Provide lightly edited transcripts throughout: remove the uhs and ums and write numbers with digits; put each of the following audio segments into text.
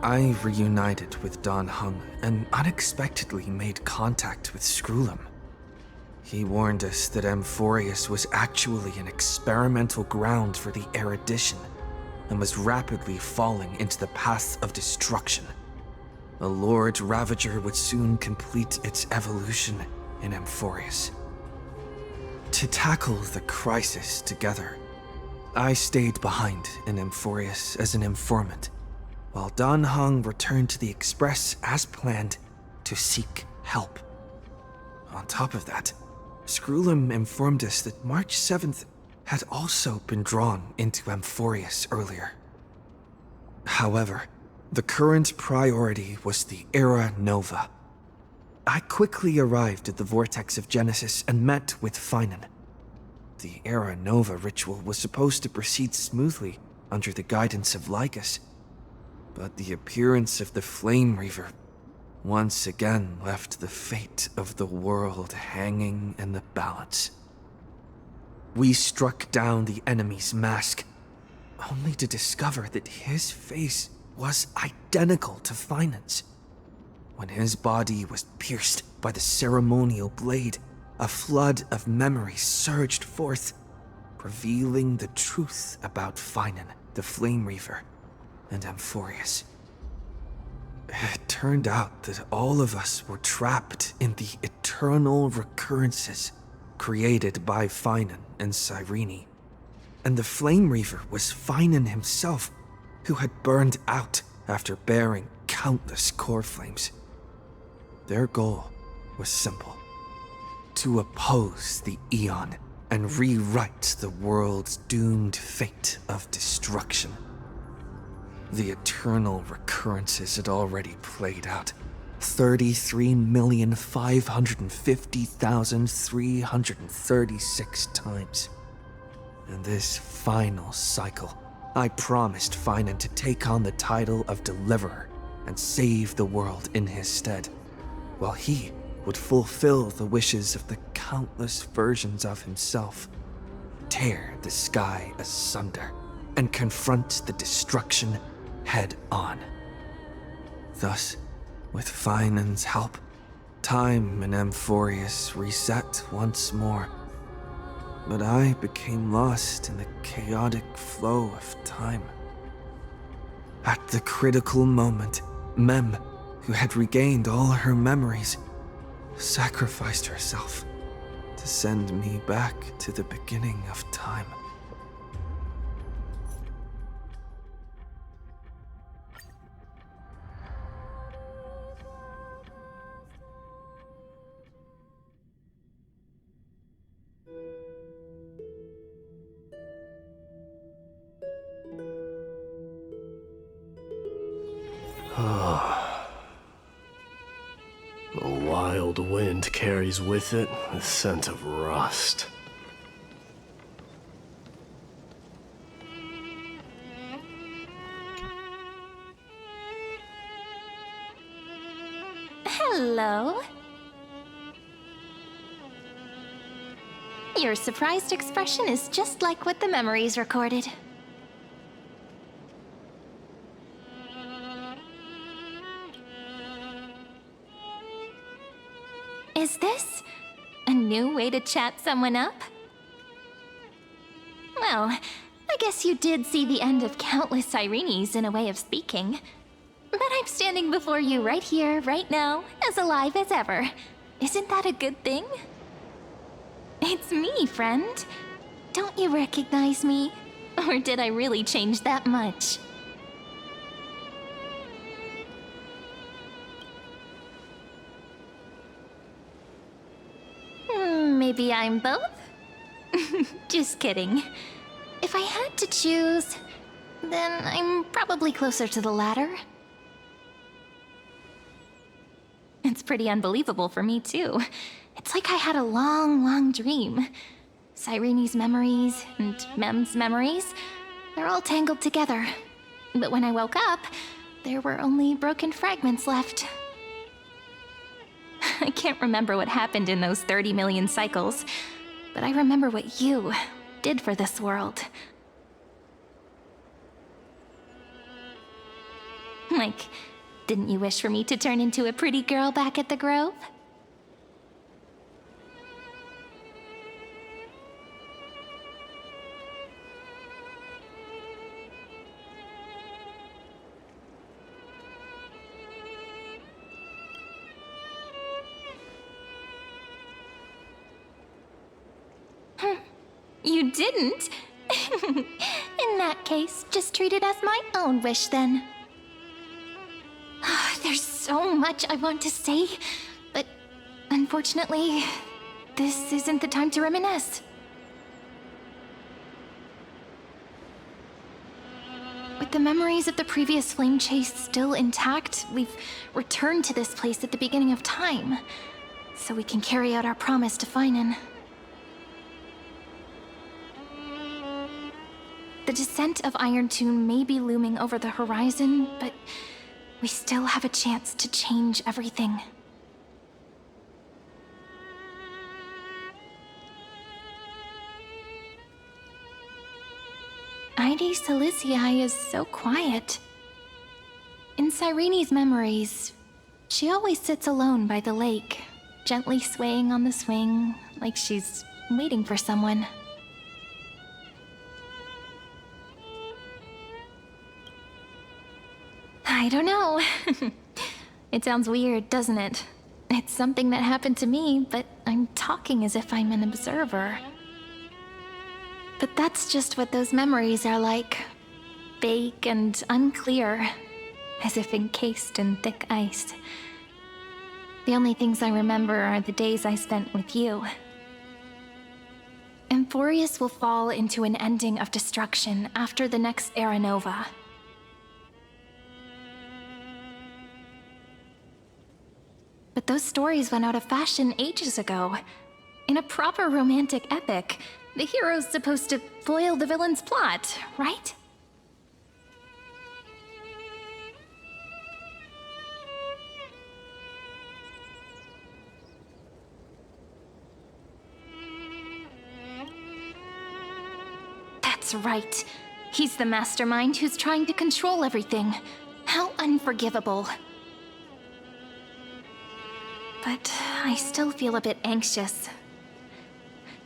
I reunited with Dan Heng and unexpectedly made contact with Skrullum. He warned us that Amphorius was actually an experimental ground for the erudition and was rapidly falling into the path of destruction. A Lord Ravager would soon complete its evolution in Amphorius. To tackle the crisis together, I stayed behind in Amphorius as an informant, while Dan Heng returned to the Express as planned to seek help. On top of that, Skrullum informed us that March 7th had also been drawn into Amphorius earlier. However, the current priority was the Era Nova. I quickly arrived at the Vortex of Genesis and met with Finan. The Era Nova ritual was supposed to proceed smoothly under the guidance of Lycus, but the appearance of the Flame Reaver once again left the fate of the world hanging in the balance. We struck down the enemy's mask, only to discover that his face was identical to Finan's. When his body was pierced by the ceremonial blade, a flood of memories surged forth, revealing the truth about Finan, the Flame Reaver, and Amphorius. It turned out that all of us were trapped in the eternal recurrences created by Finan and Cyrene, and the Flame Reaver was Finan himself, who had burned out after bearing countless core flames. Their goal was simple: to oppose the Aeon and rewrite the world's doomed fate of destruction. The eternal recurrences had already played out 33,550,336 times. In this final cycle, I promised Finan to take on the title of Deliverer and save the world in his stead, while he would fulfill the wishes of the countless versions of himself, tear the sky asunder, and confront the destruction head on. Thus, with Finan's help, time in Amphorius reset once more, but I became lost in the chaotic flow of time. At the critical moment, Mem, who had regained all her memories, sacrificed herself to send me back to the beginning of time. The wild wind carries with it the scent of rust. Hello. Your surprised expression is just like what the memories recorded. Is this a new way to chat someone up? Well, I guess you did see the end of countless Cyrenes in a way of speaking. But I'm standing before you right here, right now, as alive as ever. Isn't that a good thing? It's me, friend. Don't you recognize me? Or did I really change that much? Maybe I'm both? Just kidding. If I had to choose, then I'm probably closer to the latter. It's pretty unbelievable for me, too. It's like I had a long dream. Cyrene's memories and Mem's memories, they're all tangled together. But when I woke up, there were only broken fragments left. I can't remember what happened in those 30 million cycles, but I remember what you did for this world. Like, didn't you wish for me to turn into a pretty girl back at the Grove? You didn't? In that case, just treat it as my own wish then. There's so much I want to say, but unfortunately, this isn't the time to reminisce. With the memories of the previous flame chase still intact, we've returned to this place at the beginning of time, so we can carry out our promise to Finan. The descent of Iron Tune may be looming over the horizon, but we still have a chance to change everything. Ide Silicii is so quiet. In Cyrene's memories, she always sits alone by the lake, gently swaying on the swing, like she's waiting for someone. I don't know. It sounds weird, doesn't it? It's something that happened to me, but I'm talking as if I'm an observer. But that's just what those memories are like. Vague and unclear, as if encased in thick ice. The only things I remember are the days I spent with you. Emphorius will fall into an ending of destruction after the next Era Nova. But those stories went out of fashion ages ago. In a proper romantic epic, the hero's supposed to foil the villain's plot, right? That's right. He's the mastermind who's trying to control everything. How unforgivable. But I still feel a bit anxious.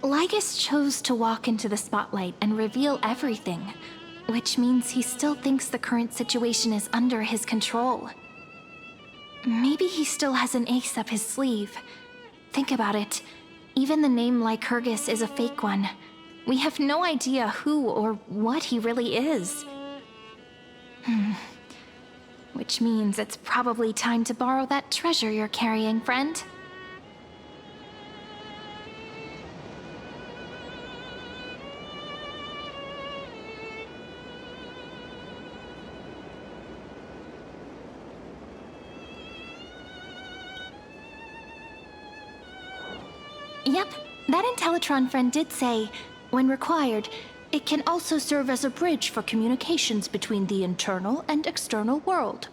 Lygus chose to walk into the spotlight and reveal everything, which means he still thinks the current situation is under his control. Maybe he still has an ace up his sleeve. Think about it. Even the name Lycurgus is a fake one. We have no idea who or what he really is. Which means it's probably time to borrow that treasure you're carrying, friend. Yep, that Intellitron friend did say, when required, it can also serve as a bridge for communications between the internal and external world.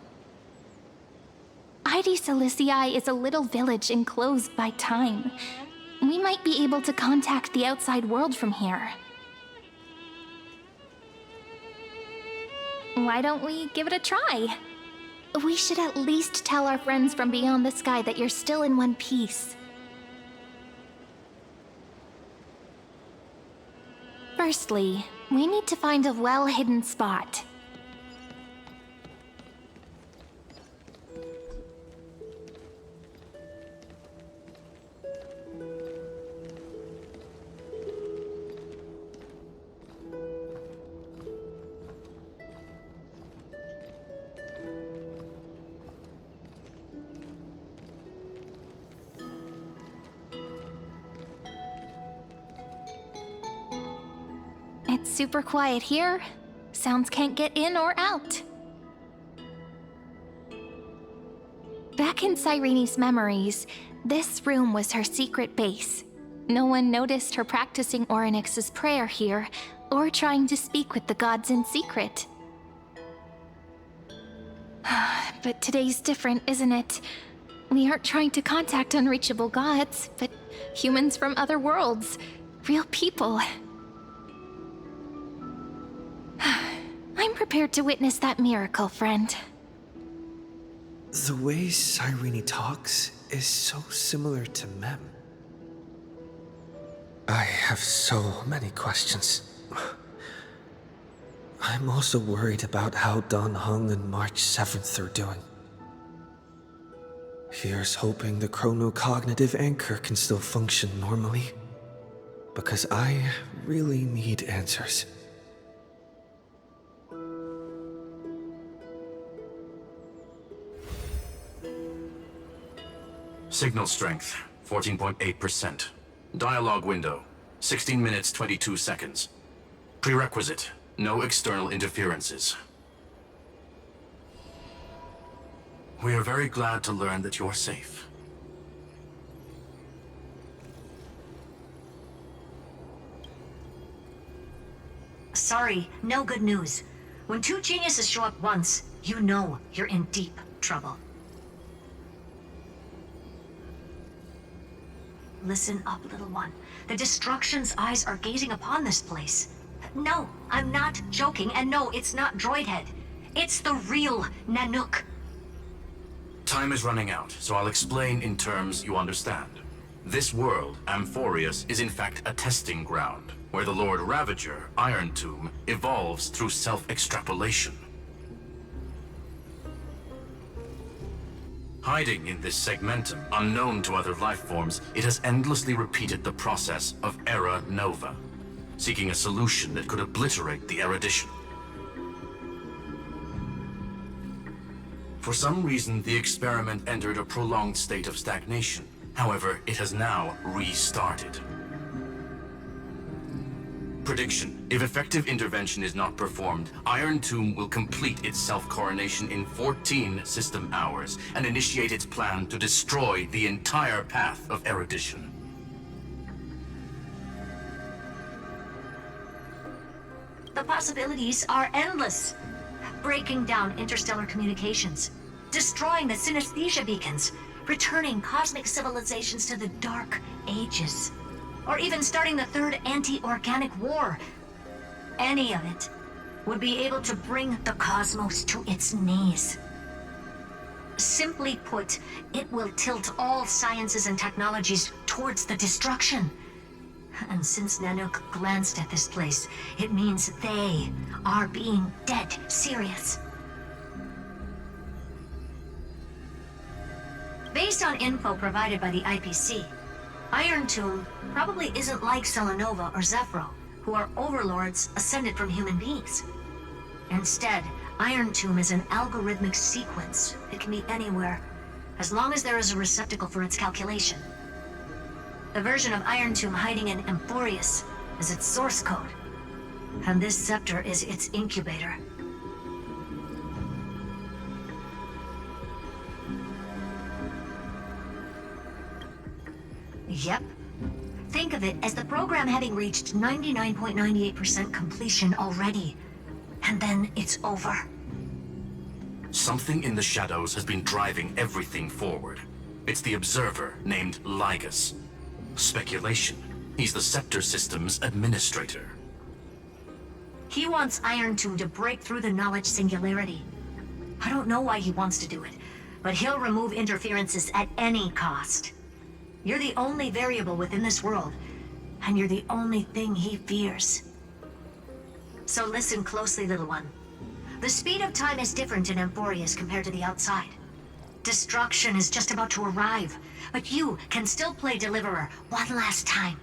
Ide Silicii is a little village enclosed by time. We might be able to contact the outside world from here. Why don't we give it a try? We should at least tell our friends from beyond the sky that you're still in one piece. Firstly, we need to find a well-hidden spot. It's super quiet here. Sounds can't get in or out. Back in Cyrene's memories, this room was her secret base. No one noticed her practicing Orynyx's prayer here, or trying to speak with the gods in secret. But today's different, isn't it? We aren't trying to contact unreachable gods, but humans from other worlds. Real people. I'm prepared to witness that miracle, friend. The way Cyrene talks is so similar to Mem. I have so many questions. I'm also worried about how Dan Heng and March 7th are doing. Here's hoping the chronocognitive anchor can still function normally, because I really need answers. Signal strength, 14.8%. Dialogue window, 16 minutes 22 seconds. Prerequisite, no external interferences. We are very glad to learn that you're safe. Sorry, no good news. When two geniuses show up once, you know you're in deep trouble. Listen up, little one. The Destruction's eyes are gazing upon this place. No, I'm not joking, and no, it's not Droidhead. It's the real Nanook. Time is running out, so I'll explain in terms you understand. This world, Amphorius, is in fact a testing ground, where the Lord Ravager, Iron Tomb, evolves through self-extrapolation. Hiding in this segmentum, unknown to other life forms, it has endlessly repeated the process of Era Nova, seeking a solution that could obliterate the erudition. For some reason, the experiment entered a prolonged state of stagnation. However, it has now restarted. Prediction: if effective intervention is not performed, Iron Tomb will complete its self-coronation in 14 system hours and initiate its plan to destroy the entire path of erudition. The possibilities are endless. Breaking down interstellar communications, destroying the synesthesia beacons, returning cosmic civilizations to the Dark Ages, or even starting the third anti-organic war. Any of it would be able to bring the cosmos to its knees. Simply put, it will tilt all sciences and technologies towards the destruction. And since Nanook glanced at this place, it means they are being dead serious. Based on info provided by the IPC, Iron Tomb probably isn't like Selenova or Zephyro, who are overlords ascended from human beings. Instead, Iron Tomb is an algorithmic sequence. It can be anywhere, as long as there is a receptacle for its calculation. The version of Iron Tomb hiding in Amphorius is its source code, and this scepter is its incubator. Yep. Think of it as the program having reached 99.98% completion already, and then it's over. Something in the shadows has been driving everything forward. It's the observer named Ligus. Speculation: he's the Scepter System's administrator. He wants Iron Tomb to break through the knowledge singularity. I don't know why he wants to do it, but he'll remove interferences at any cost. You're the only variable within this world, and you're the only thing he fears. So listen closely, little one. The speed of time is different in Amphorius compared to the outside. Destruction is just about to arrive, but you can still play Deliverer one last time.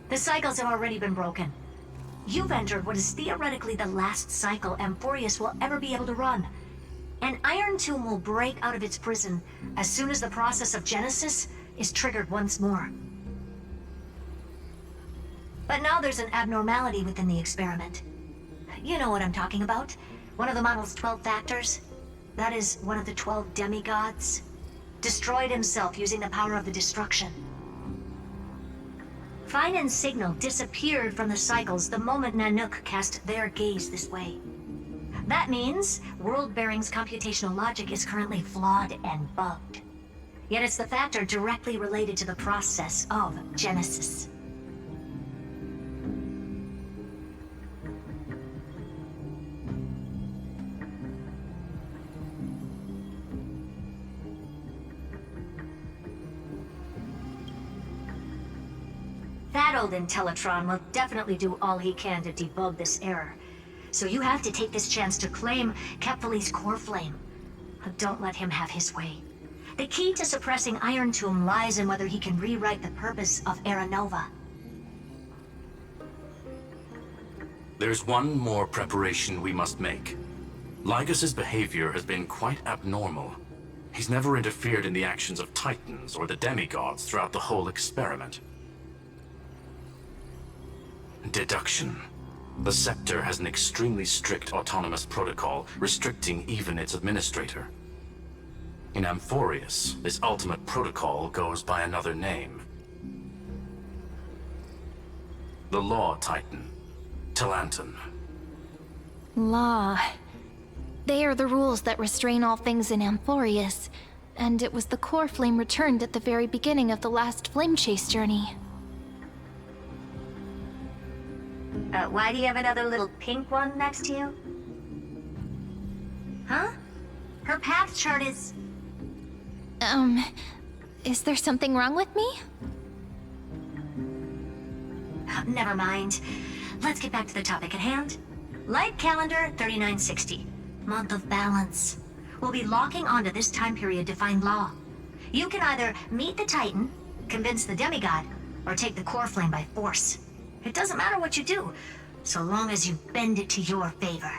The cycles have already been broken. You've entered what is theoretically the last cycle Amphorius will ever be able to run. And Iron Tomb will break out of its prison as soon as the process of Genesis is triggered once more. But now there's an abnormality within the experiment. You know what I'm talking about. One of the model's 12 factors. That is one of the 12 demigods. Destroyed himself using the power of the destruction. Fine and Signal disappeared from the cycles the moment Nanook cast their gaze this way. That means World Bearing's computational logic is currently flawed and bugged. Yet it's the factor directly related to the process of Genesis. That old Intellitron will definitely do all he can to debug this error. So you have to take this chance to claim Kepfali's core flame. But don't let him have his way. The key to suppressing Iron Tomb lies in whether he can rewrite the purpose of Era Nova. There's one more preparation we must make. Lygas's behavior has been quite abnormal. He's never interfered in the actions of Titans or the demigods throughout the whole experiment. Deduction. The Scepter has an extremely strict autonomous protocol, restricting even its administrator. In Amphorius, this ultimate protocol goes by another name. The Law Titan, Talanton. Law. They are the rules that restrain all things in Amphorius, and it was the core flame returned at the very beginning of the last flame chase journey. Why do you have another little pink one next to you? Huh? Her path chart is... Is there something wrong with me? Never mind. Let's get back to the topic at hand. Light calendar 3960. Month of balance. We'll be locking onto this time period to find Law. You can either meet the Titan, convince the demigod, or take the core flame by force. It doesn't matter what you do, so long as you bend it to your favor.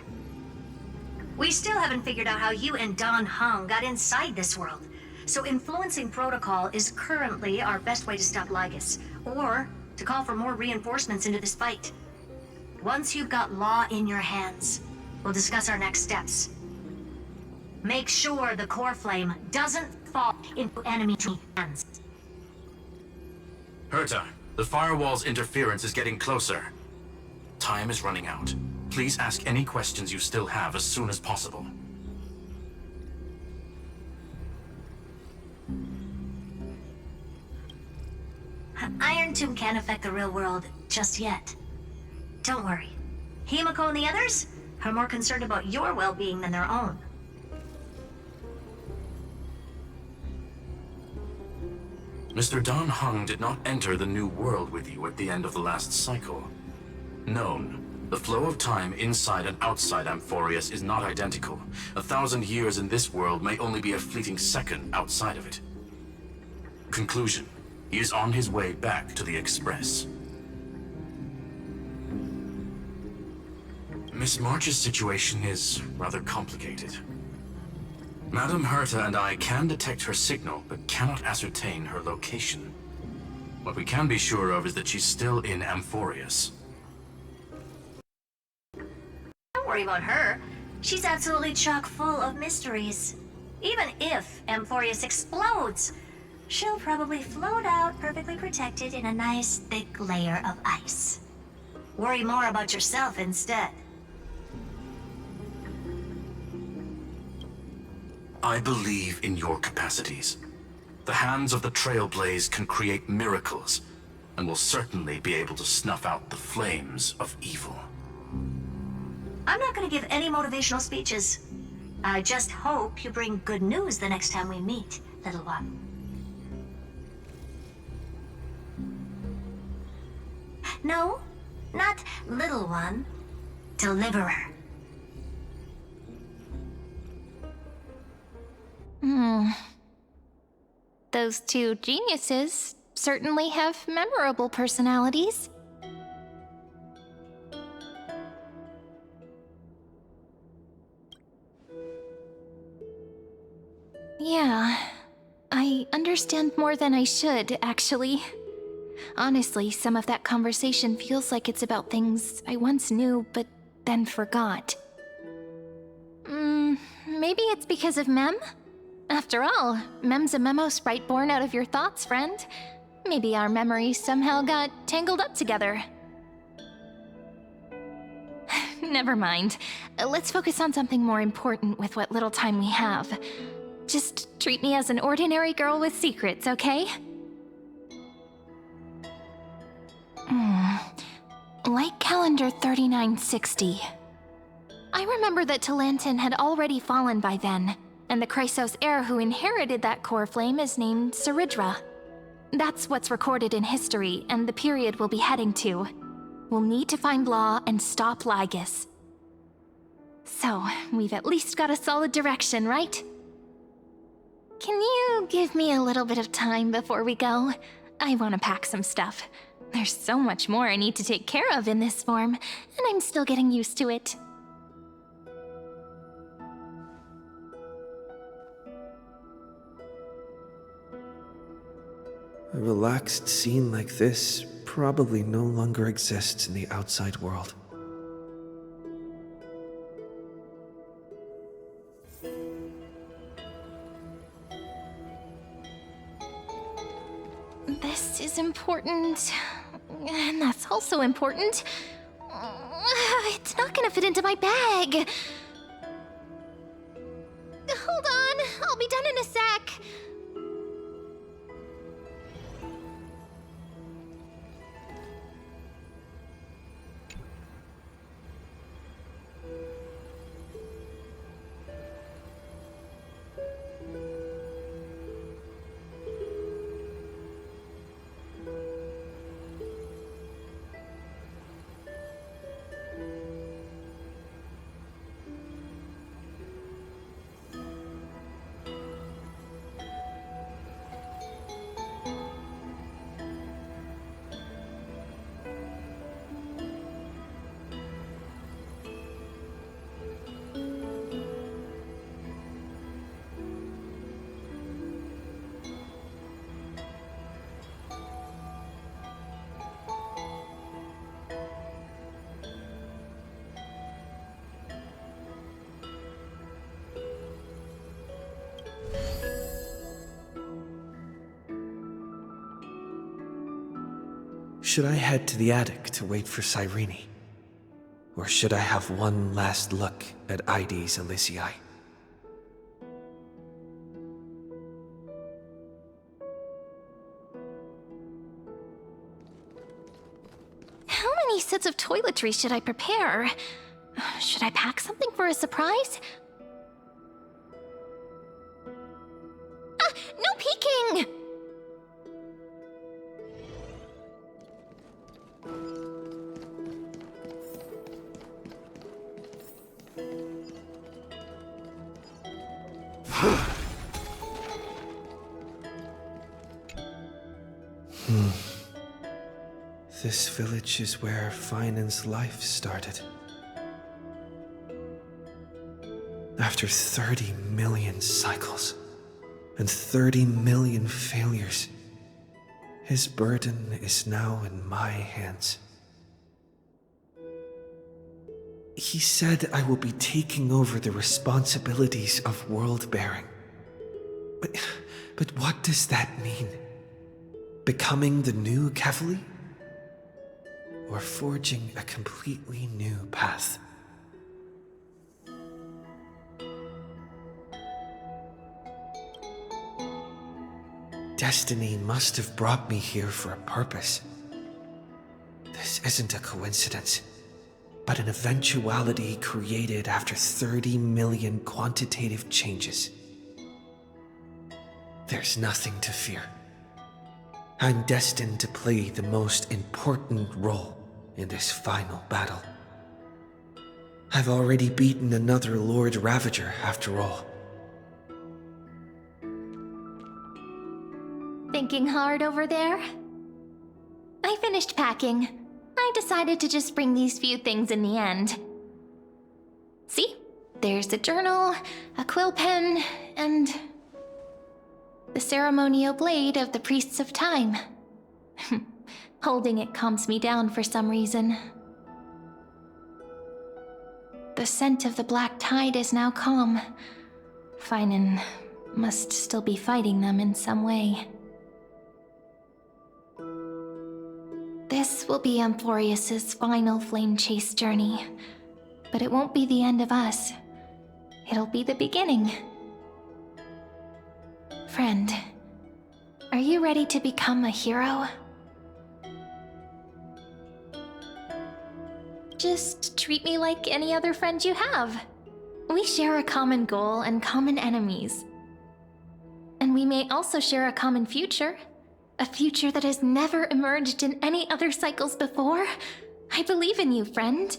We still haven't figured out how you and Don Hung got inside this world, so influencing protocol is currently our best way to stop Lygas, or to call for more reinforcements into this fight. Once you've got Law in your hands, we'll discuss our next steps. Make sure the core flame doesn't fall into enemy hands. Herta, the firewall's interference is getting closer. Time is running out. Please ask any questions you still have as soon as possible. Iron Tomb can't affect the real world just yet. Don't worry. Himiko and the others are more concerned about your well-being than their own. Mr. Don Hung did not enter the new world with you at the end of the last cycle. Known, the flow of time inside and outside Amphorius is not identical. 1,000 years in this world may only be a fleeting second outside of it. Conclusion. He is on his way back to the Express. Miss March's situation is rather complicated. Madame Herta and I can detect her signal, but cannot ascertain her location. What we can be sure of is that she's still in Amphorius. Don't worry about her. She's absolutely chock full of mysteries. Even if Amphorius explodes, she'll probably float out perfectly protected in a nice thick layer of ice. Worry more about yourself instead. I believe in your capacities. The hands of the Trailblaze can create miracles, and will certainly be able to snuff out the flames of evil. I'm not going to give any motivational speeches. I just hope you bring good news the next time we meet, little one. No, not little one. Deliverer. Those two geniuses certainly have memorable personalities. Yeah, I understand more than I should, actually. Honestly, some of that conversation feels like it's about things I once knew, but then forgot. Maybe it's because of Mem? After all, Mem's a memo sprite born out of your thoughts, friend. Maybe our memories somehow got tangled up together. Never mind. Let's focus on something more important with what little time we have. Just treat me as an ordinary girl with secrets, okay? Light calendar 3960. I remember that Talanton had already fallen by then, and the Chrysos heir who inherited that core flame is named Saridra. That's what's recorded in history and the period we'll be heading to. We'll need to find Law and stop Lygus. So, we've at least got a solid direction, right? Can you give me a little bit of time before we go? I want to pack some stuff. There's so much more I need to take care of in this form, and I'm still getting used to it. A relaxed scene like this probably no longer exists in the outside world. This is important, and that's also important. It's not gonna fit into my bag. Hold on, I'll be done in a sec. Should I head to the attic to wait for Cyrene? Or should I have one last look at Ides Elysiae? How many sets of toiletries should I prepare? Should I pack something for a surprise? Ah, no peeking! This village is where Finan's life started. After 30 million cycles and 30 million failures, his burden is now in my hands. He said I will be taking over the responsibilities of world-bearing. But what does that mean? Becoming the new Kefali? Or forging a completely new path? Destiny must have brought me here for a purpose. This isn't a coincidence, but an eventuality created after 30 million quantitative changes. There's nothing to fear. I'm destined to play the most important role in this final battle. I've already beaten another Lord Ravager, after all. Thinking hard over there? I finished packing. I decided to just bring these few things in the end. See? There's a journal, a quill pen, and the ceremonial blade of the Priests of Time. Holding it calms me down for some reason. The scent of the black tide is now calm. Finan must still be fighting them in some way. This will be Amphorius's final flame chase journey, but it won't be the end of us. It'll be the beginning. Friend, are you ready to become a hero? Just treat me like any other friend you have. We share a common goal and common enemies. And we may also share a common future, A future that has never emerged in any other cycles before? I believe in you, friend.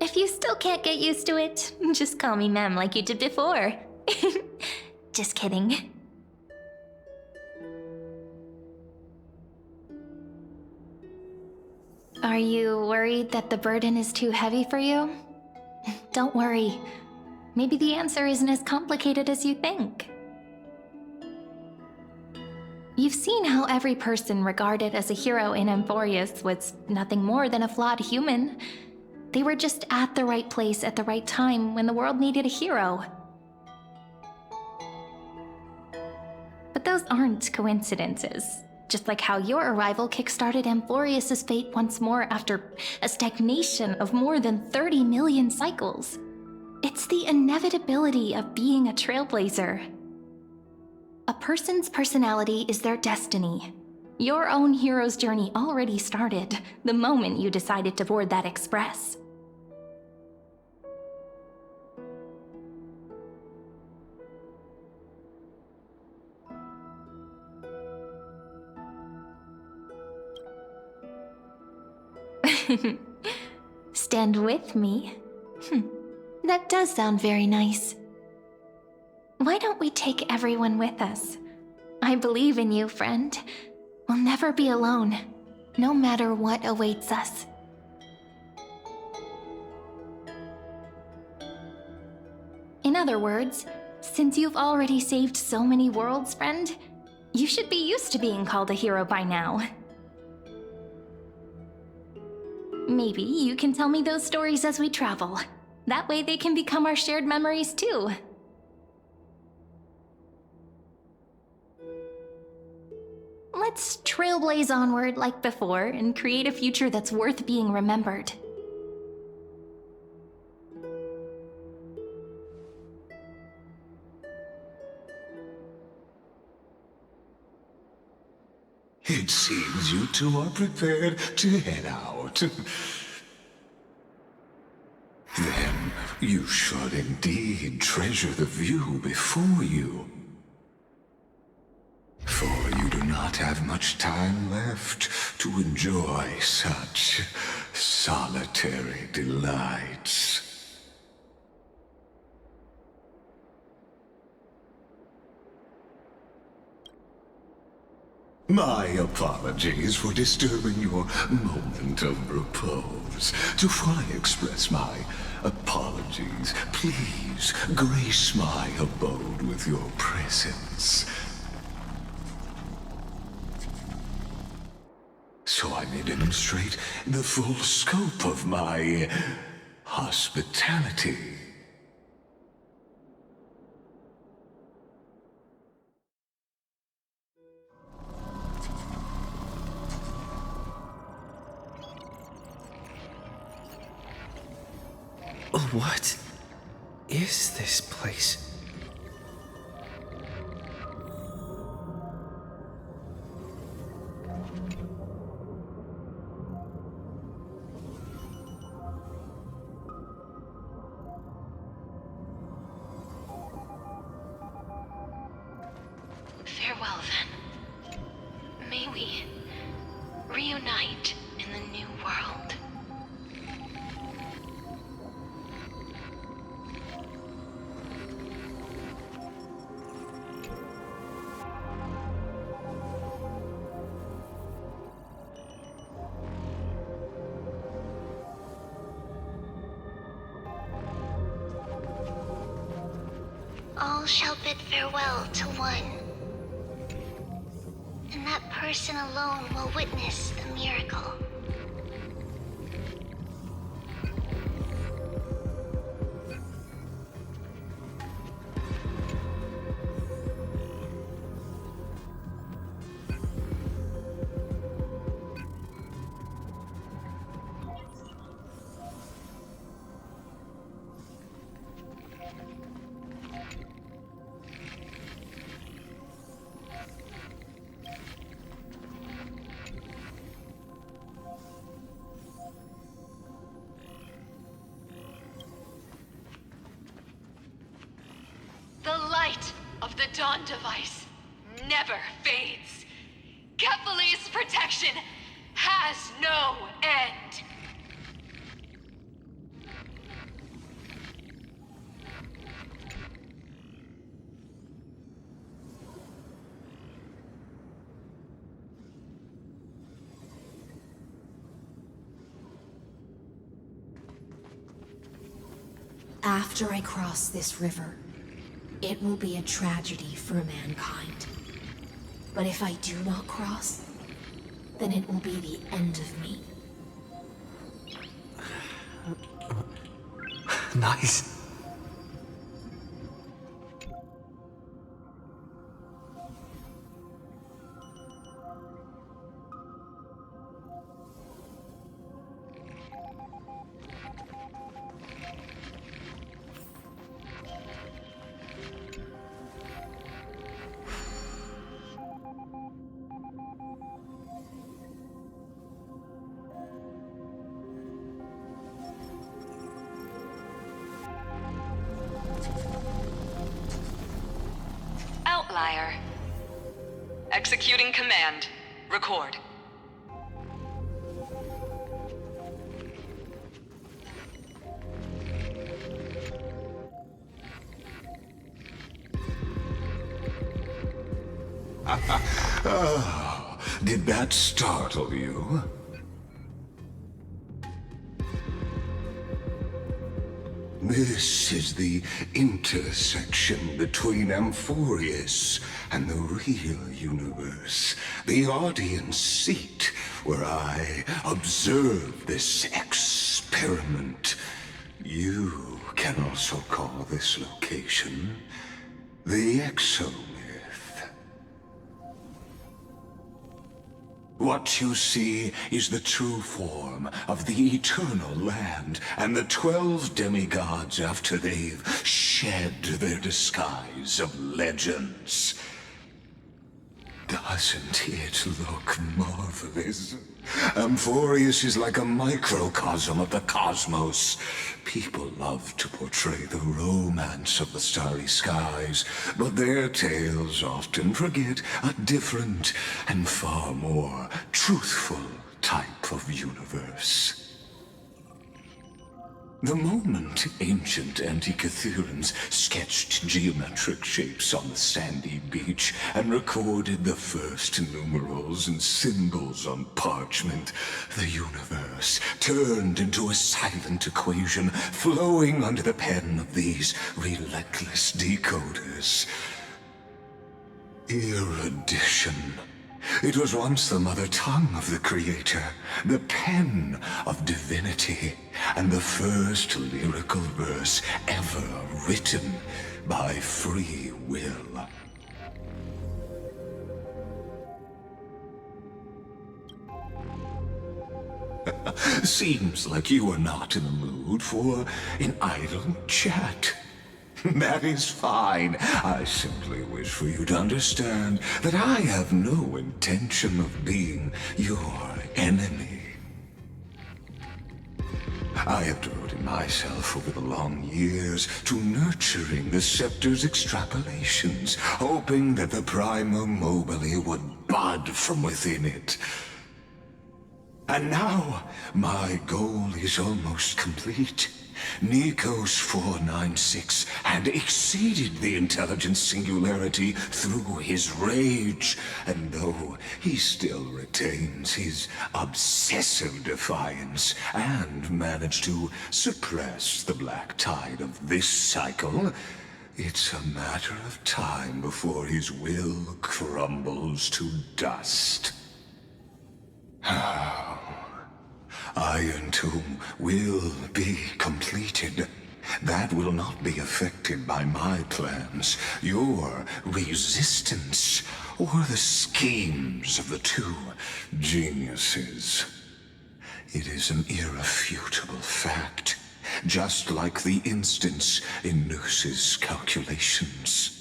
If you still can't get used to it, just call me ma'am like you did before. Just kidding. Are you worried that the burden is too heavy for you? Don't worry. Maybe the answer isn't as complicated as you think. You've seen how every person regarded as a hero in Amphorius was nothing more than a flawed human. They were just at the right place at the right time when the world needed a hero. But those aren't coincidences. Just like how your arrival kickstarted Amphorius' fate once more after a stagnation of more than 30 million cycles. It's the inevitability of being a trailblazer. A person's personality is their destiny. Your own hero's journey already started the moment you decided to board that express. Stand with me? That does sound very nice. Why don't we take everyone with us? I believe in you, friend. We'll never be alone, no matter what awaits us. In other words, since you've already saved so many worlds, friend, you should be used to being called a hero by now. Maybe you can tell me those stories as we travel. That way they can become our shared memories too. Let's trailblaze onward like before and create a future that's worth being remembered. It seems you two are prepared to head out. Then you should indeed treasure the view before you. For you do not have much time left to enjoy such solitary delights. My apologies for disturbing your moment of repose. Before I express my apologies, please grace my abode with your presence, so I may demonstrate the full scope of my hospitality. What is this place? Farewell then. May we reunite in the new world. All shall bid farewell to one, and that person alone will witness the miracle. The light of the Dawn device. never fades. Kephal's protection has no end. After I cross this river, it will be a tragedy for mankind. But if I do not cross, then it will be the end of me. Nice. Outlier. Executing command. Record. Oh, did that startle you? This is the intersection between Amphorius and the real universe. The audience seat where I observe this experiment. You can also call this location the Exomyth. What you see is the true form of the eternal land and the 12 demigods after they've shed their disguise of legends. Doesn't it look marvelous? Amphorius is like a microcosm of the cosmos. People love to portray the romance of the starry skies, but their tales often forget a different and far more truthful type of universe. The moment ancient Antikytherans sketched geometric shapes on the sandy beach and recorded the first numerals and symbols on parchment, the universe turned into a silent equation flowing under the pen of these relentless decoders. Erudition. It was once the mother tongue of the Creator, the pen of divinity, and the first lyrical verse ever written by free will. Seems like you are not in the mood for an idle chat. That is fine. I simply wish for you to understand that I have no intention of being your enemy. I have devoted myself over the long years to nurturing the scepter's extrapolations, hoping that the Prima Mobile would bud from within it. And now, my goal is almost complete. Nikos 496 had exceeded the intelligence singularity through his rage, and though he still retains his obsessive defiance and managed to suppress the black tide of this cycle, it's a matter of time before his will crumbles to dust. Iron Tomb will be completed. That will not be affected by my plans, your resistance, or the schemes of the two geniuses. It is an irrefutable fact, just like the instance in Noos's calculations.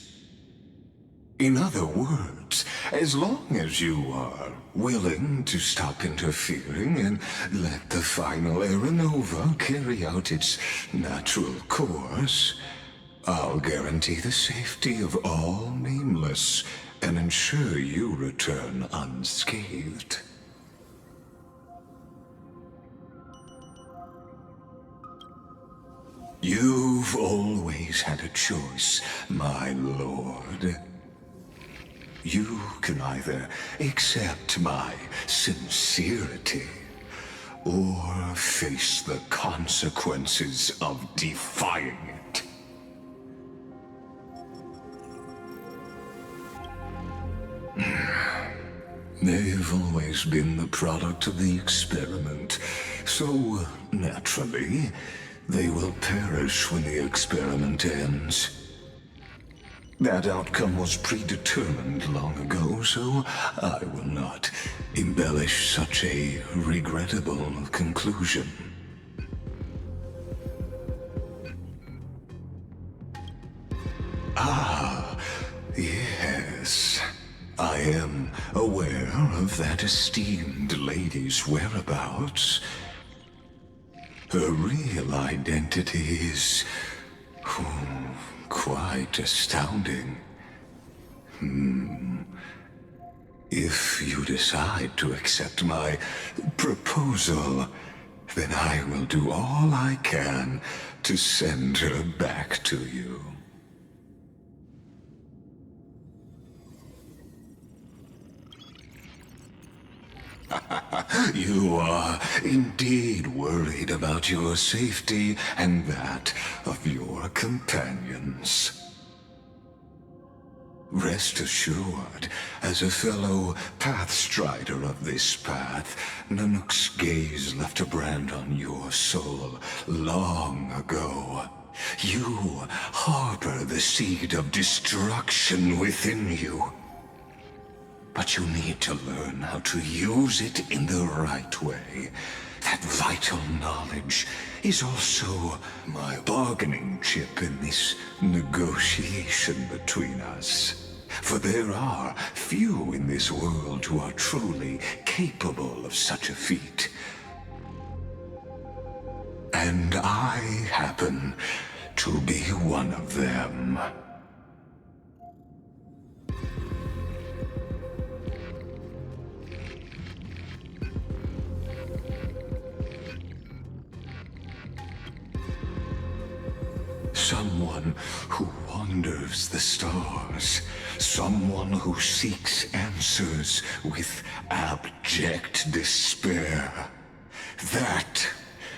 In other words, as long as you are willing to stop interfering and let the final Aeronova carry out its natural course, I'll guarantee the safety of all nameless and ensure you return unscathed. You've always had a choice, my lord. You can either accept my sincerity, or face the consequences of defying it. They've always been the product of the experiment, so naturally, they will perish when the experiment ends. That outcome was predetermined long ago, so I will not embellish such a regrettable conclusion. Ah, yes. I am aware of that esteemed lady's whereabouts. Her real identity is quite astounding. If you decide to accept my proposal, then I will do all I can to send her back to you. You are indeed worried about your safety and that of your companions. Rest assured, as a fellow pathstrider of this path, Nanook's gaze left a brand on your soul long ago. You harbor the seed of destruction within you. But you need to learn how to use it in the right way. That vital knowledge is also my bargaining chip in this negotiation between us. For there are few in this world who are truly capable of such a feat. And I happen to be one of them. Someone who wanders the stars. Someone who seeks answers with abject despair. That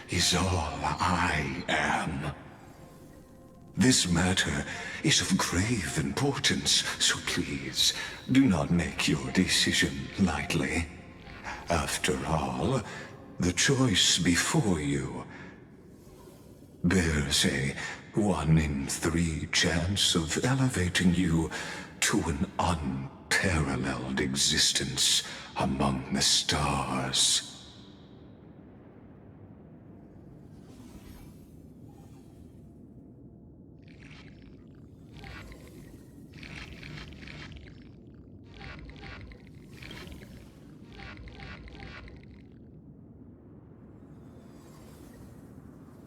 is all I am. This matter is of grave importance, so please do not make your decision lightly. After all, the choice before you bears a 1 in 3 chance of elevating you to an unparalleled existence among the stars.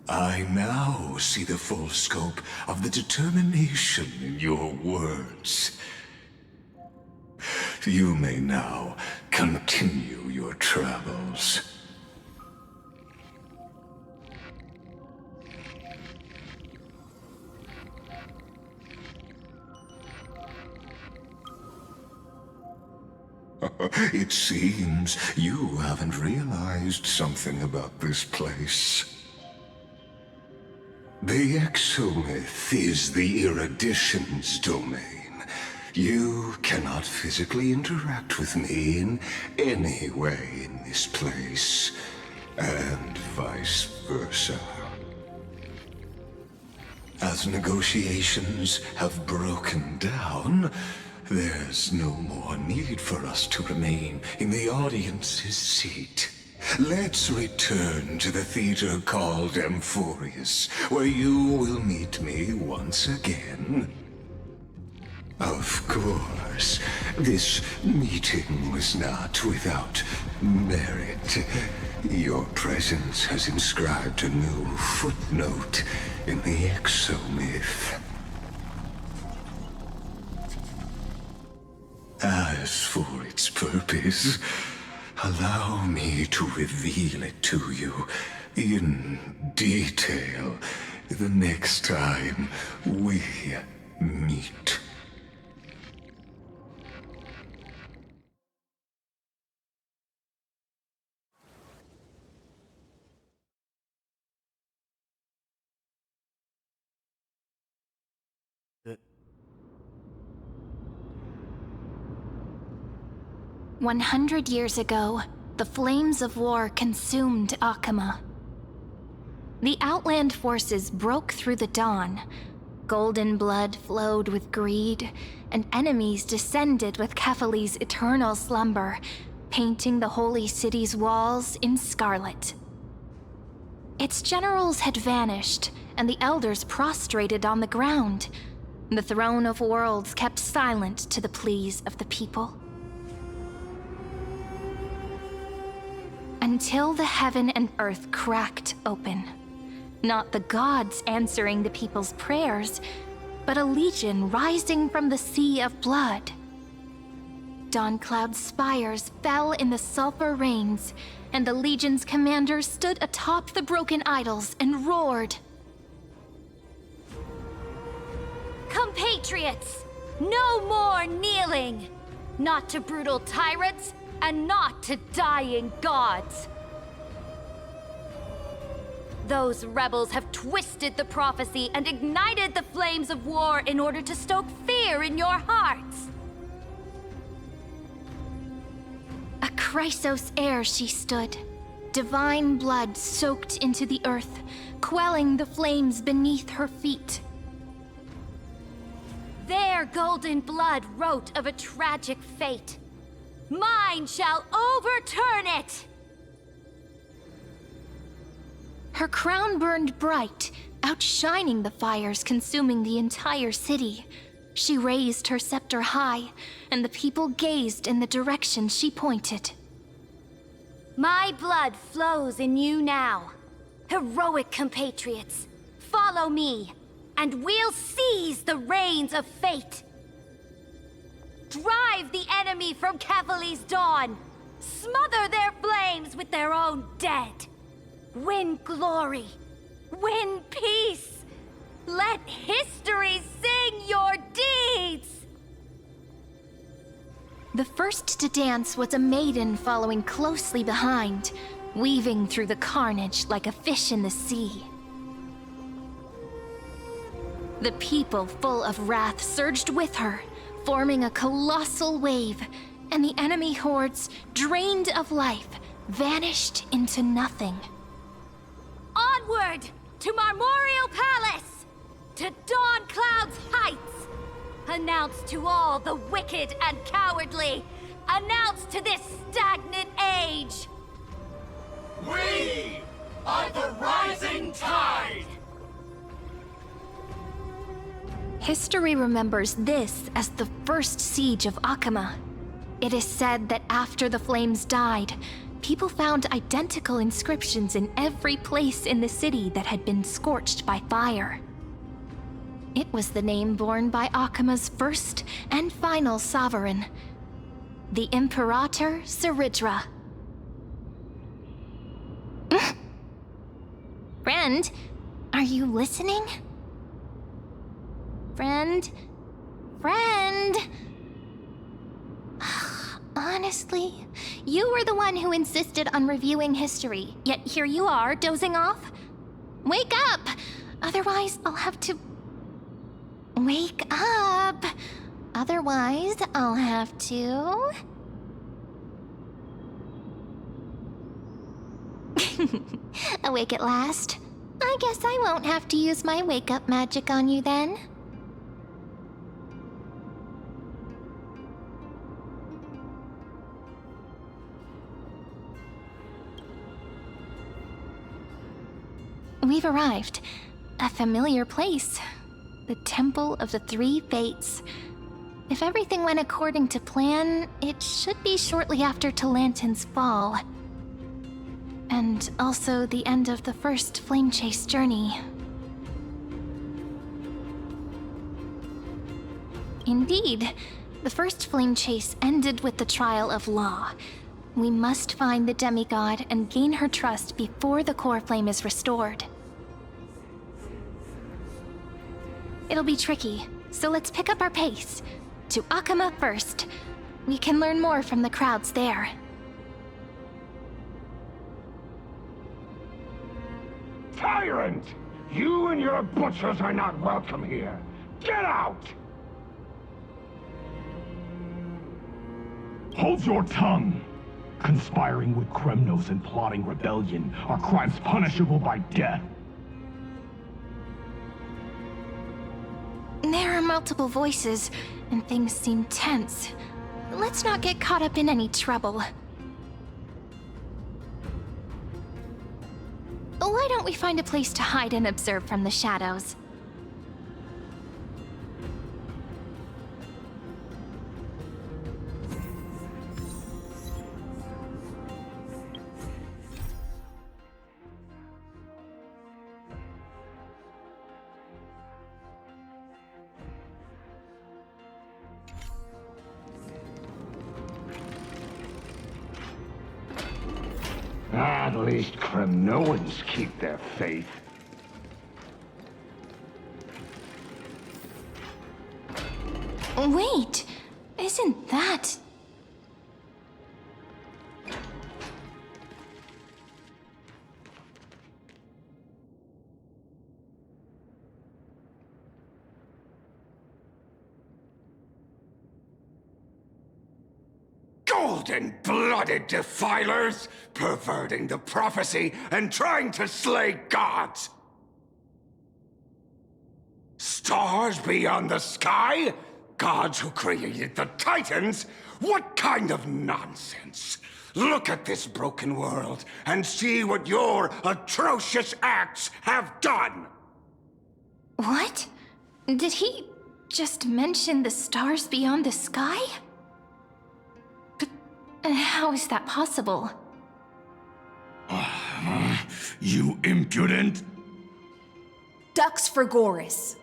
I now see the full scope of the determination in your words. You may now continue your travels. It seems you haven't realized something about this place. The exomyth is the erudition's domain. You cannot physically interact with me in any way in this place, and vice versa. As negotiations have broken down, there's no more need for us to remain in the audience's seat. Let's return to the theater called Amphorius, where you will meet me once again. Of course, this meeting was not without merit. Your presence has inscribed a new footnote in the exomyth. timeless for its purpose. Allow me to reveal it to you in detail the next time we meet. That 100 years ago, the flames of war consumed Akama. The Outland forces broke through the dawn. Golden blood flowed with greed, and enemies descended with Kefali's eternal slumber, painting the holy city's walls in scarlet. Its generals had vanished, and the elders prostrated on the ground. The throne of worlds kept silent to the pleas of the people. Until the heaven and earth cracked open. Not the gods answering the people's prayers, but a legion rising from the sea of blood. Dawncloud's spires fell in the sulfur rains, and the legion's commanders stood atop the broken idols and roared. Compatriots, no more kneeling! Not to brutal tyrants, and not to dying gods. Those rebels have twisted the prophecy and ignited the flames of war in order to stoke fear in your hearts. A Chrysos heir she stood, divine blood soaked into the earth, quelling the flames beneath her feet. Their golden blood wrote of a tragic fate. Mine shall overturn it! Her crown burned bright, outshining the fires consuming the entire city. She raised her scepter high, and the people gazed in the direction she pointed. My blood flows in you now. Heroic compatriots, follow me, and we'll seize the reins of fate. Drive the enemy from Kefali's dawn. Smother their flames with their own dead. Win glory. Win peace. Let history sing your deeds. The first to dance was a maiden following closely behind, weaving through the carnage like a fish in the sea. The people, full of wrath, surged with her, forming a colossal wave, and the enemy hordes, drained of life, vanished into nothing. Onward to Marmoreal Palace, to Dawncloud's heights. Announce to all the wicked and cowardly. Announce to this stagnant age. We are the rising tide. History remembers this as the first siege of Akama. It is said that after the flames died, people found identical inscriptions in every place in the city that had been scorched by fire. It was the name borne by Akama's first and final sovereign, the Imperator Seridra. Friend, are you listening? Friend? Honestly, you were the one who insisted on reviewing history, yet here you are, dozing off? Wake up! Otherwise, I'll have to... Wake up! Otherwise, I'll have to... Awake at last? I guess I won't have to use my wake-up magic on you then. We've arrived. A familiar place. The Temple of the Three Fates. If everything went according to plan, it should be shortly after Talantin's fall. And also the end of the first Flame Chase journey. Indeed. The first flame chase ended with the trial of Law. We must find the demigod and gain her trust before the core flame is restored. It'll be tricky, so let's pick up our pace. To Akama first. We can learn more from the crowds there. Tyrant! You and your butchers are not welcome here. Get out! Hold your tongue! Conspiring with Kremnos and plotting rebellion are crimes punishable by death. There are multiple voices, and things seem tense. Let's not get caught up in any trouble. Why don't we find a place to hide and observe from the shadows? At least Kremnoans keep their faith. Wait, isn't that... Golden-blooded defilers, perverting the prophecy and trying to slay gods! Stars beyond the sky? Gods who created the Titans? What kind of nonsense? Look at this broken world and see what your atrocious acts have done! What? Did he just mention the stars beyond the sky? But how is that possible? You impudent! Ducks for Goris.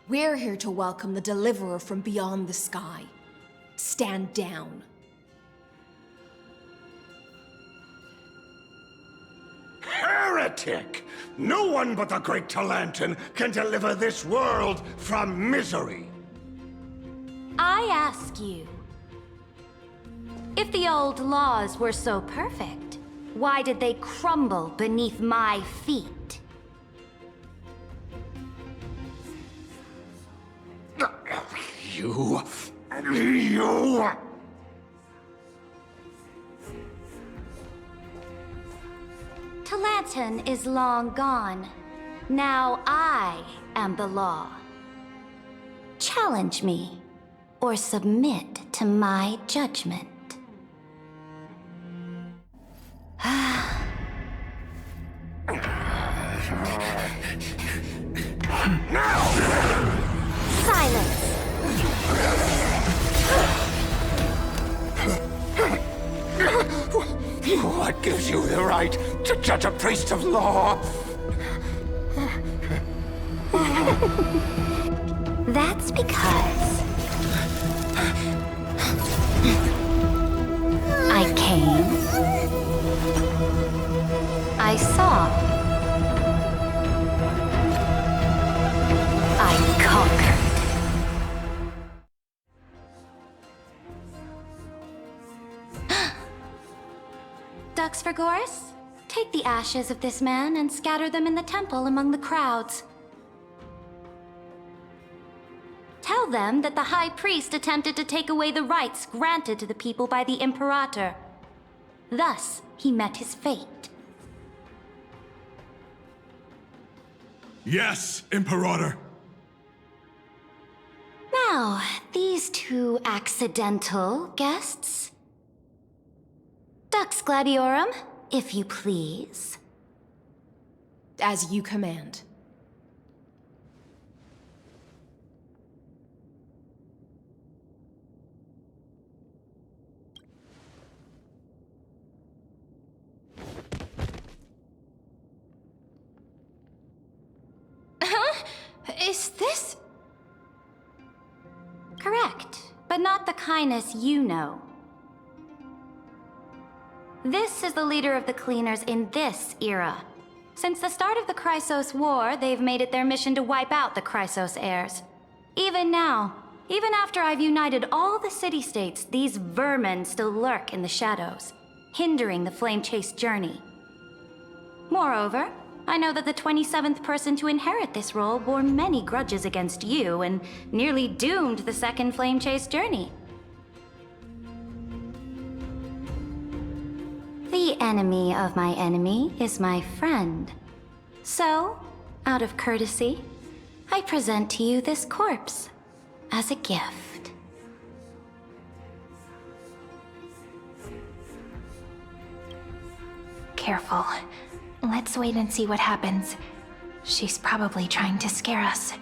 We're here to welcome the deliverer from beyond the sky. Stand down. Heretic! No one but the Great Talantin can deliver this world from misery! I ask you, if the old laws were so perfect, why did they crumble beneath my feet? You... Talantin is long gone. Now I am the law. Challenge me, or submit to my judgment. Silence! What gives you the right to judge a priest of law? That's because I came, I saw, I conquered. Ducks for Goris, take the ashes of this man and scatter them in the temple among the crowds. Tell them that the High Priest attempted to take away the rights granted to the people by the Imperator. Thus, he met his fate. Yes, Imperator. Now, these two accidental guests. Dux Gladiorum, if you please. As you command. Huh? Is this... Correct. But but not the kindness you know. This is the leader of the Cleaners in this era. Since the start of the Chrysos War, they've made it their mission to wipe out the Chrysos heirs. Even now, even after I've united all the city-states, these vermin still lurk in the shadows, hindering the flame-chase journey. Moreover, I know that the 27th person to inherit this role bore many grudges against you and nearly doomed the second flame-chase journey. The enemy of my enemy is my friend. So, out of courtesy, I present to you this corpse as a gift. Careful. Let's wait and see what happens. She's probably trying to scare us.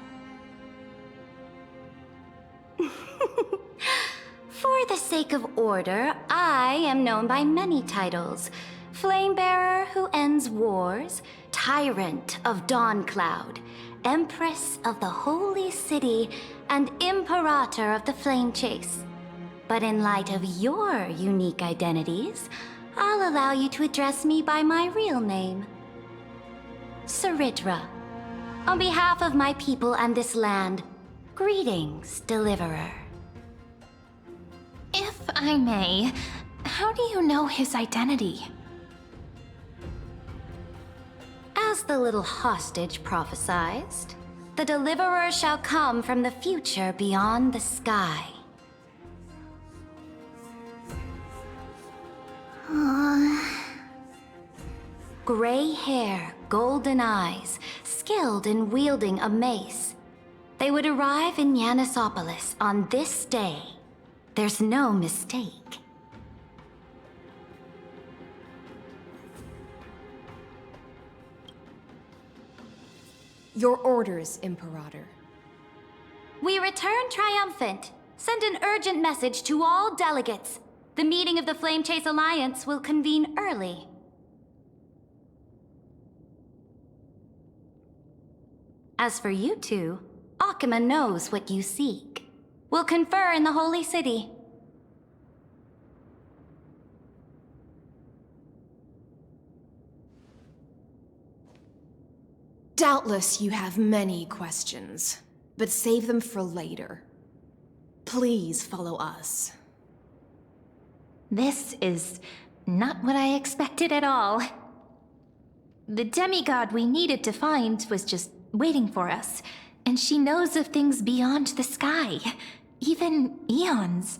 For the sake of order, I am known by many titles. Flamebearer who ends wars, Tyrant of Dawncloud, Empress of the Holy City, and Imperator of the Flame Chase. But in light of your unique identities, I'll allow you to address me by my real name. Saridra. On behalf of my people and this land, greetings, Deliverer. If I may, how do you know his identity? As the little hostage prophesied, the Deliverer shall come from the future beyond the sky. Gray hair, golden eyes, skilled in wielding a mace. They would arrive in Yanisopolis on this day. There's no mistake. Your orders, Imperator. We return triumphant. Send an urgent message to all delegates. The meeting of the Flame Chase Alliance will convene early. As for you two, Akima knows what you seek. We'll confer in the Holy City. Doubtless you have many questions, but save them for later. Please follow us. This is not what I expected at all. The demigod we needed to find was just waiting for us, and she knows of things beyond the sky, even eons.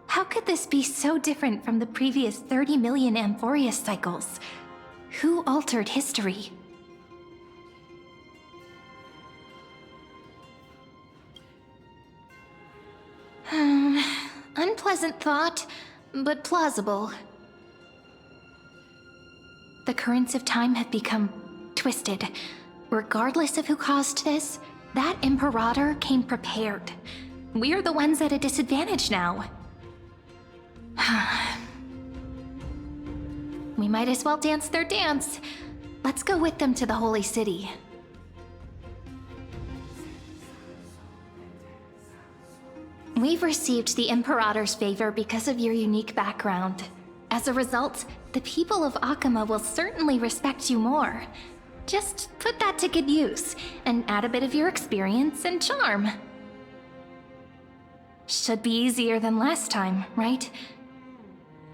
How could this be so different from the previous 30 million Amphorius cycles? Who altered history? Unpleasant thought, but plausible. The currents of time have become twisted. Regardless of who caused this, that Imperator came prepared. We're the ones at a disadvantage now. We might as well dance their dance. Let's go with them to the Holy City. We've received the Imperator's favor because of your unique background. As a result, the people of Akima will certainly respect you more. Just put that to good use, and add a bit of your experience and charm. Should be easier than last time, right?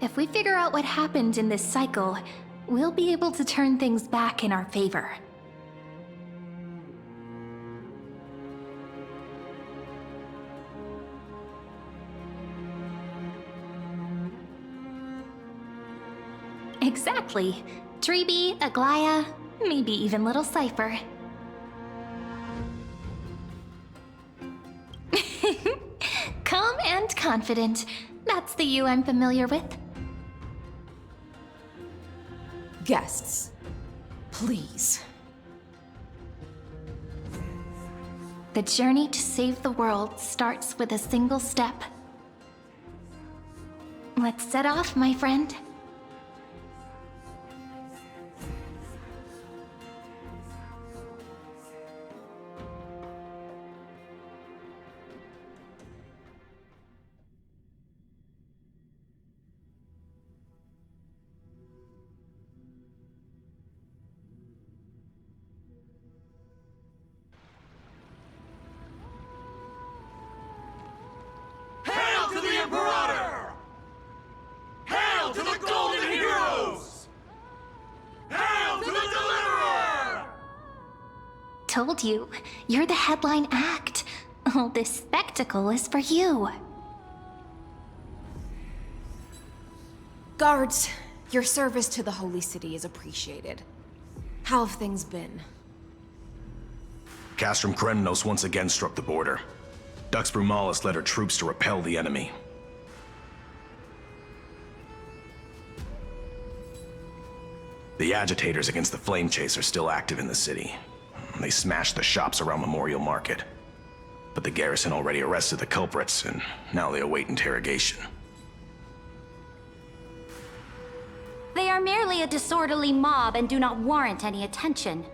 If we figure out what happened in this cycle, we'll be able to turn things back in our favor. Exactly. Treeby, Aglaya, maybe even little Cypher. Calm and confident. That's the you I'm familiar with. Guests, please. The journey to save the world starts with a single step. Let's set off, my friend. told you, you're the headline act. All this spectacle is for you. Guards, your service to the Holy City is appreciated. How have things been? Castrum Kremnos once again struck the border. Dux Brumalis led her troops to repel the enemy. The agitators against the Flame Chase are still active in the city. They smashed the shops around Memorial Market. But the garrison already arrested the culprits, and now they await interrogation. They are merely a disorderly mob and do not warrant any attention.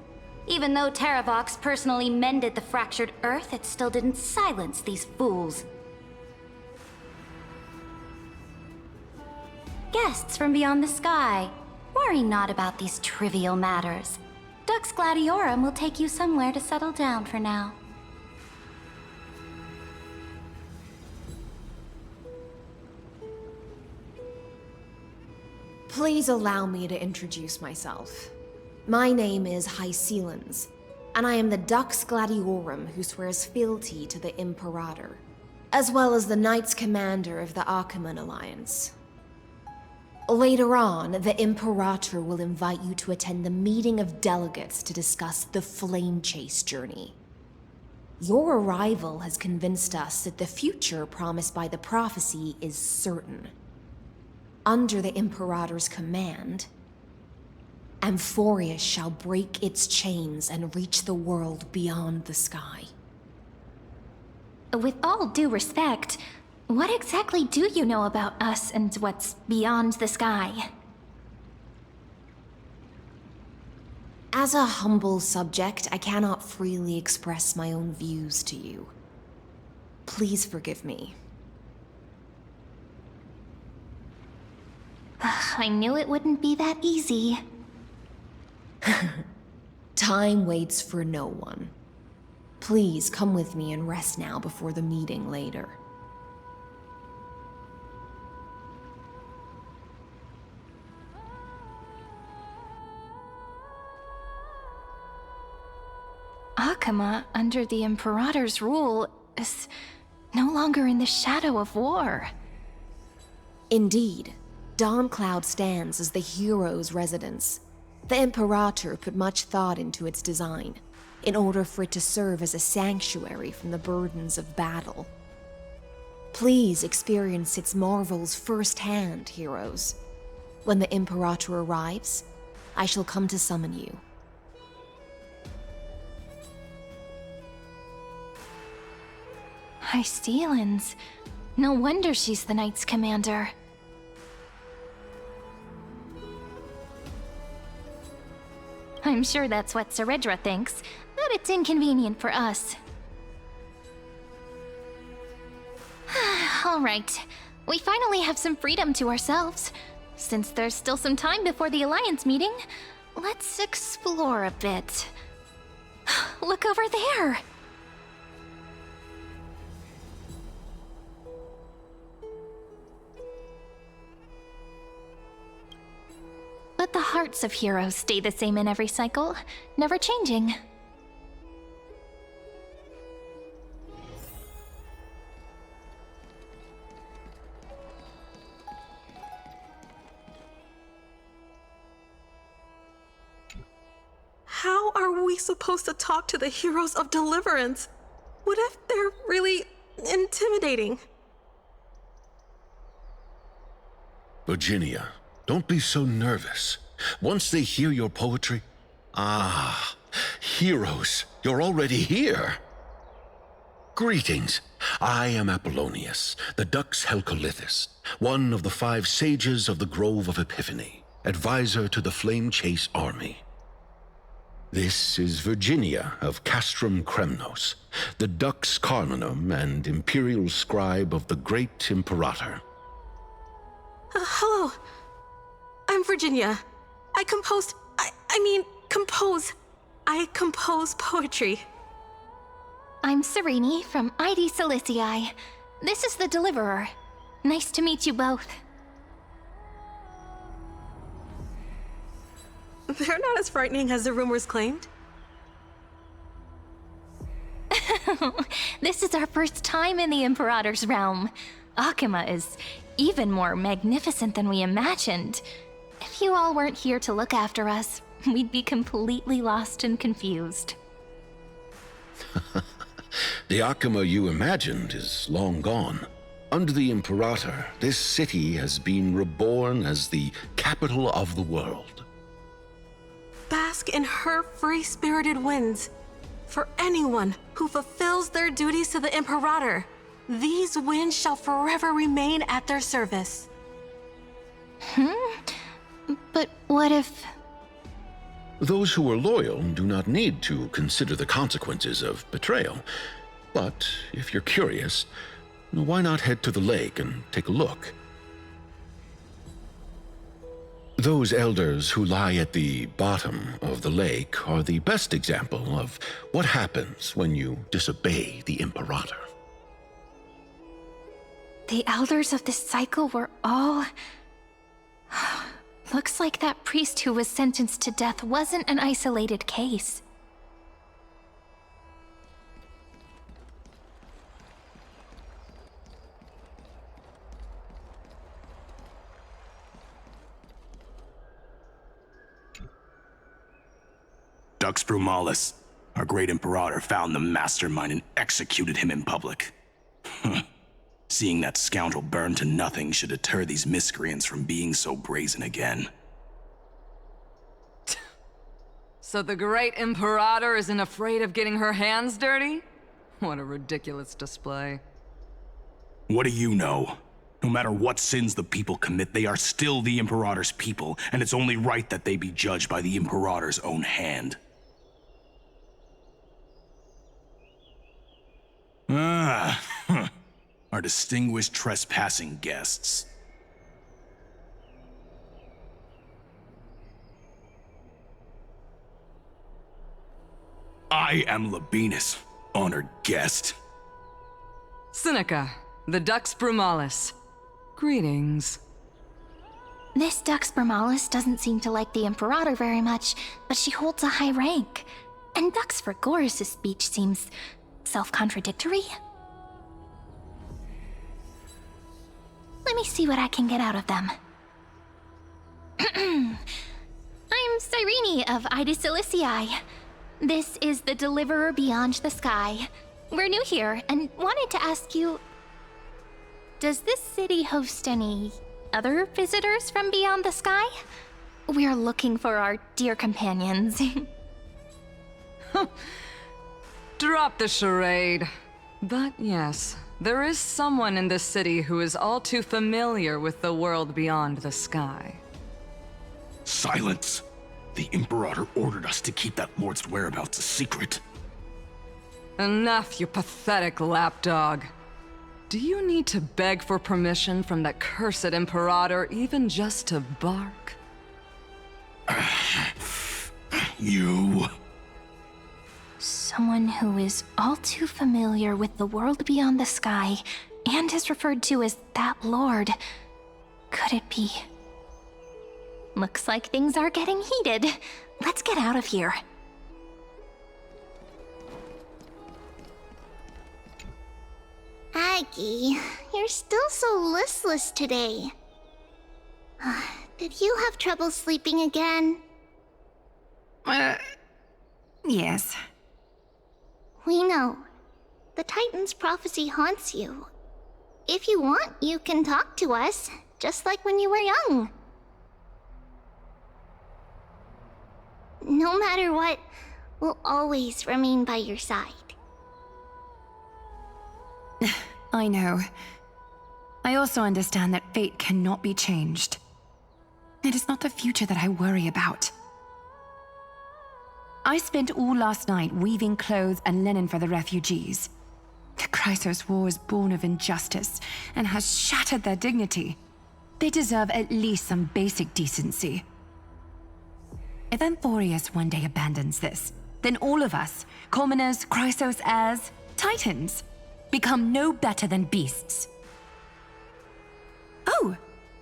Even though Terravox personally mended the fractured earth, it still didn't silence these fools. Guests from beyond the sky, worry not about these trivial matters. Dux Gladiorum will take you somewhere to settle down for now. Please allow me to introduce myself. My name is Hycelens, and I am the Dux Gladiorum who swears fealty to the Imperator, as well as the Knights Commander of the Achaemen Alliance. Later on, the Imperator will invite you to attend the meeting of delegates to discuss the Flame Chase journey. Your arrival has convinced us that the future promised by the prophecy is certain. Under the Imperator's command, Amphorius shall break its chains and reach the world beyond the sky. With all due respect, what exactly do you know about us and what's beyond the sky? As a humble subject, I cannot freely express my own views to you. Please forgive me. I knew it wouldn't be that easy. Time waits for no one. Please come with me and rest now before the meeting later. Achaemen, under the Imperator's rule, is no longer in the shadow of war. Indeed, Dawncloud stands as the hero's residence. The Imperator put much thought into its design, in order for it to serve as a sanctuary from the burdens of battle. Please experience its marvels firsthand, heroes. When the Imperator arrives, I shall come to summon you. Hycelens. No wonder she's the Knights Commander. I'm sure that's what Seredra thinks, but it's inconvenient for us. All right, we finally have some freedom to ourselves. Since there's still some time before the Alliance meeting, let's explore a bit. Look over there! But the hearts of heroes stay the same in every cycle, never changing. How are we supposed to talk to the heroes of deliverance? What if they're really intimidating? Virginia, don't be so nervous. Once they hear your poetry... heroes, you're already here. Greetings. I am Apollonius, the Dux Helcolithus, one of the 5 sages of the Grove of Epiphany, advisor to the Flame Chase army. This is Virginia of Castrum Kremnos, the Dux Carminum and imperial scribe of the great Imperator. Hello. I'm Virginia. I compose poetry. I'm Serene from ID Silicii. This is the Deliverer. Nice to meet you both. They're not as frightening as the rumors claimed. This is our first time in the Imperator's realm. Akuma is even more magnificent than we imagined. If you all weren't here to look after us, we'd be completely lost and confused. The Akuma you imagined is long gone. Under the Imperator, this city has been reborn as the capital of the world. Bask in her free-spirited winds. For anyone who fulfills their duties to the Imperator, these winds shall forever remain at their service. But what if... Those who are loyal do not need to consider the consequences of betrayal. But if you're curious, why not head to the lake and take a look? Those elders who lie at the bottom of the lake are the best example of what happens when you disobey the Imperator. The elders of this cycle were all... Looks like that priest who was sentenced to death wasn't an isolated case. Dux Brumalis, our great Imperator, found the mastermind and executed him in public. Seeing that scoundrel burn to nothing should deter these miscreants from being so brazen again. So the great Imperator isn't afraid of getting her hands dirty? What a ridiculous display. What do you know? No matter what sins the people commit, they are still the Imperator's people, and it's only right that they be judged by the Imperator's own hand. Our distinguished trespassing guests. I am Labinas, honored guest. Seneca, the Dux Brumalis. Greetings. This Dux Brumalis doesn't seem to like the Imperator very much, but she holds a high rank. And Dux Fregoris' speech seems self-contradictory. Let me see what I can get out of them. I'm Cyrene of Ida Cilicii. This is the Deliverer Beyond the Sky. We're new here and wanted to ask you... Does this city host any other visitors from beyond the sky? We're looking for our dear companions. Drop the charade. But yes, there is someone in this city who is all too familiar with the world beyond the sky. Silence! The Imperator ordered us to keep that lord's whereabouts a secret. Enough, you pathetic lapdog. Do you need to beg for permission from that cursed Imperator even just to bark? You... Someone who is all too familiar with the world beyond the sky and is referred to as that lord. Could it be? Looks like things are getting heated. Let's get out of here. Aggie, you're still so listless today. Did you have trouble sleeping again? Yes. We know. The Titan's prophecy haunts you. If you want, you can talk to us, just like when you were young. No matter what, we'll always remain by your side. I know. I also understand that fate cannot be changed. It is not the future that I worry about. I spent all last night weaving clothes and linen for the refugees. The Chrysos War is born of injustice and has shattered their dignity. They deserve at least some basic decency. If Amphorius one day abandons this, then all of us, commoners, Chrysos heirs, Titans, become no better than beasts. Oh,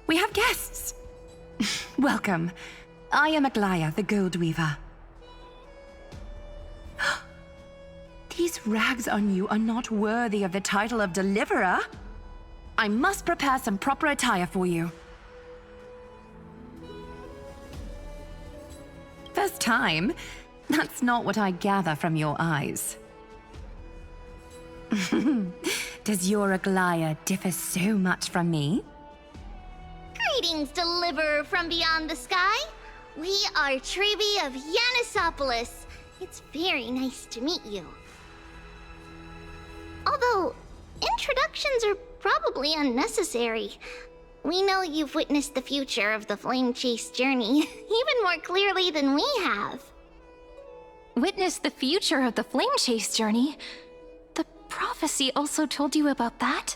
we have guests. Welcome. I am Aglaya, the Gold Weaver. The These rags on you are not worthy of the title of Deliverer. I must prepare some proper attire for you. First time? That's not what I gather from your eyes. Does your Aglaia differ so much from me? Greetings, Deliverer from beyond the sky. We are Trebi of Yanisopolis. It's very nice to meet you. Although, introductions are probably unnecessary. We know you've witnessed the future of the Flame Chase journey even more clearly than we have. Witnessed the future of the Flame Chase journey? The prophecy also told you about that?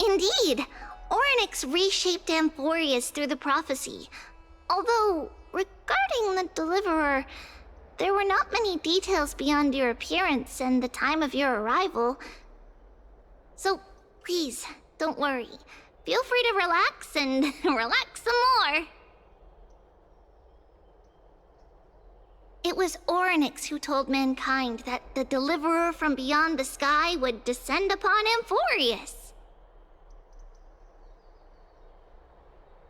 Indeed. Orynyx reshaped Amphorius through the prophecy. Although, regarding the Deliverer, there were not many details beyond your appearance and the time of your arrival. So, please, don't worry. Feel free to relax and relax some more. It was Orynyx who told mankind that the Deliverer from beyond the sky would descend upon Amphorius.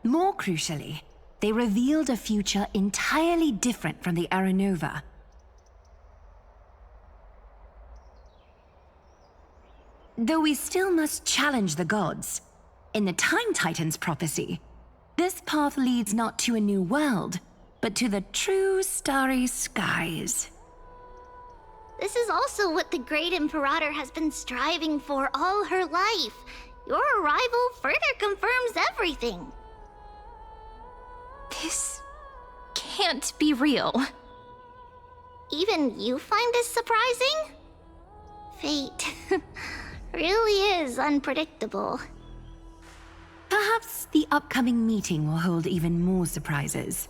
More crucially, they revealed a future entirely different from the Aranova. Though we still must challenge the gods, in the Time Titan's prophecy, this path leads not to a new world, but to the true starry skies. This is also what the Great Imperator has been striving for all her life. Your arrival further confirms everything. This can't be real. Even you find this surprising? Fate really is unpredictable. Perhaps the upcoming meeting will hold even more surprises.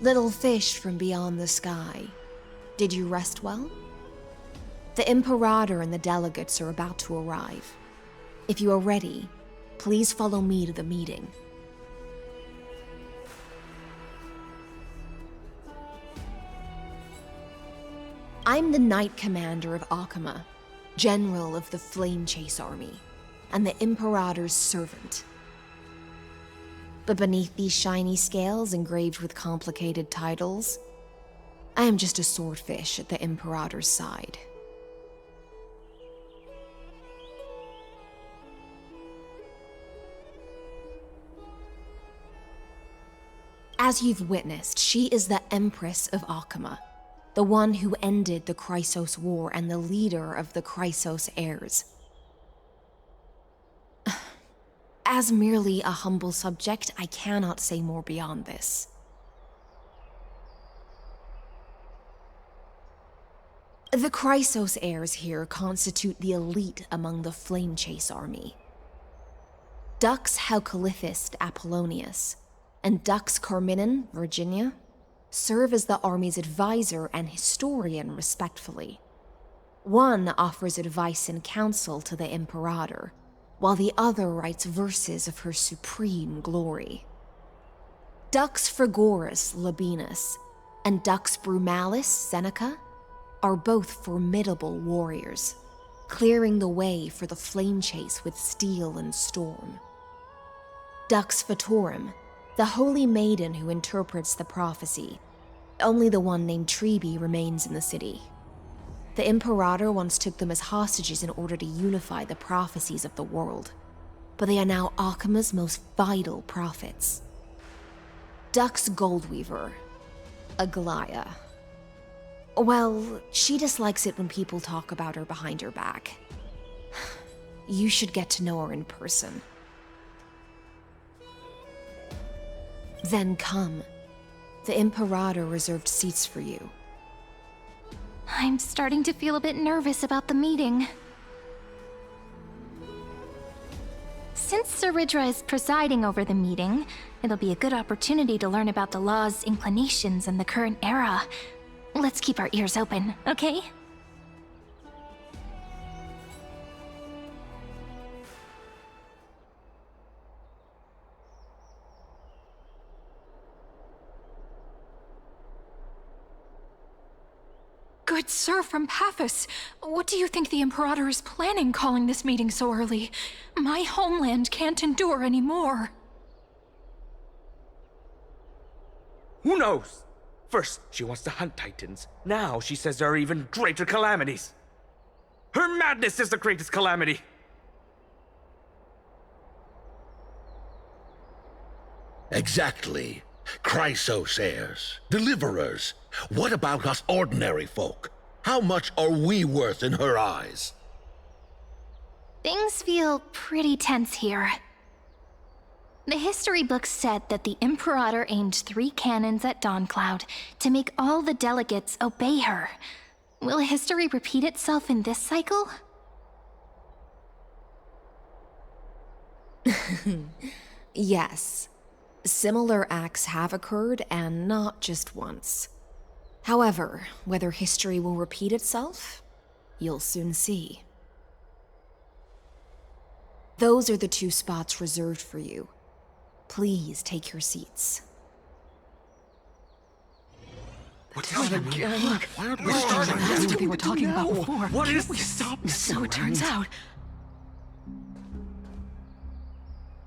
Little fish from beyond the sky, did you rest well? The Imperator and the delegates are about to arrive. If you are ready, please follow me to the meeting. I'm the Knight Commander of Akama, General of the Flame Chase Army, and the Imperator's servant. But beneath these shiny scales engraved with complicated titles, I am just a swordfish at the Imperator's side. As you've witnessed, she is the Empress of Akama, the one who ended the Chrysos War and the leader of the Chrysos heirs. As merely a humble subject, I cannot say more beyond this. The Chrysos heirs here constitute the elite among the Flame Chase army. Dux Helcolithist Apollonius and Dux Carminin, Virginia, serve as the army's advisor and historian respectfully. One offers advice and counsel to the Imperator, while the other writes verses of her supreme glory. Dux Frigorus Labienus and Dux Brumalis Seneca are both formidable warriors, clearing the way for the flame chase with steel and storm. Dux Fatorum, the holy maiden who interprets the prophecy, only the one named Trebi remains in the city. The Imperator once took them as hostages in order to unify the prophecies of the world, but they are now Akama's most vital prophets. Dux Goldweaver, Aglaia. Well, she dislikes it when people talk about her behind her back. You should get to know her in person. Then come. The Imperator reserved seats for you. I'm starting to feel a bit nervous about the meeting. Since Sir Ridra is presiding over the meeting, it'll be a good opportunity to learn about the law's inclinations in the current era. Let's keep our ears open, okay? Good sir from Paphos, what do you think the Imperator is planning calling this meeting so early? My homeland can't endure anymore. Who knows? First, she wants to hunt Titans. Now she says there are even greater calamities. Her madness is the greatest calamity. Exactly. Chrysos heirs, deliverers. What about us ordinary folk? How much are we worth in her eyes? Things feel pretty tense here. The history books said that the Imperator aimed 3 cannons at Dawncloud to make all the delegates obey her. Will history repeat itself in this cycle? Yes. Similar acts have occurred, and not just once. However, whether history will repeat itself, you'll soon see. Those are the 2 spots reserved for you. Please take your seats. What's happening? Look, that's what they were talking about before. What is we this? stop? So it turns out.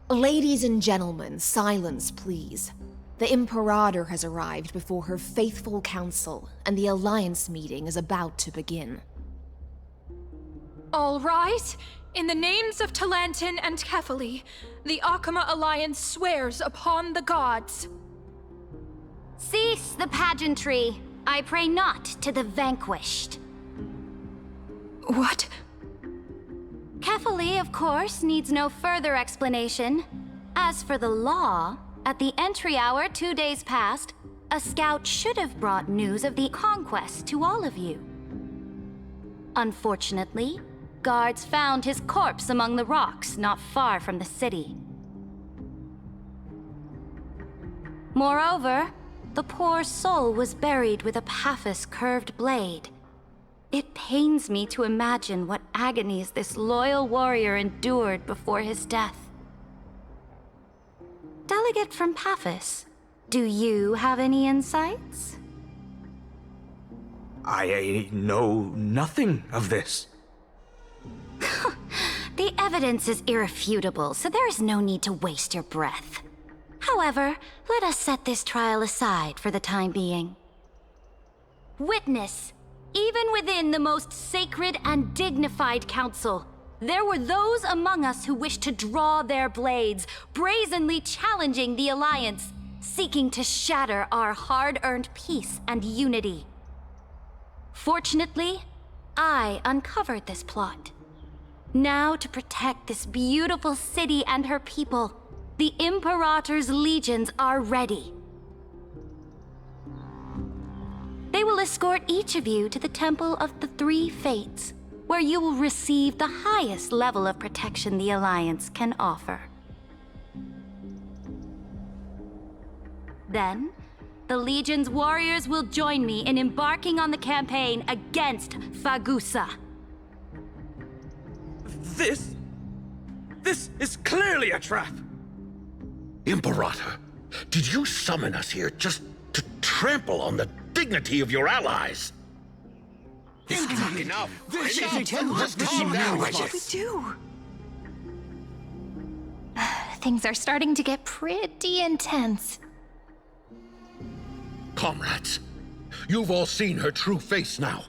Ladies and gentlemen, silence, please. The Imperator has arrived before her faithful council, and the Alliance meeting is about to begin. All rise. In the names of Talantin and Kefali, the Akama Alliance swears upon the gods. Cease the pageantry. I pray not to the vanquished. What? Kefali, of course, needs no further explanation. As for the law, at the entry hour 2 days past, a scout should have brought news of the conquest to all of you. Unfortunately, guards found his corpse among the rocks not far from the city. Moreover, the poor soul was buried with a Paphos curved blade. It pains me to imagine what agonies this loyal warrior endured before his death. Delegate from Paphos, do you have any insights? I know nothing of this. The evidence is irrefutable, so there is no need to waste your breath. However, let us set this trial aside for the time being. Witness, even within the most sacred and dignified council, there were those among us who wished to draw their blades, brazenly challenging the Alliance, seeking to shatter our hard-earned peace and unity. Fortunately, I uncovered this plot. Now, to protect this beautiful city and her people, the Imperator's legions are ready. They will escort each of you to the Temple of the Three Fates, where you will receive the highest level of protection the Alliance can offer. Then, the Legion's warriors will join me in embarking on the campaign against Fagusa. This is clearly a trap! Imperator, did you summon us here just to trample on the dignity of your allies? This is not enough. What we do? Things are starting to get pretty intense. Comrades, you've all seen her true face now.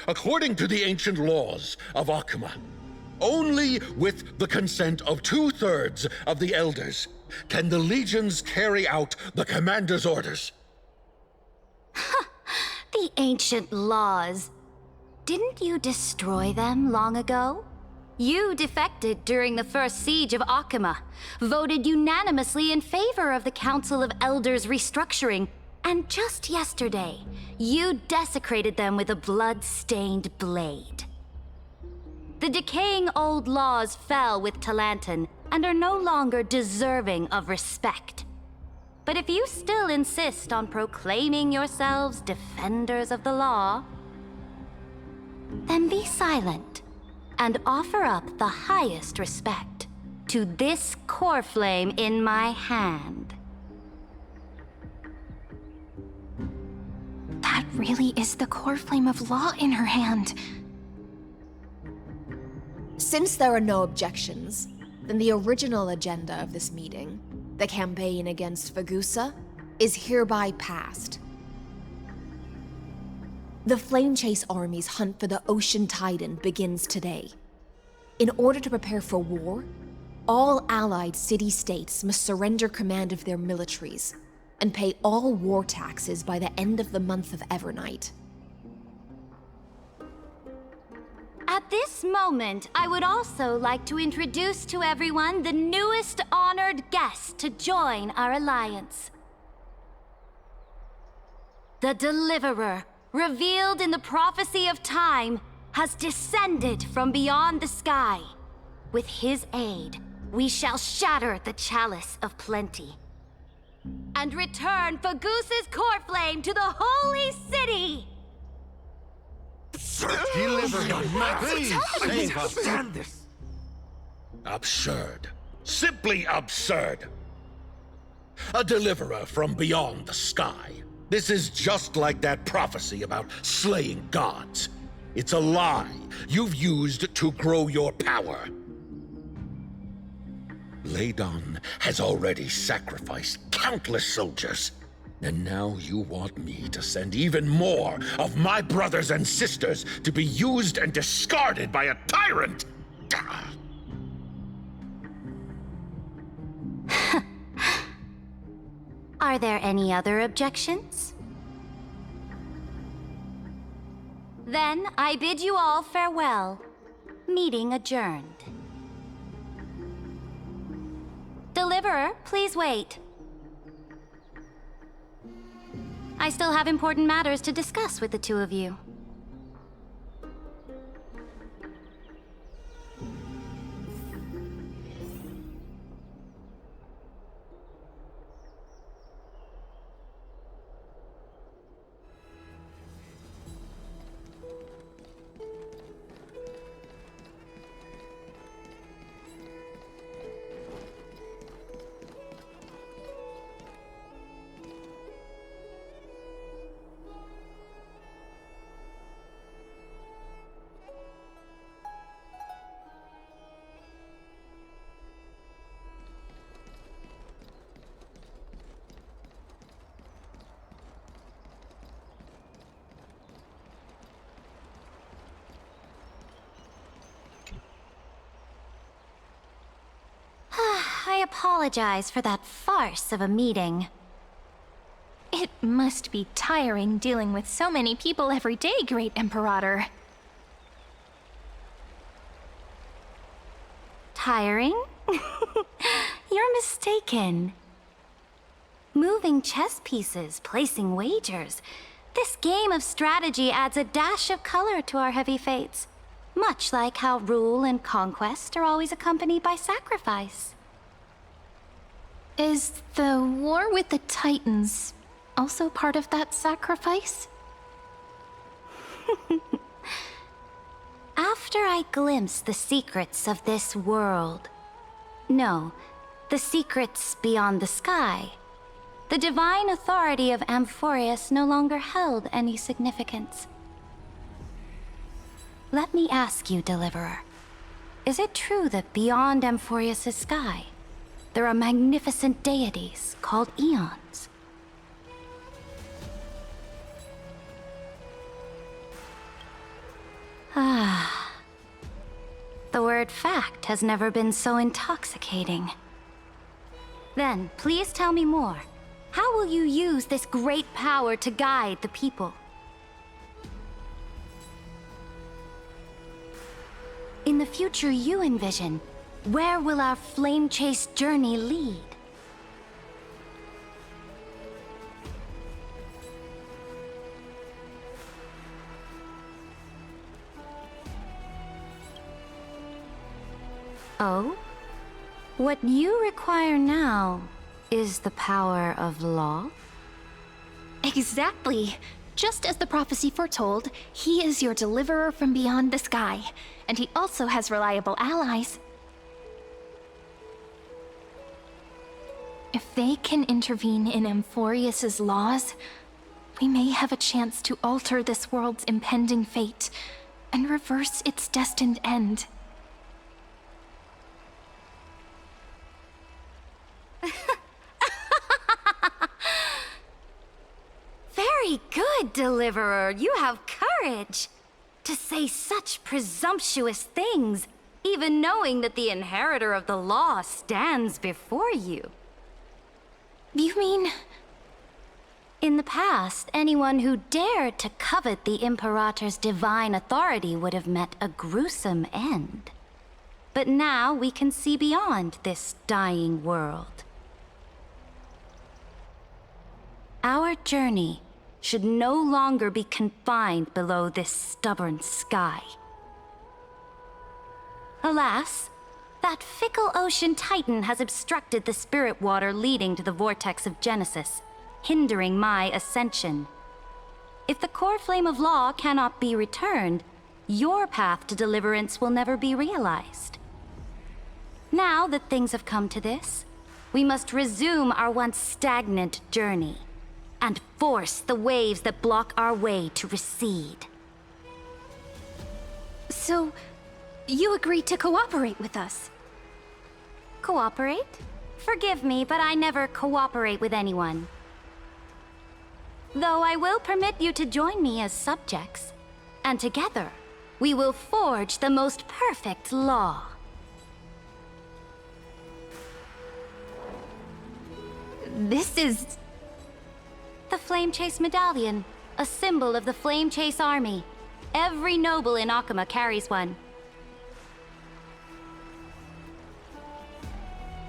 According to the ancient laws of Akama, only with the consent of 2/3 of the elders can the legions carry out the commander's orders. The ancient laws. Didn't you destroy them long ago? You defected during the first siege of Akama, voted unanimously in favor of the Council of Elders restructuring, and just yesterday, you desecrated them with a blood-stained blade. The decaying old laws fell with Talantin, and are no longer deserving of respect. But if you still insist on proclaiming yourselves defenders of the law, then be silent and offer up the highest respect to this core flame in my hand. That really is the core flame of law in her hand. Since there are no objections, then the original agenda of this meeting, the campaign against Fagusa, is hereby passed. The Flame Chase Army's hunt for the Ocean Titan begins today. In order to prepare for war, all allied city-states must surrender command of their militaries and pay all war taxes by the end of the month of Evernight. At this moment, I would also like to introduce to everyone the newest honored guest to join our alliance. The Deliverer, revealed in the prophecy of time, has descended from beyond the sky. With his aid, we shall shatter the chalice of plenty and return Fagusa's core flame to the holy city! Deliver him, please! Save us! Stand this! Absurd. Simply absurd. A deliverer from beyond the sky. This is just like that prophecy about slaying gods. It's a lie you've used to grow your power. Ladon has already sacrificed countless soldiers. And now you want me to send even more of my brothers and sisters to be used and discarded by a tyrant? Are there any other objections? Then I bid you all farewell. Meeting adjourned. Deliverer, please wait. I still have important matters to discuss with the two of you. I apologize for that farce of a meeting. It must be tiring dealing with so many people every day, Great Imperator. Tiring? You're mistaken. Moving chess pieces, placing wagers. This game of strategy adds a dash of color to our heavy fates. Much like how rule and conquest are always accompanied by sacrifice. Is the war with the Titans also part of that sacrifice? After I glimpse the secrets of this world, no, the secrets beyond the sky, the divine authority of Amphorius no longer held any significance. Let me ask you, Deliverer, is it true that beyond Amphorius' sky, there are magnificent deities called eons? Ah. The word fact has never been so intoxicating. Then, please tell me more. How will you use this great power to guide the people? In the future you envision, where will our flame chase journey lead? Oh? What you require now is the power of law? Exactly. Just as the prophecy foretold, he is your deliverer from beyond the sky, and he also has reliable allies. If they can intervene in Amphorius's laws, we may have a chance to alter this world's impending fate and reverse its destined end. Very good, Deliverer. You have courage to say such presumptuous things, even knowing that the inheritor of the law stands before you. You mean... In the past, anyone who dared to covet the Imperator's divine authority would have met a gruesome end. But now we can see beyond this dying world. Our journey should no longer be confined below this stubborn sky. Alas, that fickle ocean titan has obstructed the spirit water leading to the vortex of Genesis, hindering my ascension. If the core flame of law cannot be returned, your path to deliverance will never be realized. Now that things have come to this, we must resume our once stagnant journey and force the waves that block our way to recede. So, you agreed to cooperate with us? Cooperate? Forgive me, but I never cooperate with anyone. Though I will permit you to join me as subjects, and together, we will forge the most perfect law. This is... The Flame Chase Medallion, a symbol of the Flame Chase Army. Every noble in Akama carries one.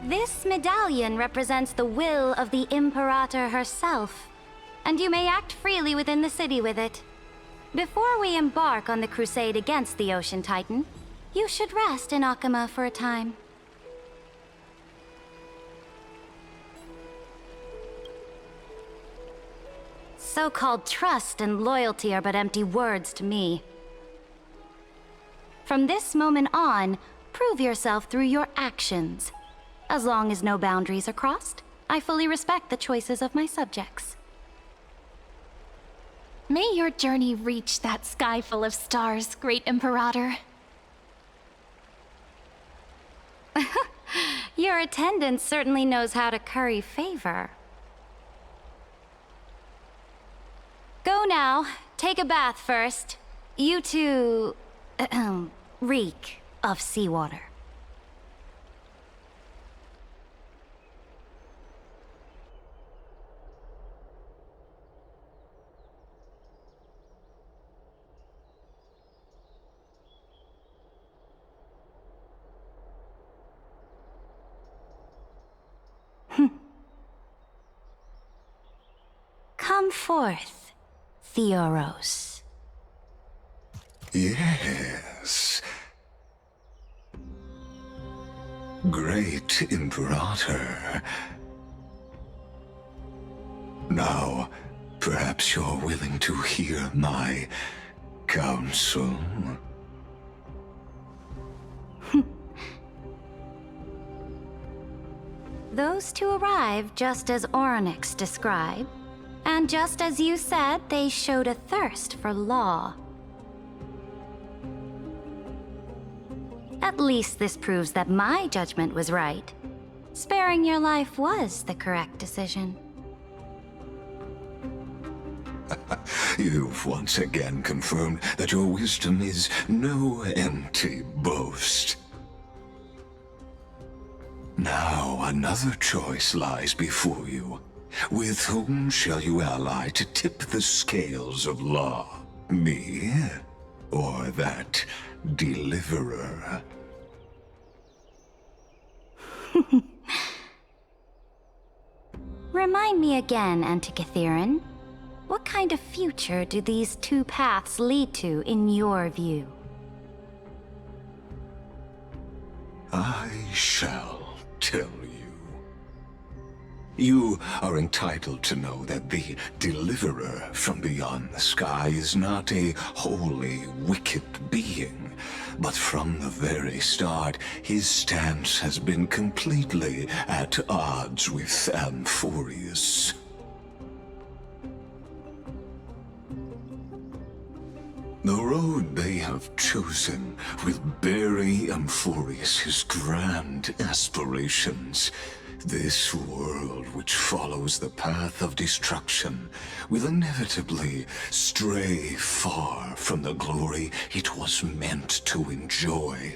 This medallion represents the will of the Imperator herself, and you may act freely within the city with it. Before we embark on the crusade against the Ocean Titan, you should rest in Akama for a time. So-called trust and loyalty are but empty words to me. From this moment on, prove yourself through your actions. As long as no boundaries are crossed, I fully respect the choices of my subjects. May your journey reach that sky full of stars, Great Imperator. Your attendant certainly knows how to curry favor. Go now. Take a bath first. You two... reek of seawater. Come forth, Theoros. Yes. Great Imperator. Now, perhaps you're willing to hear my counsel? Those two arrived just as Orynyx described, and just as you said, they showed a thirst for law. At least this proves that my judgment was right. Sparing your life was the correct decision. You've once again confirmed that your wisdom is no empty boast. Now another choice lies before you. With whom shall you ally to tip the scales of law? Me, or that deliverer? Remind me again, Antikythera. What kind of future do these two paths lead to in your view? I shall tell you. You are entitled to know that the deliverer from beyond the sky is not a wholly wicked being, but from the very start, his stance has been completely at odds with Amphorius. The road they have chosen will bury Amphorius' grand aspirations. This world, which follows the path of destruction, will inevitably stray far from the glory it was meant to enjoy.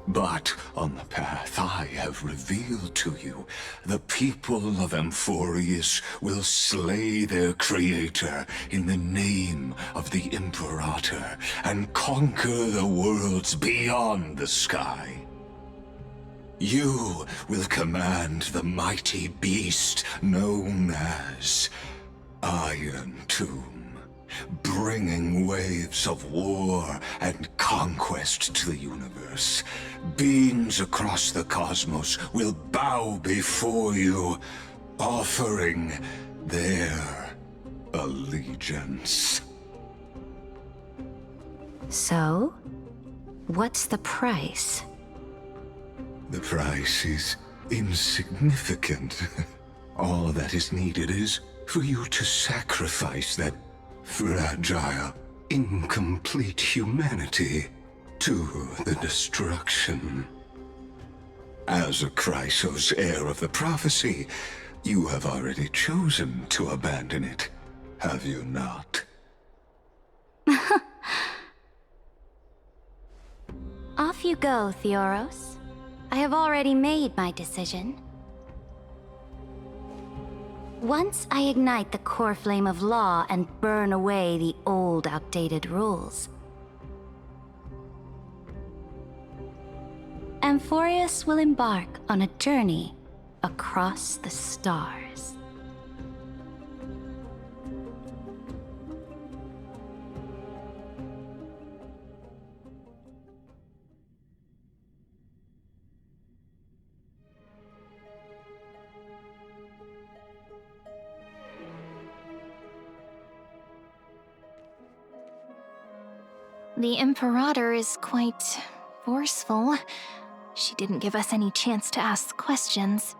But on the path I have revealed to you, the people of Amphorius will slay their creator in the name of the Imperator and conquer the worlds beyond the sky. You will command the mighty beast known as Iron Tomb, bringing waves of war and conquest to the universe. Beings across the cosmos will bow before you, offering their allegiance. So, what's the price? The price is insignificant. All that is needed is for you to sacrifice that fragile, incomplete humanity to the destruction. As a Chrysos heir of the prophecy, you have already chosen to abandon it, have you not? Off you go, Theoros. I have already made my decision. Once I ignite the core flame of law and burn away the old, outdated rules, Amphorius will embark on a journey across the stars. The Imperator is quite forceful. She didn't give us any chance to ask questions.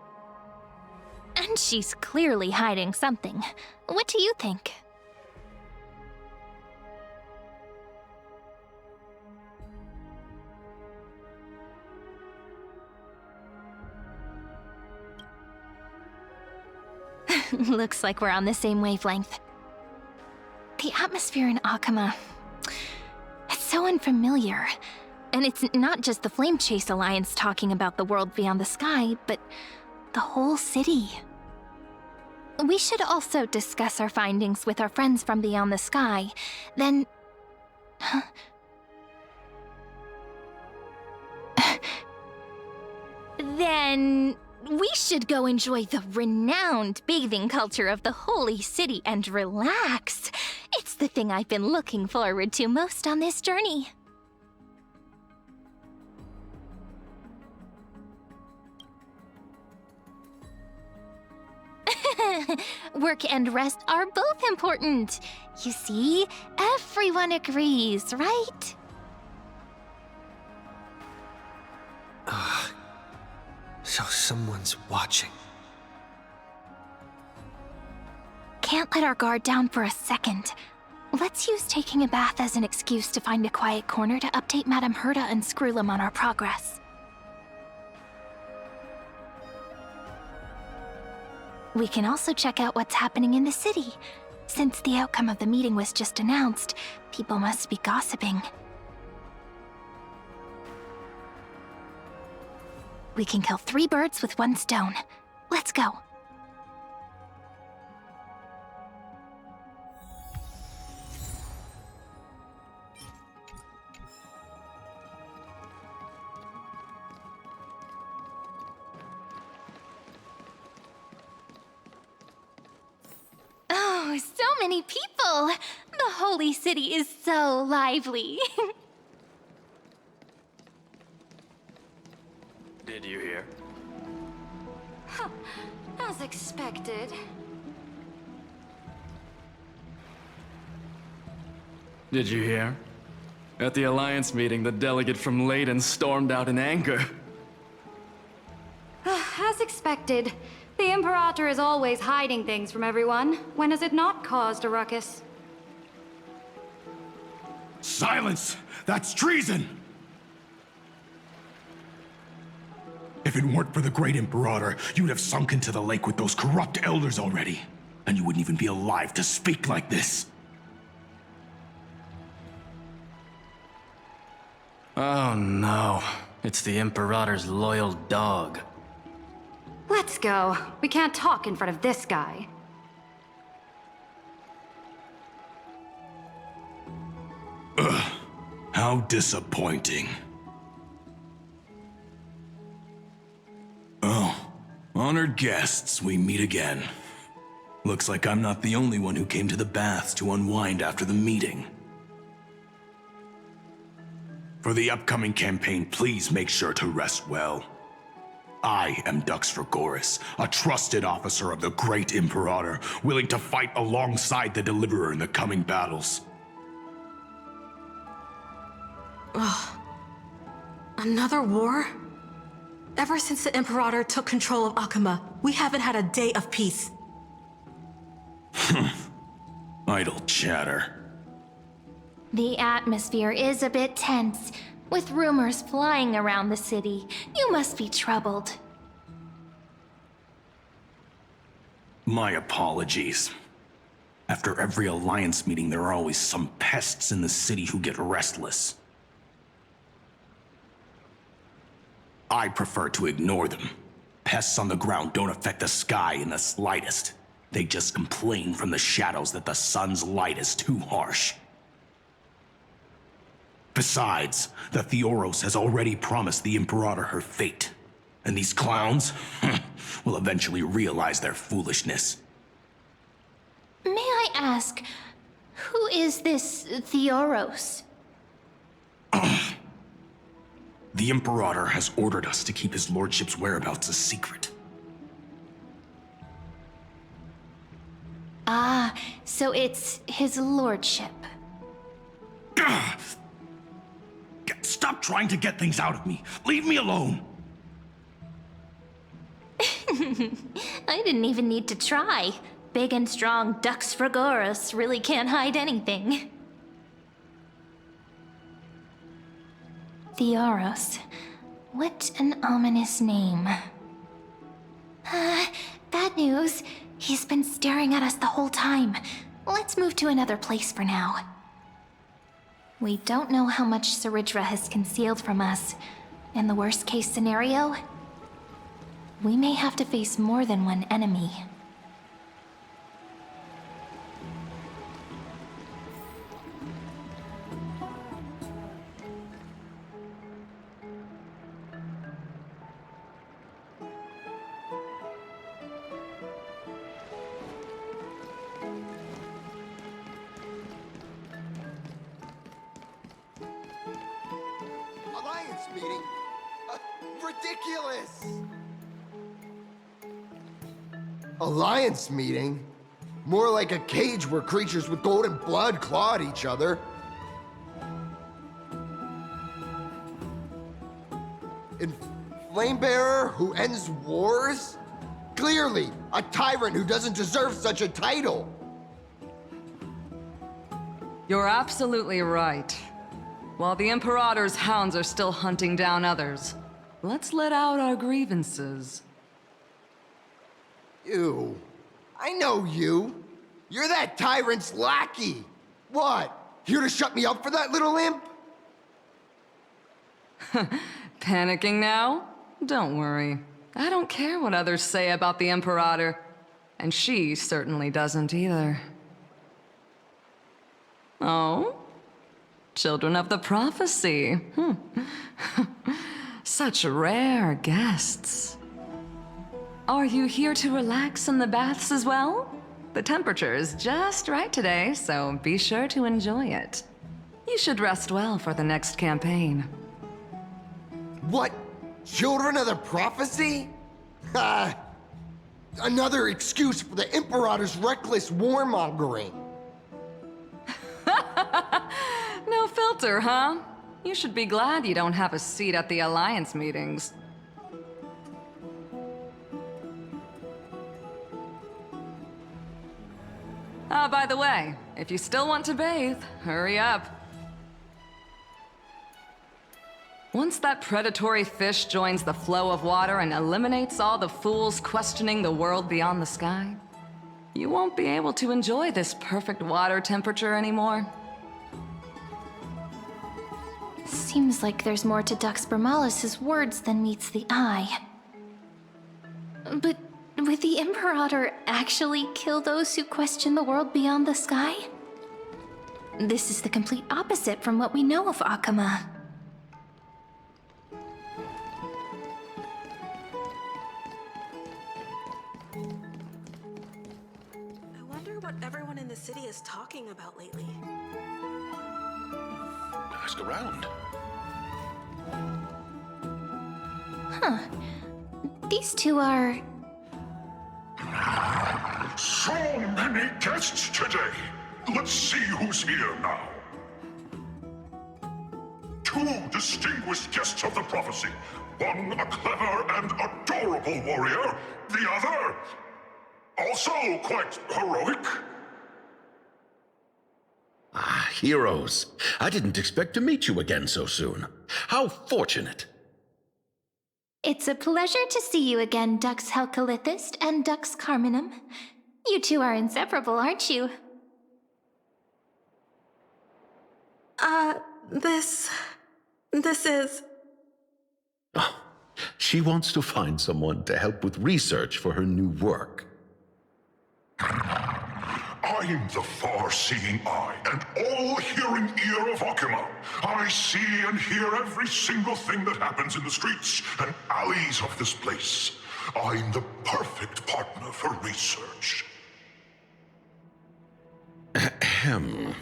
And she's clearly hiding something. What do you think? Looks like we're on the same wavelength. The atmosphere in Akama, it's so unfamiliar. And it's not just the Flame Chase Alliance talking about the world beyond the sky, but the whole city. We should also discuss our findings with our friends from beyond the sky. Then... Then... we should go enjoy the renowned bathing culture of the Holy City and relax. It's the thing I've been looking forward to most on this journey. Work and rest are both important. You see, everyone agrees, right? So someone's watching. Can't let our guard down for a second. Let's use taking a bath as an excuse to find a quiet corner to update Madame Herta and Screwlum on our progress. We can also check out what's happening in the city. Since the outcome of the meeting was just announced, people must be gossiping. We can kill 3 birds with 1 stone. Let's go. Oh, so many people! The Holy City is so lively. Did you hear? As expected. Did you hear? At the Alliance meeting, the delegate from Leyden stormed out in anger. As expected. The Imperator is always hiding things from everyone. When has it not caused a ruckus? Silence! That's treason! If it weren't for the great Imperator, you'd have sunk into the lake with those corrupt elders already. And you wouldn't even be alive to speak like this. Oh no. It's the Imperator's loyal dog. Let's go. We can't talk in front of this guy. Ugh. How disappointing. Oh, honored guests, we meet again. Looks like I'm not the only one who came to the baths to unwind after the meeting. For the upcoming campaign, please make sure to rest well. I am Dux Fregoris, a trusted officer of the great Imperator, willing to fight alongside the Deliverer in the coming battles. Ugh. Another war? Ever since the Imperator took control of Akuma, we haven't had a day of peace. Idle chatter. The atmosphere is a bit tense, with rumors flying around the city. You must be troubled. My apologies. After every Alliance meeting, there are always some pests in the city who get restless. I prefer to ignore them. Pests on the ground don't affect the sky in the slightest. They just complain from the shadows that the sun's light is too harsh. Besides, the Theoros has already promised the Imperator her fate. And these clowns will eventually realize their foolishness. May I ask, who is this Theoros? The Imperator has ordered us to keep his lordship's whereabouts a secret. Ah, so it's his lordship. Stop trying to get things out of me. Leave me alone. I didn't even need to try. Big and strong Dux Fregoris really can't hide anything. Theoros. What an ominous name. Bad news. He's been staring at us the whole time. Let's move to another place for now. We don't know how much Saridra has concealed from us. In the worst case scenario, we may have to face more than one enemy. Alliance meeting? Ridiculous! Alliance meeting? More like a cage where creatures with golden blood claw at each other. And Flamebearer who ends wars? Clearly, a tyrant who doesn't deserve such a title. You're absolutely right. While the Imperator's hounds are still hunting down others, let's let out our grievances. You. I know you. You're that tyrant's lackey. What? Here to shut me up for that little imp? Panicking now? Don't worry. I don't care what others say about the Imperator. And she certainly doesn't either. Oh? Children of the Prophecy. Such rare guests. Are you here to relax in the baths as well? The temperature is just right today, so be sure to enjoy it. You should rest well for the next campaign. What Children of the prophecy? Another excuse for the Imperator's reckless warmongering. No filter, huh? You should be glad you don't have a seat at the Alliance meetings. Ah, by the way, if you still want to bathe, hurry up. Once that predatory fish joins the flow of water and eliminates all the fools questioning the world beyond the sky, you won't be able to enjoy this perfect water temperature anymore. Seems like there's more to Dux Bermalis' words than meets the eye. But would the Imperator actually kill those who question the world beyond the sky? This is the complete opposite from what we know of Akama. I wonder what everyone in the city is talking about lately. Ask around. Huh. These two are... So many guests today. Let's see who's here now. Two distinguished guests of the prophecy. One a clever and adorable warrior. The other, also quite heroic. Ah, heroes. I didn't expect to meet you again so soon. How fortunate. It's a pleasure to see you again, Dux Helcolithist and Dux Carminum. You two are inseparable, aren't you? This is... Oh, she wants to find someone to help with research for her new work. I'm the far-seeing eye and all-hearing ear of Akama. I see and hear every single thing that happens in the streets and alleys of this place. I'm the perfect partner for research. Ahem.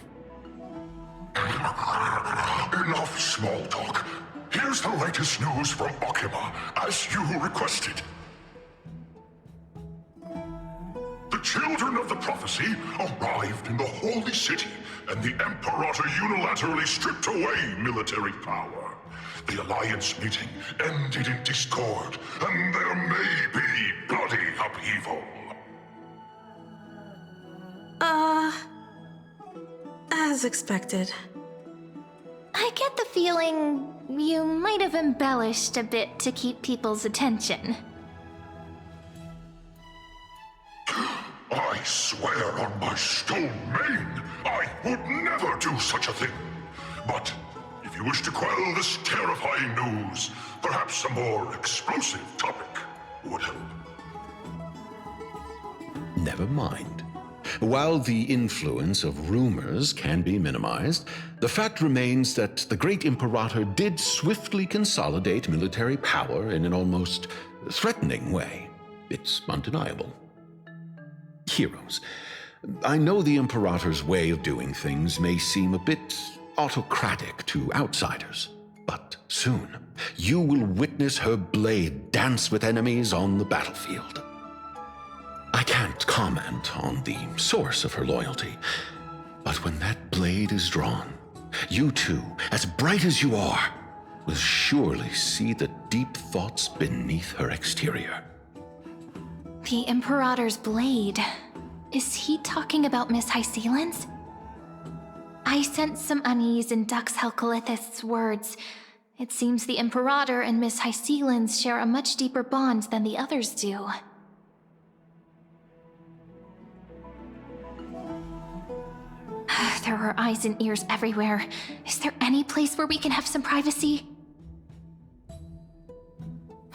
Enough small talk. Here's the latest news from Akama, as you requested. The children of the prophecy arrived in the holy city, and the Imperator unilaterally stripped away military power. The Alliance meeting ended in discord, and there may be bloody upheaval. As expected. I get the feeling you might have embellished a bit to keep people's attention. I swear on my stone mane, I would never do such a thing. But if you wish to quell this terrifying news, perhaps a more explosive topic would help. Never mind. While the influence of rumors can be minimized, the fact remains that the great Imperator did swiftly consolidate military power in an almost threatening way. It's undeniable. Heroes, I know the Imperator's way of doing things may seem a bit autocratic to outsiders, but soon you will witness her blade dance with enemies on the battlefield. I can't comment on the source of her loyalty, but when that blade is drawn, you two, as bright as you are, will surely see the deep thoughts beneath her exterior. The Imperator's blade. Is he talking about Miss Hysealand's? I sense some unease in Dux Helcolithist's words. It seems the Imperator and Miss Hysealand's share a much deeper bond than the others do. There are eyes and ears everywhere. Is there any place where we can have some privacy?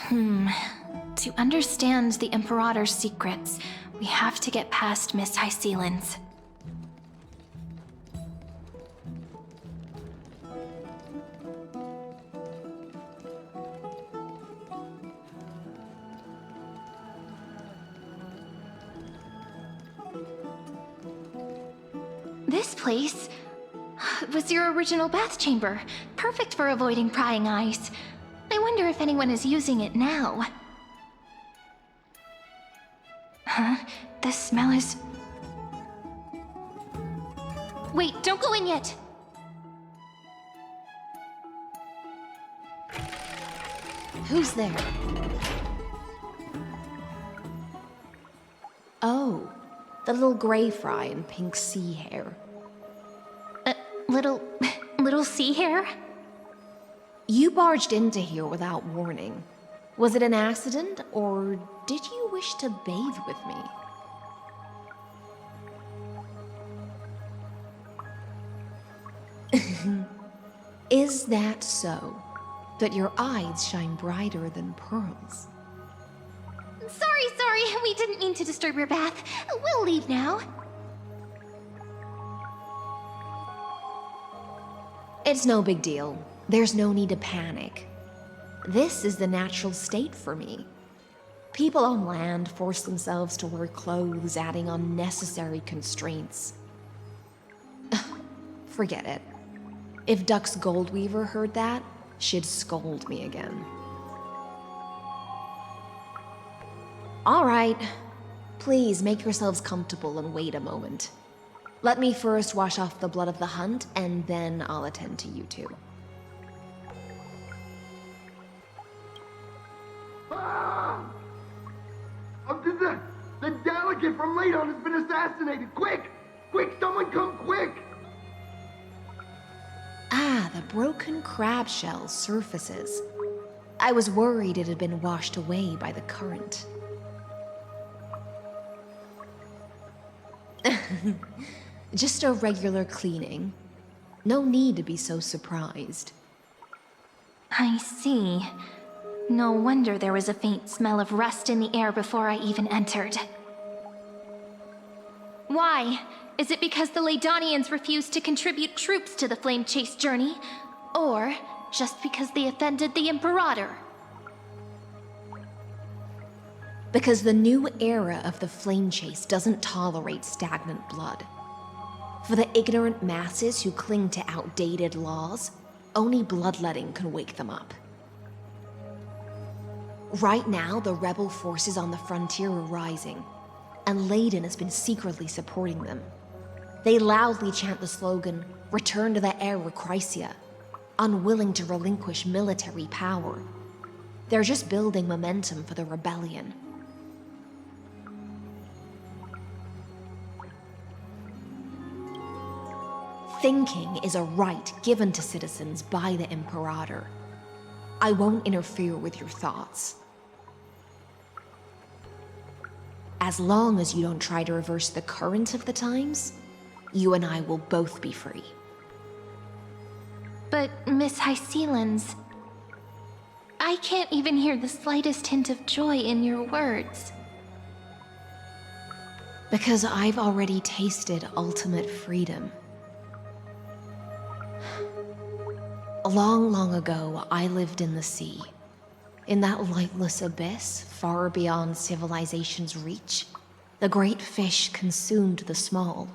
To understand the Imperator's secrets, we have to get past Miss Hysealand's. This place was your original bath chamber, perfect for avoiding prying eyes. I wonder wonder if anyone is using it now. Huh? The smell is... Wait, don't go in yet! Who's there? Oh, the little gray fry in pink sea hair. Little sea hair? You barged into here without warning. Was it an accident, or did you wish to bathe with me? Is that so? That your eyes shine brighter than pearls? Sorry, we didn't mean to disturb your bath. We'll leave now. It's no big deal. There's no need to panic. This is the natural state for me. People on land force themselves to wear clothes, adding unnecessary constraints. Forget it. If Duck's Goldweaver heard that, she'd scold me again. All right. Please make yourselves comfortable and wait a moment. Let me first wash off the blood of the hunt, and then I'll attend to you two. The delegate from Ladon has been assassinated! Quick! Quick, someone come quick! Ah, the broken crab shell surfaces. I was worried it had been washed away by the current. Just a regular cleaning. No need to be so surprised. I see. No wonder there was a faint smell of rust in the air before I even entered. Why? Is it because the Ladonians refused to contribute troops to the Flame Chase journey? Or just because they offended the Imperator? Because the new era of the Flame Chase doesn't tolerate stagnant blood. For the ignorant masses who cling to outdated laws, only bloodletting can wake them up. Right now, the rebel forces on the frontier are rising, and Ladon has been secretly supporting them. They loudly chant the slogan, "Return to the Era Chrysia," unwilling to relinquish military power. They're just building momentum for the rebellion. Thinking is a right given to citizens by the Imperator. I won't interfere with your thoughts. As long as you don't try to reverse the current of the times, you and I will both be free. But, Miss Hysealans, I can't even hear the slightest hint of joy in your words. Because I've already tasted ultimate freedom. Long, long ago, I lived in the sea. In that lightless abyss, far beyond civilization's reach, the great fish consumed the small,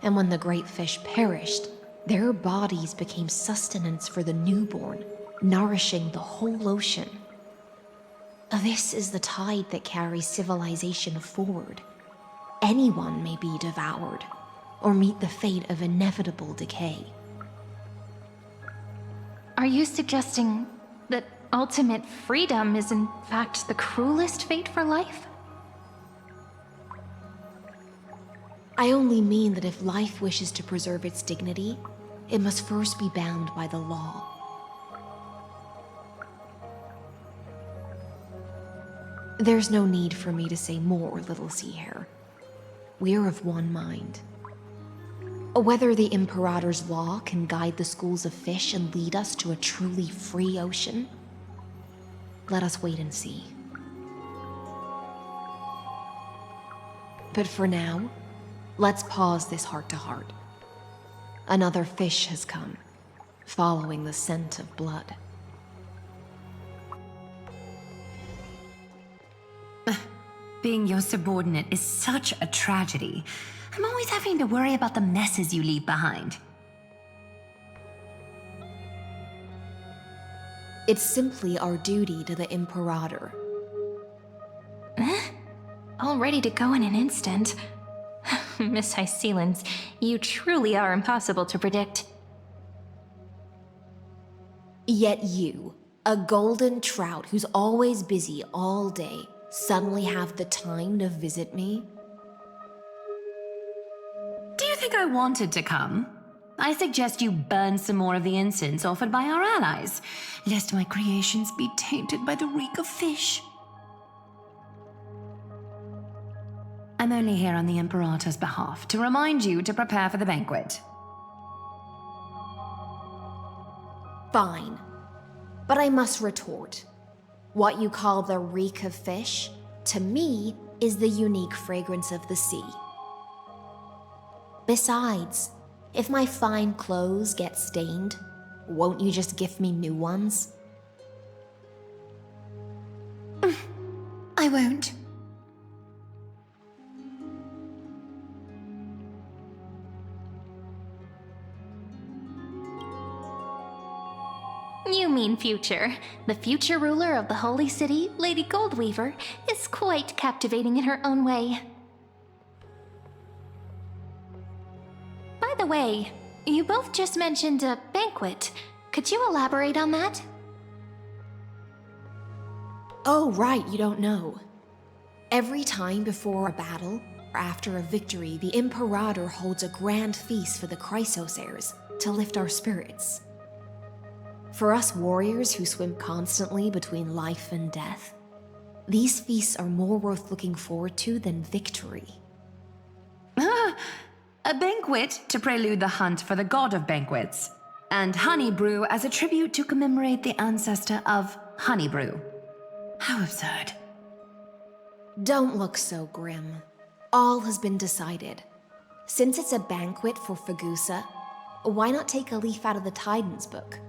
and when the great fish perished, their bodies became sustenance for the newborn, nourishing the whole ocean. This is the tide that carries civilization forward. Anyone may be devoured, or meet the fate of inevitable decay. Are you suggesting that ultimate freedom is in fact the cruelest fate for life? I only mean that if life wishes to preserve its dignity, it must first be bound by the law. There's no need for me to say more, Little Sea Hare. We're of one mind. Whether the Imperator's law can guide the schools of fish and lead us to a truly free ocean, let us wait and see. But for now, let's pause this heart-to-heart. Another fish has come, following the scent of blood. Being your subordinate is such a tragedy. I'm always having to worry about the messes you leave behind. It's simply our duty to the Imperator. All ready to go in an instant. Miss Hycelens, you truly are impossible to predict. Yet you, a golden trout who's always busy all day, suddenly have the time to visit me? Do you think I wanted to come? I suggest you burn some more of the incense offered by our allies, lest my creations be tainted by the reek of fish. I'm only here on the Imperator's behalf to remind you to prepare for the banquet. Fine. But I must retort. What you call the reek of fish, to me, is the unique fragrance of the sea. Besides, if my fine clothes get stained, won't you just gift me new ones? I won't. You mean future. The future ruler of the Holy City, Lady Goldweaver, is quite captivating in her own way. By the way, you both just mentioned a banquet. Could you elaborate on that? Oh, right, you don't know. Every time before a battle, or after a victory, the Imperator holds a grand feast for the Chrysos heirs to lift our spirits. For us warriors who swim constantly between life and death, these feasts are more worth looking forward to than victory. A banquet to prelude the hunt for the god of banquets, and honey brew as a tribute to commemorate the ancestor of honey brew. How absurd. Don't look so grim. All has been decided. Since it's a banquet for Fagusa, why not take a leaf out of the Tidens book?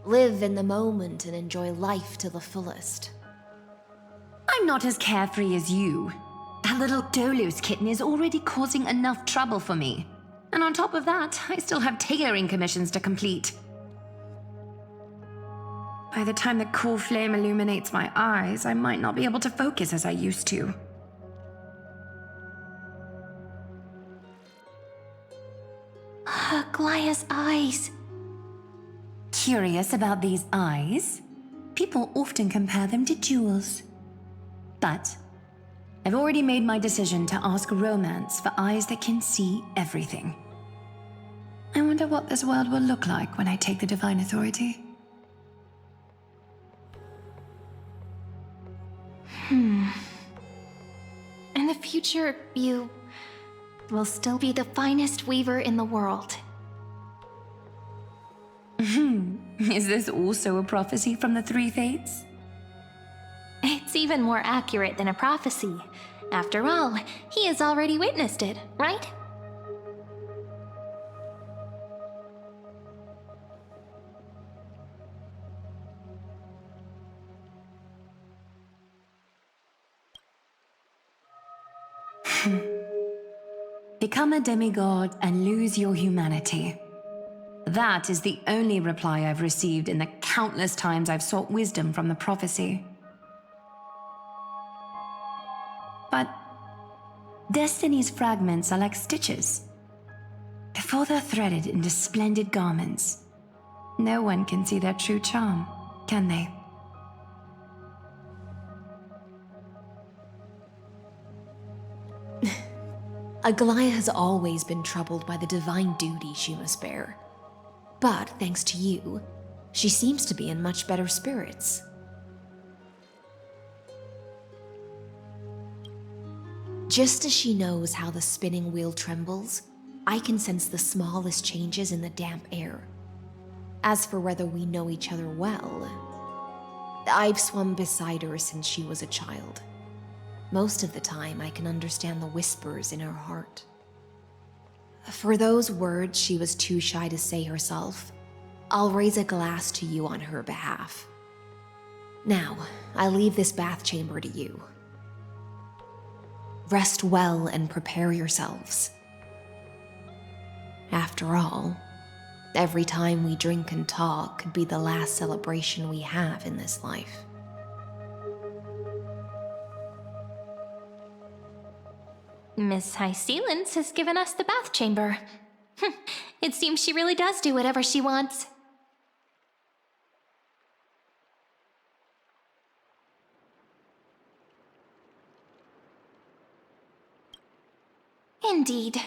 Live in the moment and enjoy life to the fullest. I'm not as carefree as you. That little Dolus kitten is already causing enough trouble for me. And on top of that, I still have tailoring commissions to complete. By the time the cool flame illuminates my eyes, I might not be able to focus as I used to. Glaya's eyes. Curious about these eyes? People often compare them to jewels. But I've already made my decision to ask romance for eyes that can see everything. I wonder what this world will look like when I take the divine authority. In the future, you will still be the finest weaver in the world. Is this also a prophecy from the Three Fates? It's even more accurate than a prophecy. After all, he has already witnessed it, right? Become a demigod and lose your humanity. That is the only reply I've received in the countless times I've sought wisdom from the prophecy. But Destiny's fragments are like stitches. Before they're threaded into splendid garments, no one can see their true charm, can they? Aglaya has always been troubled by the divine duty she must bear. But thanks to you, she seems to be in much better spirits. Just as she knows how the spinning wheel trembles, I can sense the smallest changes in the damp air. As for whether we know each other well, I've swum beside her since she was a child. Most of the time, I can understand the whispers in her heart. For those words she was too shy to say herself, I'll raise a glass to you on her behalf. Now, I leave this bath chamber to you. Rest well and prepare yourselves. After all, Every time we drink and talk could be the last celebration we have in this life. Miss High Sealance has given us the bath chamber. It seems she really does do whatever she wants. Indeed.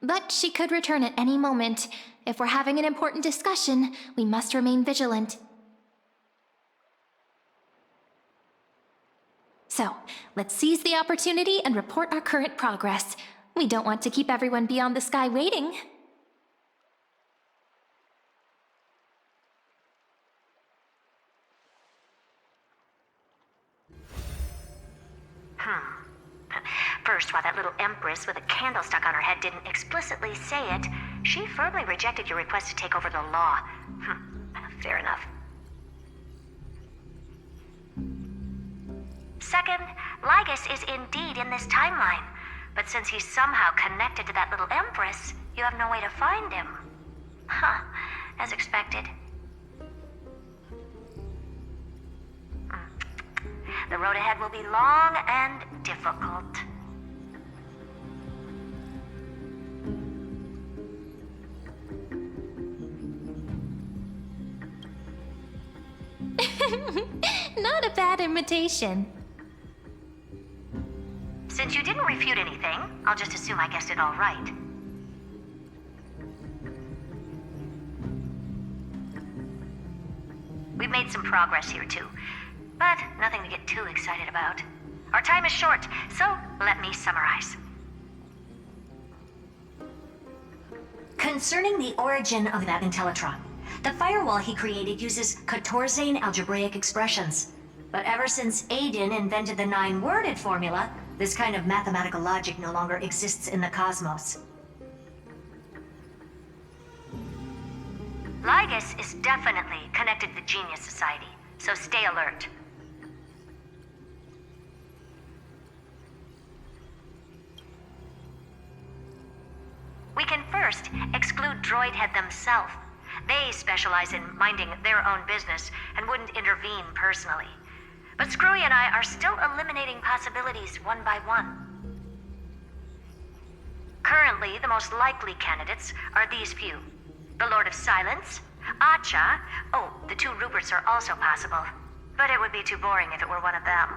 But she could return at any moment. If we're having an important discussion, we must remain vigilant. So, let's seize the opportunity and report our current progress. We don't want to keep everyone beyond the sky waiting. First, while that little empress with a candle stuck on her head didn't explicitly say it, she firmly rejected your request to take over the law. Fair enough. Second, Lygus is indeed in this timeline. But since he's somehow connected to that little empress, you have no way to find him. As expected. The road ahead will be long and difficult. Not a bad invitation. Since you didn't refute anything, I'll just assume I guessed it all right. We've made some progress here too, but nothing to get too excited about. Our time is short, so let me summarize. Concerning the origin of that Intellitron, the firewall he created uses Katorzane algebraic expressions. But ever since Aiden invented the 9-worded formula, this kind of mathematical logic no longer exists in the cosmos. Lygus is definitely connected to the Genius Society, so stay alert. We can first exclude Droidhead themselves. They specialize in minding their own business and wouldn't intervene personally. But Screwy and I are still eliminating possibilities one by one. Currently, the most likely candidates are these few. The Lord of Silence, Acha, the 2 Ruperts are also possible. But it would be too boring if it were one of them.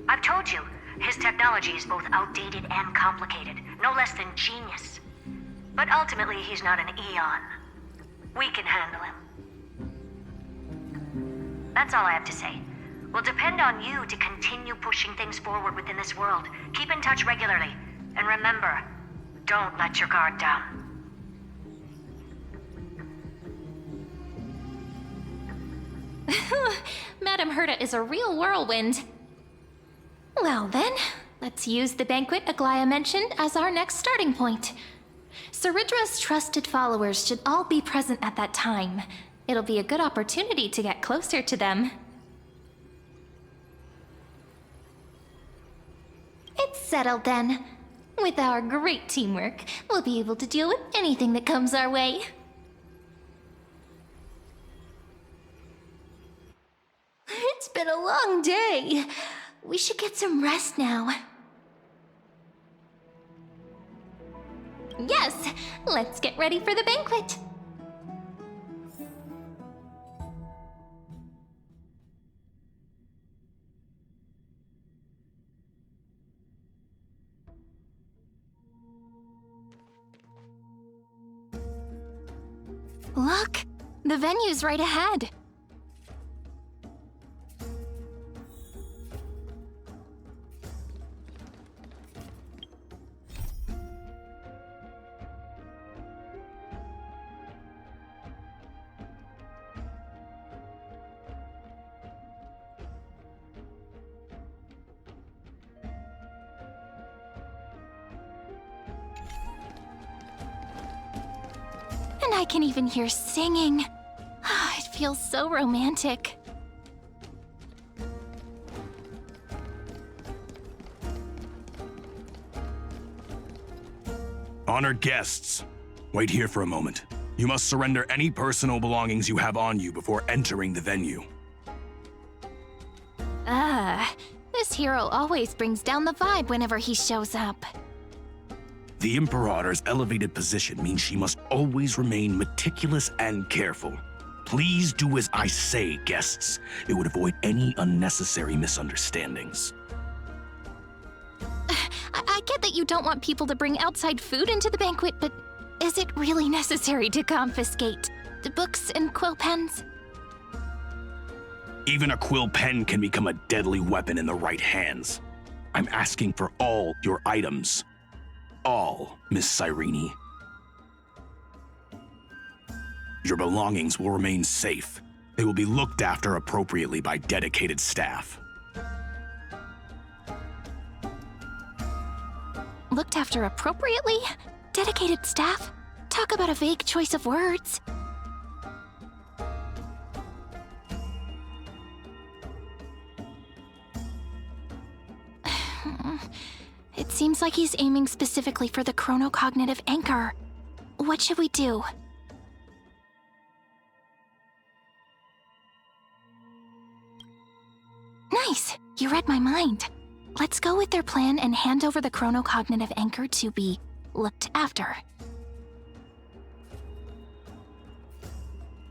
I've told you, his technology is both outdated and complicated, no less than genius. But ultimately, he's not an Eon. We can handle him. That's all I have to say. We'll depend on you to continue pushing things forward within this world. Keep in touch regularly. And remember, don't let your guard down. Madame Herta is a real whirlwind. Well then, let's use the banquet Aglaia mentioned as our next starting point. Ceridra's trusted followers should all be present at that time. It'll be a good opportunity to get closer to them. It's settled then. With our great teamwork, we'll be able to deal with anything that comes our way. It's been a long day. We should get some rest now. Yes, let's get ready for the banquet. Look, the venue's right ahead. And I can even hear singing. It feels so romantic. Honored guests, wait here for a moment. You must surrender any personal belongings you have on you before entering the venue. This hero always brings down the vibe whenever he shows up. The Imperator's elevated position means she must always remain meticulous and careful. Please do as I say, guests. It would avoid any unnecessary misunderstandings. I get that you don't want people to bring outside food into the banquet, but is it really necessary to confiscate the books and quill pens? Even a quill pen can become a deadly weapon in the right hands. I'm asking for all your items. All, Miss Cyrene. Your belongings will remain safe. They will be looked after appropriately by dedicated staff. Looked after appropriately? Dedicated staff? Talk about a vague choice of words. It seems like he's aiming specifically for the chronocognitive anchor. What should we do? Nice! You read my mind. Let's go with their plan and hand over the chronocognitive anchor to be looked after.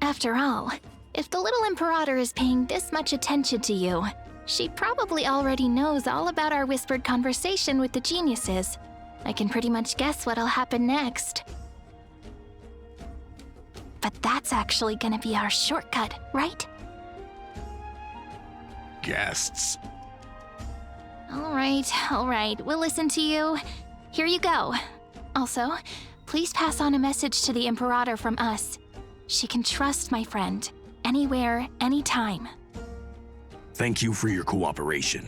After all, if the little Imperator is paying this much attention to you, she probably already knows all about our whispered conversation with the geniuses. I can pretty much guess what'll happen next. But that's actually gonna be our shortcut, right? Guests. All right, we'll listen to you. Here you go. Also, please pass on a message to the Imperator from us. She can trust my friend, anywhere, anytime. Thank you for your cooperation.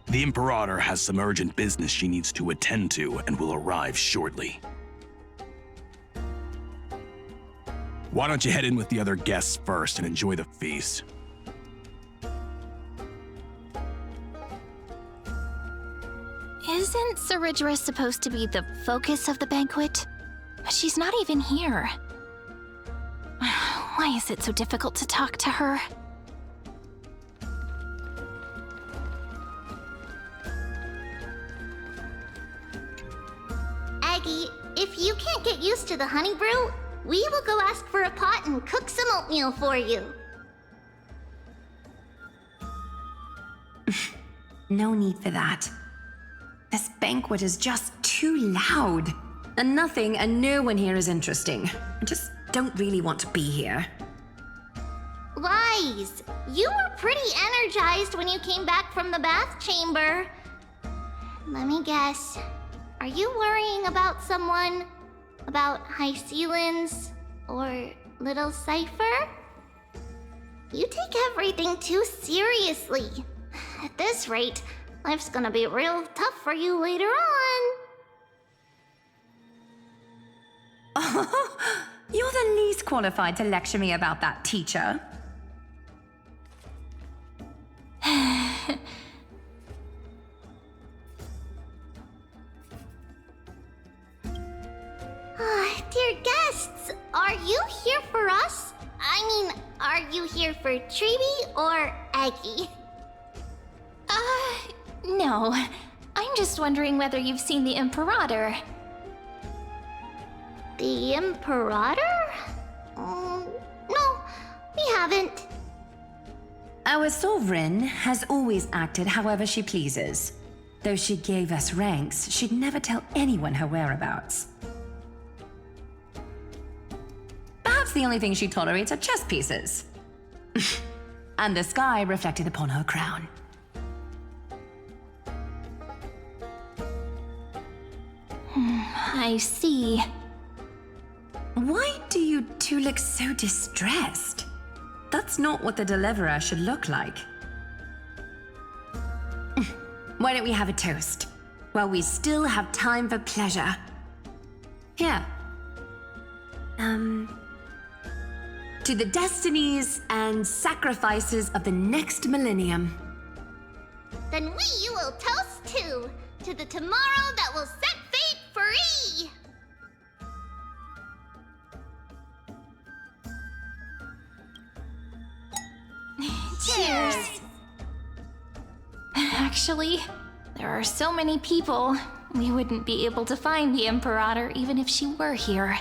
The Imperator has some urgent business she needs to attend to and will arrive shortly. Why don't you head in with the other guests first and enjoy the feast? Isn't Ceridra supposed to be the focus of the banquet? But she's not even here. Why is it so difficult to talk to her? Aggie, if you can't get used to the honey brew, we will go ask for a pot and cook some oatmeal for you. No need for that. This banquet is just too loud. And nothing and no one here is interesting. I just don't really want to be here. Lies! You were pretty energized when you came back from the bath chamber. Let me guess. Are you worrying about someone? About High Ceilings? Or Little Cypher? You take everything too seriously. At this rate, life's gonna be real tough for you later on. You're the least qualified to lecture me about that, teacher. Dear guests, are you here for us? I mean, are you here for Treeby or Aggie? No. I'm just wondering whether you've seen the Imperator. The Imperator? No, we haven't. Our sovereign has always acted however she pleases. Though she gave us ranks, she'd never tell anyone her whereabouts. Perhaps the only thing she tolerates are chess pieces. And the sky reflected upon her crown. I see. Why do you two look so distressed? That's not what the deliverer should look like. Why don't we have a toast? While we still have time for pleasure. Here. To the destinies and sacrifices of the next millennium. Then we will toast to the tomorrow that will set fate free! Cheers! Actually, there are so many people, we wouldn't be able to find the Imperator even if she were here.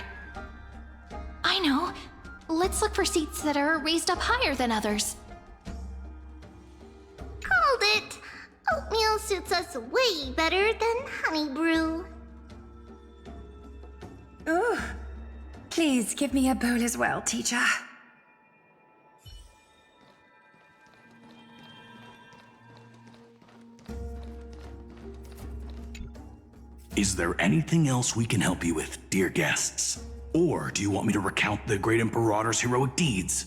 I know. Let's look for seats that are raised up higher than others. Called it. Oatmeal suits us way better than honey brew. Ooh. Please give me a bowl as well, teacher. Is there anything else we can help you with, dear guests? Or do you want me to recount the great Imperator's heroic deeds?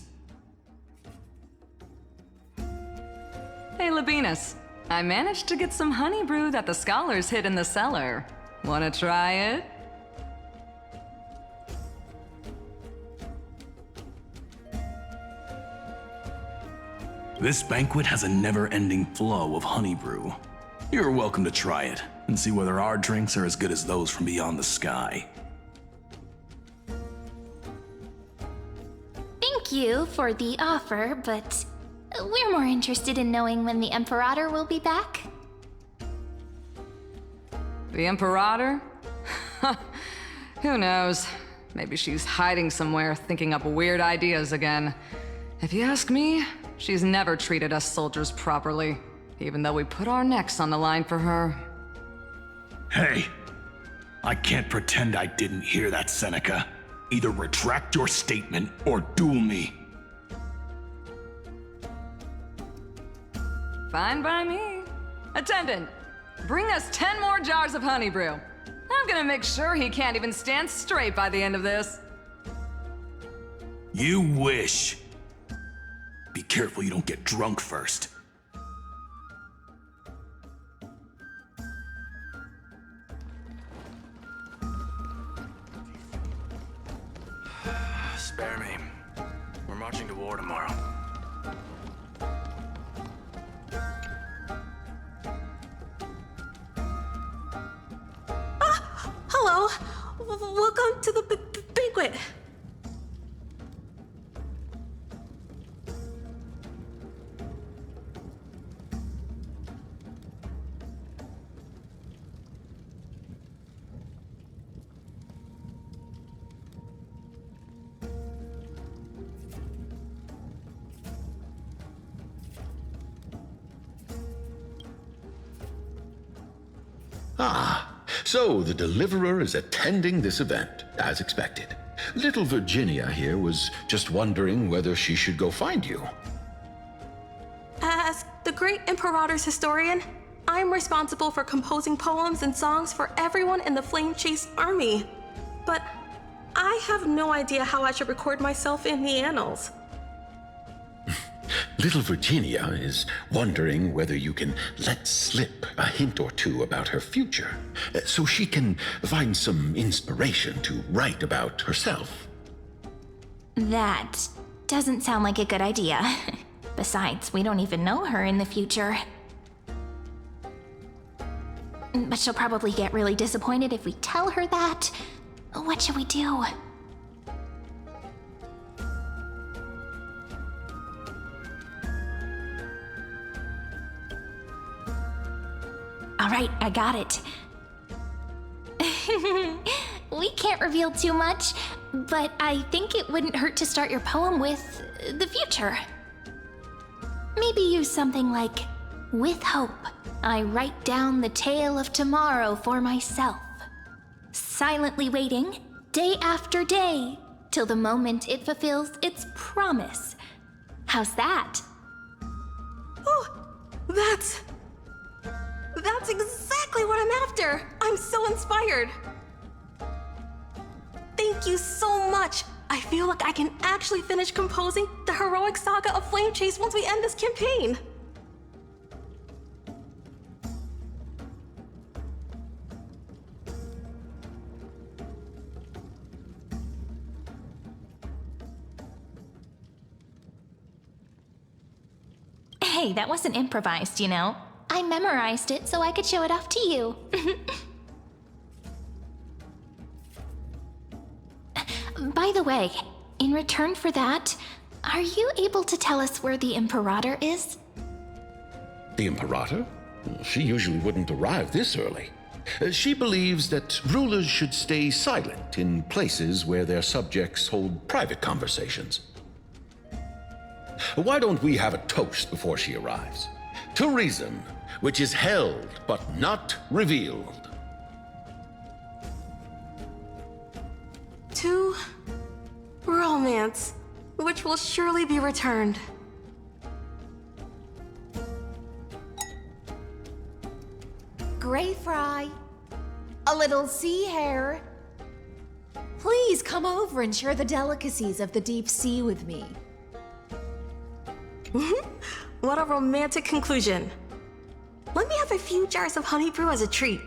Hey, Labinas. I managed to get some honey brew that the scholars hid in the cellar. Wanna try it? This banquet has a never-ending flow of honey brew. You're welcome to try it and see whether our drinks are as good as those from beyond the sky. Thank you for the offer, but we're more interested in knowing when the Imperator will be back. The Imperator? Who knows? Maybe she's hiding somewhere, thinking up weird ideas again. If you ask me, she's never treated us soldiers properly, even though we put our necks on the line for her. Hey, I can't pretend I didn't hear that, Seneca. Either retract your statement or duel me. Fine by me. Attendant, bring us 10 more jars of honey brew. I'm gonna make sure he can't even stand straight by the end of this. You wish. Be careful you don't get drunk first. Spare me. We're marching to war tomorrow. Hello. Welcome to the banquet. Ah, so the Deliverer is attending this event, as expected. Little Virginia here was just wondering whether she should go find you. As the great Imperator's historian, I'm responsible for composing poems and songs for everyone in the Flame Chase army. But I have no idea how I should record myself in the annals. Little Virginia is wondering whether you can let slip a hint or two about her future, so she can find some inspiration to write about herself. That doesn't sound like a good idea. Besides, we don't even know her in the future. But she'll probably get really disappointed if we tell her that. What should we do? All right, I got it. We can't reveal too much, but I think it wouldn't hurt to start your poem with the future. Maybe use something like, with hope, I write down the tale of tomorrow for myself, silently waiting, day after day, till the moment it fulfills its promise. How's that? Oh, that's exactly what I'm after! I'm so inspired! Thank you so much! I feel like I can actually finish composing the heroic saga of Flame Chase once we end this campaign! Hey, that wasn't improvised, you know. I memorized it so I could show it off to you. By the way, in return for that, Are you able to tell us where the Imperator is? The Imperator? She usually wouldn't arrive this early. She believes that rulers should stay silent in places where their subjects hold private conversations. Why don't we have a toast before she arrives? To reason, which is held but not revealed. To romance, which will surely be returned. Gray fry, a little sea hare. Please come over and share the delicacies of the deep sea with me. What a romantic conclusion. Let me have a few jars of honey brew as a treat.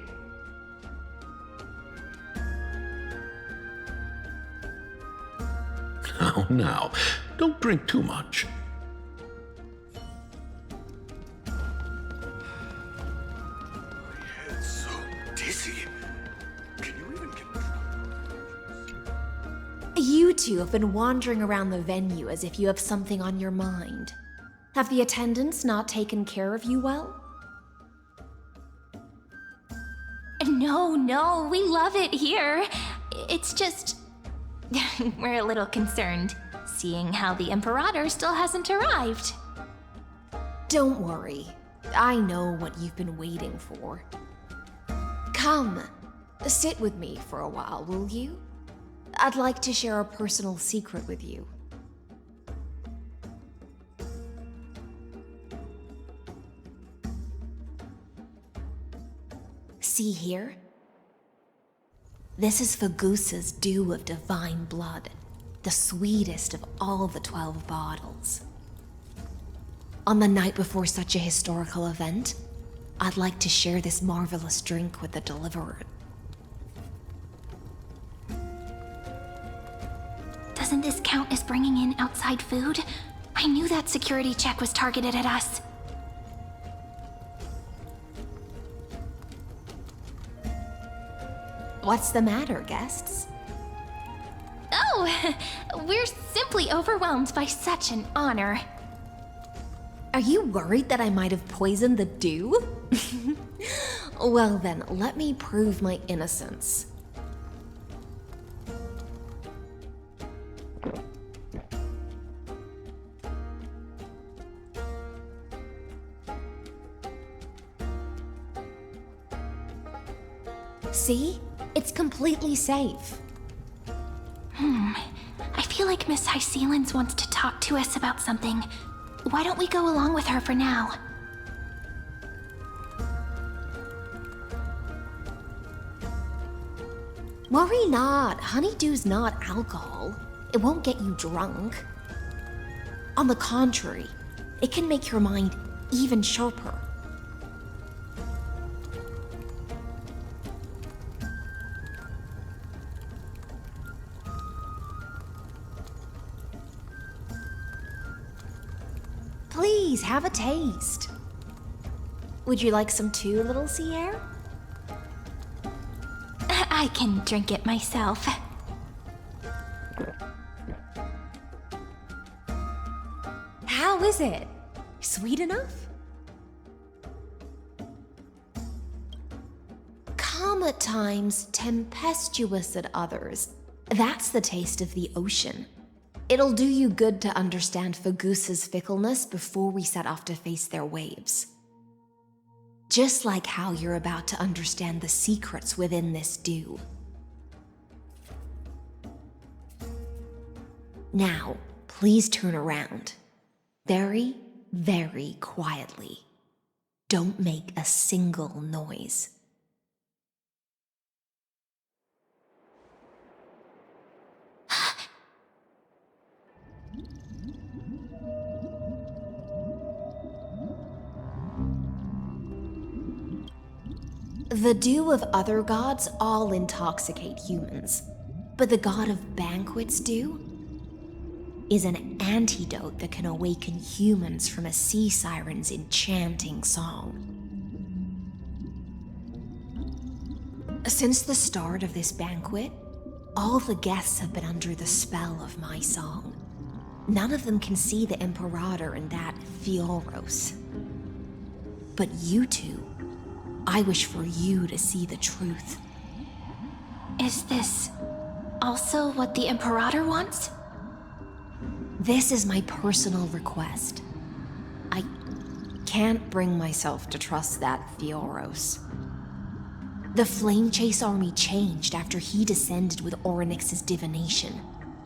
Oh, now, don't drink too much. You two have been wandering around the venue as if you have something on your mind. Have the attendants not taken care of you well? No, we love it here. It's just... we're a little concerned, seeing how the Imperator still hasn't arrived. Don't worry. I know what you've been waiting for. Come, sit with me for a while, will you? I'd like to share a personal secret with you. See here? This is Fagusa's dew of divine blood, the sweetest of all the 12 bottles. On the night before such a historical event, I'd like to share this marvelous drink with the Deliverer. Doesn't this count as bringing in outside food? I knew that security check was targeted at us. What's the matter, guests? Oh, we're simply overwhelmed by such an honor. Are you worried that I might have poisoned the dew? Well then, let me prove my innocence. See? It's completely safe. I feel like Miss Hysealins wants to talk to us about something. Why don't we go along with her for now? Worry not. Honeydew's not alcohol. It won't get you drunk. On the contrary, it can make your mind even sharper. Please, have a taste. Would you like some too, little sea air? I can drink it myself. How is it? Sweet enough? Calm at times, tempestuous at others. That's the taste of the ocean. It'll do you good to understand Fagusa's fickleness before we set off to face their waves. Just like how you're about to understand the secrets within this dew. Now, please turn around. Very, very quietly. Don't make a single noise. The dew of other gods all intoxicate humans, but the god of banquets dew is an antidote that can awaken humans from a sea siren's enchanting song. Since the start of this banquet, all the guests have been under the spell of my song. None of them can see the Imperator and that Fioros. But you two, I wish for you to see the truth. Is this also what the Imperator wants? This is my personal request. I can't bring myself to trust that Fioros. The Flame Chase army changed after he descended with Orynyx's divination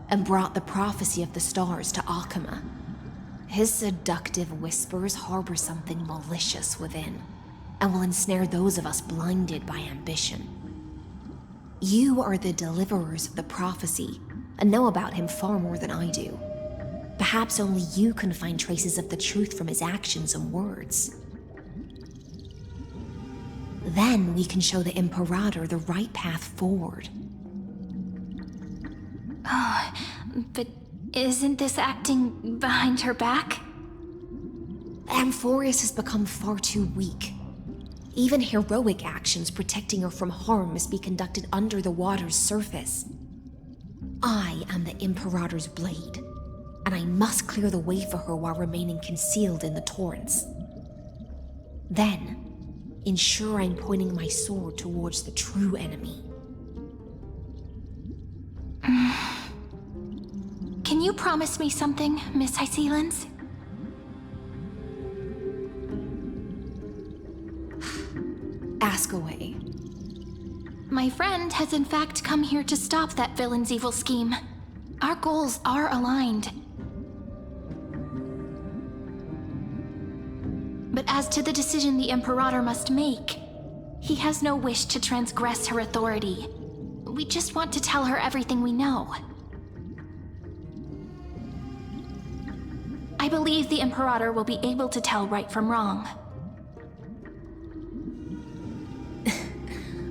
and brought the prophecy of the stars to Akama. His seductive whispers harbor something malicious within and will ensnare those of us blinded by ambition. You are the deliverers of the prophecy and know about him far more than I do. Perhaps only you can find traces of the truth from his actions and words. Then we can show the Imperator the right path forward. Oh, but isn't this acting behind her back? Amphorius has become far too weak. Even heroic actions protecting her from harm must be conducted under the water's surface. I am the Imperator's blade, and I must clear the way for her while remaining concealed in the torrents. Then, ensure I'm pointing my sword towards the true enemy. Can you promise me something, Miss Hycelens? Ask away. My friend has in fact come here to stop that villain's evil scheme. Our goals are aligned. But as to the decision the Imperator must make, he has no wish to transgress her authority. We just want to tell her everything we know. I believe the Imperator will be able to tell right from wrong.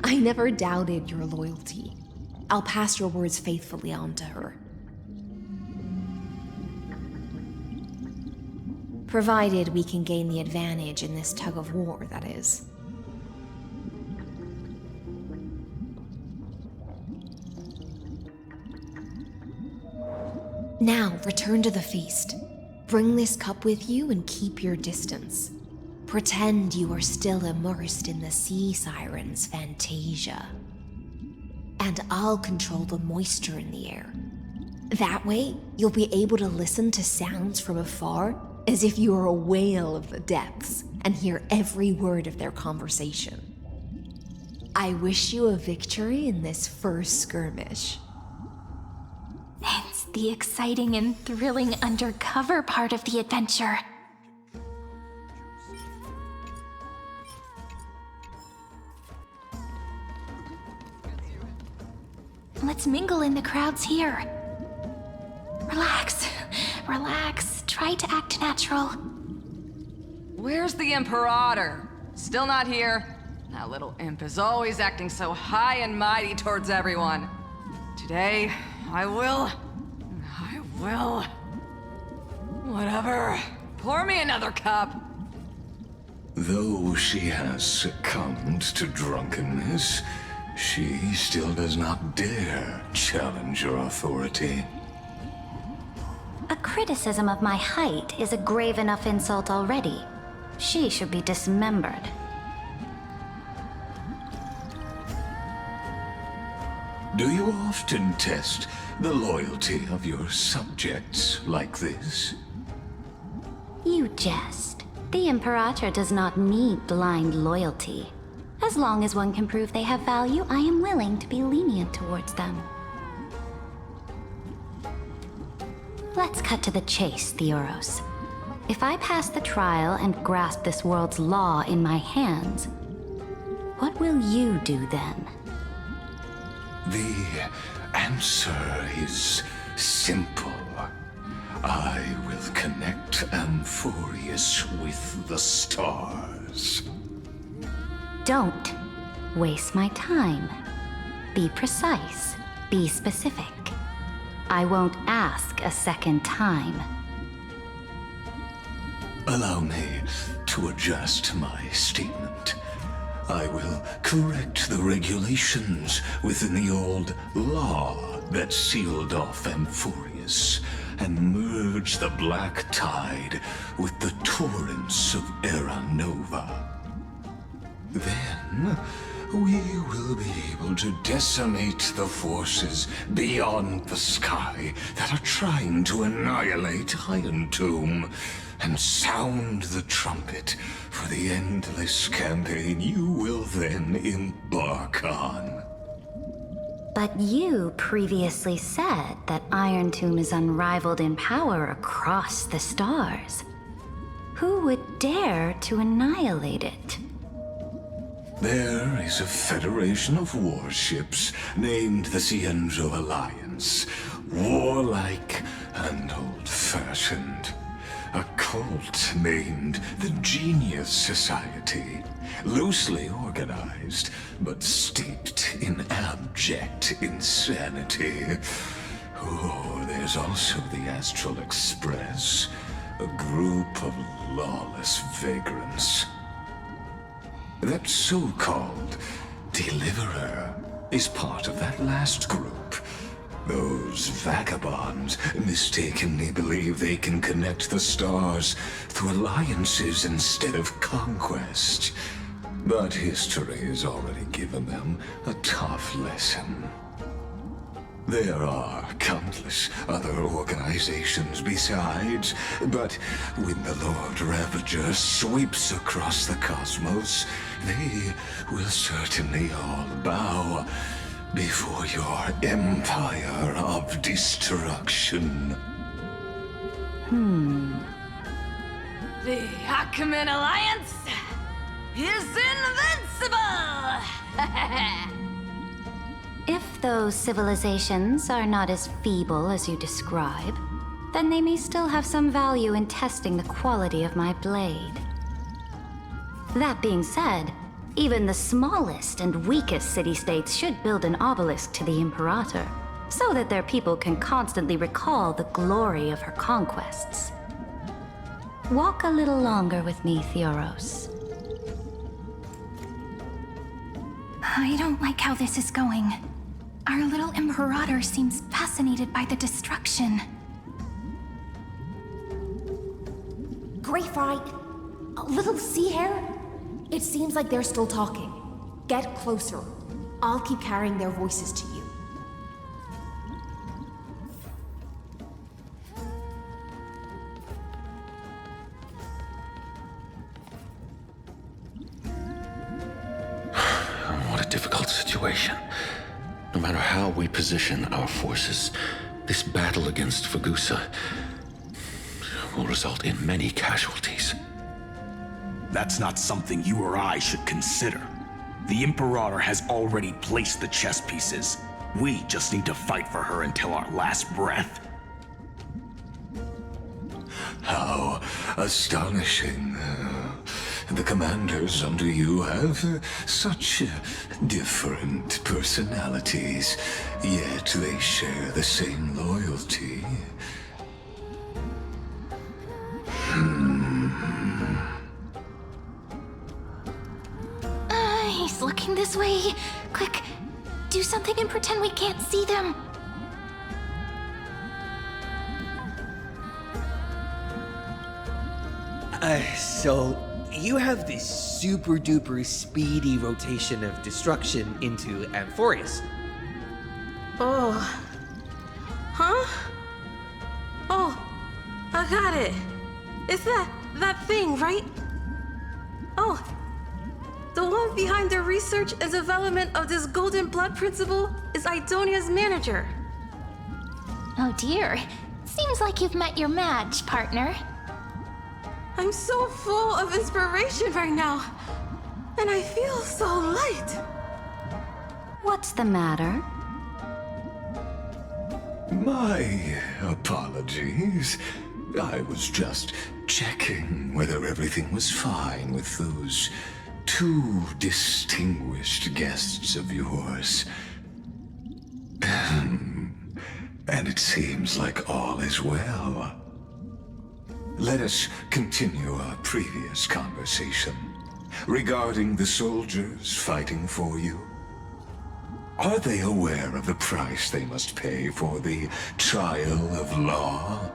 I never doubted your loyalty. I'll pass your words faithfully on to her. Provided we can gain the advantage in this tug of war, that is. Now, return to the feast. Bring this cup with you and keep your distance. Pretend you are still immersed in the sea siren's fantasia. And I'll control the moisture in the air. That way, you'll be able to listen to sounds from afar as if you were a whale of the depths and hear every word of their conversation. I wish you a victory in this first skirmish. It's the exciting and thrilling undercover part of the adventure. Let's mingle in the crowds here. Relax, relax. Try to act natural. Where's the Imperator? Still not here. That little imp is always acting so high and mighty towards everyone. Today, I will. Whatever. Pour me another cup. Though she has succumbed to drunkenness, she still does not dare challenge your authority. A criticism of my height is a grave enough insult already. She should be dismembered. Do you often test the loyalty of your subjects like this? You jest. The Imperator does not need blind loyalty. As long as one can prove they have value, I am willing to be lenient towards them. Let's cut to the chase, Theoros. If I pass the trial and grasp this world's law in my hands, what will you do then? The answer is simple. I will connect Amphorius with the stars. Don't waste my time. Be precise. Be specific. I won't ask a second time. Allow me to adjust my statement. I will correct the regulations within the old law that sealed off Amphorius and merge the black tide with the torrents of Era Nova. Then, we will be able to decimate the forces beyond the sky that are trying to annihilate Iron Tomb, and sound the trumpet for the endless campaign you will then embark on. But you previously said that Iron Tomb is unrivaled in power across the stars. Who would dare to annihilate it? There is a federation of warships named the Cienzo Alliance, warlike and old-fashioned. A cult named the Genius Society, loosely organized, but steeped in abject insanity. Oh, there's also the Astral Express, a group of lawless vagrants. That so-called Deliverer is part of that last group. Those vagabonds mistakenly believe they can connect the stars through alliances instead of conquest. But history has already given them a tough lesson. There are countless other organizations besides, but when the Lord Ravager sweeps across the cosmos, they will certainly all bow before your empire of destruction. The Achaemenid Alliance is invincible! If those civilizations are not as feeble as you describe, then they may still have some value in testing the quality of my blade. That being said, even the smallest and weakest city-states should build an obelisk to the Imperator, so that their people can constantly recall the glory of her conquests. Walk a little longer with me, Theoros. I don't like how this is going. Our little Imperator seems fascinated by the destruction. Grapevine, a little sea hare? It seems like they're still talking. Get closer. I'll keep carrying their voices to you. What a difficult situation. No matter how we position our forces, this battle against Fagusa will result in many casualties. That's not something you or I should consider. The Imperator has already placed the chess pieces. We just need to fight for her until our last breath. How astonishing. The commanders under you have such different personalities, yet they share the same loyalty. He's looking this way. Quick, do something and pretend we can't see them. So you have this super duper speedy rotation of destruction into Amphorius. Oh. Huh? Oh, I got it. It's that thing, right? Oh. The one behind the research and development of this golden blood principle is Idonia's manager. Oh dear. Seems like you've met your match, partner. I'm so full of inspiration right now. And I feel so light. What's the matter? My apologies. I was just checking whether everything was fine with those two distinguished guests of yours. And it seems like all is well. Let us continue our previous conversation regarding the soldiers fighting for you. Are they aware of the price they must pay for the trial of law?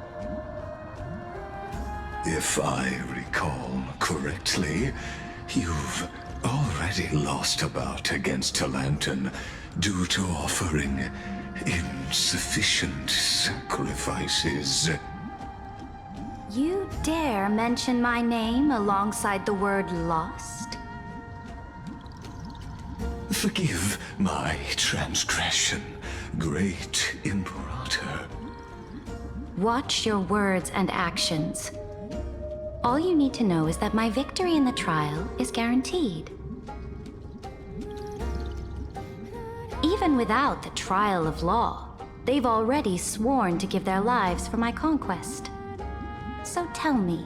If I recall correctly, you've already lost a bout against Talanton due to offering insufficient sacrifices. You dare mention my name alongside the word lost? Forgive my transgression, great Imperator. Watch your words and actions. All you need to know is that my victory in the trial is guaranteed. Even without the trial of law, they've already sworn to give their lives for my conquest. So tell me,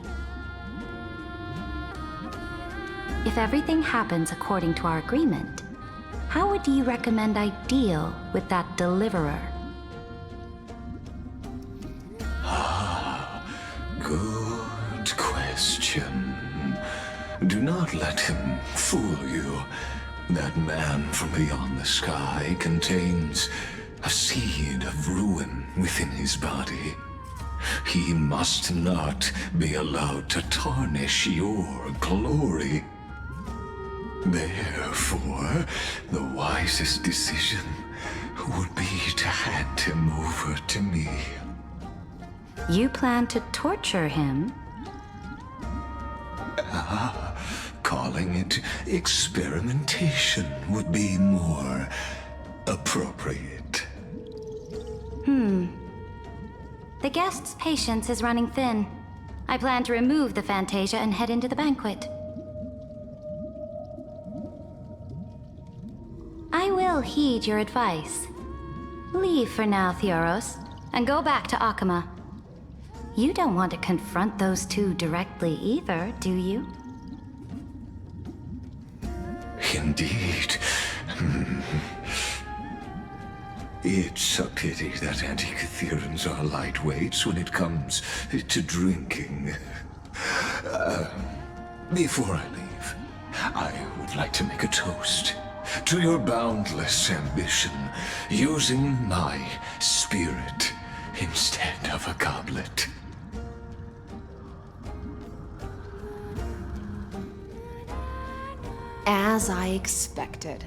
if everything happens according to our agreement, how would you recommend I deal with that deliverer? Good question. Do not let him fool you. That man from beyond the sky contains a seed of ruin within his body. He must not be allowed to tarnish your glory. Therefore, the wisest decision would be to hand him over to me. You plan to torture him? Calling it experimentation would be more appropriate. The guest's patience is running thin. I plan to remove the Fantasia and head into the banquet. I will heed your advice. Leave for now, Theoros, and go back to Akama. You don't want to confront those two directly either, do you? Indeed. It's a pity that Antikytherans are lightweights when it comes to drinking. Before I leave, I would like to make a toast to your boundless ambition, using my spirit instead of a goblet. As I expected,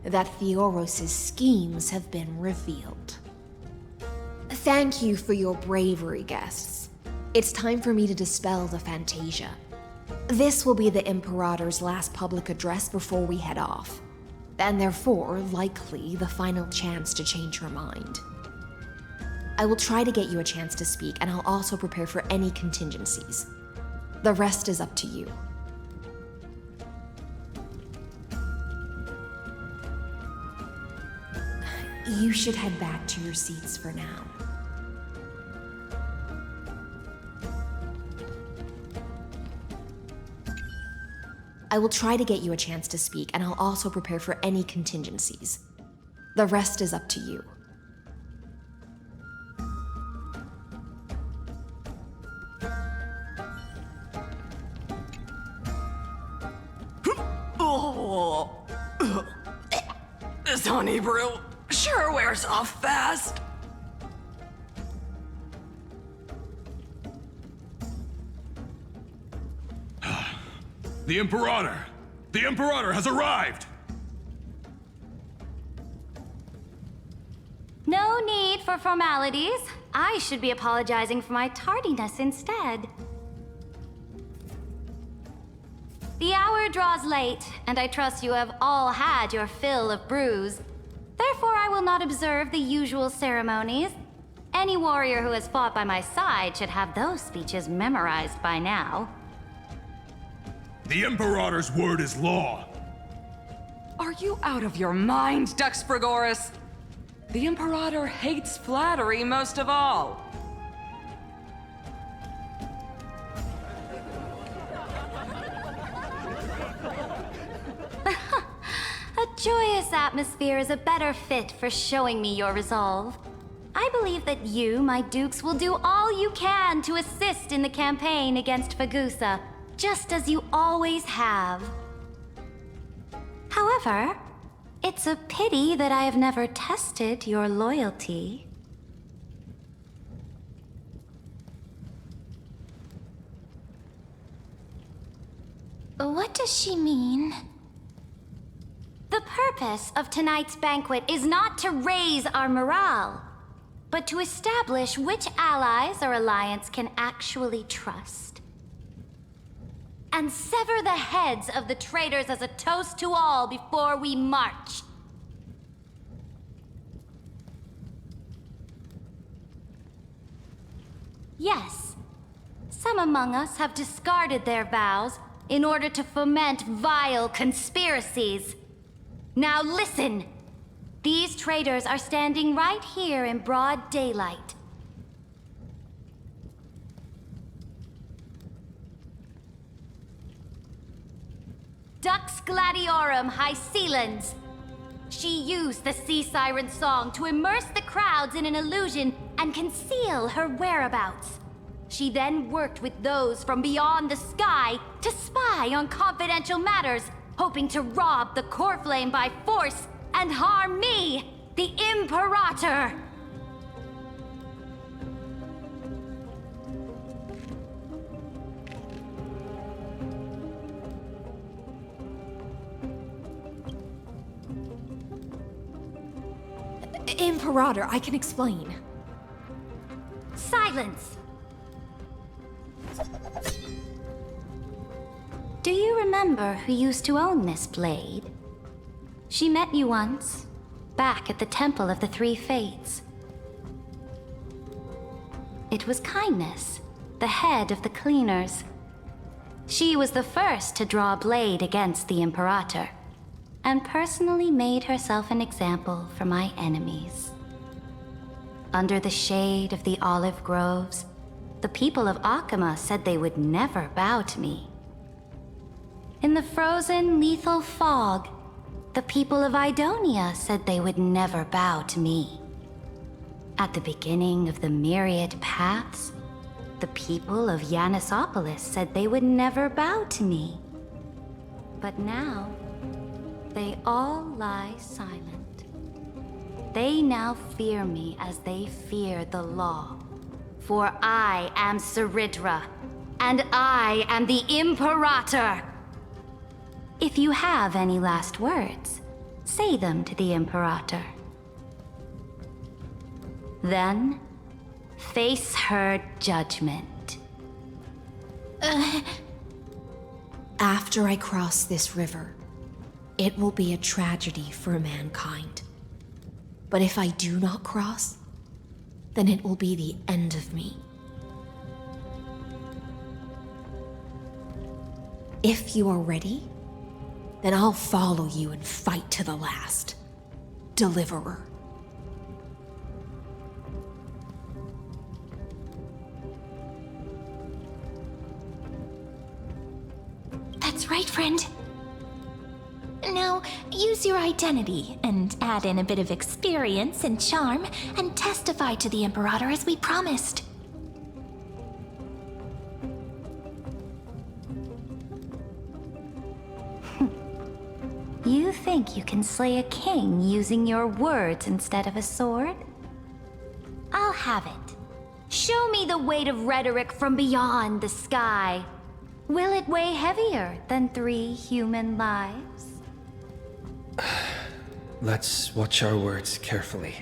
that Theoros' schemes have been revealed. Thank you for your bravery, guests. It's time for me to dispel the Fantasia. This will be the Imperator's last public address before we head off, and therefore, likely, the final chance to change her mind. I will try to get you a chance to speak, and I'll also prepare for any contingencies. The rest is up to you. You should head back to your seats for now. I will try to get you a chance to speak, and I'll also prepare for any contingencies. The rest is up to you. This honey brew sure wears off fast. The Imperator! The Imperator has arrived! No need for formalities. I should be apologizing for my tardiness instead. The hour draws late, and I trust you have all had your fill of brews. Therefore, I will not observe the usual ceremonies. Any warrior who has fought by my side should have those speeches memorized by now. The Imperator's word is law. Are you out of your mind, Duxfragoris? The Imperator hates flattery most of all. A joyous atmosphere is a better fit for showing me your resolve. I believe that you, my dukes, will do all you can to assist in the campaign against Fagusa, just as you always have. However, It's a pity that I have never tested your loyalty. What does she mean? The purpose of tonight's banquet is not to raise our morale, but to establish which allies our alliance can actually trust. And sever the heads of the traitors as a toast to all before we march. Yes, some among us have discarded their vows in order to foment vile conspiracies. Now listen! These traitors are standing right here in broad daylight. Dux Gladiorum Hycelens. She used the sea siren song to immerse the crowds in an illusion and conceal her whereabouts. She then worked with those from beyond the sky to spy on confidential matters, hoping to rob the core flame by force and harm me, the Imperator! Imperator, I can explain. Silence! Do you remember who used to own this blade? She met you once, back at the Temple of the Three Fates. It was Kindness, the head of the cleaners. She was the first to draw a blade against the Imperator, and personally made herself an example for my enemies. Under the shade of the olive groves, the people of Akama said they would never bow to me. In the frozen, lethal fog, the people of Idonia said they would never bow to me. At the beginning of the myriad paths, the people of Yanisopolis said they would never bow to me. But now, they all lie silent. They now fear me as they fear the law. For I am Saridra, and I am the Imperator! If you have any last words, say them to the Imperator. Then, face her judgment. After I cross this river, it will be a tragedy for mankind. But if I do not cross, then it will be the end of me. If you are ready, then I'll follow you and fight to the last. Deliverer. That's right, friend. Now, use your identity and add in a bit of experience and charm and testify to the Imperator as we promised. You think you can slay a king using your words instead of a sword? I'll have it. Show me the weight of rhetoric from beyond the sky. Will it weigh heavier than 3 human lives? Let's watch our words carefully.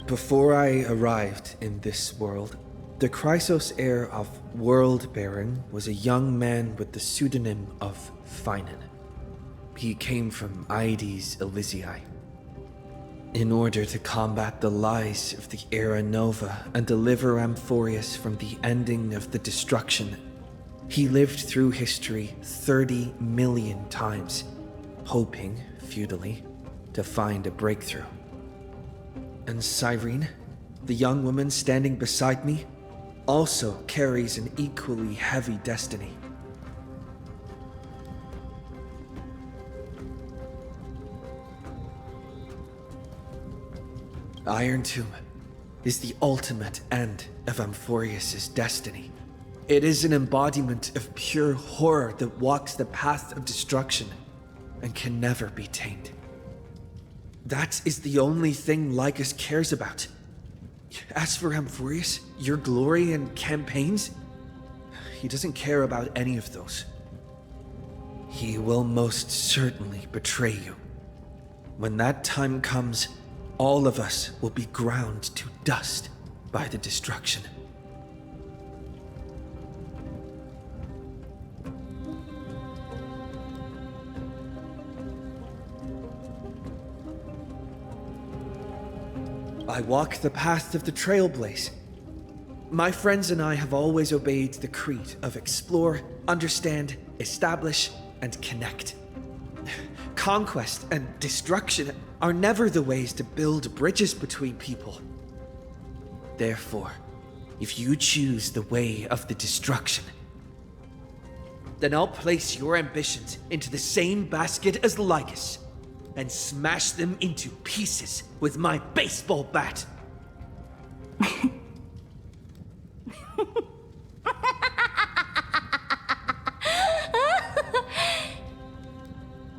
Before I arrived in this world, the Chrysos heir of World Baron was a young man with the pseudonym of Finan. He came from Aedes Elysiae. In order to combat the lies of the Era Nova and deliver Amphorius from the ending of the destruction, he lived through history 30 million times, hoping, futilely, to find a breakthrough. And Cyrene, the young woman standing beside me, also carries an equally heavy destiny. Iron Tomb, is the ultimate end of Amphorius's destiny. It is an embodiment of pure horror that walks the path of destruction and can never be tamed. That is the only thing Lycus cares about. As for Amphorius, your glory and campaigns, he doesn't care about any of those. He will most certainly betray you. When that time comes, all of us will be ground to dust by the destruction. I walk the path of the Trailblaze. My friends and I have always obeyed the creed of explore, understand, establish, and connect. Conquest and destruction are never the ways to build bridges between people. Therefore, if you choose the way of the destruction, then I'll place your ambitions into the same basket as Lycus and smash them into pieces with my baseball bat.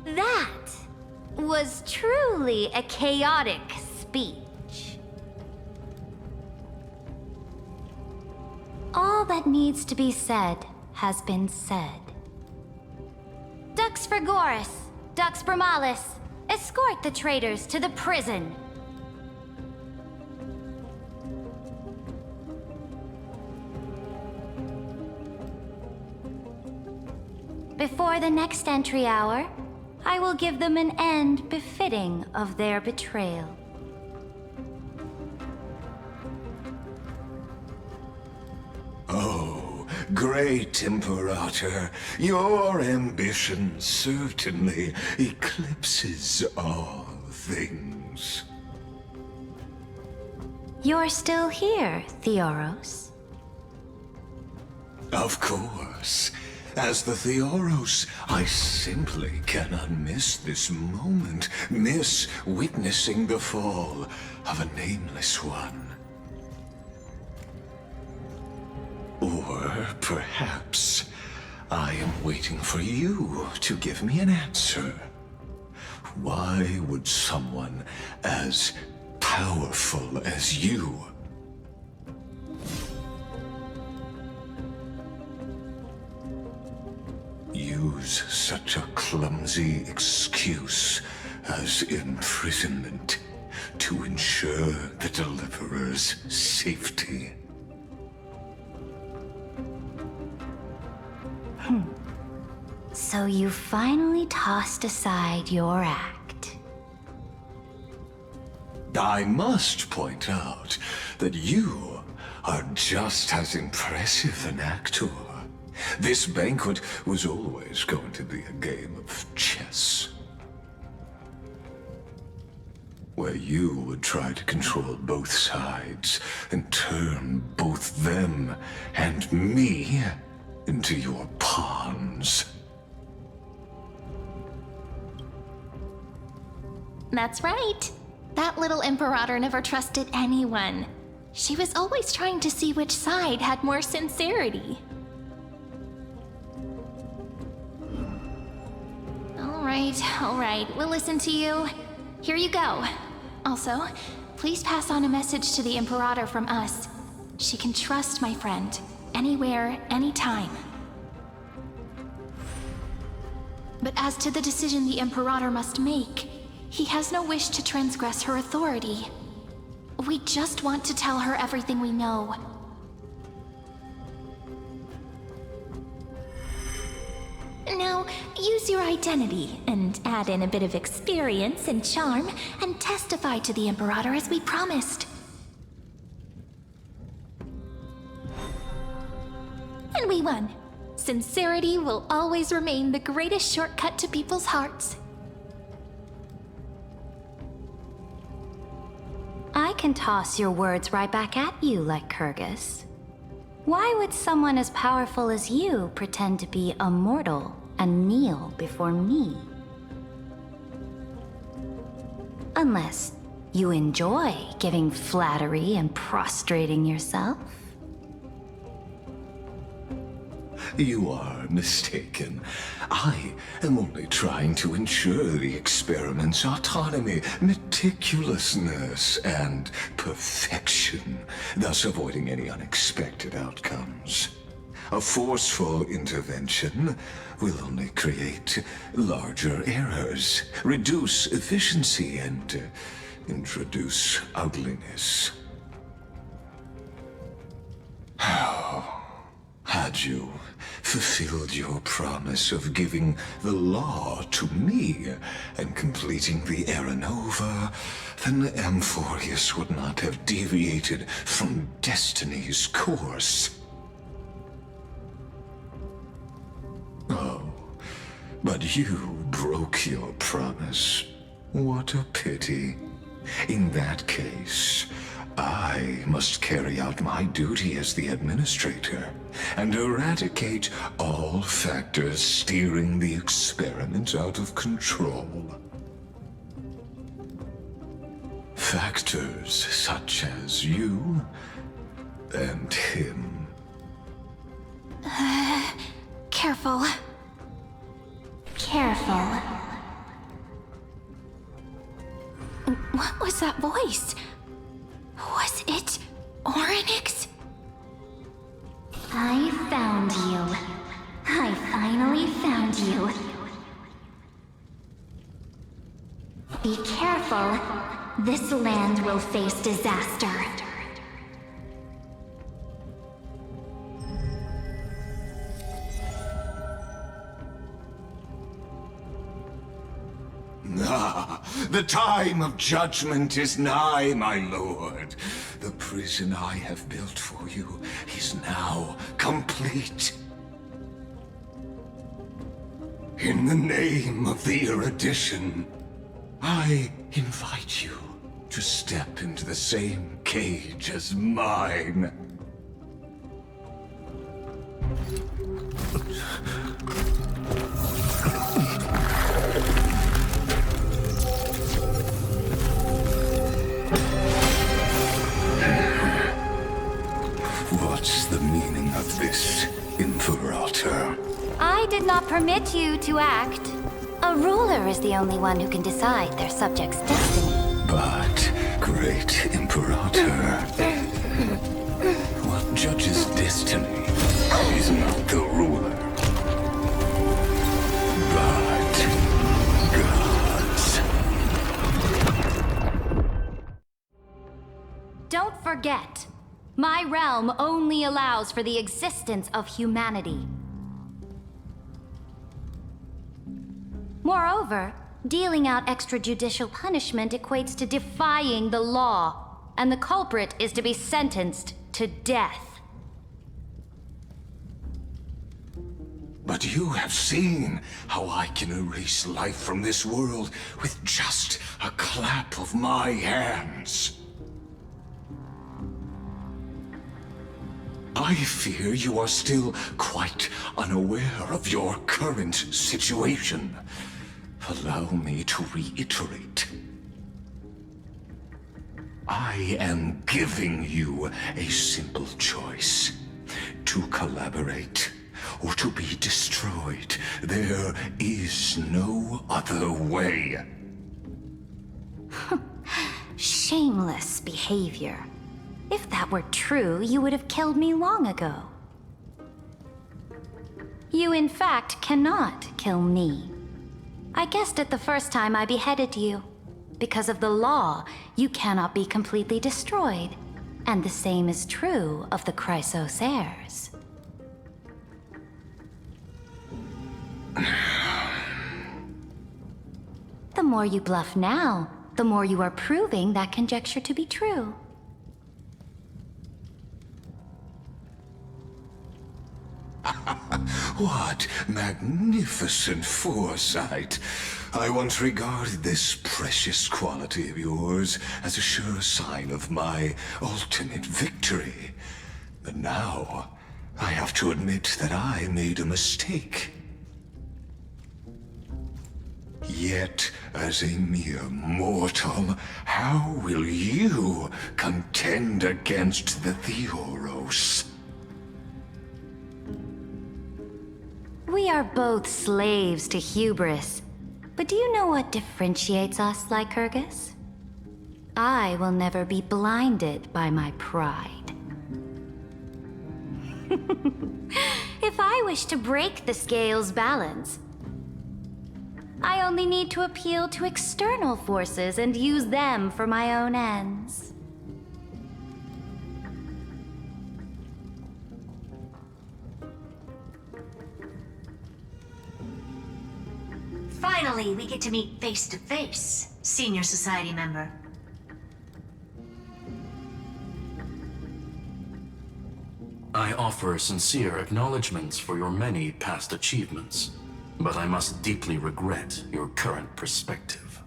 That was truly a chaotic speech. All that needs to be said has been said. Dux for Goris, Dux for Malus, escort the traitors to the prison. Before the next entry hour, I will give them an end befitting of their betrayal. Oh, great Imperator, your ambition certainly eclipses all things. You're still here, Theoros. Of course. As the Theoros, I simply cannot miss this moment, miss witnessing the fall of a nameless one. Or perhaps I am waiting for you to give me an answer. Why would someone as powerful as you use such a clumsy excuse as imprisonment to ensure the Deliverer's safety? So you finally tossed aside your act. I must point out that you are just as impressive an actor. This banquet was always going to be a game of chess, where you would try to control both sides and turn both them and me into your pawns. That's right. That little Imperator never trusted anyone. She was always trying to see which side had more sincerity. All right, we'll listen to you. Here you go. Also, please pass on a message to the Imperator from us. She can trust my friend, anywhere, anytime. But as to the decision the Imperator must make, he has no wish to transgress her authority. We just want to tell her everything we know. Now, use your identity and add in a bit of experience and charm and testify to the Imperator as we promised. And we won. Sincerity will always remain the greatest shortcut to people's hearts. I can toss your words right back at you, like Kyrgyz. Why would someone as powerful as you pretend to be a mortal and kneel before me? Unless You enjoy giving flattery and prostrating yourself? You are mistaken. I am only trying to ensure the experiment's autonomy, meticulousness, and perfection, thus avoiding any unexpected outcomes. A forceful intervention will only create larger errors, reduce efficiency, and introduce ugliness. How? Had you fulfilled your promise of giving the law to me and completing the Aeronova, then Amphorius would not have deviated from destiny's course. Oh, but you broke your promise. What a pity. In that case, I must carry out my duty as the administrator and eradicate all factors steering the experiment out of control. Factors such as you and him. Careful. Careful. What was that voice? Was it Orynyx? I found you. I finally found you. Be careful. This land will face disaster. Ah, the time of judgment is nigh, my lord. The prison I have built for you is now complete. In the name of the erudition, I invite you to step into the same cage as mine. What's the meaning of this, Imperator? I did not permit you to act. A ruler is the only one who can decide their subject's destiny. But, great Imperator, what judges destiny is not the ruler, but gods. Don't forget, my realm only allows for the existence of humanity. Moreover, dealing out extrajudicial punishment equates to defying the law, and the culprit is to be sentenced to death. But you have seen how I can erase life from this world with just a clap of my hands. I fear you are still quite unaware of your current situation. Allow me to reiterate. I am giving you a simple choice. To collaborate or to be destroyed. There is no other way. Shameless behavior. If that were true, you would have killed me long ago. You, in fact, cannot kill me. I guessed it the first time I beheaded you. Because of the law, you cannot be completely destroyed. And the same is true of the Chrysos heirs. The more you bluff now, the more you are proving that conjecture to be true. What magnificent foresight! I once regarded this precious quality of yours as a sure sign of my ultimate victory. But now, I have to admit that I made a mistake. Yet, as a mere mortal, how will you contend against the Theoros? We are both slaves to hubris. But do you know what differentiates us, Lycurgus? I will never be blinded by my pride. If I wish to break the scale's balance, I only need to appeal to external forces and use them for my own ends. Finally, we get to meet face to face, Senior Society member. I offer sincere acknowledgments for your many past achievements, but I must deeply regret your current perspective.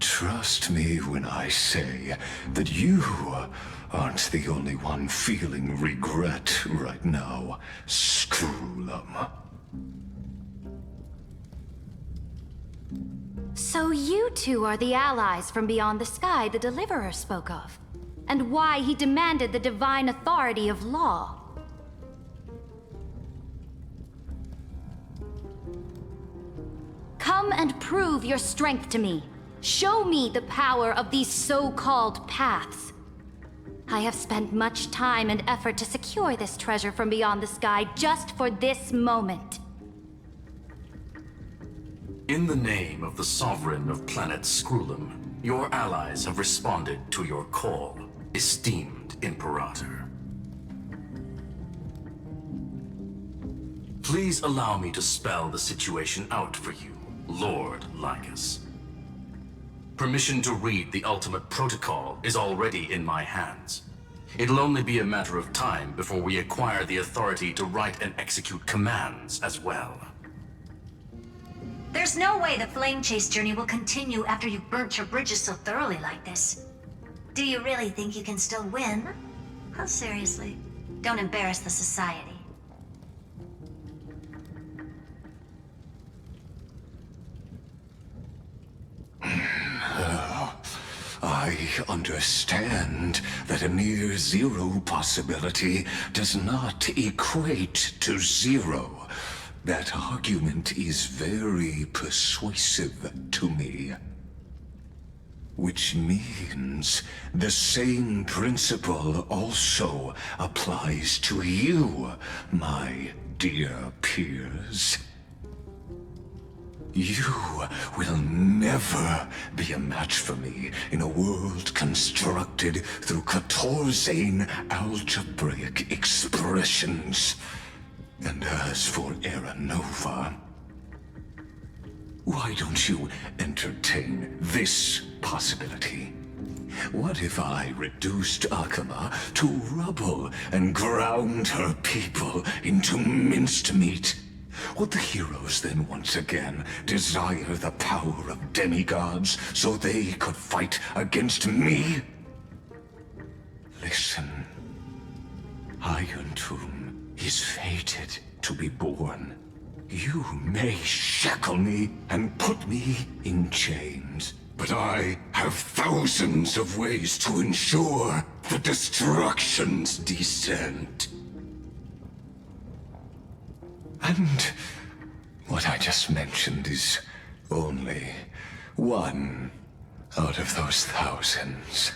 Trust me when I say that you aren't the only one feeling regret right now, Screwlum. So you two are the allies from beyond the sky the Deliverer spoke of, and why he demanded the divine authority of law. Come and prove your strength to me. Show me the power of these so-called paths. I have spent much time and effort to secure this treasure from beyond the sky just for this moment. In the name of the Sovereign of planet Screwlum, your allies have responded to your call, esteemed Imperator. Please allow me to spell the situation out for you, Lord Lycus. Permission to read the ultimate protocol is already in my hands. It'll only be a matter of time before we acquire the authority to write and execute commands as well. There's no way the flame chase journey will continue after you've burnt your bridges so thoroughly like this. Do you really think you can still win? Oh, seriously. Don't embarrass the society. I understand that a near zero possibility does not equate to zero. That argument is very persuasive to me. Which means the same principle also applies to you, my dear peers. You will never be a match for me in a world constructed through Catorzain algebraic expressions. And as for Era Nova, why don't you entertain this possibility? What if I reduced Akama to rubble and ground her people into minced meat? Would the heroes then once again desire the power of demigods so they could fight against me? Listen, Iron Tomb is fated to be born. You may shackle me and put me in chains, but I have thousands of ways to ensure the destruction's descent. And what I just mentioned is only one out of those thousands.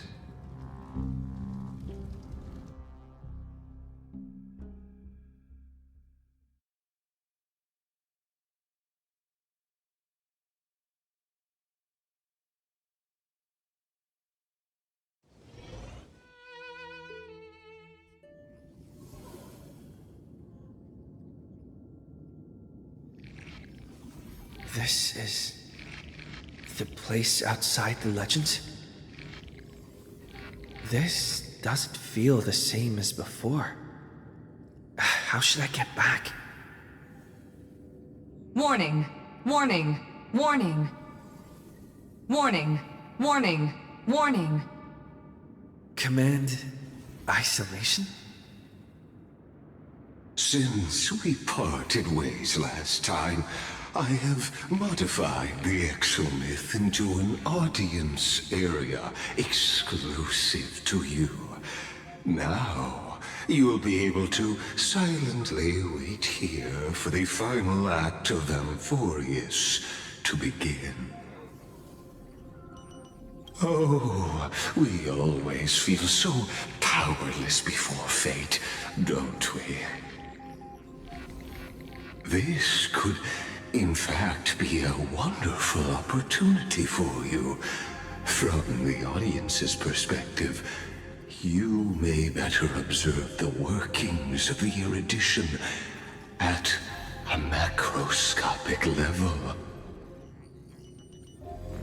This is the place outside the legends? This doesn't feel the same as before. How should I get back? Warning! Warning! Warning! Warning! Warning! Warning! Command isolation? Since we parted ways last time, I have modified the exomyth into an audience area exclusive to you. Now, you'll be able to silently wait here for the final act of Amphorius to begin. Oh, we always feel so powerless before fate, don't we? This could, in fact, be a wonderful opportunity for you. From the audience's perspective, you may better observe the workings of the erudition at a macroscopic level.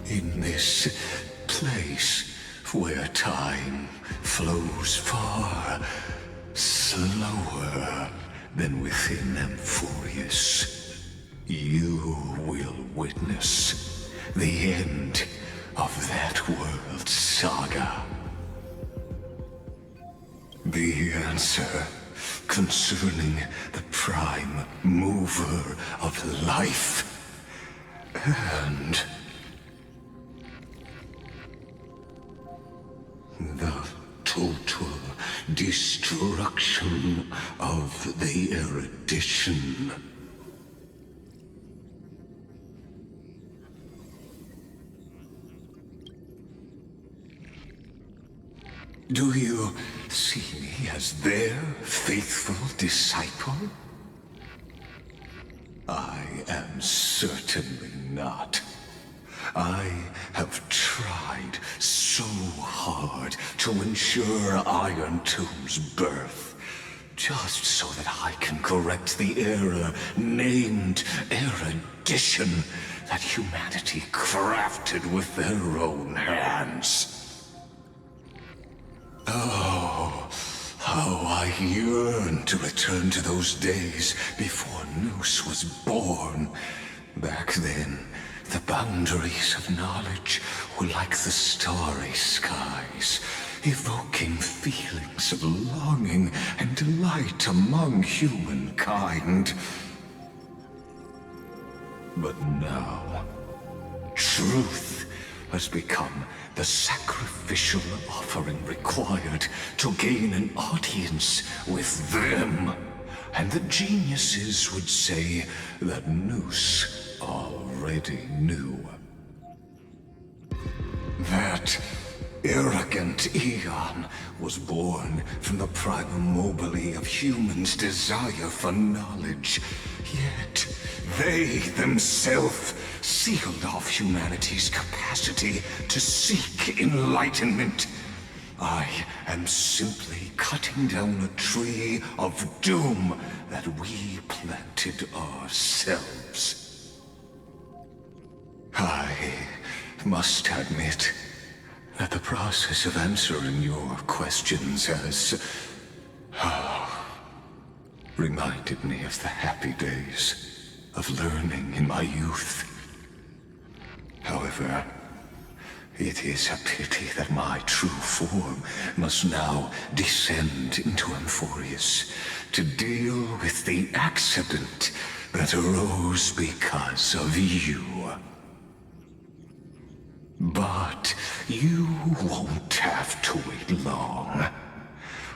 In this place where time flows far slower than within Amphorius, you will witness the end of that world's saga. The answer concerning the prime mover of life and the total destruction of the erudition. Do you see me as their faithful disciple? I am certainly not. I have tried so hard to ensure Iron Tomb's birth, just so that I can correct the error named erudition that humanity crafted with their own hands. Oh, how I yearn to return to those days before Noose was born. Back then, the boundaries of knowledge were like the starry skies, evoking feelings of longing and delight among humankind. But now, truth has become the sacrificial offering required to gain an audience with them. And the geniuses would say that Noose already knew. That arrogant Eon was born from the primomobile of humans' desire for knowledge. Yet, they themselves sealed off humanity's capacity to seek enlightenment. I am simply cutting down a tree of doom that we planted ourselves. I must admit that the process of answering your questions has reminded me of the happy days of learning in my youth. However, it is a pity that my true form must now descend into Amphorius to deal with the accident that arose because of you. But you won't have to wait long.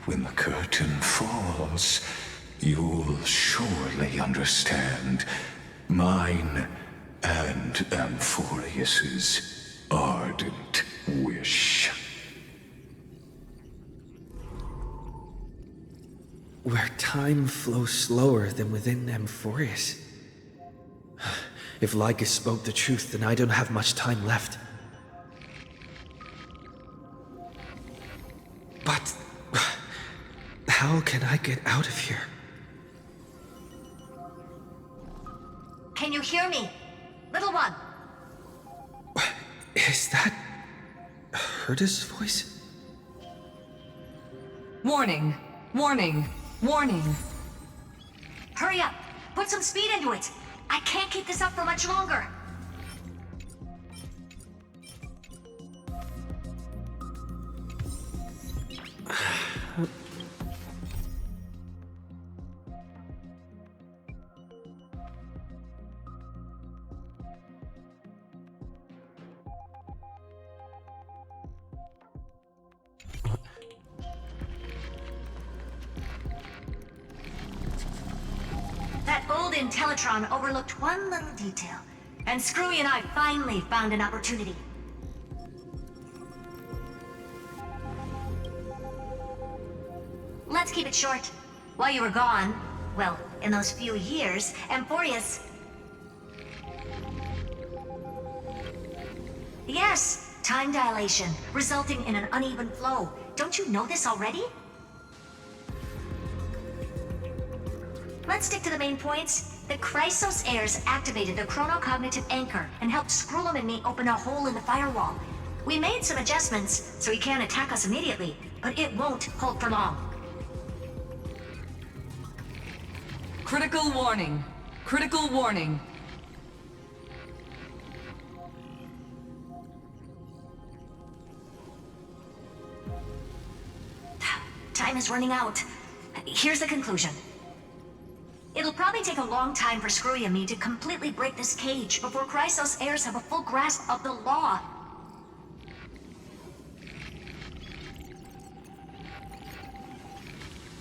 When the curtain falls, you'll surely understand mine and Amphorius's ardent wish. Where time flows slower than within Amphorius. If Lycus spoke the truth, then I don't have much time left. But how can I get out of here? Can you hear me? Little one. Is that Herda's voice? Warning! Warning! Warning! Hurry up! Put some speed into it! I can't keep this up for much longer! Intellitron overlooked one little detail, and Screwy and I finally found an opportunity. Let's keep it short. While you were gone, well, in those few years, Amphorius... Yes, time dilation, resulting in an uneven flow. Don't you know this already? Let's stick to the main points. The Chrysos heirs activated the chronocognitive anchor and helped Skrullum and me open a hole in the firewall. We made some adjustments, so he can't attack us immediately, but it won't hold for long. Critical warning. Critical warning. Time is running out. Here's the conclusion. It'll probably take a long time for Screwy and me to completely break this cage before Chrysos heirs have a full grasp of the law.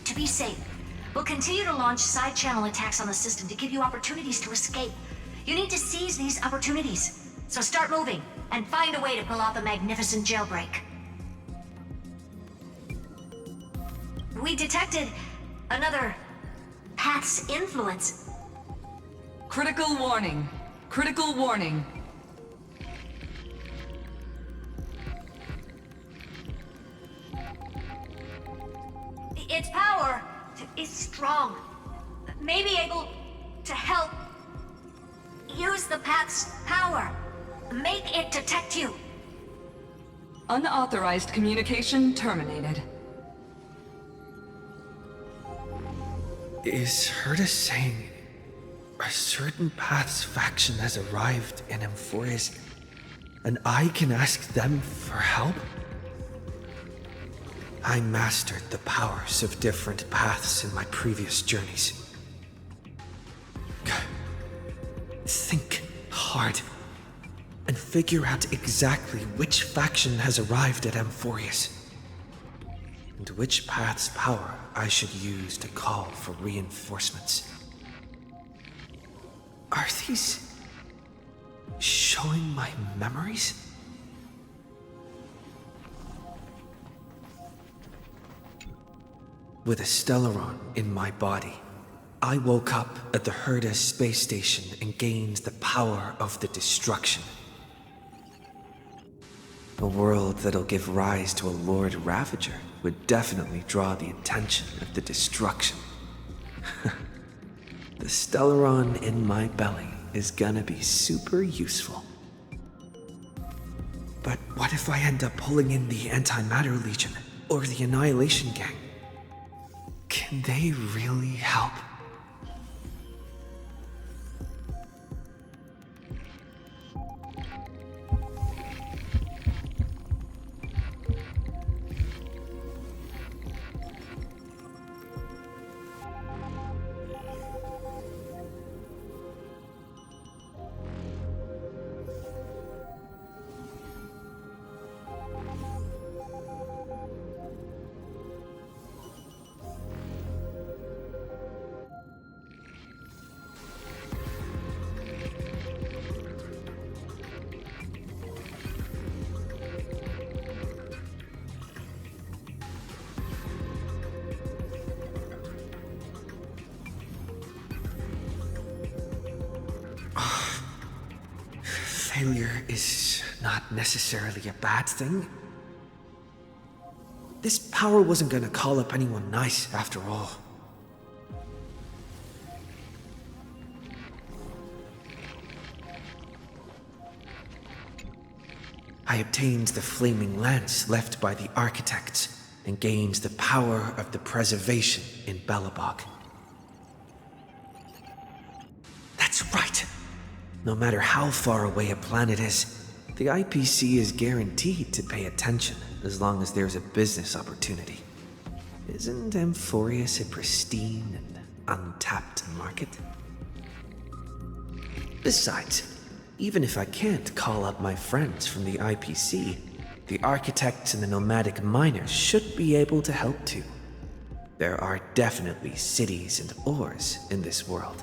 To be safe, we'll continue to launch side-channel attacks on the system to give you opportunities to escape. You need to seize these opportunities. So start moving, and find a way to pull off a magnificent jailbreak. We detected another path's influence. Critical warning. Critical warning. Its power is strong. May be able to help use the path's power. Make it detect you. Unauthorized communication terminated. Is Herta saying a certain path's faction has arrived in Amphorius, and I can ask them for help? I mastered the powers of different paths in my previous journeys. Think hard and figure out exactly which faction has arrived at Amphorius, and which path's power I should use to call for reinforcements. Are these showing my memories? With a Stellaron in my body, I woke up at the Herta space station and gained the power of the destruction. A world that'll give rise to a Lord Ravager would definitely draw the attention of the destruction. The Stellaron in my belly is gonna be super useful. But what if I end up pulling in the Antimatter Legion or the Annihilation Gang? Can they really help? Failure is not necessarily a bad thing. This power wasn't gonna call up anyone nice after all. I obtained the flaming lance left by the architects and gained the power of the preservation in Belobog. That's right! No matter how far away a planet is, the IPC is guaranteed to pay attention as long as there's a business opportunity. Isn't Amphorius a pristine and untapped market? Besides, even if I can't call up my friends from the IPC, the architects and the nomadic miners should be able to help too. There are definitely cities and ores in this world.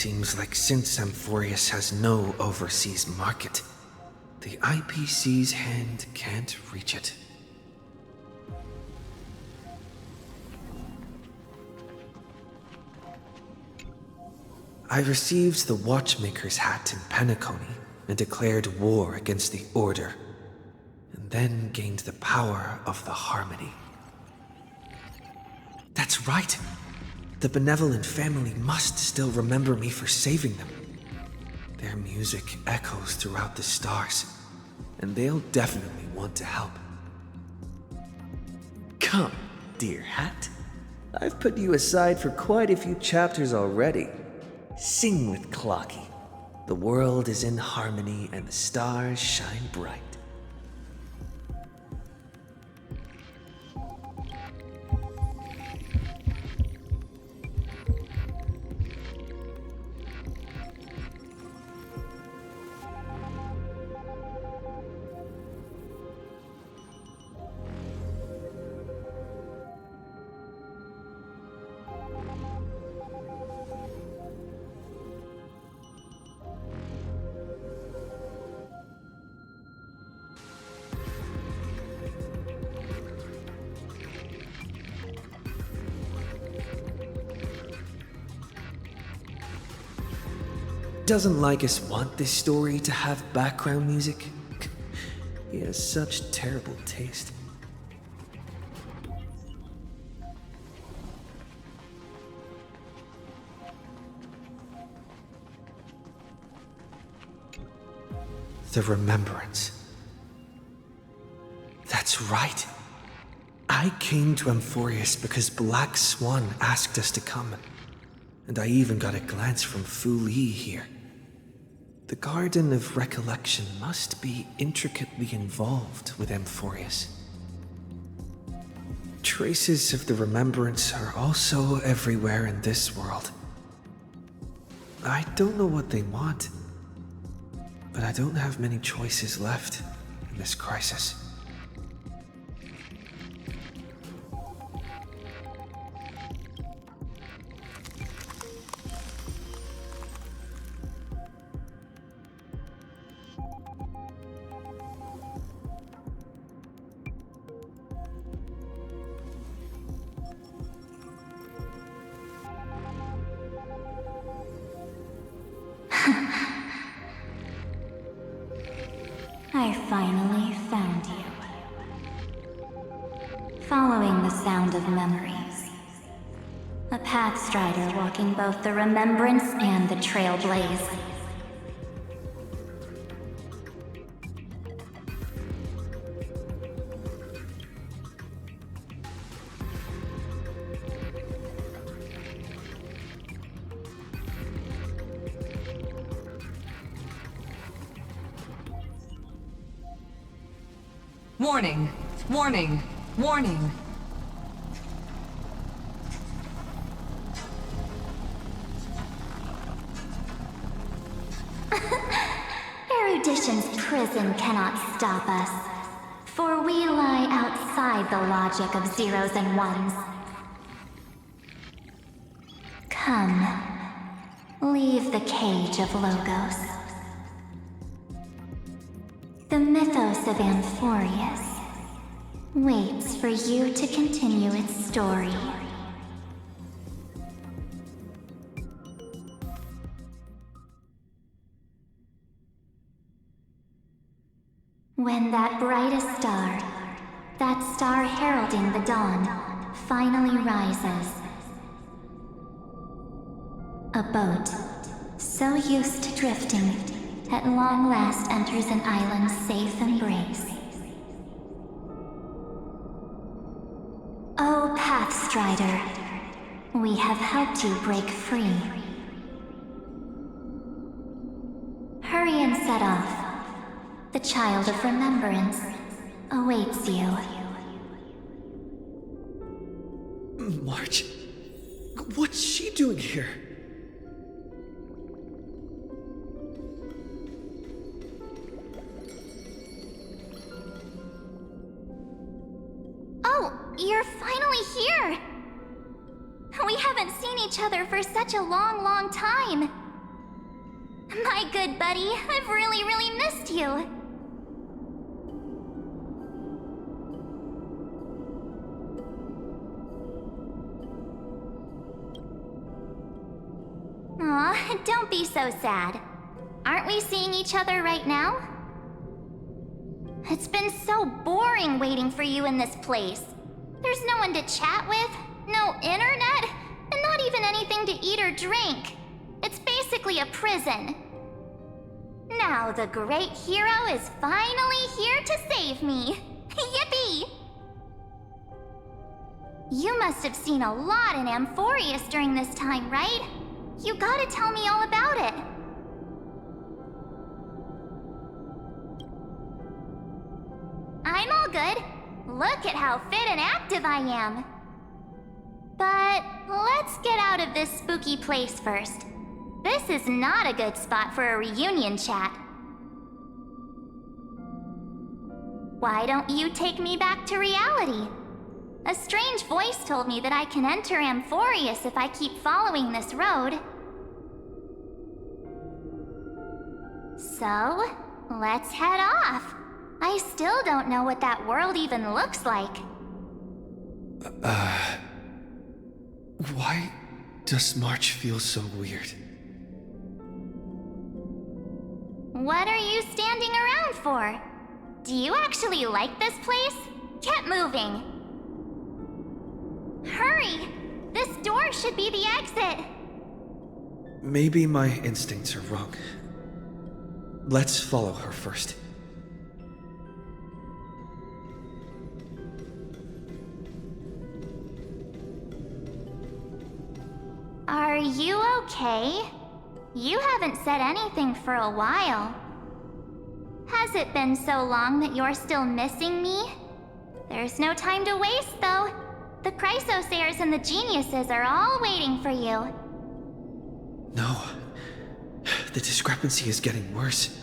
Seems like since Amphorius has no overseas market, the IPC's hand can't reach it. I received the Watchmaker's hat in Penacony and declared war against the Order, and then gained the power of the Harmony. That's right! The benevolent family must still remember me for saving them. Their music echoes throughout the stars, and they'll definitely want to help. Come, dear hat. I've put you aside for quite a few chapters already. Sing with Clocky. The world is in harmony and the stars shine bright. Doesn't Lycus want this story to have background music? He has such terrible taste. The Remembrance. That's right. I came to Amphorius because Black Swan asked us to come. And I even got a glance from Fu Li here. The Garden of Recollection must be intricately involved with Amphorius. Traces of the Remembrance are also everywhere in this world. I don't know what they want, but I don't have many choices left in this crisis. I finally found you. Following the sound of memories. A pathstrider walking both the remembrance and the trailblaze. Warning! Warning! Warning! Erudition's prison cannot stop us, for we lie outside the logic of zeros and ones. Come, leave the cage of logos. The mythos of Amphorius waits for you to continue its story. When that brightest star, that star heralding the dawn, finally rises, a boat, so used to drifting, at long last enters an island's safe embrace. Oh, Pathstrider, we have helped you break free. Hurry and set off. The Child of Remembrance awaits you. March? What's she doing here? Oh, you're finally here! We haven't seen each other for such a long, long time. My good buddy, I've really missed you. Aw, don't be so sad. Aren't we seeing each other right now? It's been so boring waiting for you in this place. There's no one to chat with, no internet, and not even anything to eat or drink. It's basically a prison. Now the great hero is finally here to save me. Yippee! You must have seen a lot in Amphorius during this time, right? You gotta tell me all about it. I'm all good. Look at how fit and active I am. But let's get out of this spooky place first. This is not a good spot for a reunion chat. Why don't you take me back to reality? A strange voice told me that I can enter Amphorius if I keep following this road. So, let's head off. I still don't know what that world even looks like. Why does March feel so weird? What are you standing around for? Do you actually like this place? Get moving. Hurry! This door should be the exit. Maybe my instincts are wrong. Let's follow her first. Are you okay? You haven't said anything for a while. Has it been so long that you're still missing me? There's no time to waste, though. The Chrysosayers and the Geniuses are all waiting for you. No. The discrepancy is getting worse.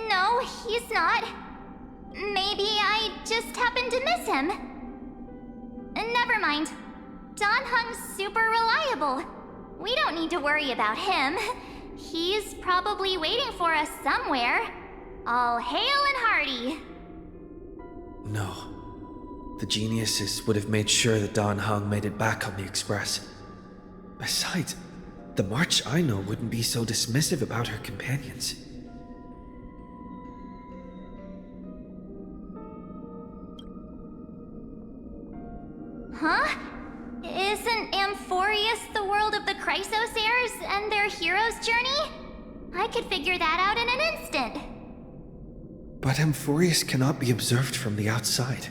No, he's not. Maybe I just happened to miss him. Never mind. Dan Heng's super reliable. We don't need to worry about him. He's probably waiting for us somewhere. All hail and hearty. No. The Geniuses would have made sure that Dan Heng made it back on the Express. Besides, the March I know wouldn't be so dismissive about her companions. Huh? Isn't Amphorius the world of the Chrysosayers and their hero's journey? I could figure that out in an instant. But Amphorius cannot be observed from the outside.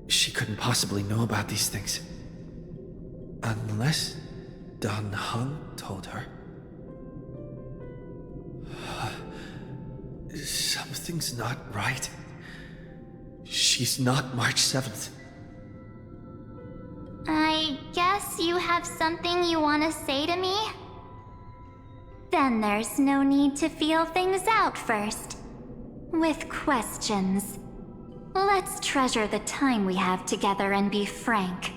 She couldn't possibly know about these things. Unless Dan Heng told her. Something's not right. She's not March 7th. I guess you have something you want to say to me? Then there's no need to feel things out first. With questions. Let's treasure the time we have together and be frank.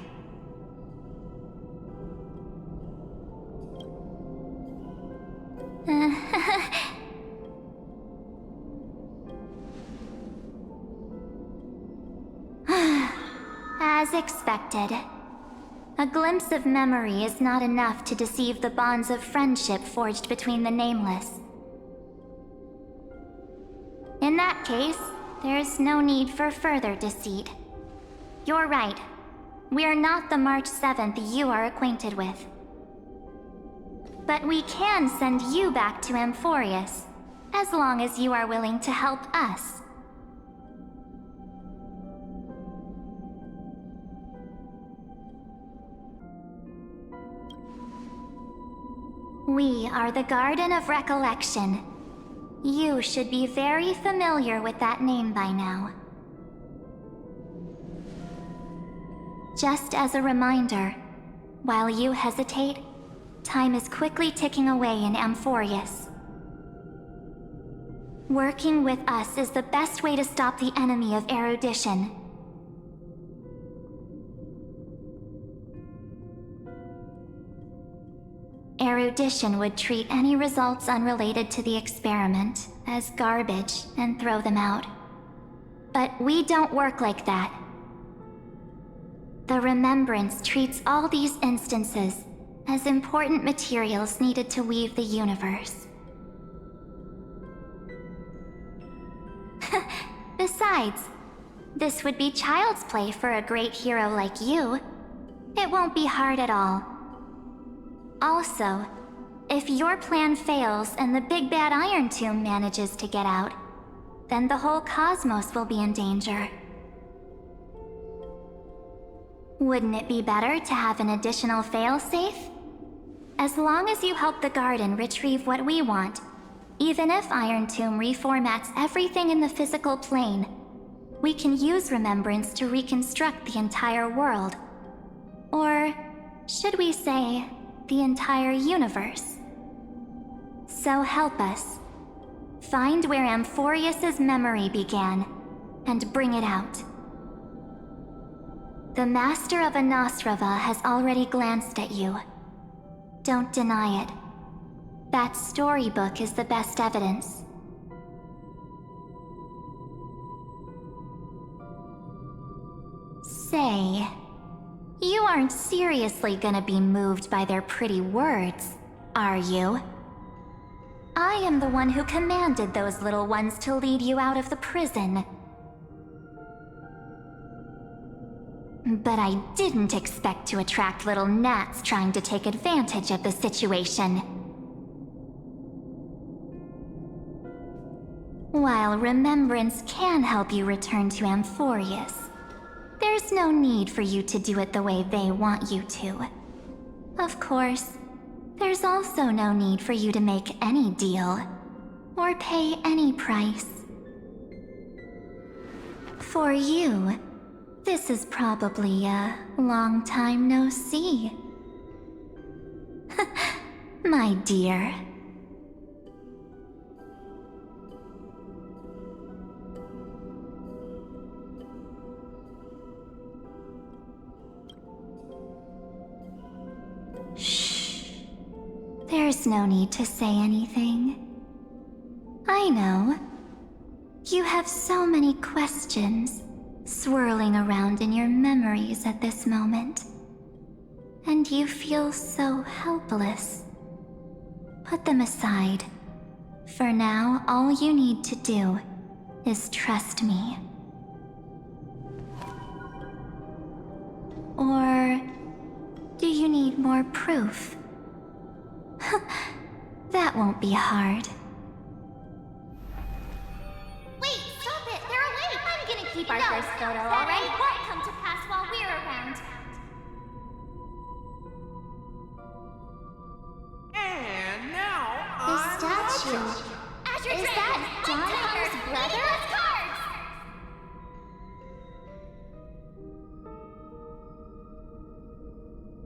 As expected. A glimpse of memory is not enough to deceive the bonds of friendship forged between the nameless. In that case, there's no need for further deceit. You're right. We're not the March 7th you are acquainted with. But we can send you back to Amphorius, as long as you are willing to help us. We are the Garden of Recollection. You should be very familiar with that name by now. Just as a reminder, while you hesitate, time is quickly ticking away in Amphorius. Working with us is the best way to stop the enemy of erudition. Erudition would treat any results unrelated to the experiment as garbage and throw them out. But we don't work like that. The Remembrance treats all these instances as important materials needed to weave the universe. Besides, this would be child's play for a great hero like you. It won't be hard at all. Also, if your plan fails and the big bad Iron Tomb manages to get out, then the whole cosmos will be in danger. Wouldn't it be better to have an additional failsafe? As long as you help the Garden retrieve what we want, even if Iron Tomb reformats everything in the physical plane, we can use Remembrance to reconstruct the entire world. Or should we say, the entire universe? So help us. Find where Amphorius's memory began, and bring it out. The Master of Anosrava has already glanced at you. Don't deny it. That storybook is the best evidence. Say, you aren't seriously gonna be moved by their pretty words, are you? I am the one who commanded those little ones to lead you out of the prison. But I didn't expect to attract little gnats trying to take advantage of the situation. While Remembrance can help you return to Amphorius, there's no need for you to do it the way they want you to. Of course, there's also no need for you to make any deal, or pay any price. For you, this is probably a long time no see. My dear. Shh. There's no need to say anything. I know. You have so many questions swirling around in your memories at this moment. And you feel so helpless. Put them aside. For now, all you need to do is trust me. Or do you need more proof? That won't be hard. Wait, stop it! They're awake! I'm gonna keep our first photo, alright? Won't come to pass while we're around. And now The statue. Is that Don Hung's brother?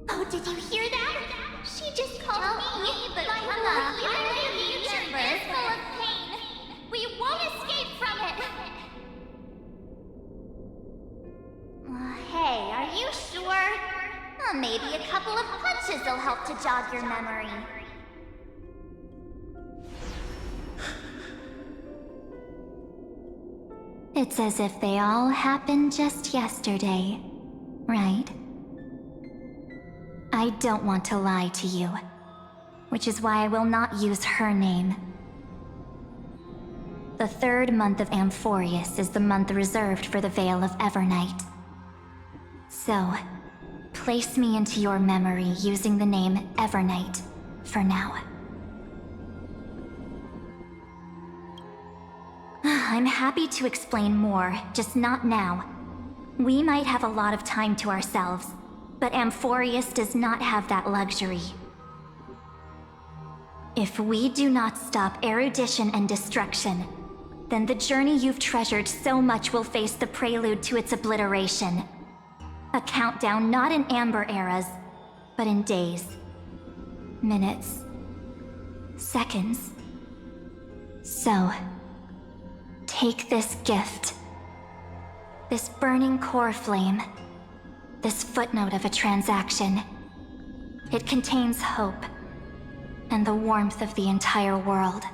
Oh, did you hear that? She just called me, but my future is full of pain. We won't escape from it. Hey, are you sure? Maybe a couple of punches will help to jog your memory. It's as if they all happened just yesterday, right? I don't want to lie to you, which is why I will not use her name. The third month of Amphorius is the month reserved for the Veil of Evernight. So, place me into your memory using the name Evernight for now. I'm happy to explain more, just not now. We might have a lot of time to ourselves, but Amphorius does not have that luxury. If we do not stop erudition and destruction, then the journey you've treasured so much will face the prelude to its obliteration. A countdown not in amber eras, but in days, minutes, seconds. So, Take this gift. This burning core flame. This footnote of a transaction. It contains hope and the warmth of the entire world.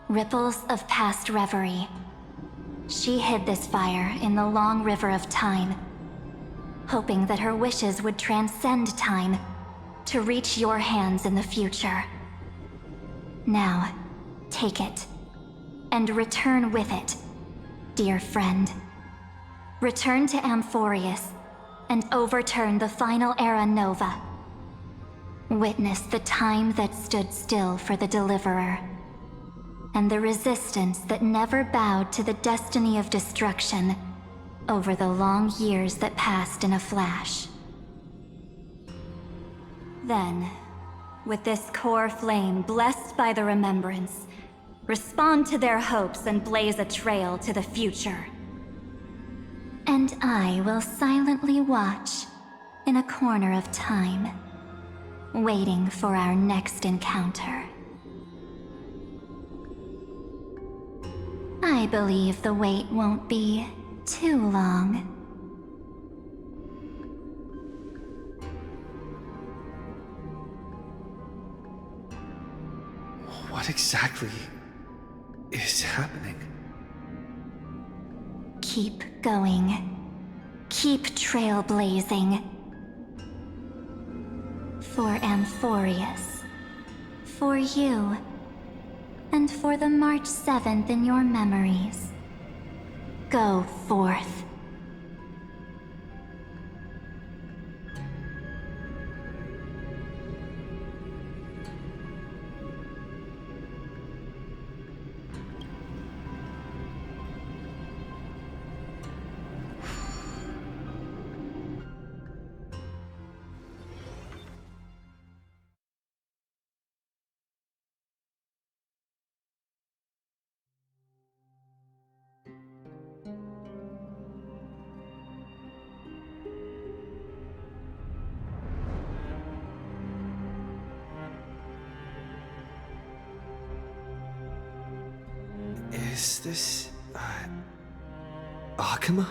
Ripples of past reverie. She hid this fire in the long river of time, hoping that her wishes would transcend time to reach your hands in the future. Now, take it, and return with it, dear friend. Return to Amphorius, and overturn the final era nova. Witness the time that stood still for the Deliverer, and the resistance that never bowed to the destiny of destruction over the long years that passed in a flash. Then, with this core flame blessed by the remembrance, respond to their hopes and blaze a trail to the future. And I will silently watch in a corner of time, waiting for our next encounter. I believe the wait won't be too long. What exactly is happening? Keep going. Keep trailblazing. For Amphorius. For you. And for the March 7th in your memories. Go forth. Is this... Akuma?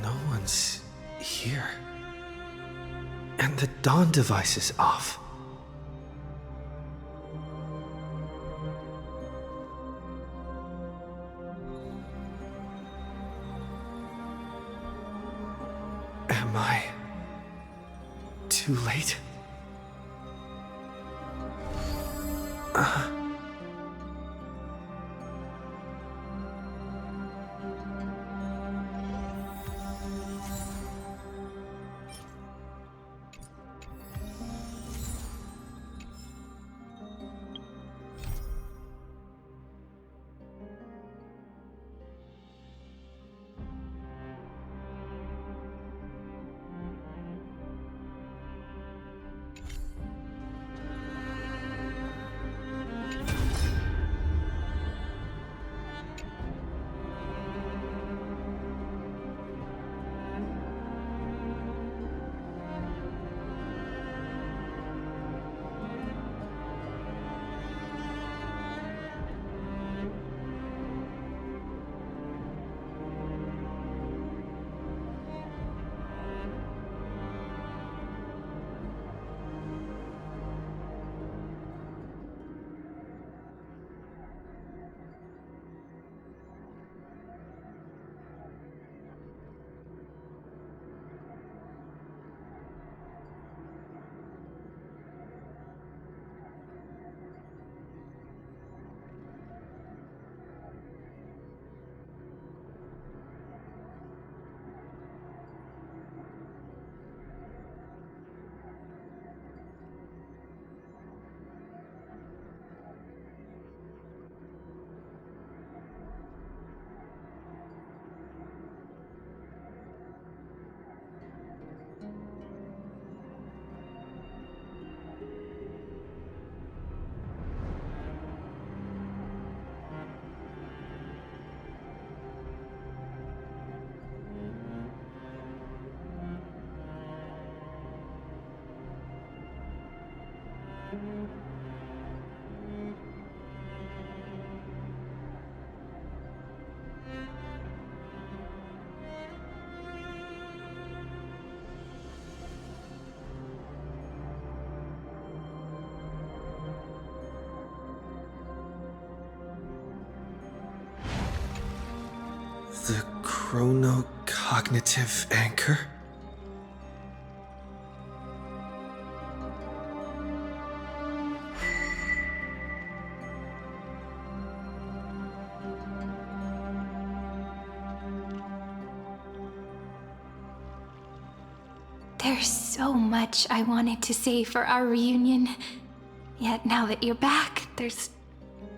No one's here. And the dawn device is off. Am I too late? The chronocognitive anchor? There's so much I wanted to say for our reunion. Yet now that you're back, there's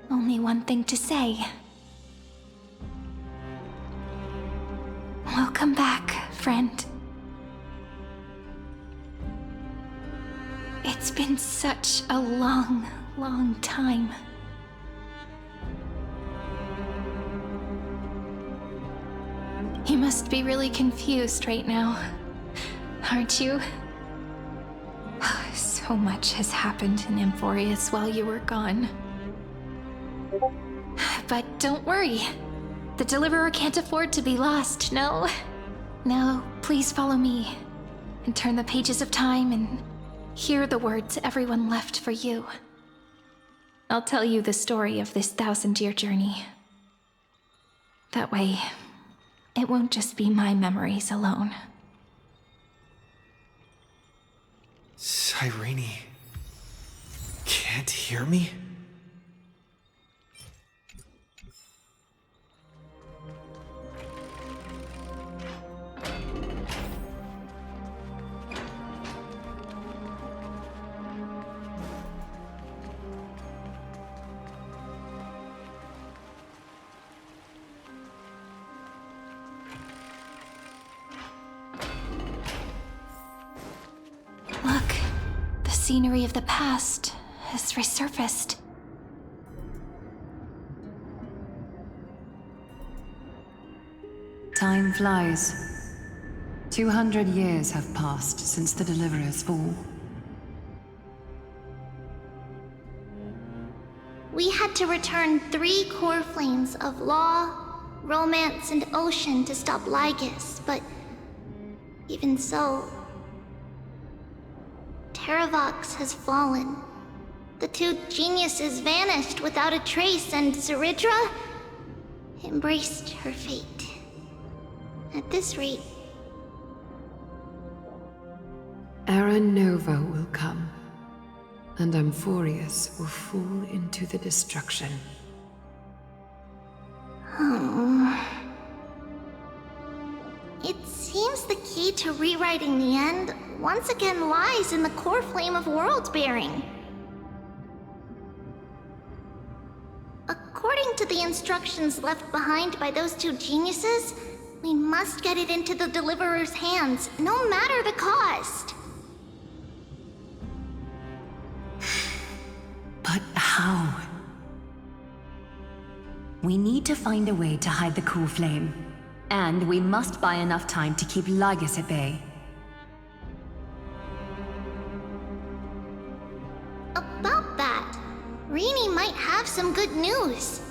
only one thing to say. Welcome back, friend. It's been such a long, long time. You must be really confused right now, aren't you? So much has happened in Amphorius while you were gone. But don't worry. The Deliverer can't afford to be lost, no? Now, please follow me, and turn the pages of time and hear the words everyone left for you. I'll tell you the story of this 1,000-year journey. That way, it won't just be my memories alone. Cyrene can't hear me? Look, the scenery of the past has resurfaced. Time flies. 200 years have passed since the Deliverer's fall. We had to return 3 core flames of law, romance, and ocean to stop Lygus, but even so, Terravox has fallen. The 2 geniuses vanished without a trace, and Zeridra embraced her fate. At this rate, Era Nova will come, and Amphorius will fall into the destruction. It seems the key to rewriting the end once again lies in the core flame of world-bearing. According to the instructions left behind by those 2 geniuses, we must get it into the Deliverer's hands, no matter the cost. But how? We need to find a way to hide the core flame. And we must buy enough time to keep Lygus at bay. About that, Rini might have some good news.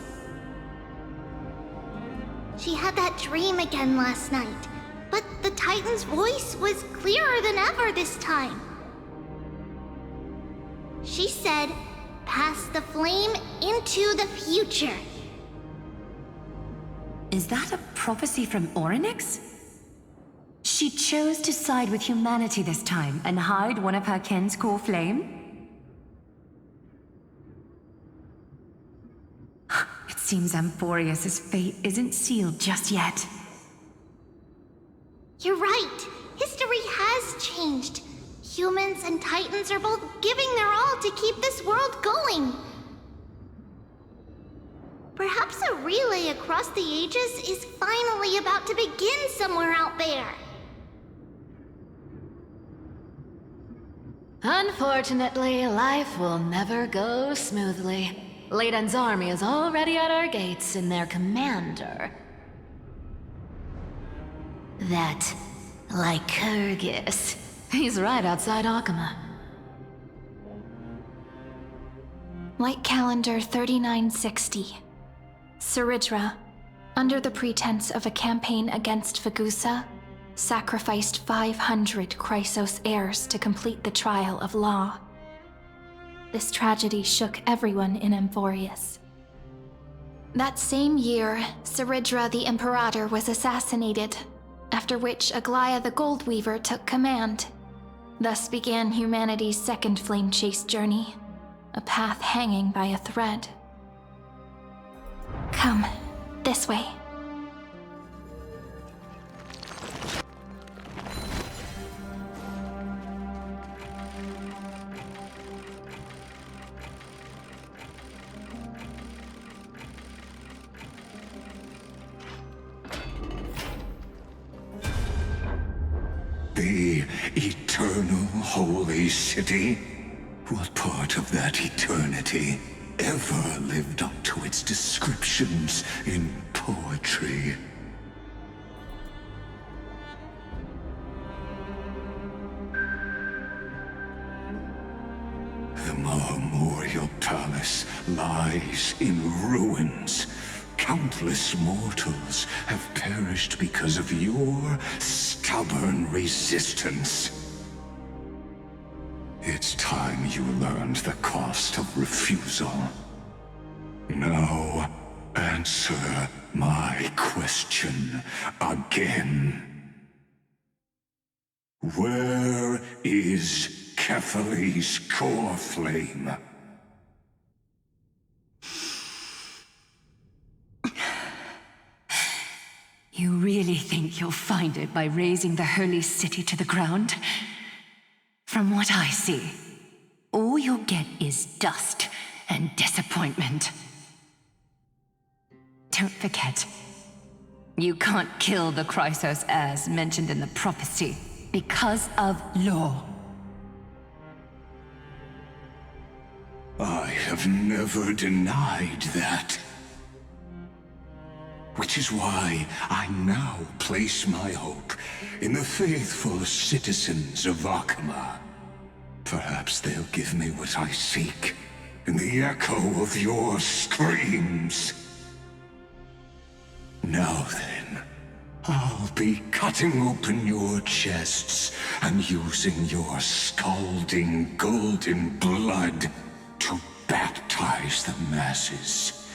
She had that dream again last night, but the Titan's voice was clearer than ever this time. She said, "Pass the flame into the future." Is that a prophecy from Orynyx? She chose to side with humanity this time and hide one of her kin's core flame? It seems Amphorius' fate isn't sealed just yet. You're right. History has changed. Humans and Titans are both giving their all to keep this world going. Perhaps a relay across the ages is finally about to begin somewhere out there. Unfortunately, life will never go smoothly. Leiden's army is already at our gates, and their commander... that Lycurgus. He's right outside Akama. Light calendar 3960. Saridra, under the pretense of a campaign against Fagusa, sacrificed 500 Chrysos heirs to complete the trial of law. This tragedy shook everyone in Amphorius. That same year, Saridra the Imperator was assassinated, after which Aglaia the Goldweaver took command. Thus began humanity's second flame chase journey, a path hanging by a thread. Come, this way. The eternal holy city? What part of that eternity ever lived up to its descriptions in poetry? The Memorial Palace lies in ruins. Countless mortals have perished because of your stubborn resistance. It's time you learned the cost of refusal. Now, answer my question again. Where is Kefali's core flame? You really think you'll find it by razing the holy city to the ground? From what I see, all you'll get is dust and disappointment. Don't forget, you can't kill the Chrysos heirs mentioned in the prophecy because of law. I have never denied that. Which is why I now place my hope in the faithful citizens of Akama. Perhaps they'll give me what I seek in the echo of your screams. Now then, I'll be cutting open your chests and using your scalding golden blood to baptize the masses.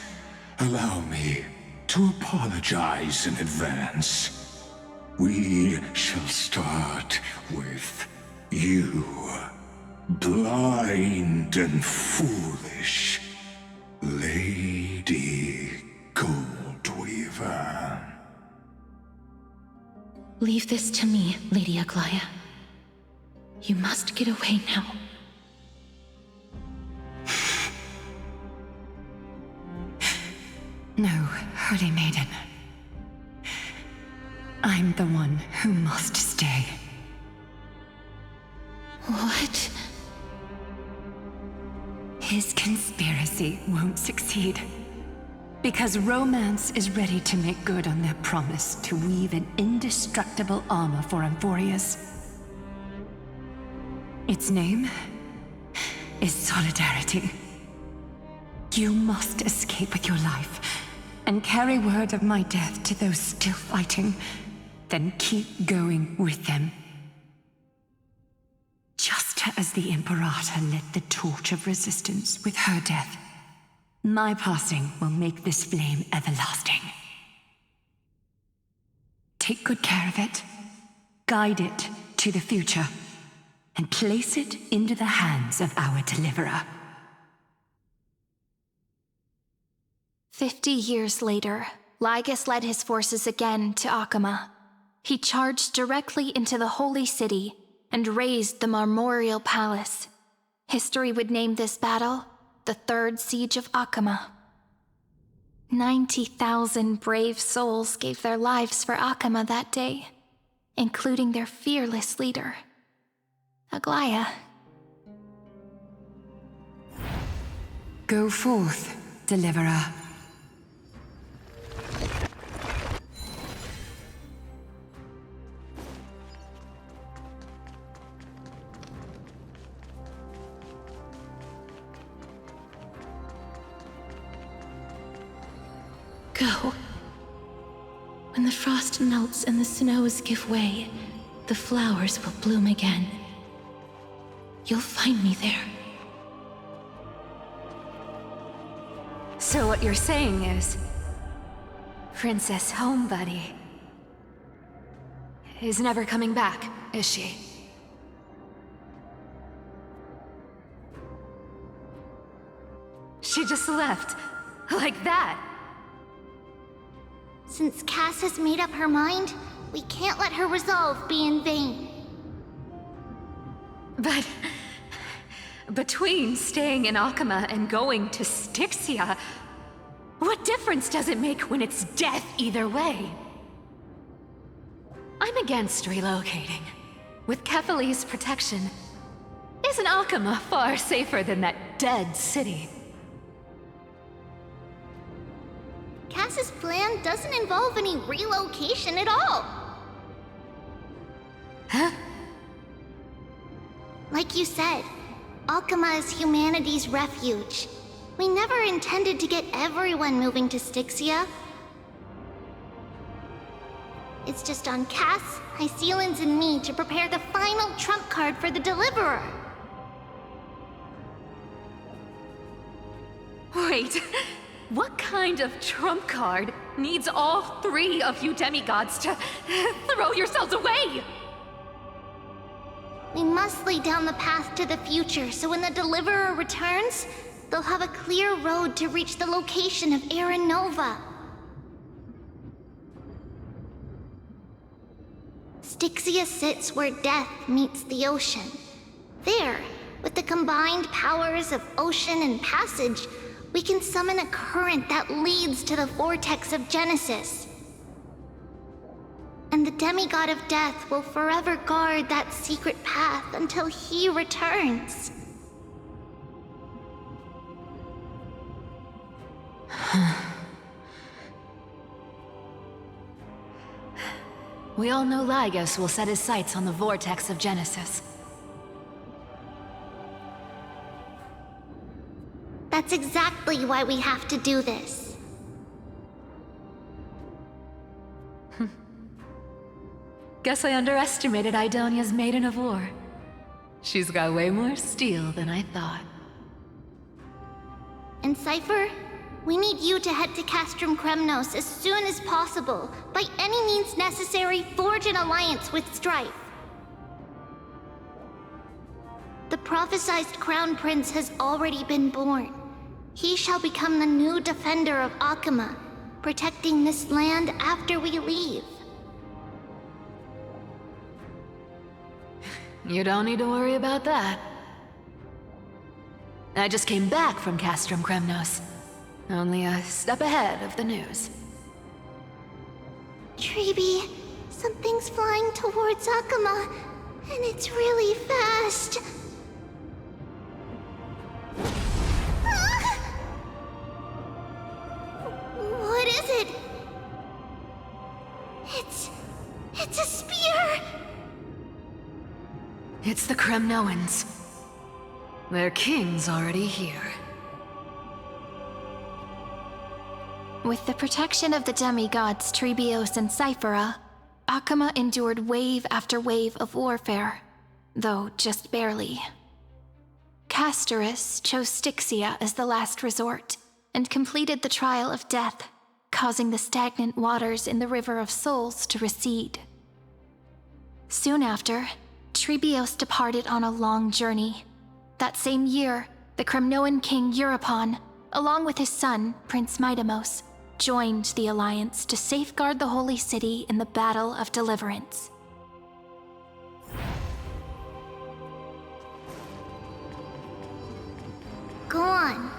Allow me to apologize in advance. We shall start with you, blind and foolish Lady Goldweaver. Leave this to me, Lady Aglaia. You must get away now. No, Holy Maiden. I'm the one who must stay. What? His conspiracy won't succeed. Because romance is ready to make good on their promise to weave an indestructible armor for Amphorius. Its name is Solidarity. You must escape with your life and carry word of my death to those still fighting, then keep going with them. Just as the Imperator lit the torch of resistance with her death, my passing will make this flame everlasting. Take good care of it, guide it to the future, and place it into the hands of our deliverer. 50 years later, Lygus led his forces again to Akama. He charged directly into the Holy City and razed the Memorial Palace. History would name this battle the Third Siege of Akama. 90,000 brave souls gave their lives for Akama that day, including their fearless leader, Aglaia. Go forth, deliverer. go. When the frost melts and the snows give way, the flowers will bloom again. You'll find me there. So what you're saying is, Princess Homebuddy is never coming back, is she? She just left, like that. Since Cass has made up her mind, we can't let her resolve be in vain. But between staying in Akama and going to Styxia, what difference does it make when it's death either way? I'm against relocating. With Kefali's protection, isn't Akama far safer than that dead city? Cass's plan doesn't involve any relocation at all. Huh? Like you said, Akama is humanity's refuge. We never intended to get everyone moving to Styxia. It's just on Cass, Hycealans, and me to prepare the final trump card for the Deliverer. Wait, what kind of trump card needs all three of you demigods to throw yourselves away? We must lay down the path to the future, so when the Deliverer returns, they'll have a clear road to reach the location of Era Nova. Styxia sits where death meets the ocean. There, with the combined powers of ocean and passage, we can summon a current that leads to the vortex of Genesis. And the demigod of death will forever guard that secret path until he returns. We all know Lygos will set his sights on the vortex of Genesis. That's exactly why we have to do this. Guess I underestimated Idonia's Maiden of War. She's got way more steel than I thought. And Cypher, we need you to head to Castrum Kremnos as soon as possible. By any means necessary, forge an alliance with Strife. The prophesized Crown Prince has already been born. He shall become the new defender of Akama, protecting this land after we leave. You don't need to worry about that. I just came back from Castrum Kremnos. Only a step ahead of the news. Treeby, something's flying towards Akama, and it's really fast. What is it? It's a spear! It's the Kremnoans. Their king's already here. With the protection of the demigods Trebios and Cyphera, Akama endured wave after wave of warfare, though just barely. Castorus chose Styxia as the last resort, and completed the trial of death, causing the stagnant waters in the River of Souls to recede. Soon after, Trebios departed on a long journey. That same year, the Kremnoan king Euripon, along with his son, Prince Midamos, joined the alliance to safeguard the Holy City in the Battle of Deliverance. Go on,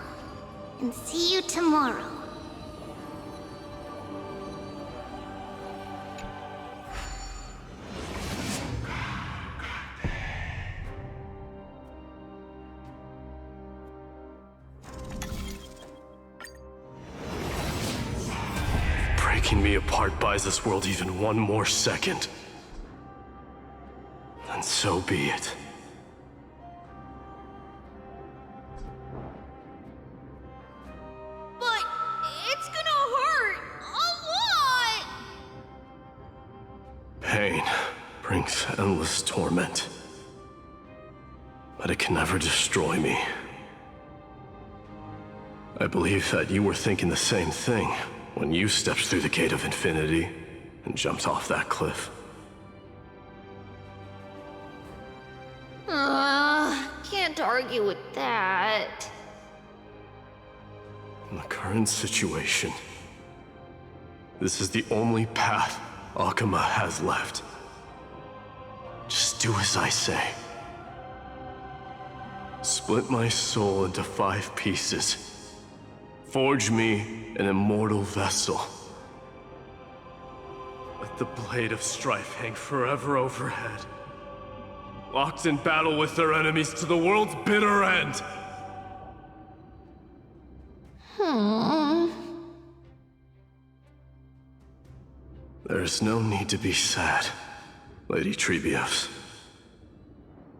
and see you tomorrow. Breaking me apart buys this world even one more second. Then so be it. But it's gonna hurt! pain brings endless torment, but it can never destroy me. I believe that you were thinking the same thing when you stepped through the gate of infinity and jumped off that cliff. Can't argue with that. In the current situation, this is the only path Akuma has left. Just do as I say. Split my soul into 5 pieces. Forge me an immortal vessel. Let the blade of strife hang forever overhead. Locked in battle with their enemies to the world's bitter end. There's no need to be sad, Lady Trebios.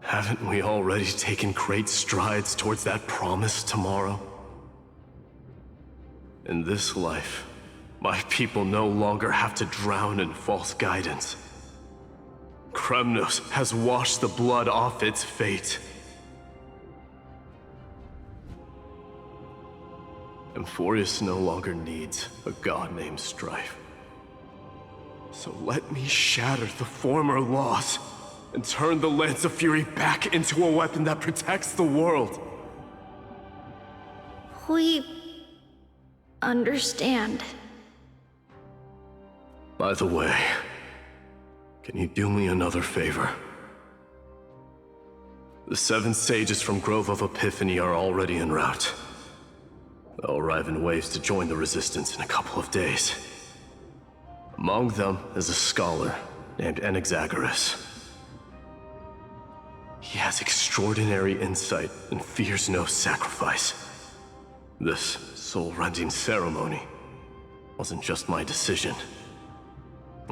Haven't we already taken great strides towards that promised tomorrow? In this life, my people no longer have to drown in false guidance. Kremnos has washed the blood off its fate. Amphorius no longer needs a god named Strife. So let me shatter the former laws and turn the Lance of Fury back into a weapon that protects the world. We understand. By the way, can you do me another favor? The 7 sages from Grove of Epiphany are already en route. They'll arrive in waves to join the Resistance in a couple of days. Among them is a scholar named Anaxagoras. He has extraordinary insight and fears no sacrifice. This soul-rending ceremony wasn't just my decision.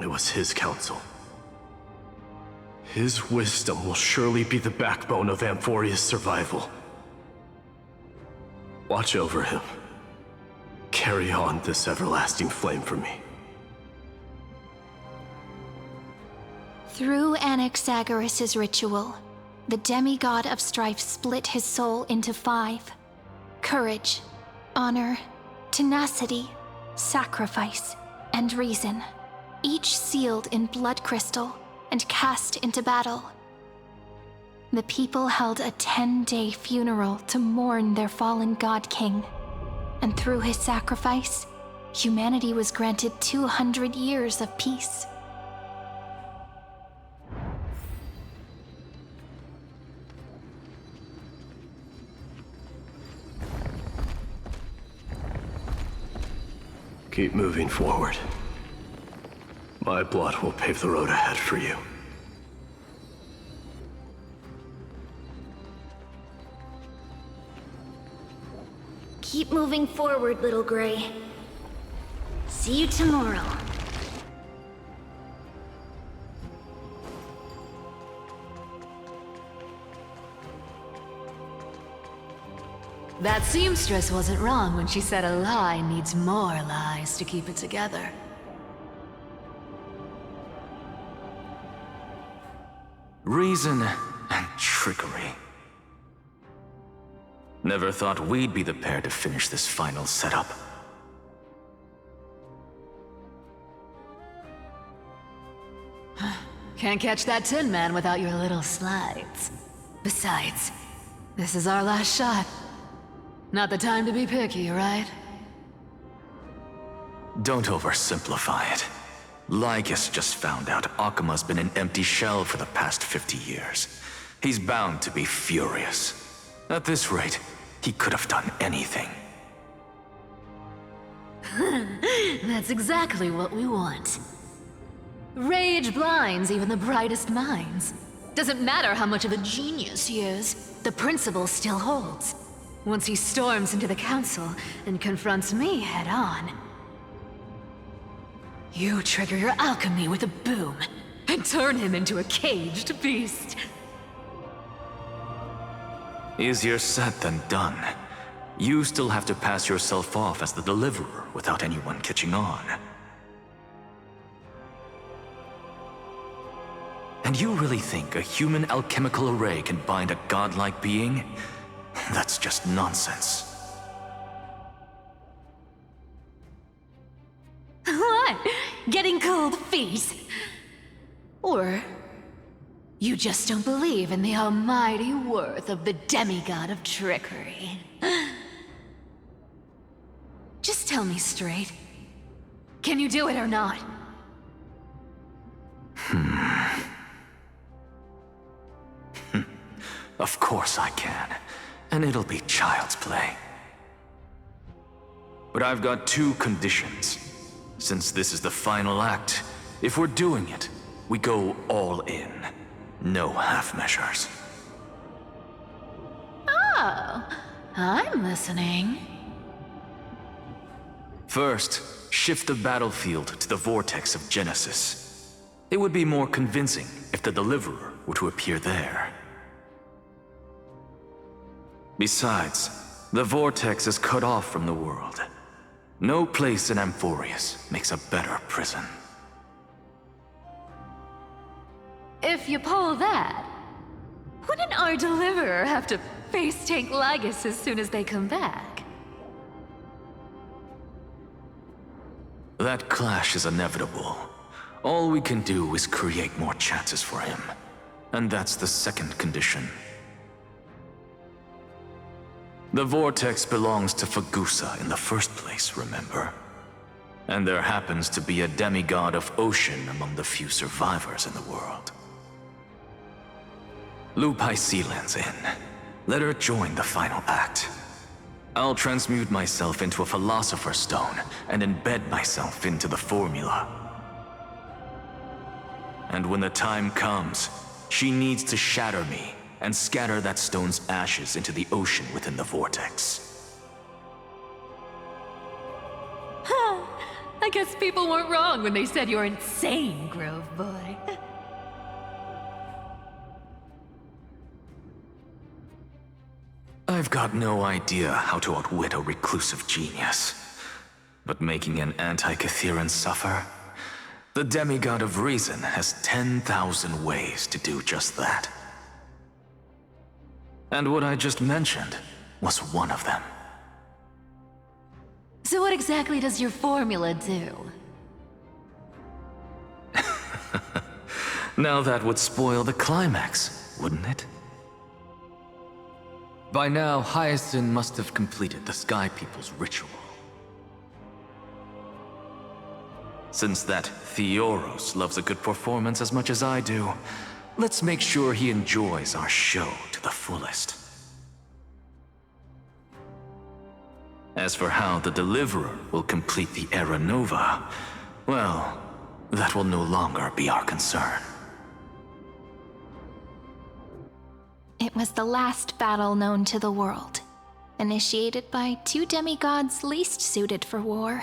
It was his counsel. His wisdom will surely be the backbone of Amphoria's survival. Watch over him. Carry on this everlasting flame for me. Through Anaxagoras' ritual, the demigod of strife split his soul into 5. Courage, honor, tenacity, sacrifice, and reason. Each sealed in blood crystal and cast into battle. The people held a 10-day funeral to mourn their fallen god king. And through his sacrifice, humanity was granted 200 years of peace. Keep moving forward. My blood will pave the road ahead for you. Keep moving forward, little Gray. See you tomorrow. That seamstress wasn't wrong when she said a lie needs more lies to keep it together. Reason and trickery. Never thought we'd be the pair to finish this final setup. Can't catch that Tin Man without your little slides. Besides, this is our last shot. Not the time to be picky, right? Don't oversimplify it. Lycus just found out Akuma's been an empty shell for the past 50 years. He's bound to be furious. At this rate, he could have done anything. That's exactly what we want. Rage blinds even the brightest minds. Doesn't matter how much of a genius he is, the principle still holds. Once he storms into the council and confronts me head-on. You trigger your alchemy with a boom and turn him into a caged beast. Easier said than done. You still have to pass yourself off as the deliverer without anyone catching on. And you really think a human alchemical array can bind a godlike being? That's just nonsense. What? Getting cold feet? Or you just don't believe in the almighty worth of the demigod of trickery? Just tell me straight. Can you do it or not? Of course I can. And it'll be child's play. But I've got two conditions. Since this is the final act, if we're doing it, we go all in. No half measures. Oh, I'm listening. First, shift the battlefield to the vortex of Genesis. It would be more convincing if the Deliverer were to appear there. Besides, the vortex is cut off from the world. No place in Amphorius makes a better prison. If you pull that, wouldn't our Deliverer have to face tank Lygus as soon as they come back? That clash is inevitable. All we can do is create more chances for him. And that's the second condition. The vortex belongs to Fagusa in the first place, remember? And there happens to be a demigod of ocean among the few survivors in the world. Loop Hycelan's in. Let her join the final act. I'll transmute myself into a Philosopher's Stone and embed myself into the formula. And when the time comes, she needs to shatter me and scatter that stone's ashes into the ocean within the vortex. I guess people weren't wrong when they said you're insane, Grove Boy. I've got no idea how to outwit a reclusive genius. But making an anti-Cathiran suffer? The demigod of reason has 10,000 ways to do just that. And what I just mentioned was one of them. So what exactly does your formula do? Now that would spoil the climax, wouldn't it? By now, Hyacinth must have completed the Sky People's ritual. Since that Theoros loves a good performance as much as I do, let's make sure he enjoys our show to the fullest. As for how the Deliverer will complete the Era Nova, well, that will no longer be our concern. It was the last battle known to the world, initiated by two demigods least suited for war.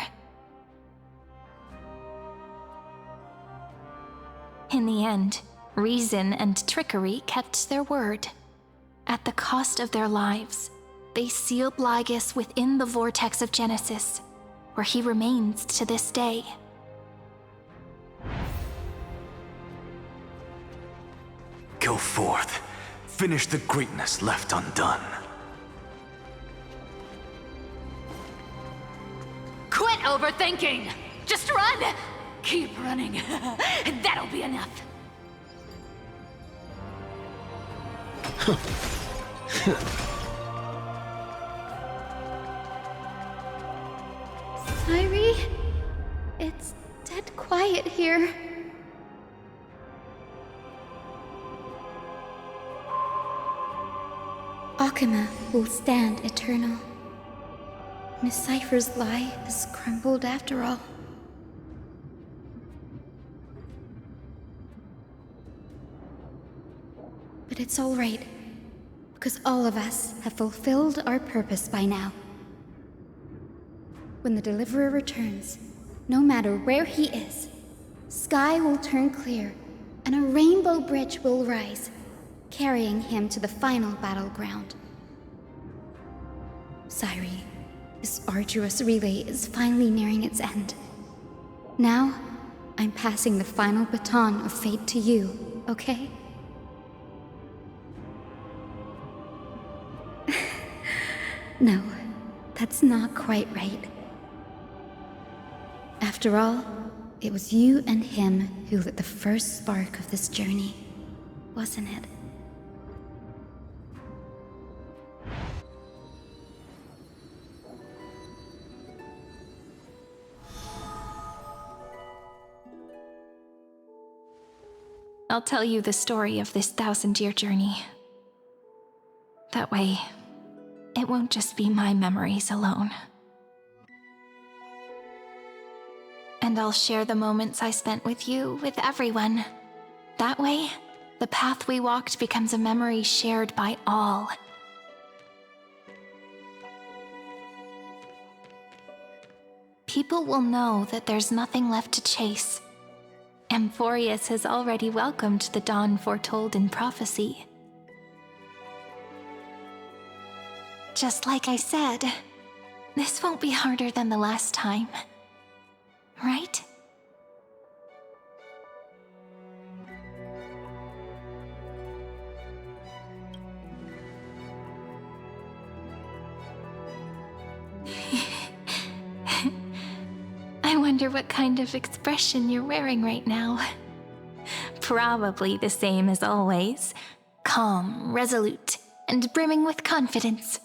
In the end, reason and trickery kept their word. At the cost of their lives, they sealed Lygus within the vortex of Genesis, where he remains to this day. Go forth. Finish the greatness left undone. Quit overthinking! Just run! Keep running. That'll be enough. Irie? It's dead quiet here. Akuma will stand eternal. Miss Cypher's lie has crumbled after all. But it's all right, because all of us have fulfilled our purpose by now. When the Deliverer returns, no matter where he is, sky will turn clear, and a rainbow bridge will rise, carrying him to the final battleground. Cyree, this arduous relay is finally nearing its end. Now, I'm passing the final baton of fate to you. okay? No, that's not quite right. After all, it was you and him who lit the first spark of this journey, wasn't it? I'll tell you the story of this 1,000-year journey. That way, it won't just be my memories alone. And I'll share the moments I spent with you with everyone. That way, the path we walked becomes a memory shared by all. People will know that there's nothing left to chase. Amphorius has already welcomed the dawn foretold in prophecy. Just like I said, this won't be harder than the last time. Right? I wonder what kind of expression you're wearing right now. Probably the same as always. Calm, resolute, and brimming with confidence.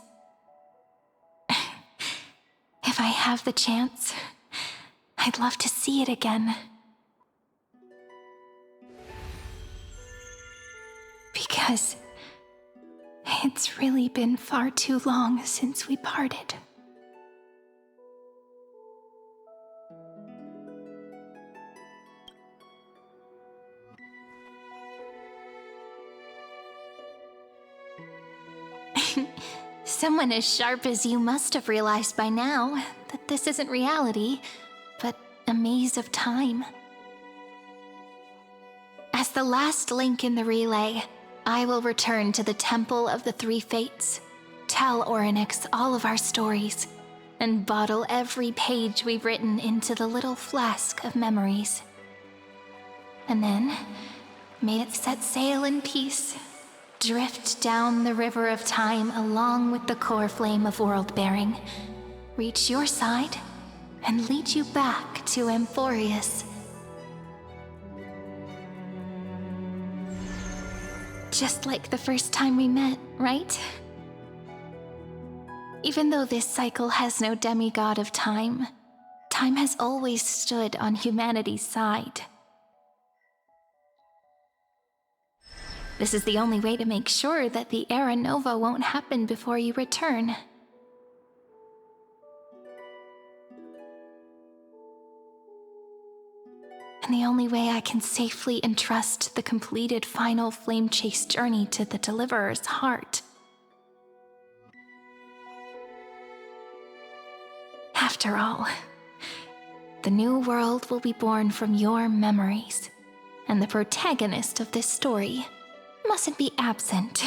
If I have the chance, I'd love to see it again. Because it's really been far too long since we parted. Someone as sharp as you must have realized by now that this isn't reality, but a maze of time. As the last link in the relay, I will return to the Temple of the Three Fates, tell Orynyx all of our stories, and bottle every page we've written into the little flask of memories. And then, may it set sail in peace, drift down the river of time along with the core flame of world-bearing, reach your side, and lead you back to Amphorius. Just like the first time we met, right? Even though this cycle has no demigod of time, time has always stood on humanity's side. This is the only way to make sure that the Era Nova won't happen before you return. And the only way I can safely entrust the completed final flame chase journey to the Deliverer's heart. After all, the new world will be born from your memories, and the protagonist of this story mustn't be absent.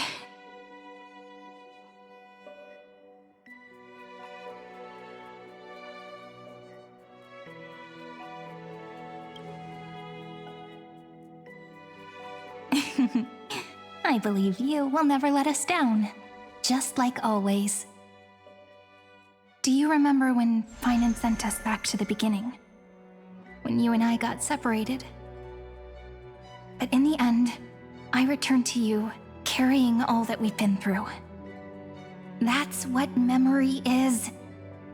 I believe you will never let us down, just like always. Do you remember when Finan sent us back to the beginning? When you and I got separated? But in the end, I returned to you, carrying all that we've been through. That's what memory is.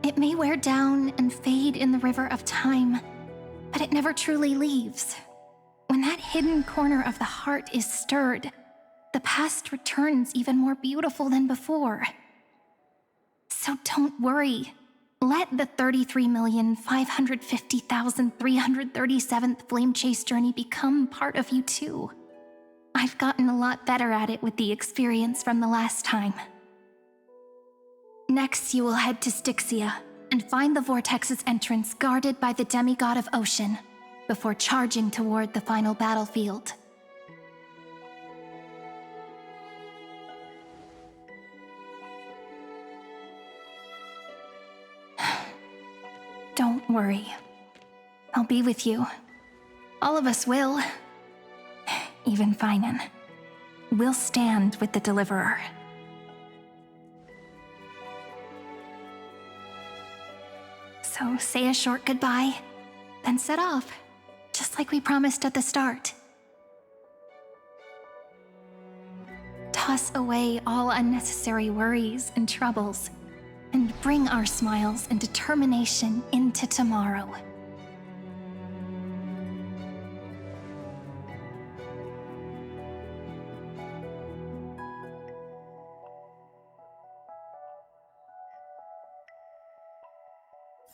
It may wear down and fade in the river of time, but it never truly leaves. When that hidden corner of the heart is stirred, the past returns even more beautiful than before. So don't worry. Let the 33,550,337th Flame Chase journey become part of you too. I've gotten a lot better at it with the experience from the last time. Next, you will head to Styxia and find the Vortex's entrance guarded by the demigod of ocean before charging toward the final battlefield. Don't worry. I'll be with you. All of us will. even Finan. We'll stand with the Deliverer. So say a short goodbye, then set off, just like we promised at the start. Toss away all unnecessary worries and troubles, and bring our smiles and determination into tomorrow.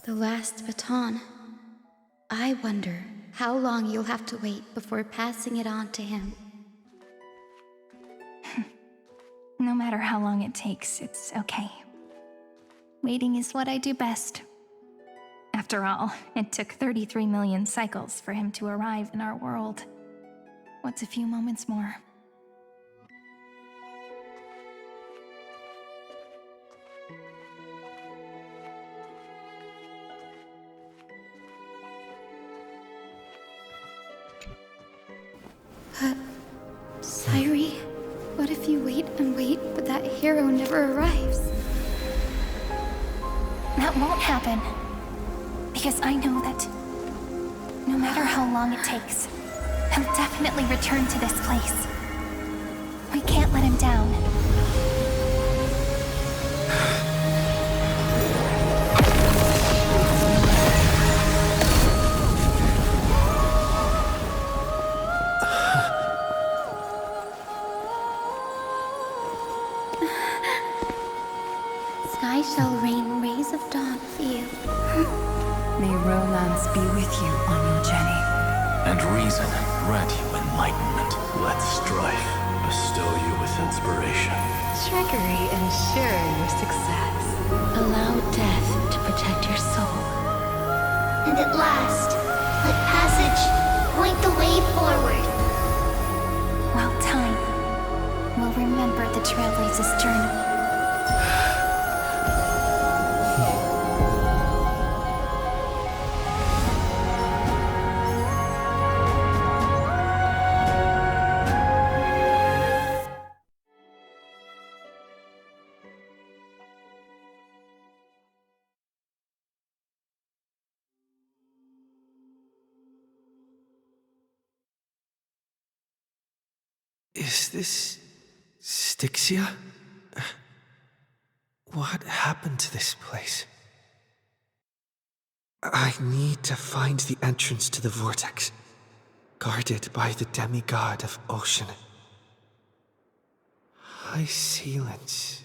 The last baton. I wonder how long you'll have to wait before passing it on to him. No matter how long it takes, it's okay. Waiting is what I do best. After all, it took 33 million cycles for him to arrive in our world. What's a few moments more? But, Sairi, what if you wait and wait, but that hero never arrives? That won't happen. Because I know that no matter how long it takes, he'll definitely return to this place. We can't let him down. Sky shall rain rays of dawn for you. May romance be with you on your journey. And reason grant you enlightenment. Let strife bestow you with inspiration. Trickery ensure your success. Allow death to protect your soul. And at last, let passage point the way forward. While time will remember the Trailblazer's journey. Is this Styxia? What happened to this place? I need to find the entrance to the vortex, guarded by the demigod of ocean. High Sealance.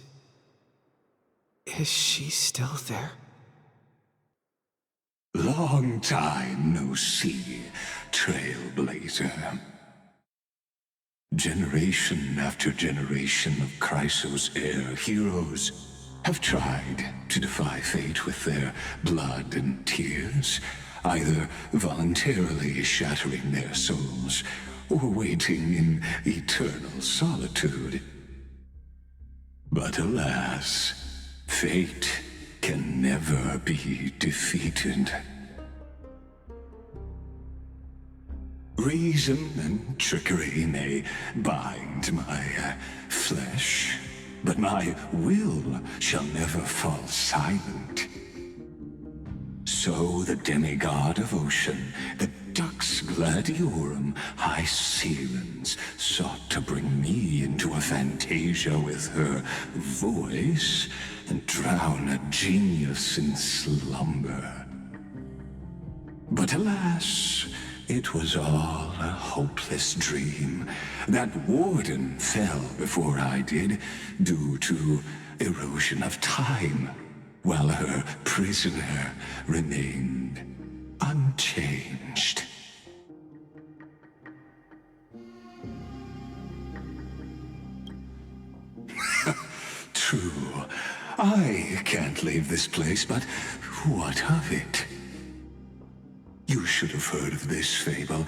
Is she still there? Long time no see, Trailblazer. Generation after generation of Chrysos heir heroes have tried to defy fate with their blood and tears, either voluntarily shattering their souls or waiting in eternal solitude. But alas, fate can never be defeated. Reason and trickery may bind my flesh, but my will shall never fall silent. So the demigod of ocean, the Dux Gladiorum, High Sealance, sought to bring me into a fantasia with her voice and drown a genius in slumber. But alas, it was all a hopeless dream. That warden fell before I did, due to erosion of time, while her prisoner remained unchanged. True, I can't leave this place, but what of it? You should have heard of this fable.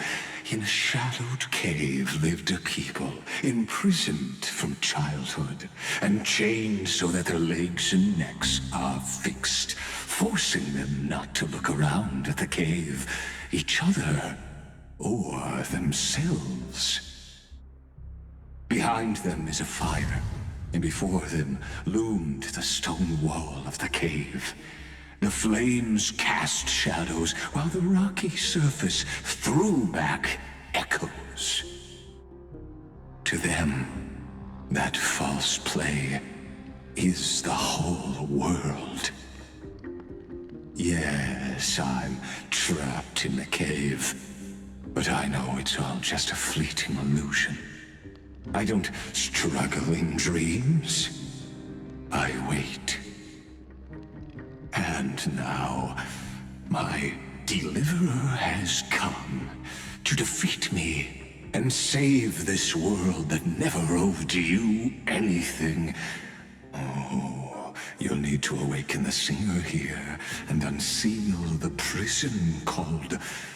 In a shadowed cave lived a people, imprisoned from childhood, and chained so that their legs and necks are fixed, forcing them not to look around at the cave, each other, or themselves. Behind them is a fire, and before them loomed the stone wall of the cave. The flames cast shadows, while the rocky surface threw back echoes. To them, that false play is the whole world. Yes, I'm trapped in the cave, but I know it's all just a fleeting illusion. I don't struggle in dreams. I wait. And now, my deliverer has come to defeat me and save this world that never owed you anything. Oh, you'll need to awaken the singer here and unseal the prison called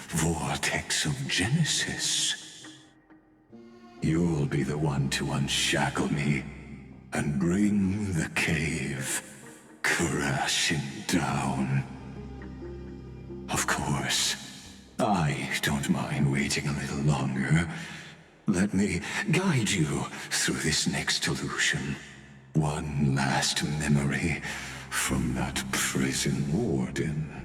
Vortex of Genesis. You'll be the one to unshackle me and bring the cave crashing down. Of course, I don't mind waiting a little longer. Let me guide you through this next illusion. One last memory from that prison warden.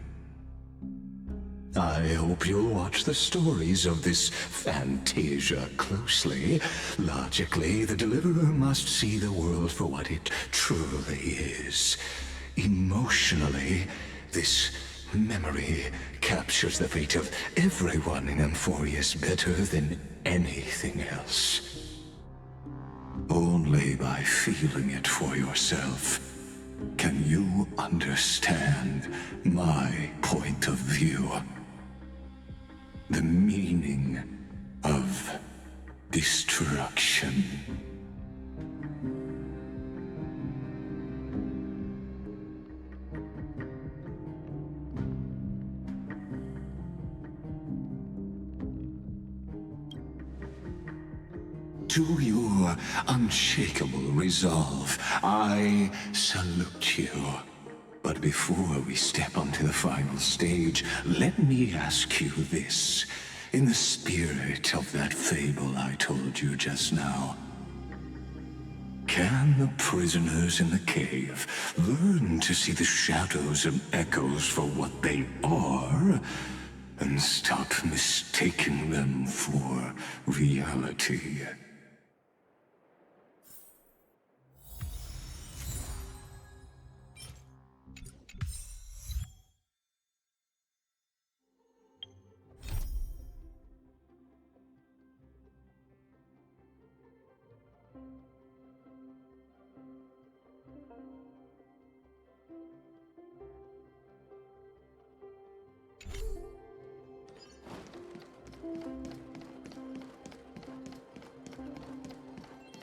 I hope you'll watch the stories of this Fantasia closely. Logically, the Deliverer must see the world for what it truly is. Emotionally, this memory captures the fate of everyone in Amphorius better than anything else. Only by feeling it for yourself can you understand my point of view. The meaning of destruction. To your unshakable resolve, I salute you. But before we step onto the final stage, let me ask you this. In the spirit of that fable I told you just now, can the prisoners in the cave learn to see the shadows and echoes for what they are, and stop mistaking them for reality?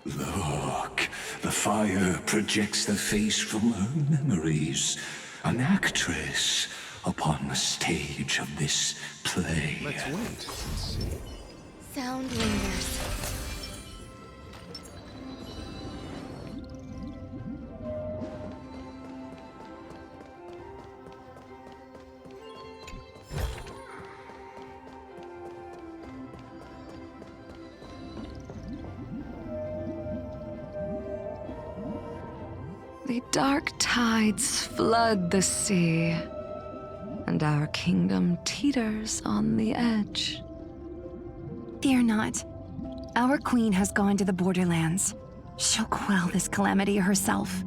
Look, the fire projects the face from her memories. An actress upon the stage of this play. Let's wait and see. Sound lingers. The dark tides flood the sea, and our kingdom teeters on the edge. Fear not. Our queen has gone to the borderlands. She'll quell this calamity herself.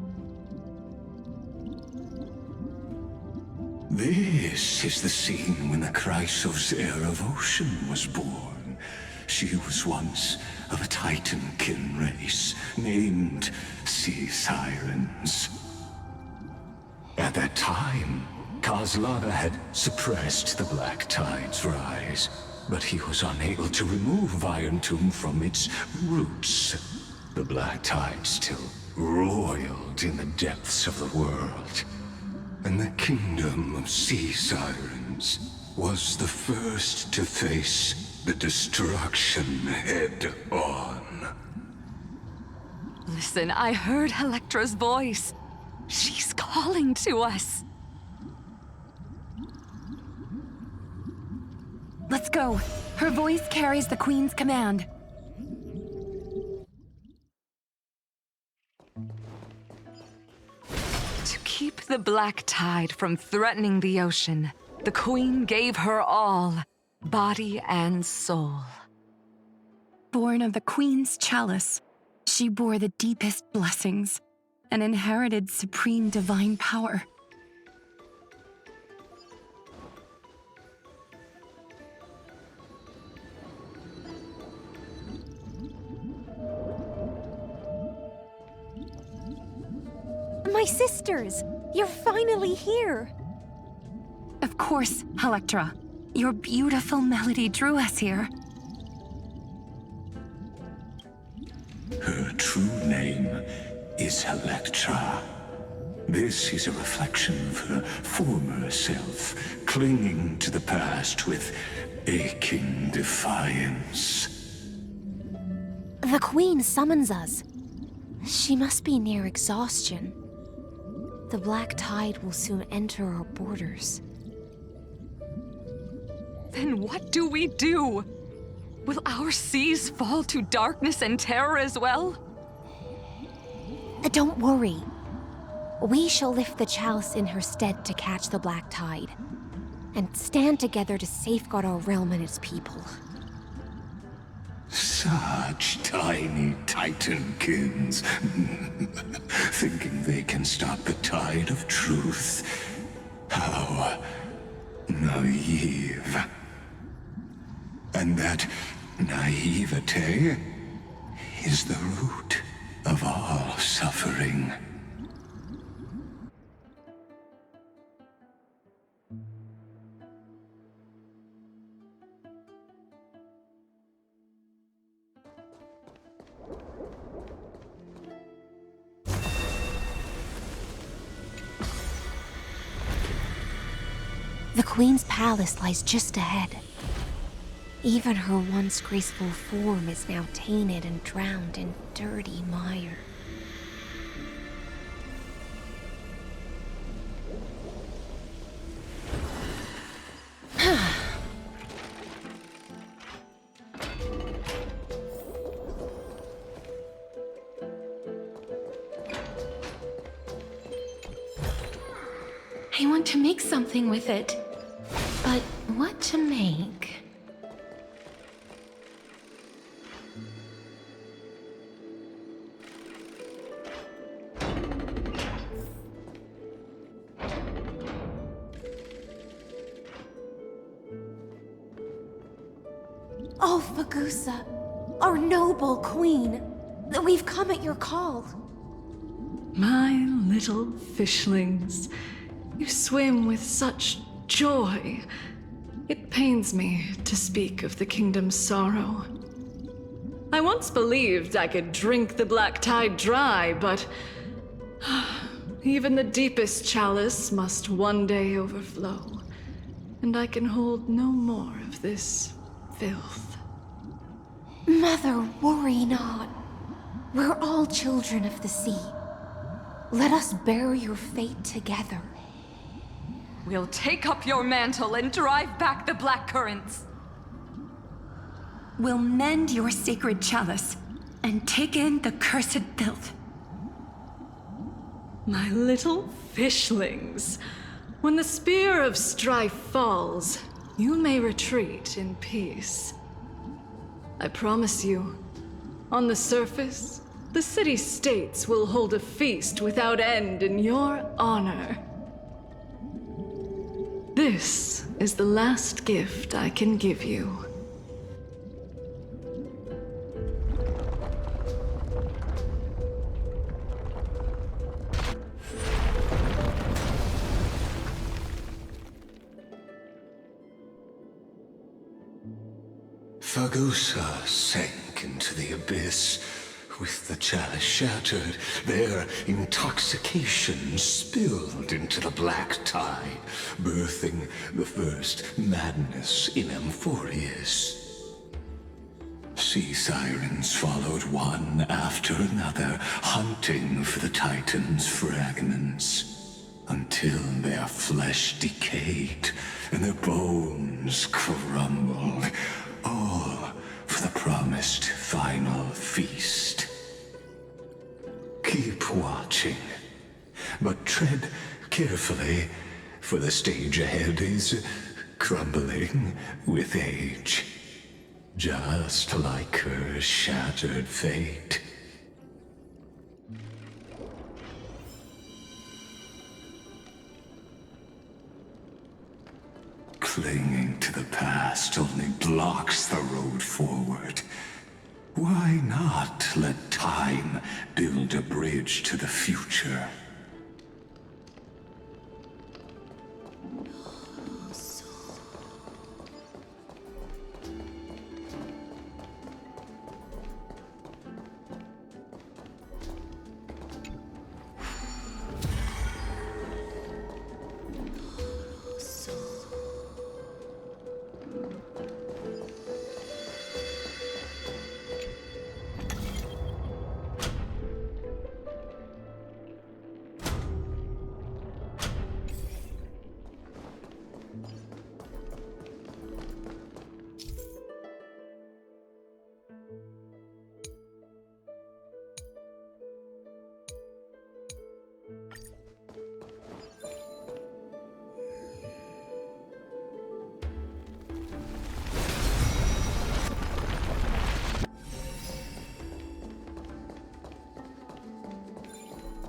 This is the scene when the Chrysos heir of Ocean was born. She was once of a Titankin race named Sea Sirens. At that time, Kozlana had suppressed the Black Tide's rise, but he was unable to remove Iron Tomb from its roots. The Black Tide still roiled in the depths of the world, and the kingdom of Sea Sirens was the first to face the destruction head-on. Listen, I heard Electra's voice. She's calling to us. Let's go. Her voice carries the queen's command. the black tide from threatening the ocean, the queen gave her all, body and soul. Born of the queen's chalice, she bore the deepest blessings and inherited supreme divine power. My sisters! You're finally here! Of course, Electra. Your beautiful melody drew us here. Her true name is Electra. This is a reflection of her former self, clinging to the past with aching defiance. The Queen summons us. She must be near exhaustion. The black tide will soon enter our borders. Then what do we do? Will our seas fall to darkness and terror as well? Don't worry. We shall lift the chalice in her stead to catch the black tide, and stand together to safeguard our realm and its people. Such tiny titankins, thinking they can stop the tide of truth. How naive. And that naivete is the root of all suffering. The Queen's palace lies just ahead. Even her once graceful form is now tainted and drowned in dirty mire. I want to make something with it. But what to make? Oh, Fagusa, our noble queen, we've come at your call. My little fishlings, you swim with such joy. It pains me to speak of the kingdom's sorrow. I once believed I could drink the black tide dry, but even the deepest chalice must one day overflow, and I can hold no more of this filth. Mother, worry not. We're all children of the sea. Let us bear your fate together. We'll take up your mantle and drive back the black currents. We'll mend your sacred chalice and take in the cursed filth. My little fishlings, when the spear of strife falls, you may retreat in peace. I promise you, on the surface, the city-states will hold a feast without end in your honor. This is the last gift I can give you. Fagusa sank into the abyss. With the chalice shattered, their intoxication spilled into the black tide, birthing the first madness in Amphorius. Sea sirens followed one after another, hunting for the Titan's fragments, until their flesh decayed and their bones crumbled, all for the promised final feast. Keep watching, but tread carefully, for the stage ahead is crumbling with age. Just like her shattered fate. Clinging to the past only blocks the road forward. Why not let time build a bridge to the future?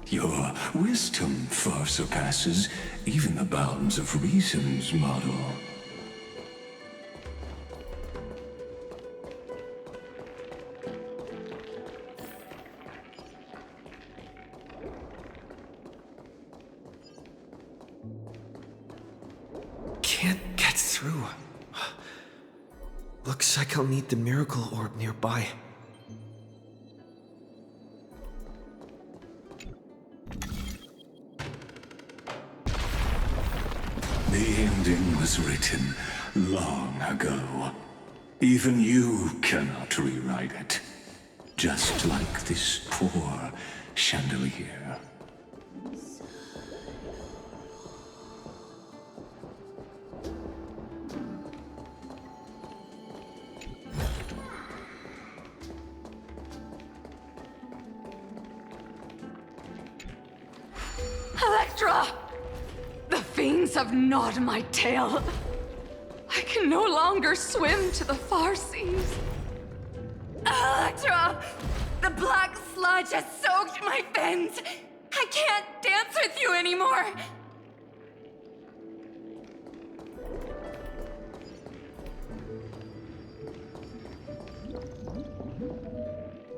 Your wisdom far surpasses even the bounds of reason's model. Can't get through. Looks like I'll need the miracle orb nearby. The ending was written long ago. Even you cannot rewrite it. Just like this poor chandelier. Electra! The fiends have gnawed my tail. I can no longer swim to the far seas. Electra! The black sludge has soaked my fins. I can't dance with you anymore.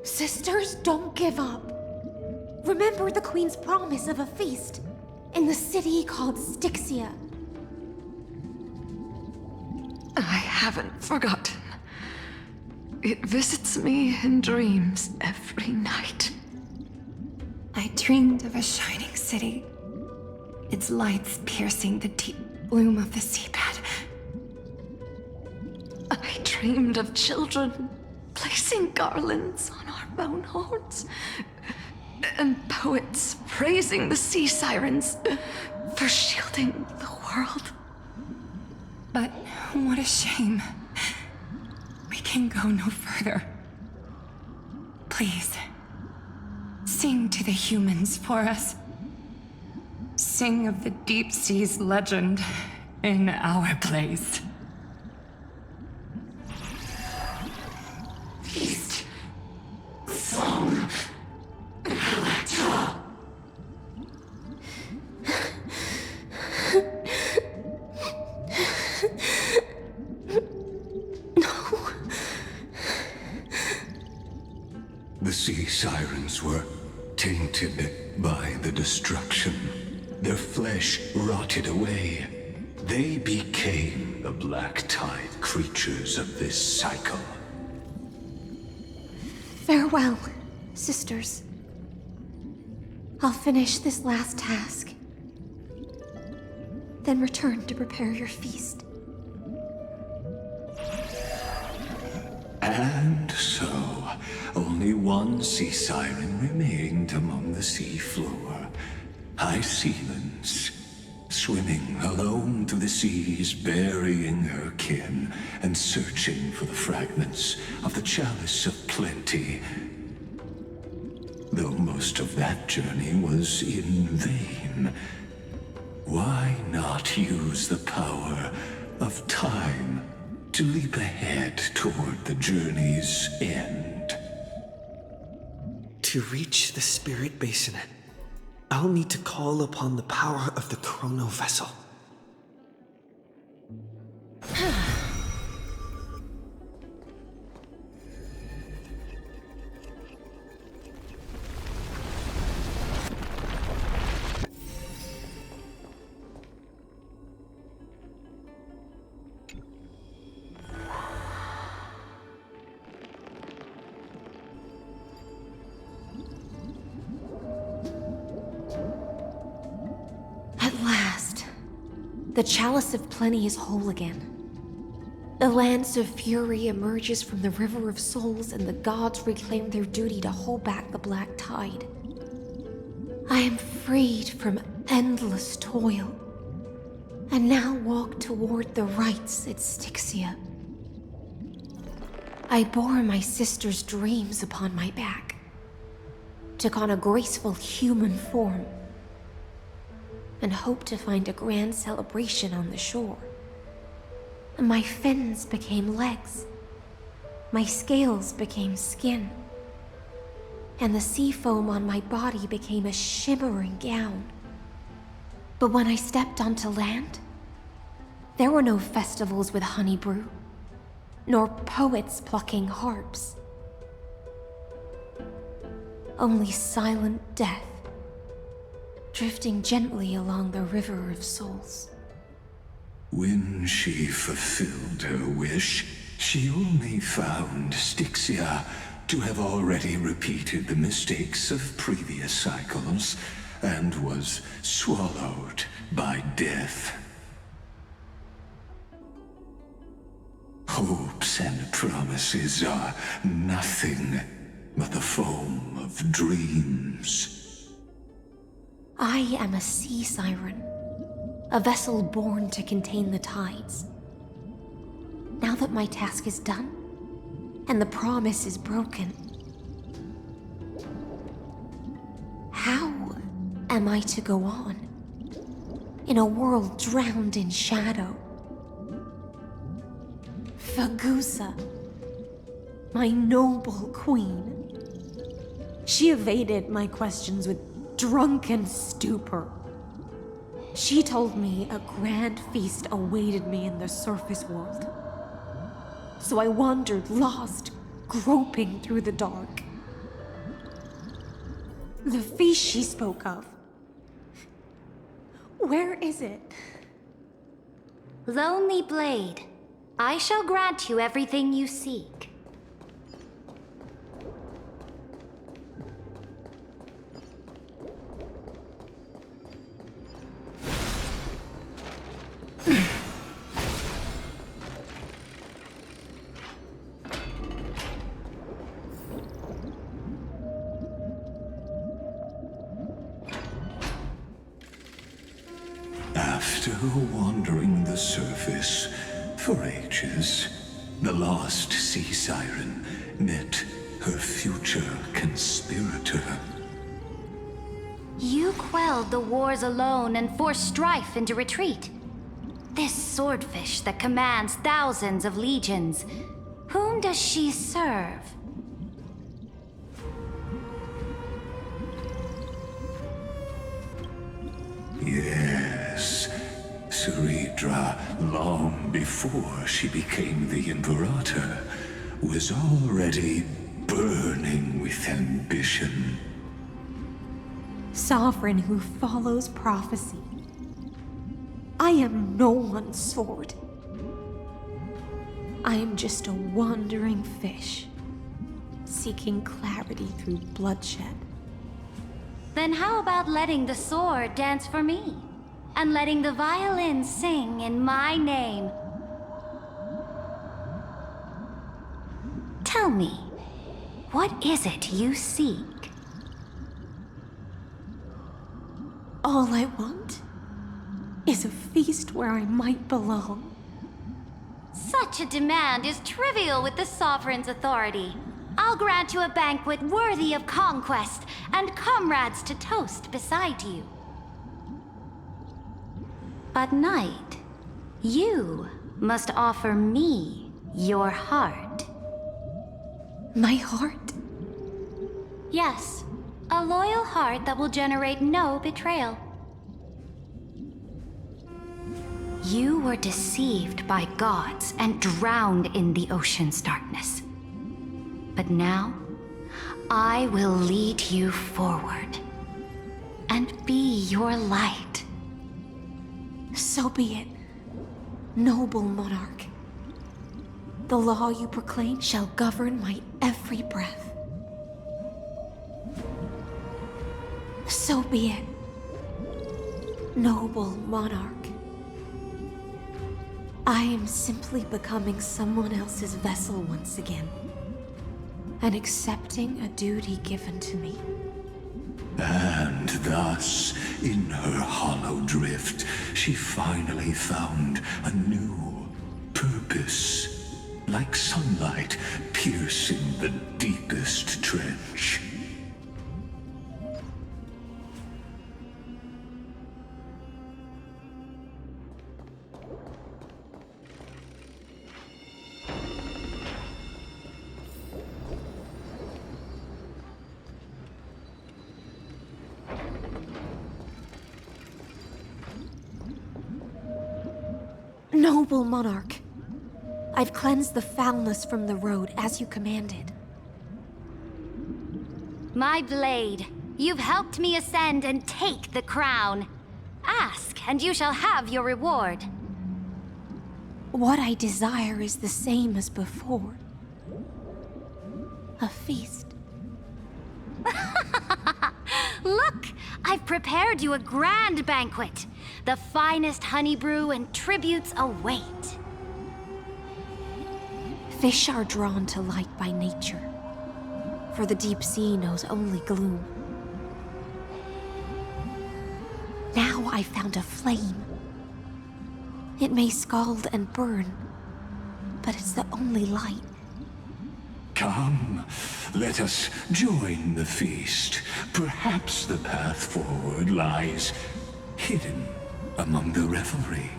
Sisters, don't give up. Remember the Queen's promise of a feast in the city called Styxia. I haven't forgotten. It visits me in dreams every night. I dreamed of a shining city, its lights piercing the deep gloom of the seabed. I dreamed of children placing garlands on our bone horns, and poets praising the sea sirens for shielding the world. But what a shame. We can go no further. Please, sing to the humans for us. Sing of the deep sea's legend in our place. Feast. Song. Electra. The sea sirens were tainted by the destruction. Their flesh rotted away. They became the black tide creatures of this cycle. Farewell, sisters. I'll finish this last task, then return to prepare your feast. And so, only one sea siren remained among the sea floor. High sealands, swimming alone through the seas, burying her kin, and searching for the fragments of the chalice of plenty. Though most of that journey was in vain, Why not use the power of time to leap ahead toward the journey's end? To reach the spirit basin, I'll need to call upon the power of the chrono vessel. The chalice of plenty is whole again. The lance of fury emerges from the river of souls, and the gods reclaim their duty to hold back the black tide. I am freed from endless toil, and now walk toward the rites at Styxia. I bore my sister's dreams upon my back, took on a graceful human form, and hoped to find a grand celebration on the shore. My fins became legs, my scales became skin, and the sea foam on my body became a shimmering gown. But when I stepped onto land, there were no festivals with honey brew, nor poets plucking harps. Only silent death, drifting gently along the river of souls. When she fulfilled her wish, she only found Styxia to have already repeated the mistakes of previous cycles and was swallowed by death. Hopes and promises are nothing but the foam of dreams. I am a sea siren, a vessel born to contain the tides. Now that my task is done, and the promise is broken, how am I to go on in a world drowned in shadow? Fagusa, my noble queen, she evaded my questions with drunken stupor. She told me a grand feast awaited me in the surface world. So I wandered lost, groping through the dark. The feast she spoke of, where is it? Lonely Blade, I shall grant you everything you seek. After wandering the surface for ages, the lost sea siren met her future conspirator. You quelled the wars alone and forced strife into retreat. This swordfish that commands thousands of legions, whom does she serve? Yes, Ceridra, long before she became the Imperator, was already burning with ambition. Sovereign who follows prophecy. I am no one's sword. I am just a wandering fish, seeking clarity through bloodshed. Then how about letting the sword dance for me? And letting the violin sing in my name? Tell me, what is it you seek? All I want is a feast where I might belong. Such a demand is trivial with the Sovereign's authority. I'll grant you a banquet worthy of conquest and comrades to toast beside you. But knight, you must offer me your heart. My heart? Yes, a loyal heart that will generate no betrayal. You were deceived by gods and drowned in the ocean's darkness. But now, I will lead you forward and be your light. So be it, noble monarch. The law you proclaim shall govern my every breath. So be it, noble monarch. I am simply becoming someone else's vessel once again, and accepting a duty given to me. And thus, in her hollow drift, she finally found a new purpose. Like sunlight piercing the deepest trench. Noble monarch, I've cleansed the foulness from the road as you commanded. My blade, you've helped me ascend and take the crown. Ask, and you shall have your reward. What I desire is the same as before. A feast. Look, I've prepared you a grand banquet. The finest honey brew and tributes await. Fish are drawn to light by nature, for the deep sea knows only gloom. Now I found a flame. It may scald and burn, but it's the only light. Come, let us join the feast. Perhaps the path forward lies hidden among the revelry.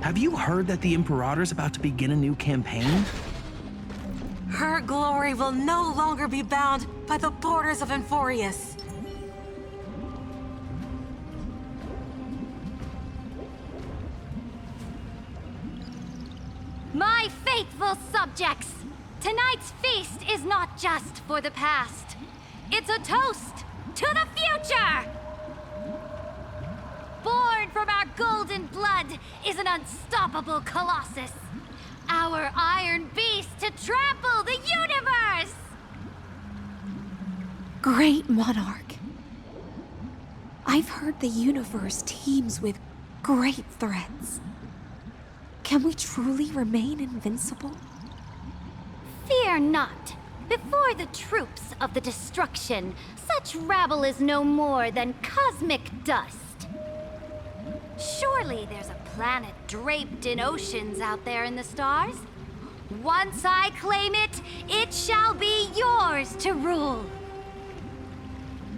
Have you heard that the Imperator's about to begin a new campaign? Her glory will no longer be bound by the borders of Emphorius. My faithful subjects, tonight's feast is not just for the past. It's a toast to the future! Born from our golden blood is an unstoppable colossus. Our iron beast to trample the universe! Great monarch. I've heard the universe teems with great threats. Can we truly remain invincible? Fear not. Before the troops of the destruction, such rabble is no more than cosmic dust. Surely there's a planet draped in oceans out there in the stars. Once I claim it, it shall be yours to rule.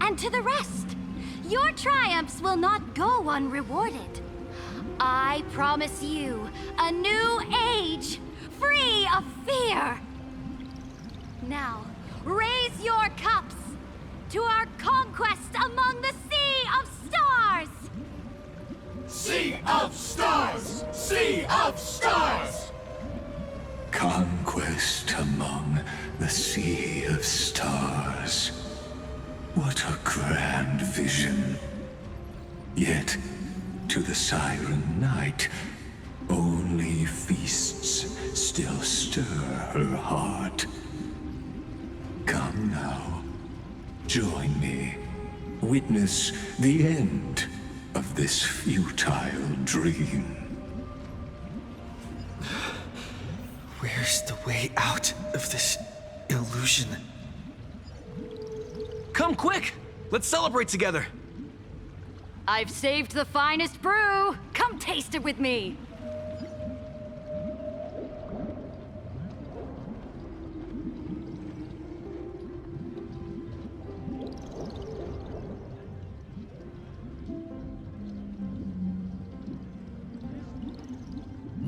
And to the rest, your triumphs will not go unrewarded. I promise you a new age, free of fear. Now, raise your cups to our conquest among the Sea of Stars! Sea of Stars! Sea of Stars! Conquest among the Sea of Stars. What a grand vision. Yet, to the Siren Knight, only feasts still stir her heart. Come now, join me. Witness the end of this futile dream. Where's the way out of this illusion? Come quick! Let's celebrate together! I've saved the finest brew. Come taste it with me.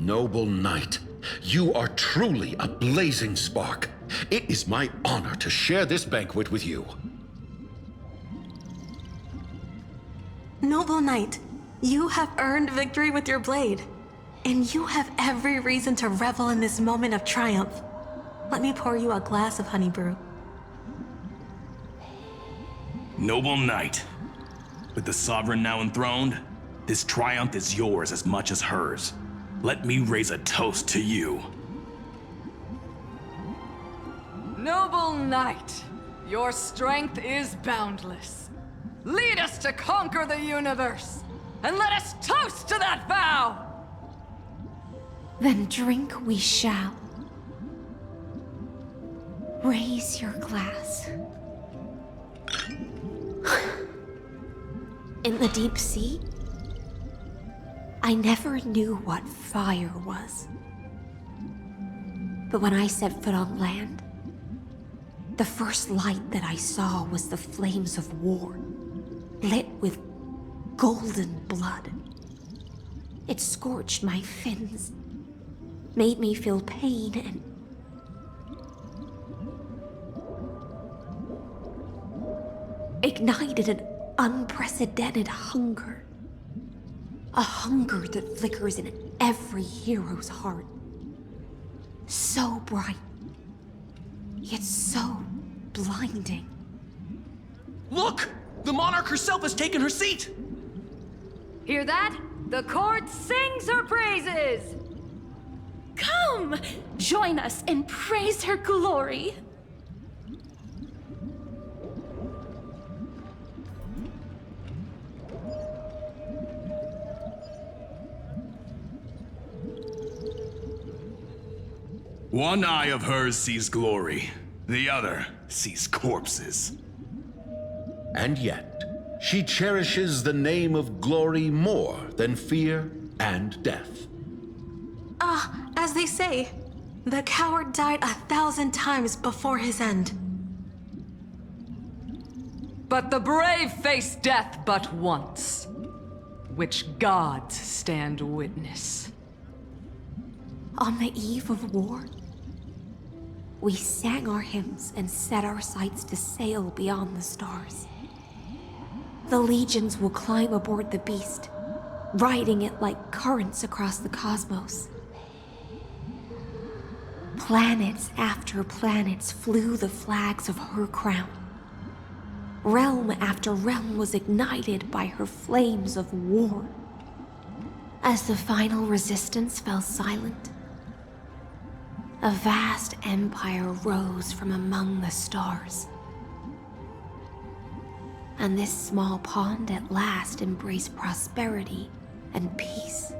Noble knight, you are truly a blazing spark. It is my honor to share this banquet with you. Noble knight, you have earned victory with your blade, and you have every reason to revel in this moment of triumph. Let me pour you a glass of honey brew. Noble knight, with the sovereign now enthroned, this triumph is yours as much as hers. Let me raise a toast to you. Noble knight, your strength is boundless. Lead us to conquer the universe, and let us toast to that vow! Then drink we shall. Raise your glass. In the deep sea, I never knew what fire was. But when I set foot on land, the first light that I saw was the flames of war, lit with golden blood. It scorched my fins, made me feel pain and ignited an unprecedented hunger. A hunger that flickers in every hero's heart. So bright, yet so blinding. Look! The monarch herself has taken her seat! Hear that? The court sings her praises! Come! Join us and praise her glory! One eye of hers sees glory, the other sees corpses. And yet, she cherishes the name of glory more than fear and death. As they say, the coward died 1,000 times before his end. But the brave face death but once, which gods stand witness. On the eve of war, we sang our hymns and set our sights to sail beyond the stars. The legions will climb aboard the beast, riding it like currents across the cosmos. Planets after planets flew the flags of her crown. Realm after realm was ignited by her flames of war. As the final resistance fell silent, a vast empire rose from among the stars. And this small pond at last embraced prosperity and peace.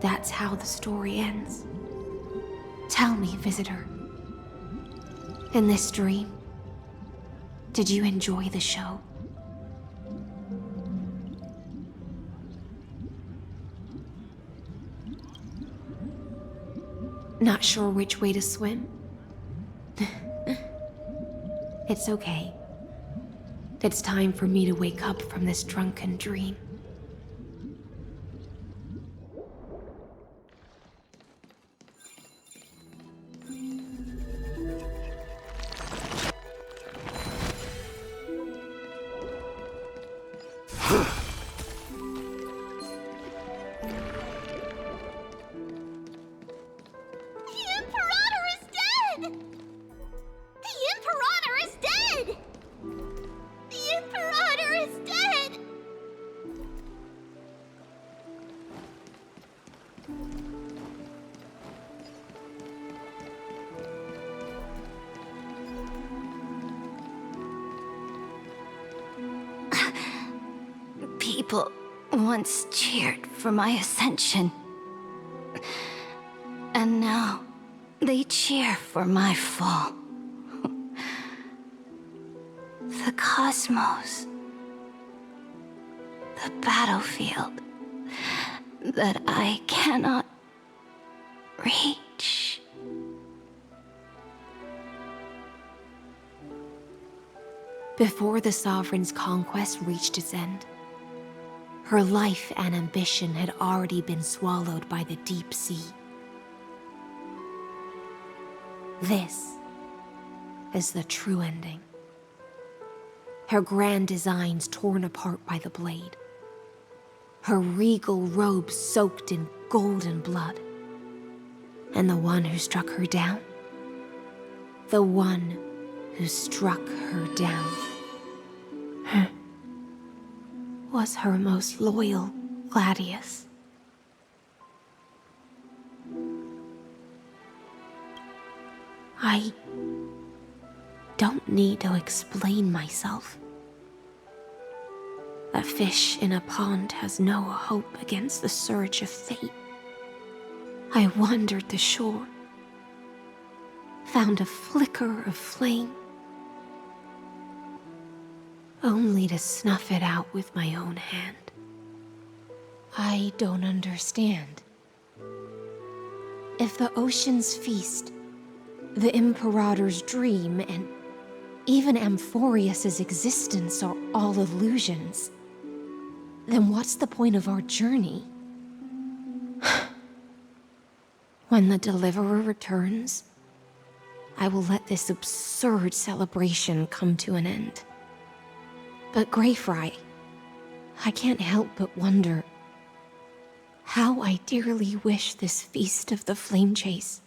That's how the story ends. Tell me, visitor, in this dream, did you enjoy the show? Not sure which way to swim? It's okay. It's time for me to wake up from this drunken dream. People once cheered for my ascension. And now they cheer for my fall. The cosmos. The battlefield that I cannot reach. Before the Sovereign's conquest reached its end, Her life and ambition had already been swallowed by the deep sea. This is the true ending. Her grand designs torn apart by the blade. Her regal robe soaked in golden blood. And the one who struck her down? The one who struck her down was her most loyal Gladius. I don't need to explain myself. A fish in a pond has no hope against the surge of fate. I wandered the shore, found a flicker of flame, only to snuff it out with my own hand. I don't understand. If the ocean's feast, the Imperator's dream, and even Amphorius's existence are all illusions, then what's the point of our journey? When the Deliverer returns, I will let this absurd celebration come to an end. But Greyfry, I can't help but wonder how I dearly wish this feast of the flame chase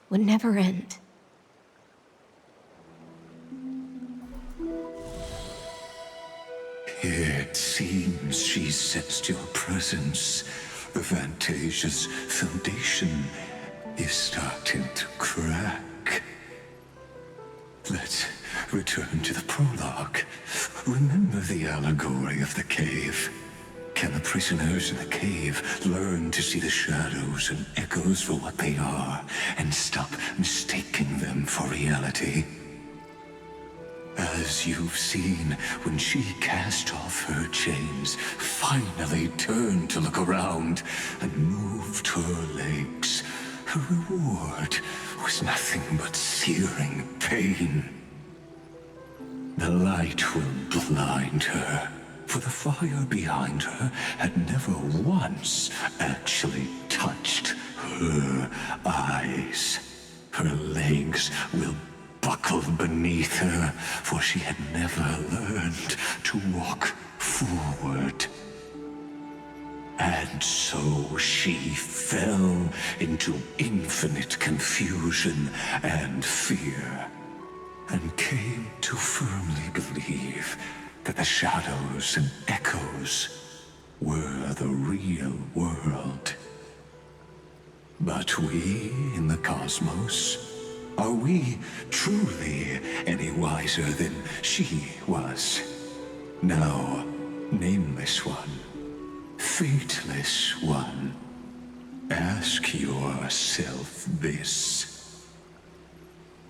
would never end. It seems she sensed your presence. The Fantasia's foundation is starting to crack. Let's return to the prologue. Remember the allegory of the cave? Can the prisoners in the cave learn to see the shadows and echoes for what they are and stop mistaking them for reality? As you've seen, when she cast off her chains, finally turned to look around, and moved her legs, her reward was nothing but searing pain. The light will blind her, for the fire behind her had never once actually touched her eyes. Her legs will buckle beneath her, for she had never learned to walk forward. And so she fell into infinite confusion and fear, and came to firmly believe that the shadows and echoes were the real world. But we in the cosmos, are we truly any wiser than she was? Now, nameless one, fateless one, ask yourself this.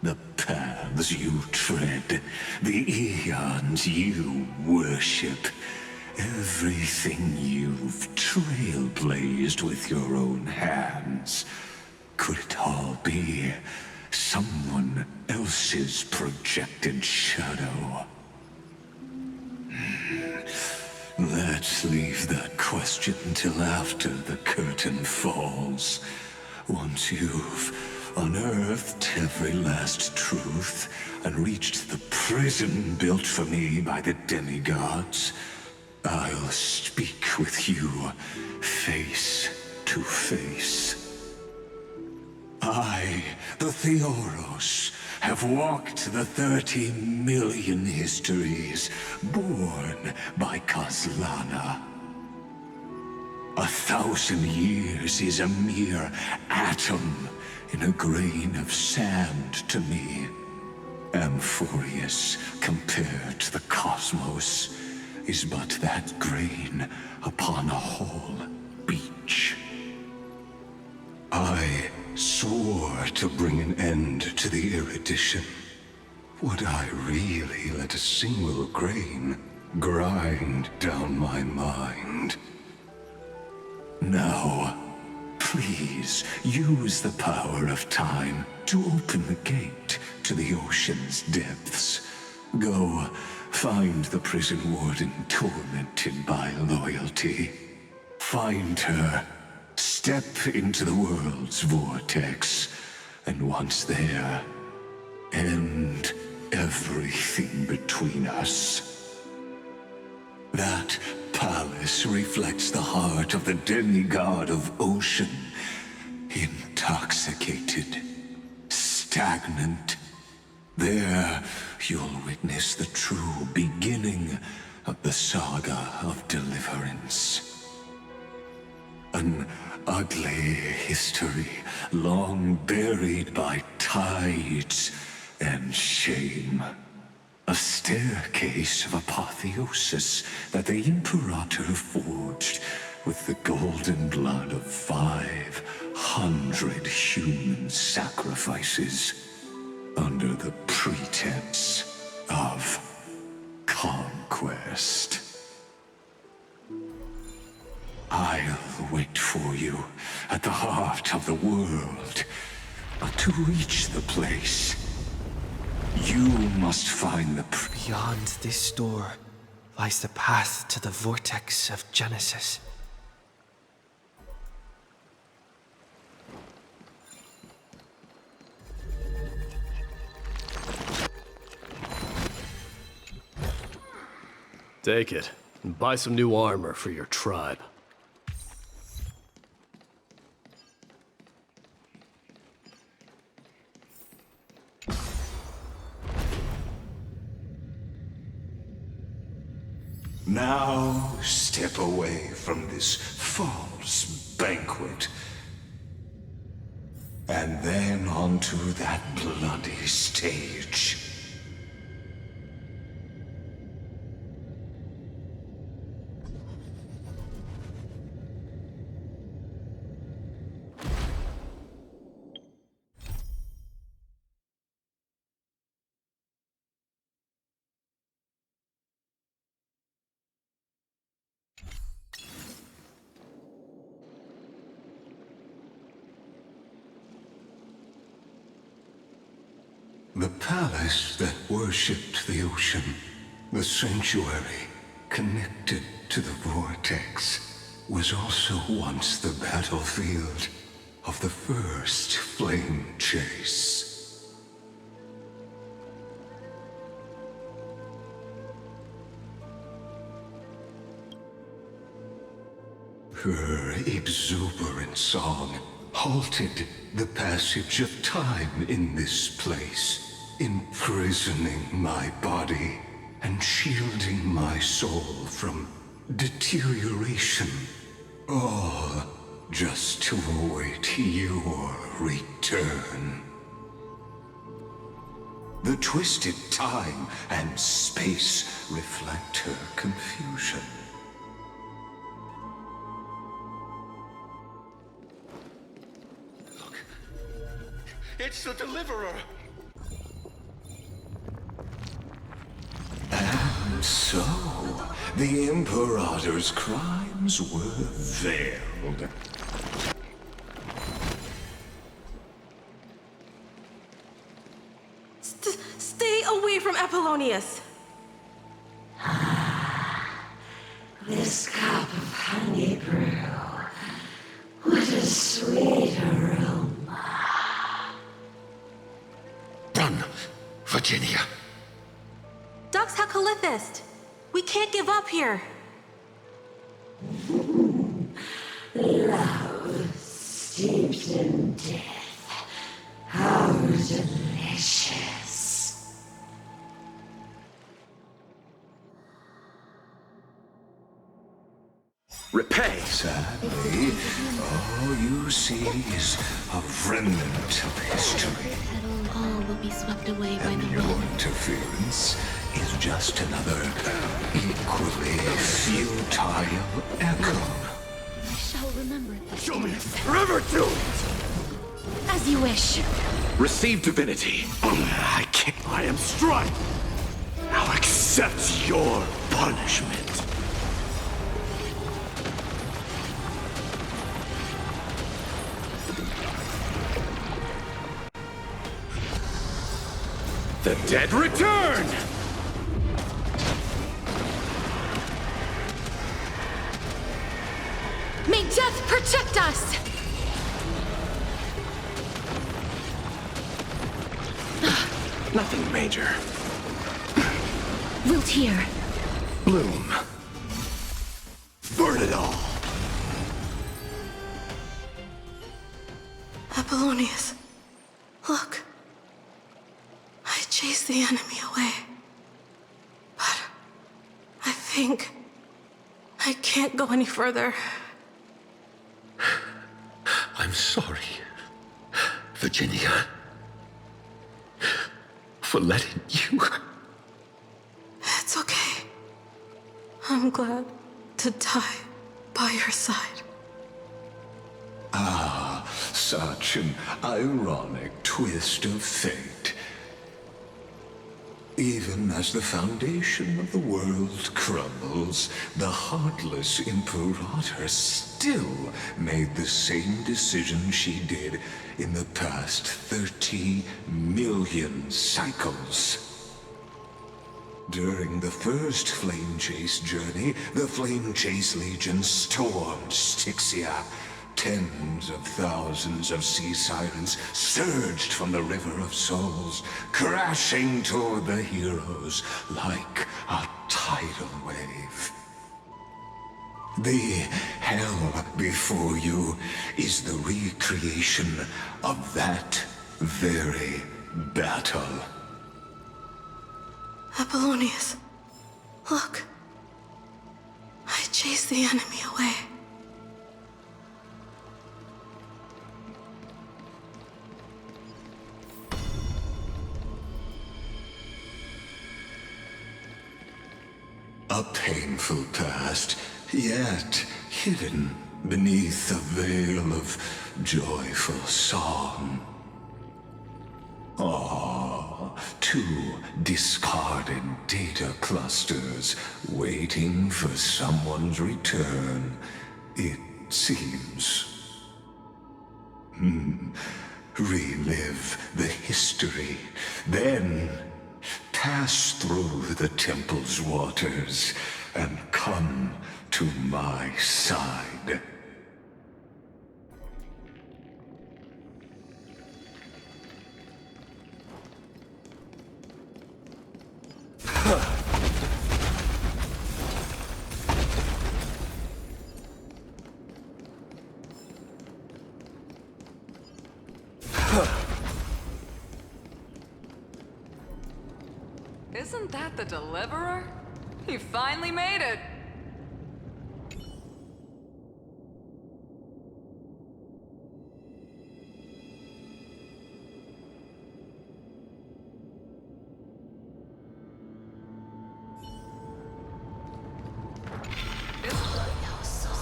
The paths you tread, the eons you worship, everything you've trailblazed with your own hands, could it all be someone else's projected shadow? Let's leave that question till after the curtain falls. Once you've unearthed every last truth and reached the prison built for me by the demigods, I'll speak with you face to face. I, the Theoros, have walked the 30 million histories born by Kozlana. 1,000 years is a mere atom in a grain of sand to me. Amphorius, compared to the cosmos, is but that grain upon a whole beach. I swore to bring an end to the erudition. Would I really let a single grain grind down my mind? Now, please use the power of time to open the gate to the ocean's depths. Go Find the prison warden tormented by loyalty. Find her. Step into the world's vortex. And once there, end everything between us. That palace reflects the heart of the demigod of ocean. Intoxicated. Stagnant. There, you'll witness the true beginning of the saga of deliverance. An ugly history, long buried by tides and shame. A staircase of apotheosis that the Imperator forged with the golden blood of 500 human sacrifices under the pretense of conquest. I'll wait for you at the heart of the world. But to reach the place, you must find the... Beyond this door lies the path to the vortex of Genesis. Take it, and buy some new armor for your tribe. Now step away from this false banquet. And then onto that bloody stage. The palace that worshipped the ocean, the sanctuary connected to the vortex, was also once the battlefield of the first flame chase. Her exuberant song halted the passage of time in this place, imprisoning my body and shielding my soul from deterioration. All just to await your return. The twisted time and space reflect her confusion. It's the Deliverer! And so, the Imperator's crimes were veiled. Stay away from Apollonius! This cup of honey brew. What a sweet aroma. Run, Virginia. Dux Hakalithist! We can't give up here! Love steeped in death. How delicious. Repay. Sadly, all you see is a remnant of history. All will be swept away by And the your wind. interference is just another equally futile echo. I shall remember this. Show me forever to it! As you wish. Receive divinity. I can't. I am struck. Now accept your punishment. The dead return! Protect us! Nothing major. Wilt here. Bloom. Burn it all. Apollonius, look. I chased the enemy away. But I think I can't go any further. I'm sorry, Virginia, for letting you. It's okay. I'm glad to die by your side. Ah, such an ironic twist of fate. Even as the foundation of the world crumbles, the heartless Imperator still made the same decision she did in the past 30 million cycles. During the first Flame Chase journey, the Flame Chase Legion stormed Styxia. Tens of thousands of sea sirens surged from the River of Souls, crashing toward the heroes like a tidal wave. The hell before you is the recreation of that very battle. Apollonius, look. I chased the enemy away. A painful past, yet hidden beneath a veil of joyful song. Ah, 2 discarded data clusters waiting for someone's return, it seems. Relive the history, then pass through the temple's waters and come to my side. Isn't that the Deliverer? He finally made it!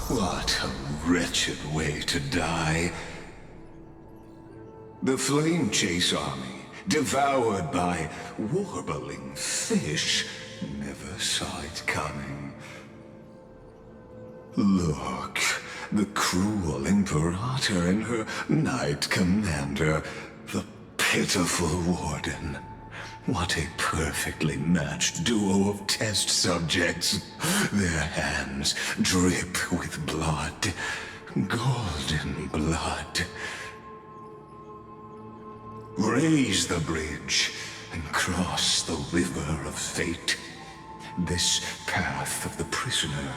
What a wretched way to die. The Flame Chase army, devoured by warbling fish, never saw it coming. Look, the cruel Imperator and her Knight Commander, the pitiful Warden. What a perfectly matched duo of test subjects. Their hands drip with blood, golden blood. Raise the bridge and cross the river of fate. This path of the prisoner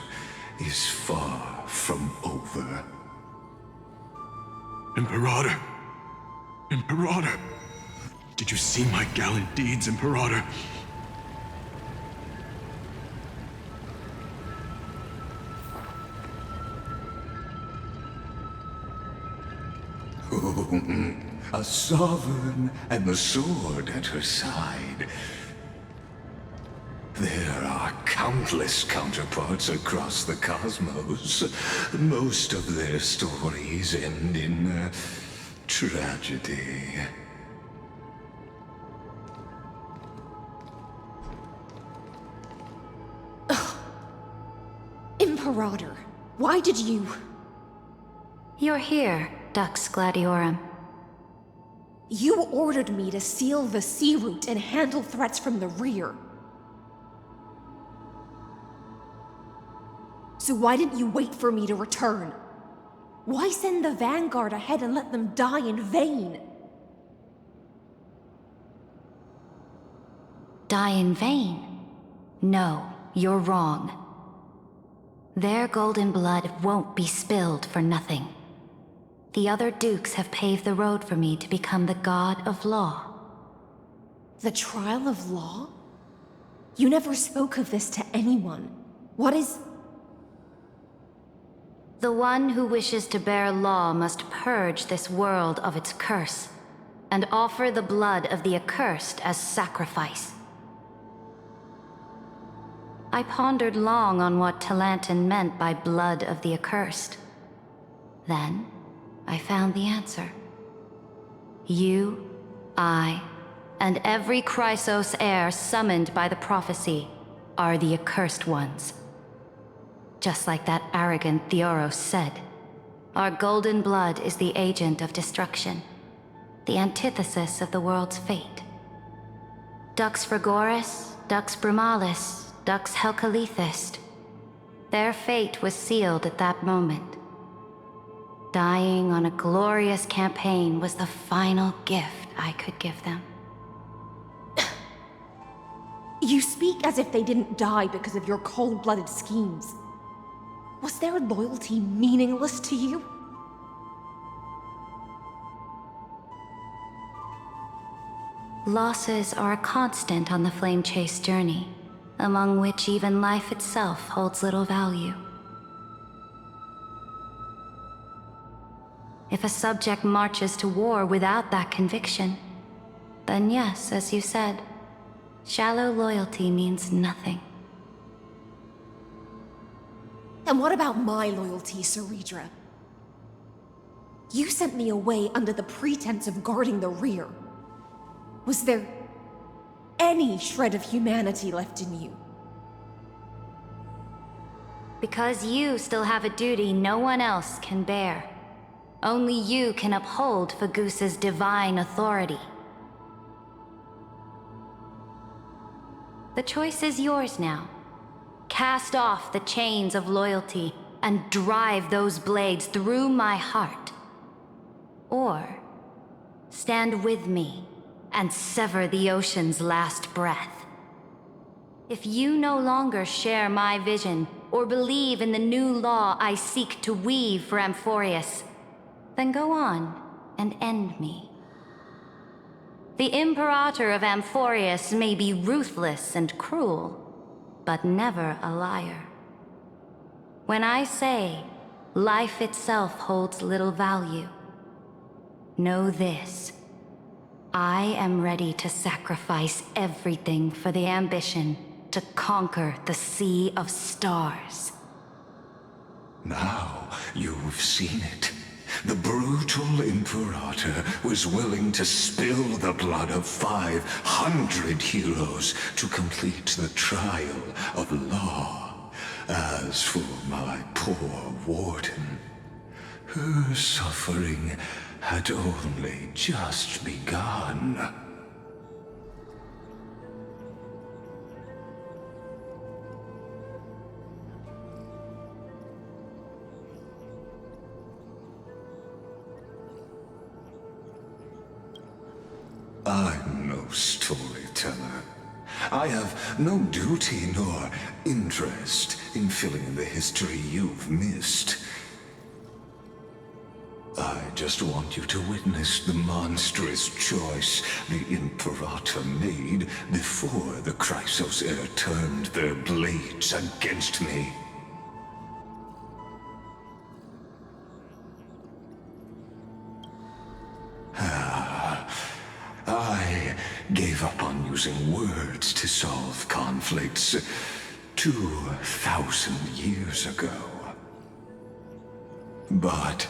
is far from over. Imperator! Imperator! Did you see my gallant deeds, Imperator? A sovereign and the sword at her side. There are countless counterparts across the cosmos. Most of their stories end in tragedy. Imperator, why did you... You're here, Dux Gladiorum. You ordered me to seal the sea route and handle threats from the rear. So why didn't you wait for me to return? Why send the vanguard ahead and let them die in vain? Die in vain? No, you're wrong. Their golden blood won't be spilled for nothing. The other dukes have paved the road for me to become the god of law. The trial of law? You never spoke of this to anyone. What is... The one who wishes to bear law must purge this world of its curse, and offer the blood of the accursed as sacrifice. I pondered long on what Talantin meant by blood of the accursed. Then, I found the answer. You, I, and every Chrysos heir summoned by the prophecy are the accursed ones. Just like that arrogant Theoros said, our golden blood is the agent of destruction, the antithesis of the world's fate. Dux Frigoris, Dux Brumalis, Dux Helcalethist. Their fate was sealed at that moment. Dying on a glorious campaign was the final gift I could give them. You speak as if they didn't die because of your cold-blooded schemes. Was their loyalty meaningless to you? Losses are a constant on the flame chase journey, among which even life itself holds little value. If a subject marches to war without that conviction, then yes, as you said, shallow loyalty means nothing. And what about my loyalty, Ceredra? You sent me away under the pretense of guarding the rear. Was there any shred of humanity left in you? Because you still have a duty no one else can bear. Only you can uphold Fagoos's divine authority. The choice is yours now. Cast off the chains of loyalty and drive those blades through my heart. Or stand with me and sever the ocean's last breath. If you no longer share my vision or believe in the new law I seek to weave for Amphorius, then go on and end me. The Imperator of Amphorius may be ruthless and cruel, but never a liar. When I say life itself holds little value, know this. I am ready to sacrifice everything for the ambition to conquer the Sea of Stars. Now you've seen it. The brutal Imperator was willing to spill the blood of 500 heroes to complete the trial of law. As for my poor warden, her suffering had only just begun. I'm no storyteller. I have no duty nor interest in filling in the history you've missed. I just want you to witness the monstrous choice the Imperator made before the Chrysos heir turned their blades against me. I gave up on using words to solve conflicts 2,000 years ago. But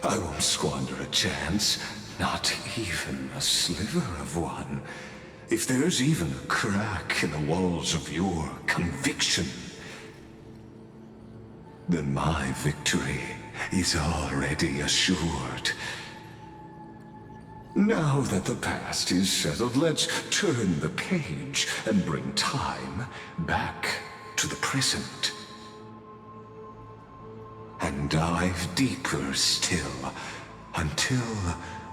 I won't squander a chance, not even a sliver of one. If there's even a crack in the walls of your conviction, then my victory is already assured. Now that the past is settled, let's turn the page and bring time back to the present. And dive deeper still, until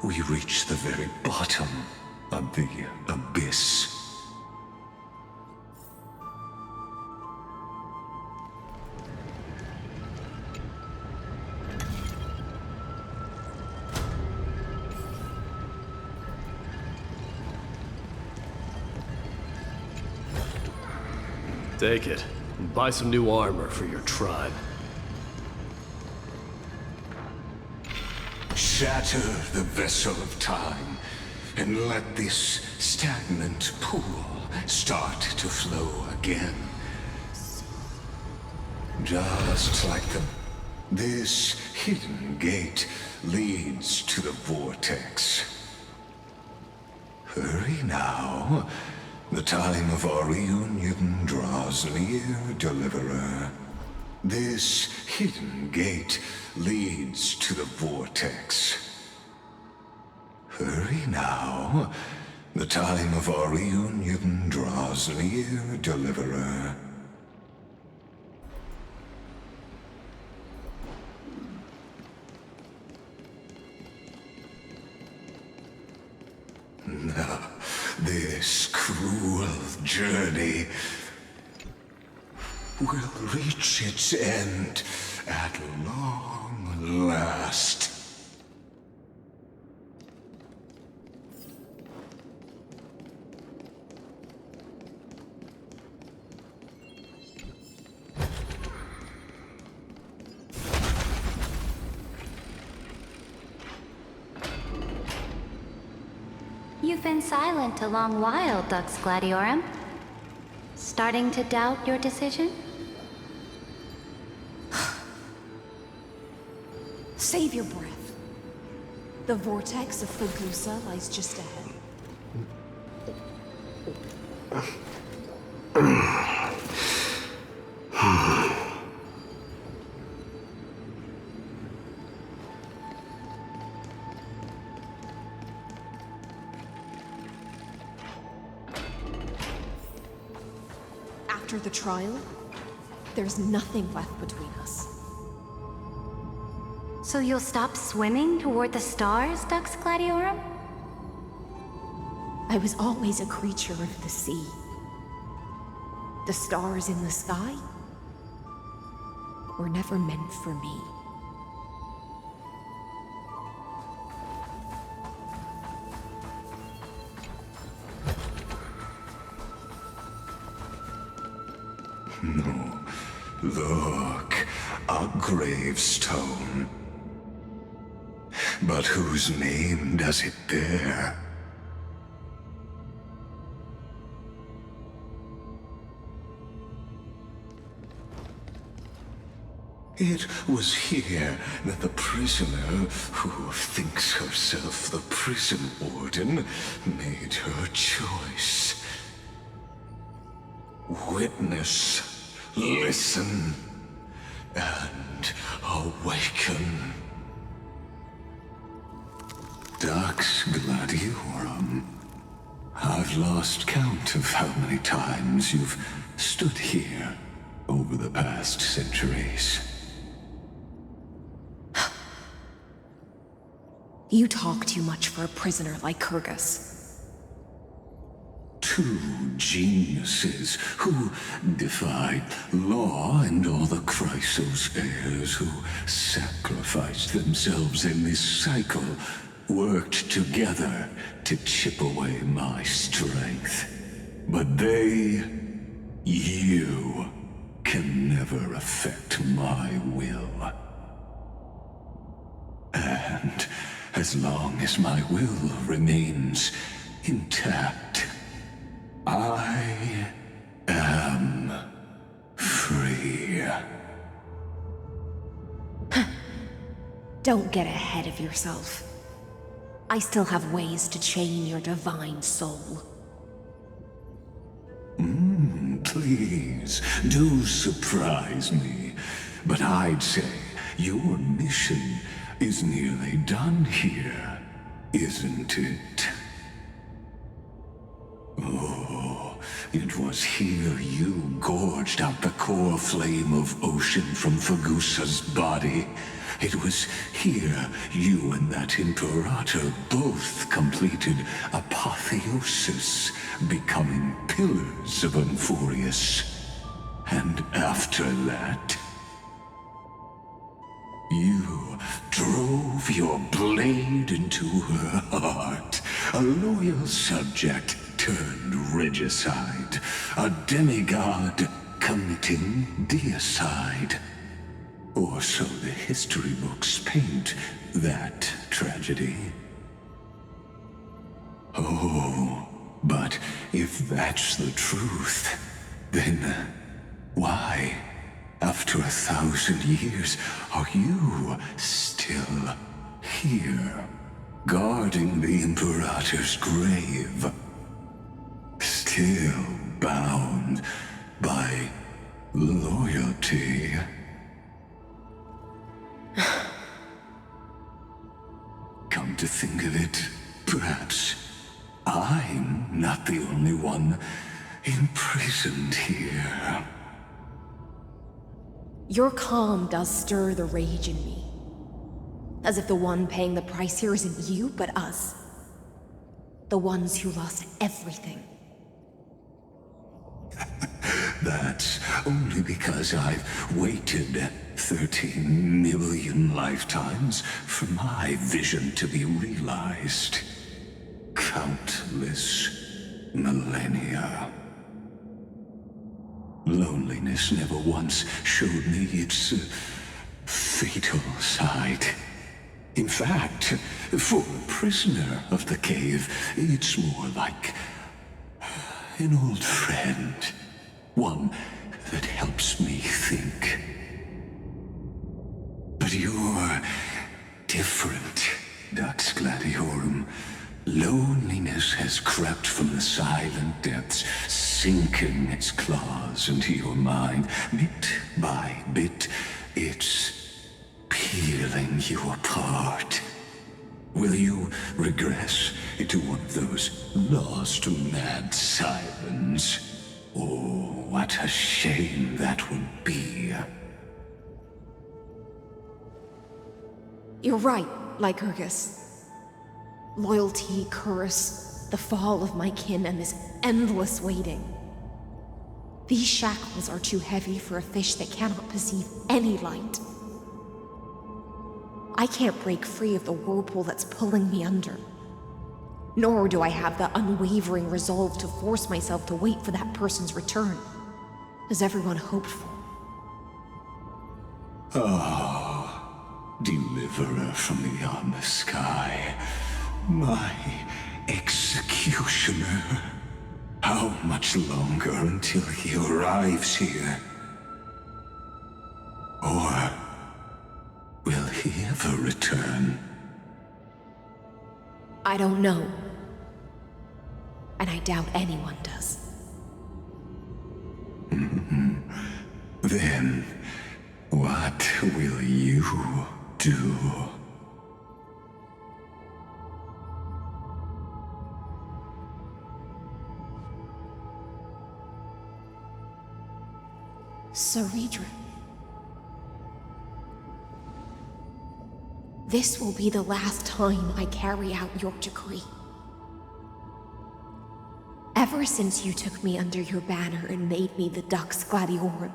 we reach the very bottom of the abyss. Take it, and buy some new armor for your tribe. Shatter the vessel of time, and let this stagnant pool start to flow again. Just like this hidden gate leads to the vortex. Hurry now. The time of our reunion draws near, Deliverer. This hidden gate leads to the vortex. Hurry now. The time of our reunion draws near, Deliverer. This cruel journey will reach its end at long last. You've been silent a long while, Dux Gladiorum. Starting to doubt your decision? Save your breath. The vortex of Fagusa lies just ahead. After the trial, there's nothing left between us. So you'll stop swimming toward the stars, Dux Gladiorum? I was always a creature of the sea. The stars in the sky were never meant for me. No. Look, a gravestone. But whose name does it bear? It was here that the prisoner, who thinks herself the prison warden, made her choice. Witness, listen, and awaken. Dux Gladiorum, I've lost count of how many times you've stood here over the past centuries. You talk too much for a prisoner like Kyrgyz. Two geniuses who defied law and all the Chrysos heirs who sacrificed themselves in this cycle worked together to chip away my strength. But they, you, can never affect my will. And as long as my will remains intact, I am free. Don't get ahead of yourself. I still have ways to chain your divine soul. Please, do surprise me. But I'd say your mission is nearly done here, isn't it? Oh, It was here you gorged out the core flame of ocean from Fagusa's body. It was here you and that Imperator both completed apotheosis, becoming pillars of Euphorius. And after that, you drove your blade into her heart, a loyal subject turned regicide, a demigod committing deicide. Or so the history books paint that tragedy. Oh, but if that's the truth, then why, after 1,000 years, are you still here, guarding the Imperator's grave? Still bound by loyalty? Come to think of it, perhaps I'm not the only one imprisoned here. Your calm does stir the rage in me. As if the one paying the price here isn't you, but us. The ones who lost everything. That's only because I've waited 13 million lifetimes for my vision to be realized. Countless millennia. Loneliness never once showed me its fatal side. In fact, for a prisoner of the cave, it's more like an old friend. One that helps me think. But you're different, Dux Gladiorum. Loneliness has crept from the silent depths, sinking its claws into your mind. Bit by bit, it's peeling you apart. Will you regress into one of those lost mad sirens? Oh, what a shame that would be. You're right, Lycurgus. Loyalty, curse, the fall of my kin, and this endless waiting. These shackles are too heavy for a fish that cannot perceive any light. I can't break free of the whirlpool that's pulling me under. Nor do I have the unwavering resolve to force myself to wait for that person's return, as everyone hoped for. Ah, deliverer from beyond the sky, my executioner. How much longer until he arrives here? Or will he ever return? I don't know. And I doubt anyone does. Then, what will you do? Saridra. This will be the last time I carry out your decree. Ever since you took me under your banner and made me the Dux Gladiorum,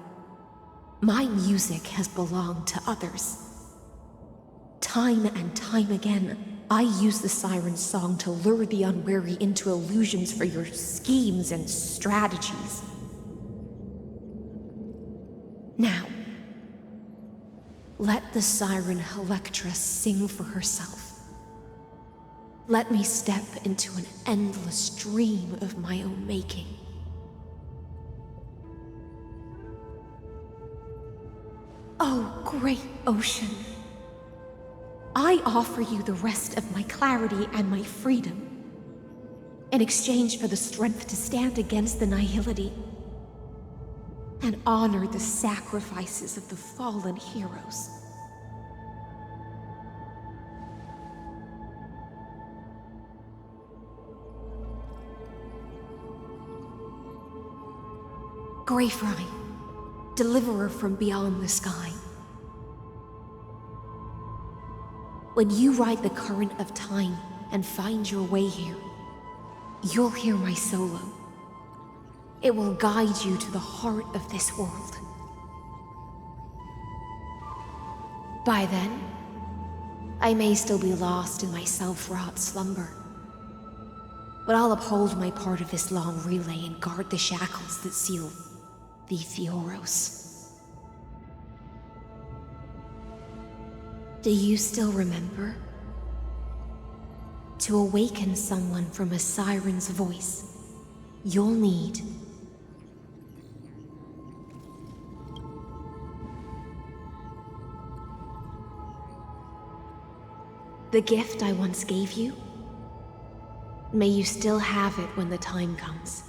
my music has belonged to others. Time and time again, I use the siren's song to lure the unwary into illusions for your schemes and strategies. Now, let the siren Electra sing for herself. Let me step into an endless dream of my own making. Oh, great ocean. I offer you the rest of my clarity and my freedom, in exchange for the strength to stand against the nihility and honor the sacrifices of the fallen heroes. Greyfry, deliverer from beyond the sky. When you ride the current of time and find your way here, you'll hear my solo. It will guide you to the heart of this world. By then, I may still be lost in my self-wrought slumber, but I'll uphold my part of this long relay and guard the shackles that seal the Theoros. Do you still remember? To awaken someone from a siren's voice, you'll need the gift I once gave you. May you still have it when the time comes.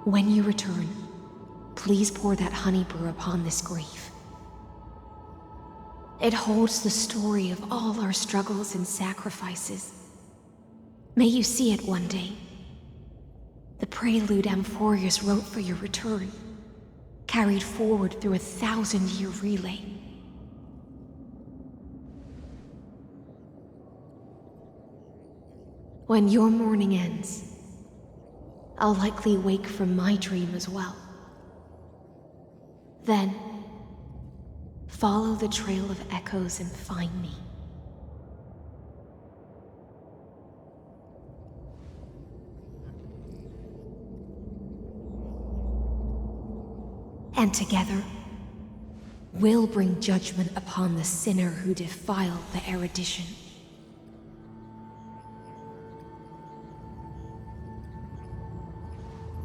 When you return, please pour that honey brew upon this grave. It holds the story of all our struggles and sacrifices. May you see it one day. The prelude Amphorius wrote for your return, carried forward through a 1,000-year relay. When your mourning ends, I'll likely wake from my dream as well. Then, follow the trail of echoes and find me. And together, we'll bring judgment upon the sinner who defiled the erudition.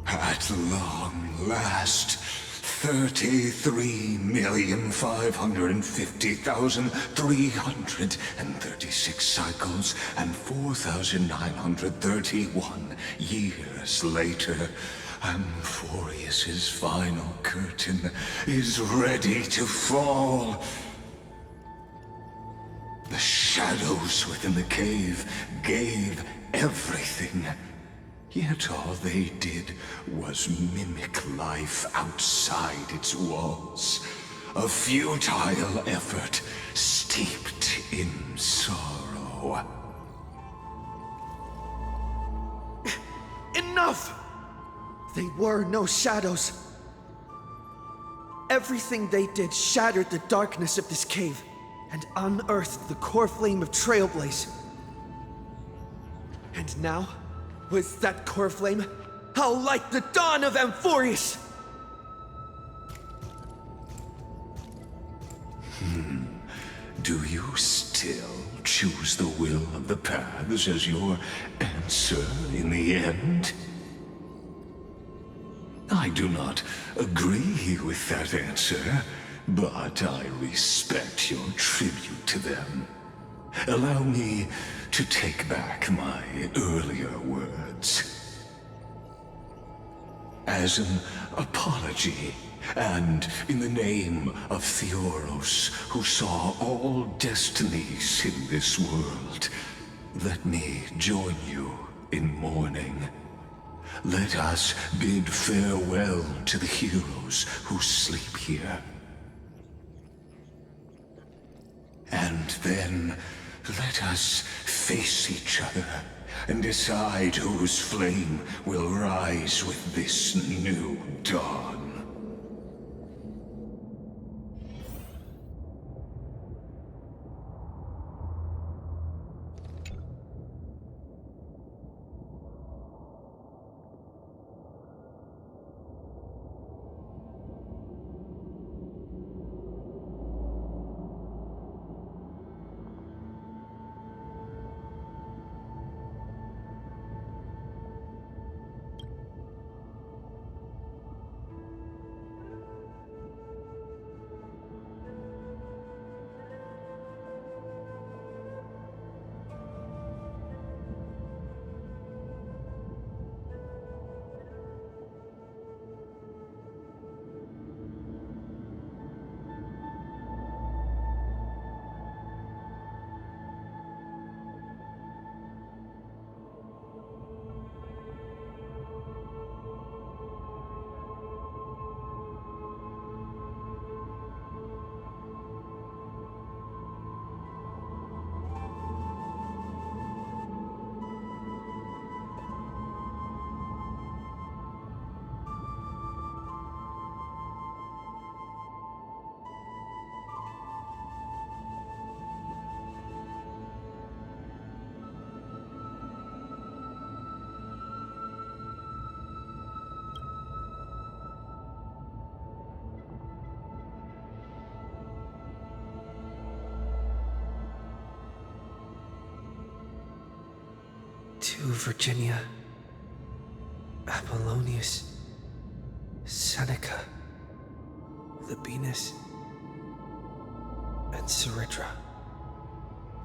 At long last, 33,550,336 cycles and 4,931 years later, Amphorius's final curtain is ready to fall. The shadows within the cave gave everything. Yet all they did was mimic life outside its walls. A futile effort steeped in sorrow. Enough! They were no shadows. Everything they did shattered the darkness of this cave and unearthed the core flame of Trailblaze. And now, with that core flame, I'll light the dawn of Amphorius! Do you still choose the will of the paths as your answer in the end? I do not agree with that answer, but I respect your tribute to them. Allow me to take back my earlier words. As an apology, and in the name of Theoros, who saw all destinies in this world, let me join you in mourning. Let us bid farewell to the heroes who sleep here. And then, let us face each other and decide whose flame will rise with this new dawn. To Virginia, Apollonius, Seneca, Libinus, and Ceridra.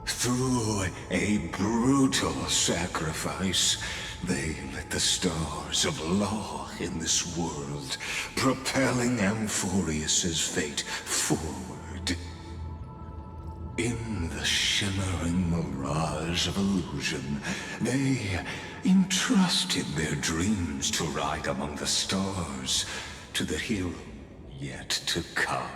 Through a brutal sacrifice, they lit the stars of law in this world, propelling Amphorius's fate forward. In the shimmering mirage of illusion, they entrusted their dreams to ride among the stars, to the hero yet to come.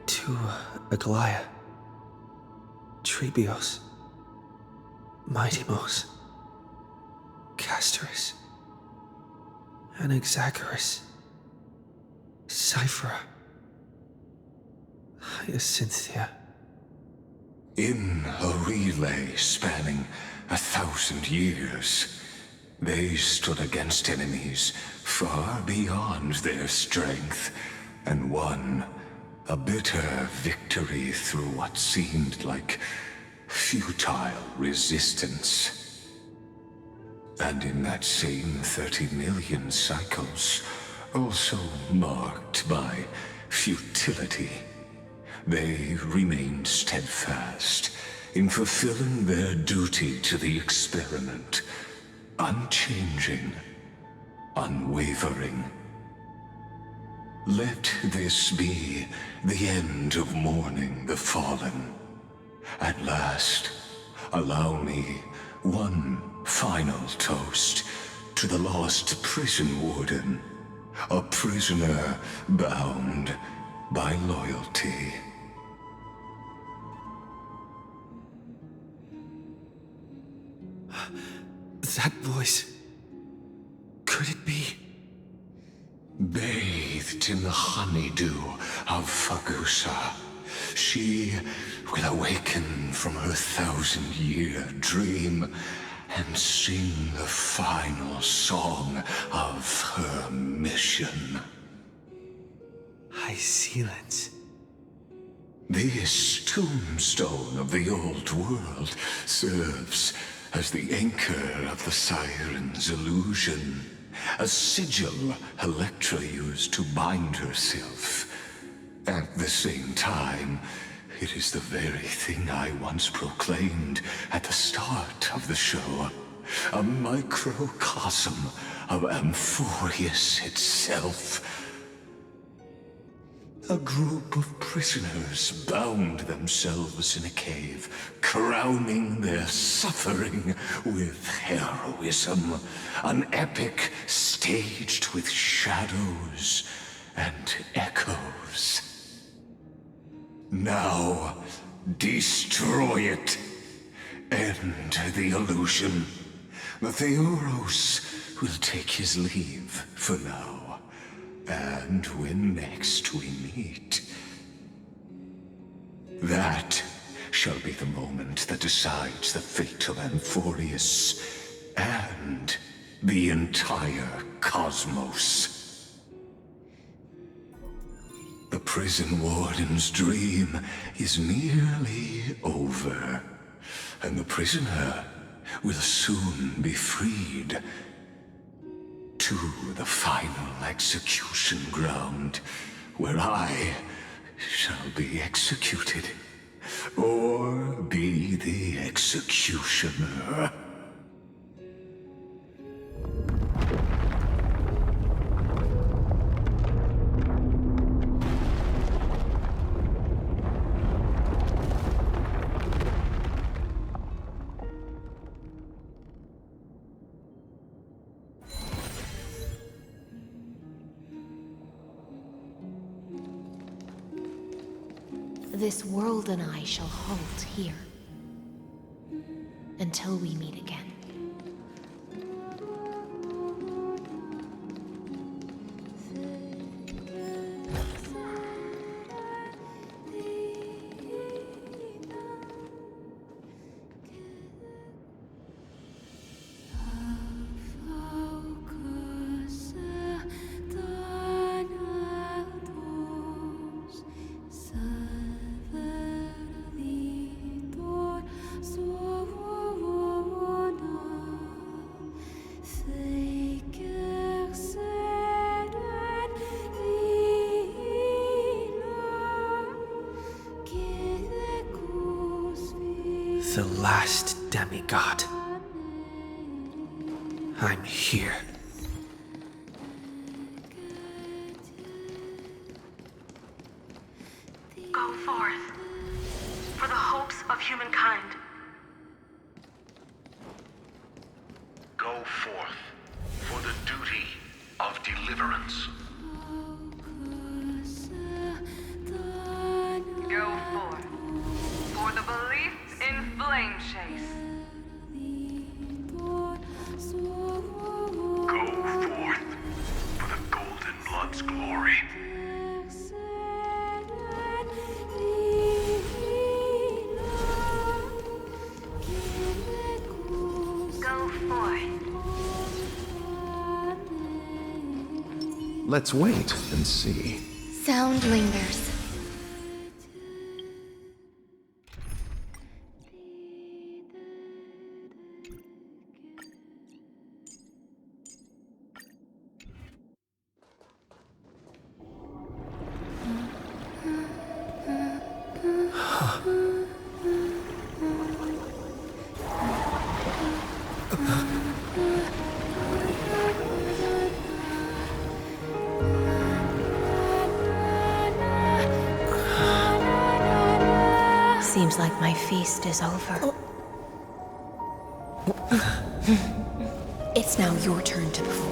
To Aglaia, Trebios, Mightymos, Castorus, Anaxagoras, Cyphera, Hyacinthia. In a relay spanning 1,000 years, they stood against enemies far beyond their strength and won a bitter victory through what seemed like futile resistance. And in that same 30 million cycles, also marked by futility, they remained steadfast in fulfilling their duty to the experiment, unchanging, unwavering. Let this be the end of mourning the fallen. At last, allow me one final toast to the lost prison warden, a prisoner bound by loyalty. That voice... could it be? Bathed in the honeydew of Fagusa, she will awaken from her 1,000-year dream and sing the final song of her mission. High silence. This tombstone of the old world serves as the anchor of the siren's illusion, a sigil Electra used to bind herself. At the same time, it is the very thing I once proclaimed at the start of the show, a microcosm of Amphorius itself. A group of prisoners bound themselves in a cave, crowning their suffering with heroism. An epic staged with shadows and echoes. Now, destroy it. End the illusion. The Theoros will take his leave for now. And when next we meet, that shall be the moment that decides the fate of Amphorius and the entire cosmos. The prison warden's dream is nearly over, and the prisoner will soon be freed. To the final execution ground, where I shall be executed, or be the executioner. This world and I shall halt here until we meet again. The last demigod. I'm here. Go forth for the hopes of humankind. Go forth for the duty of deliverance. Go forth for the belief in flame chase. Go forth for the golden blood's glory. Go forth. Let's wait and see. Sound lingers. Seems like my feast is over. It's now your turn to perform.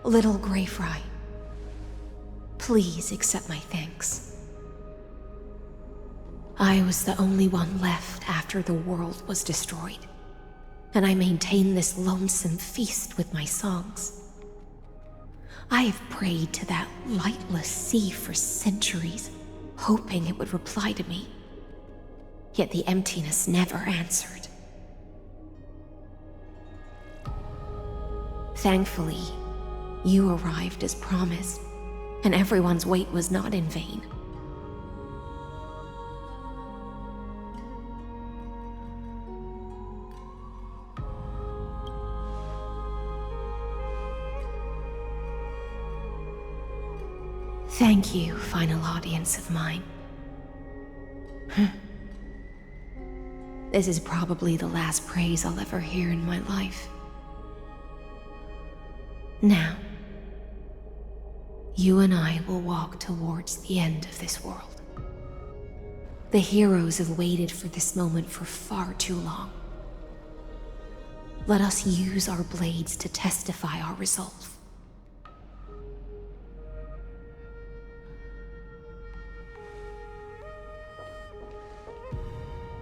Little Grey Fry, please accept my thanks. I was the only one left after the world was destroyed, and I maintained this lonesome feast with my songs. I have prayed to that lightless sea for centuries, hoping it would reply to me. Yet the emptiness never answered. Thankfully, you arrived as promised, and everyone's wait was not in vain. Thank you, final audience of mine. This is probably the last praise I'll ever hear in my life. Now, you and I will walk towards the end of this world. The heroes have waited for this moment for far too long. Let us use our blades to testify our resolve.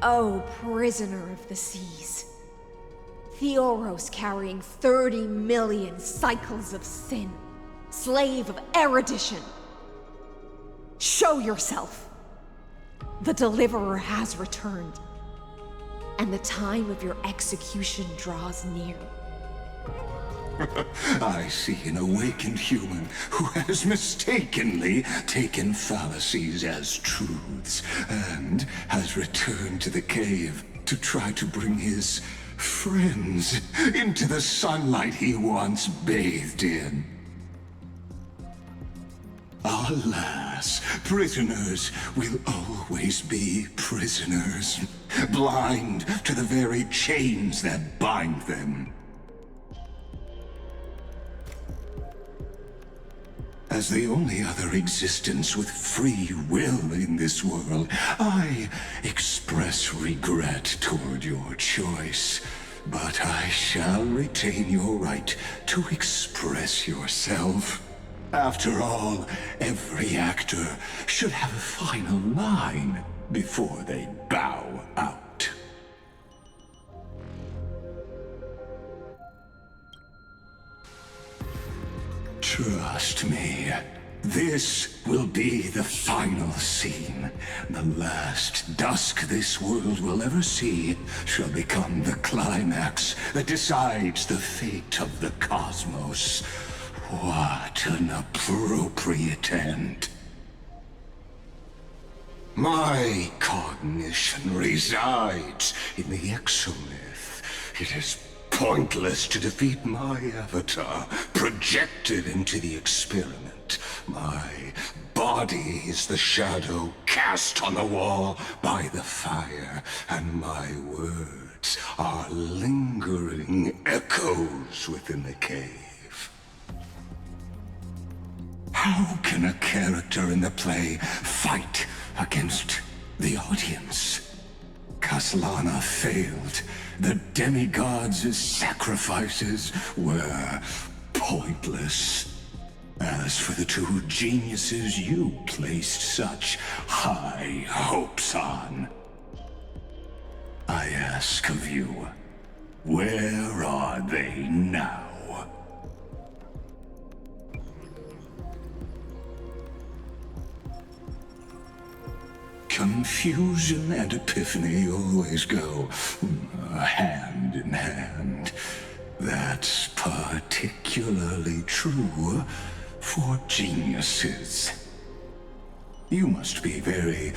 Oh, prisoner of the seas. Theoros carrying 30 million cycles of sin. Slave of erudition. Show yourself. The Deliverer has returned, and the time of your execution draws near. I see an awakened human who has mistakenly taken fallacies as truths and has returned to the cave to try to bring his friends into the sunlight he once bathed in. Alas, prisoners will always be prisoners, blind to the very chains that bind them. As the only other existence with free will in this world, I express regret toward your choice. But I shall retain your right to express yourself. After all, every actor should have a final line before they bow out. Trust me, this will be the final scene. The last dusk this world will ever see shall become the climax that decides the fate of the cosmos. What an appropriate end. My cognition resides in the exomyth. It is pointless to defeat my avatar, projected into the experiment. My body is the shadow cast on the wall by the fire, and my words are lingering echoes within the cave. How can a character in the play fight against the audience? Kaslana failed. The demigods' sacrifices were pointless. As for the two geniuses you placed such high hopes on, I ask of you, where are they now? Confusion and epiphany always go hand in hand. That's particularly true for geniuses. You must be very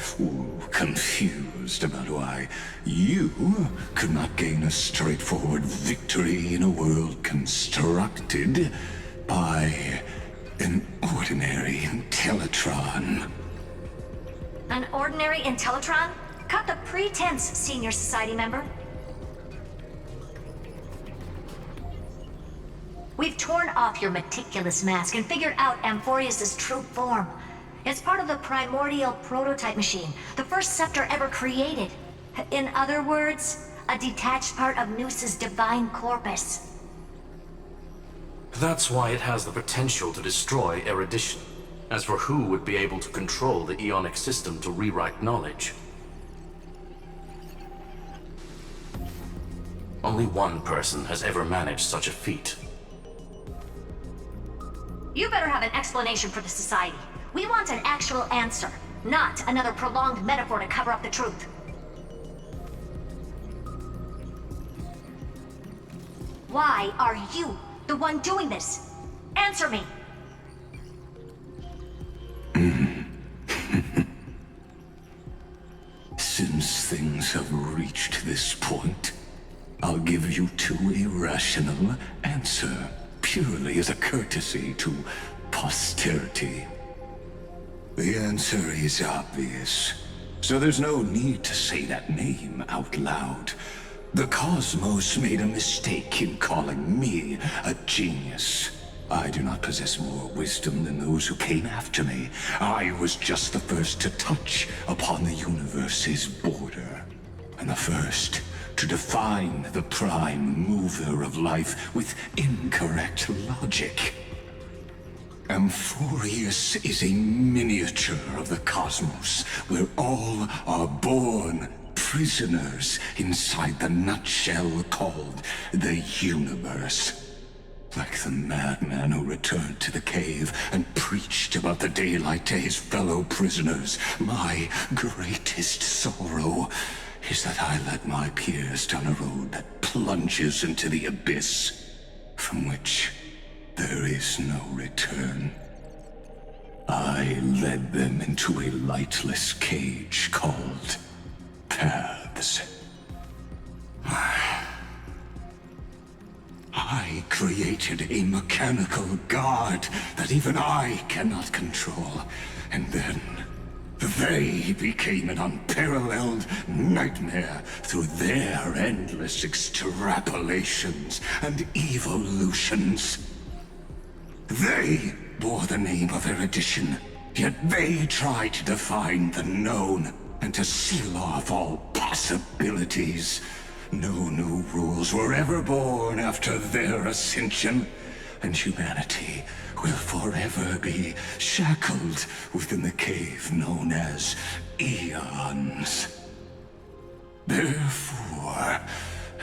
confused about why you could not gain a straightforward victory in a world constructed by an ordinary Intellitron. An ordinary Intellitron? Cut the pretense, Senior Society member. We've torn off your meticulous mask and figured out Amphorius' true form. It's part of the primordial prototype machine, the first scepter ever created. In other words, a detached part of Noos's divine corpus. That's why it has the potential to destroy erudition. As for who would be able to control the Aeonic system to rewrite knowledge, only one person has ever managed such a feat. You better have an explanation for the Society. We want an actual answer, not another prolonged metaphor to cover up the truth. Why are you the one doing this? Answer me! Since things have reached this point, I'll give you two irrational answer, purely as a courtesy to posterity. The answer is obvious, so there's no need to say that name out loud. The cosmos made a mistake in calling me a genius. I do not possess more wisdom than those who came after me. I was just the first to touch upon the universe's border, and the first to define the prime mover of life with incorrect logic. Amphorius is a miniature of the cosmos, where all are born prisoners inside the nutshell called the universe. Like the madman who returned to the cave and preached about the daylight to his fellow prisoners, my greatest sorrow is that I led my peers down a road that plunges into the abyss, from which there is no return. I led them into a lightless cage called paths. I created a mechanical guard that even I cannot control, and then they became an unparalleled nightmare through their endless extrapolations and evolutions. They bore the name of erudition, yet they tried to define the known and to seal off all possibilities. No new rules were ever born after their ascension, and humanity will forever be shackled within the cave known as eons. Therefore,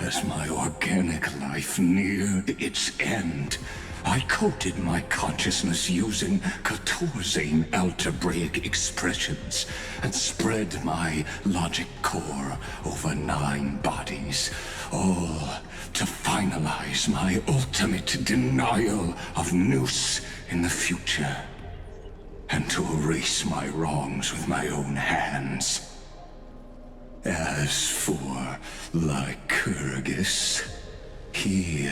as my organic life neared its end, I coded my consciousness using 14 algebraic expressions and spread my logic core over 9 bodies, all to finalize my ultimate denial of Nous in the future, and to erase my wrongs with my own hands. As for Lycurgus, he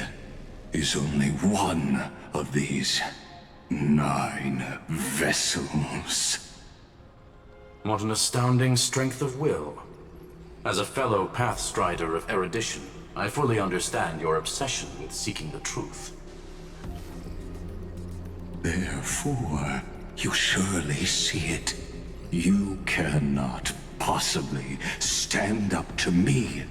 is only one of these 9 vessels. What an astounding strength of will. As a fellow pathstrider of erudition, I fully understand your obsession with seeking the truth. Therefore, you surely see it. You cannot possibly stand up to me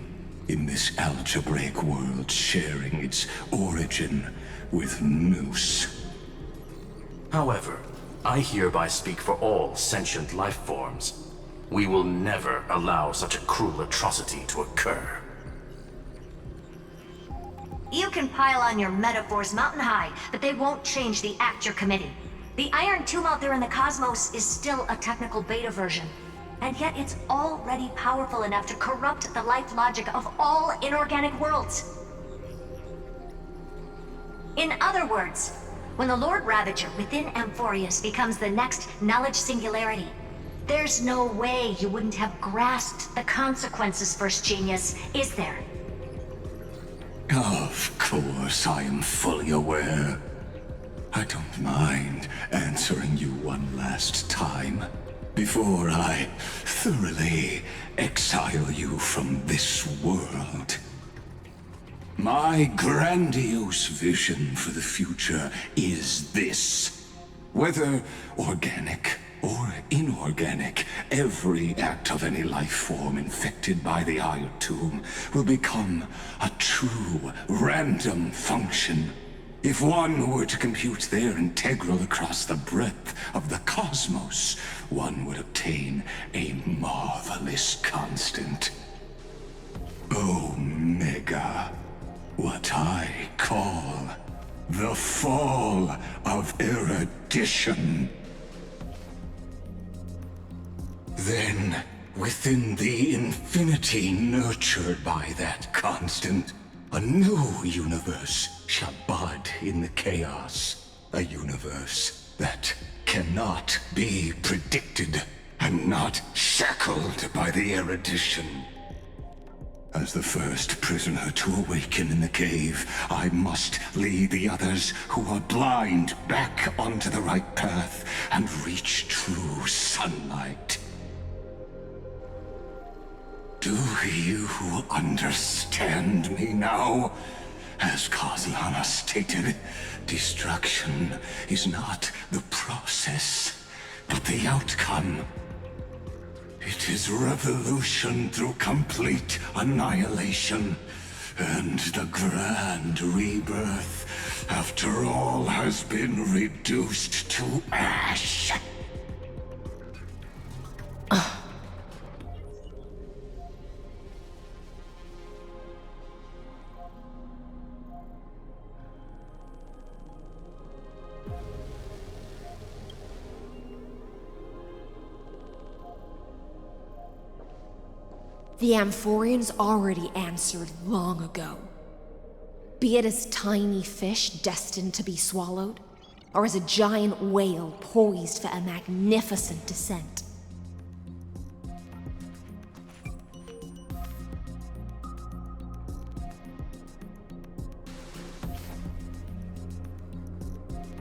in this algebraic world sharing its origin with Nous. However, I hereby speak for all sentient life forms. We will never allow such a cruel atrocity to occur. You can pile on your metaphors mountain high, but they won't change the act you're committing. The Iron Tomb out there in the cosmos is still a technical beta version, and yet it's already powerful enough to corrupt the life logic of all inorganic worlds. In other words, when the Lord Ravager within Amphorius becomes the next knowledge singularity, there's no way you wouldn't have grasped the consequences, First Genius, is there? Of course, I am fully aware. I don't mind answering you one last time, before I thoroughly exile you from this world. My grandiose vision for the future is this. Whether organic or inorganic, every act of any life form infected by the Iron Tomb will become a true random function, If one were to compute their integral across the breadth of the cosmos, one would obtain a marvelous constant. Omega. What I call the fall of erudition. Then, within the infinity nurtured by that constant, a new universe shall bud in the chaos. A universe that cannot be predicted and not shackled by the erudition. As the first prisoner to awaken in the cave, I must lead the others who are blind back onto the right path and reach true sunlight. Do you understand me now? As Kozlana stated, destruction is not the process, but the outcome. It is revolution through complete annihilation, and the grand rebirth, after all has been reduced to ash. The Amphorians already answered long ago. Be it as tiny fish destined to be swallowed, or as a giant whale poised for a magnificent descent.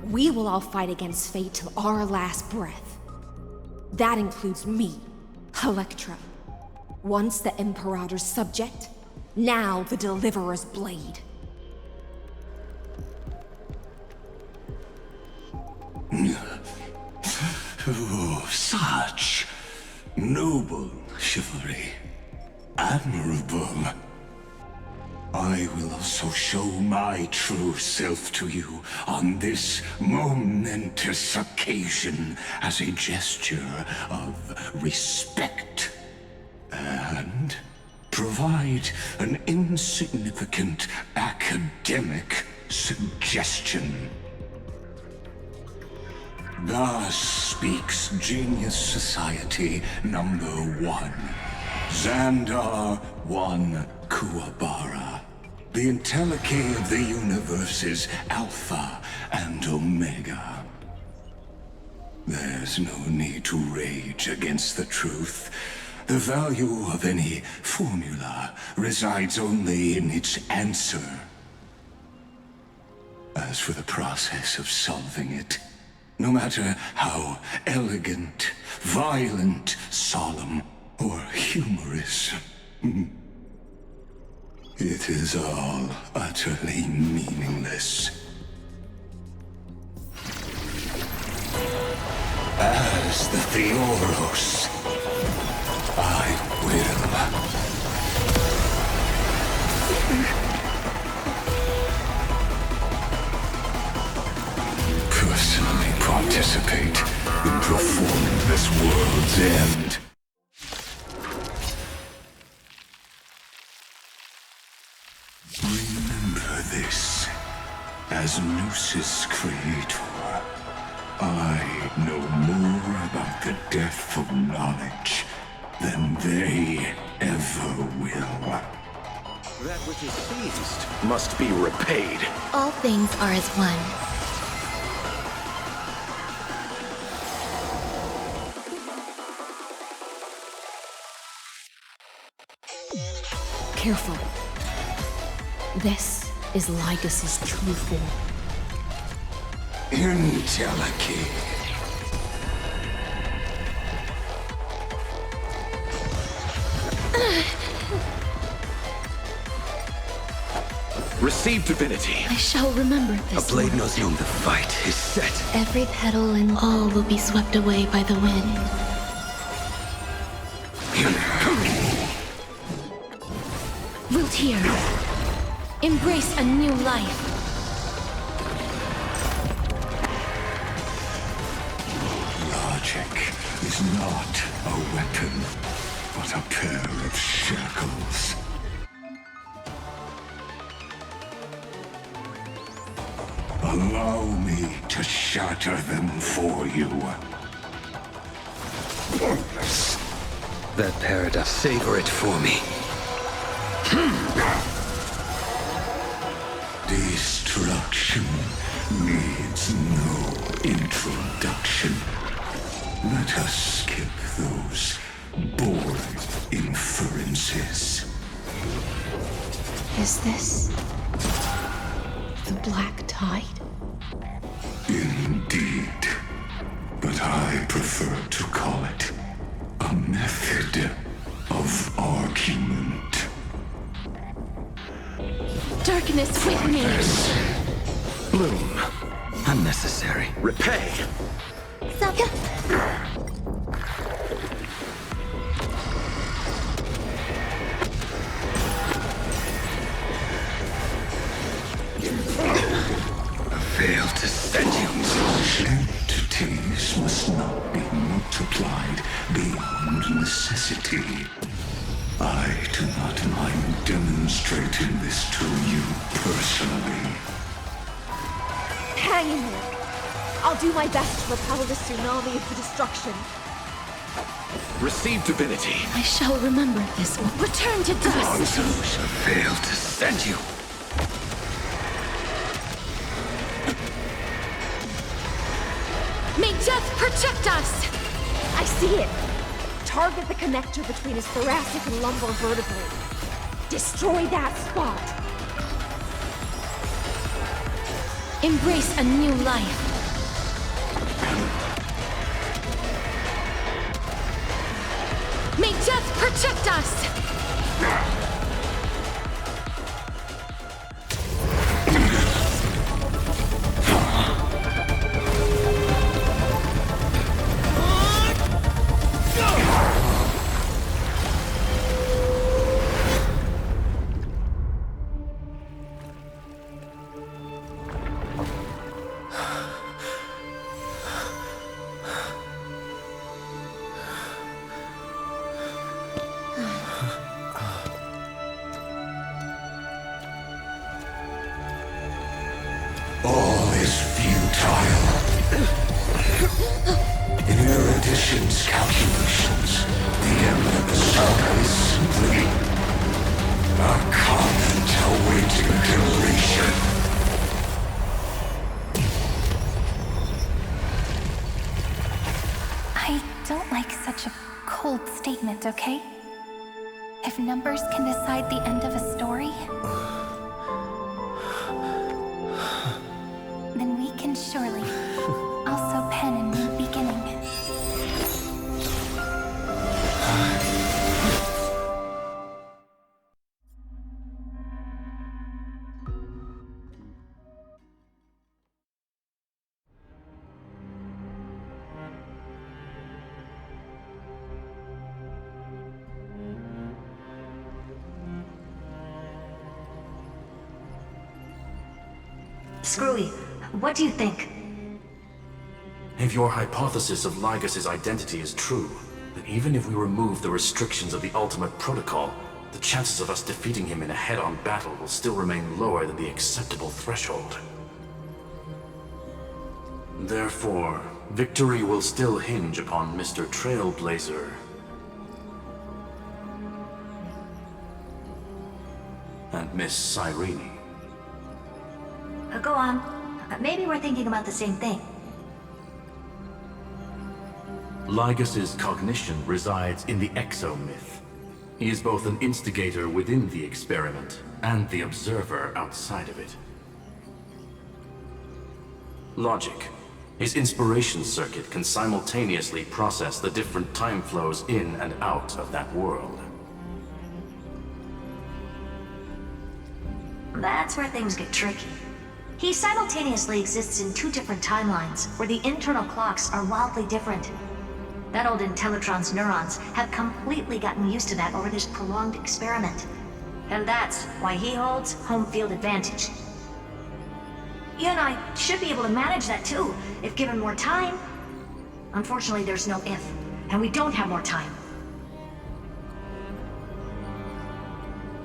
We will all fight against fate till our last breath. That includes me, Electra. Once the Imperator's subject, now the Deliverer's blade. Oh, such noble chivalry. Admirable. I will also show my true self to you on this momentous occasion as a gesture of respect. And provide an insignificant academic suggestion. Thus speaks Genius Society number 1. Xandar 1 Kuwabara. The entelechy of the universe's Alpha and Omega. There's no need to rage against the truth. The value of any formula resides only in its answer. As for the process of solving it, no matter how elegant, violent, solemn, or humorous, it is all utterly meaningless. As the Theoros, I will. Personally participate in performing this world's end. Remember this. As Gnosis Creator, I know more about the death of knowledge than they ever will. That which is seized must be repaid. All things are as one. Careful. This is Lycus's true form. Entelechy. Receive divinity. I shall remember this. A blade knows when the fight is set. Every petal and all will be swept away by the wind. Wiltier, embrace a new life. logic is not a weapon, but a pair of shackles. Allow me to shatter them for you. That paradox, savor it for me. Destruction needs no introduction. Let us skip those boring inferences. Is this the black tide? Indeed. But I prefer to call it a method of argument. Darkness with me. Bloom. Unnecessary. Repay. Failed to send you. Entities must not be multiplied beyond necessity. I do not mind demonstrating this to you personally. Hang in there. I'll do my best to repel the tsunami of the destruction. Receive divinity. I shall remember this one. Return to dust. Failed to send you. May death protect us! I see it. Target the connector between his thoracic and lumbar vertebrae. Destroy that spot. Embrace a new life. May death protect us! All is futile. In erudition's calculations, the end of the saga is simply a comment awaiting deletion. I don't like such a cold statement, okay? If numbers can decide the end of a story, then we can surely also pen a new beginning. Screwy, what do you think? If your hypothesis of Lygas's identity is true, then even if we remove the restrictions of the Ultimate Protocol, the chances of us defeating him in a head-on battle will still remain lower than the acceptable threshold. Therefore, victory will still hinge upon Mr. Trailblazer and Miss Cyrene. Go on. Maybe we're thinking about the same thing. Lygas's cognition resides in the exomyth. He is both an instigator within the experiment and the observer outside of it. Logic. His inspiration circuit can simultaneously process the different time flows in and out of that world. That's where things get tricky. He simultaneously exists in two different timelines, where the internal clocks are wildly different. That old Intellitron's neurons have completely gotten used to that over this prolonged experiment. And that's why he holds home field advantage. You and I should be able to manage that too, if given more time. Unfortunately, there's no if, and we don't have more time.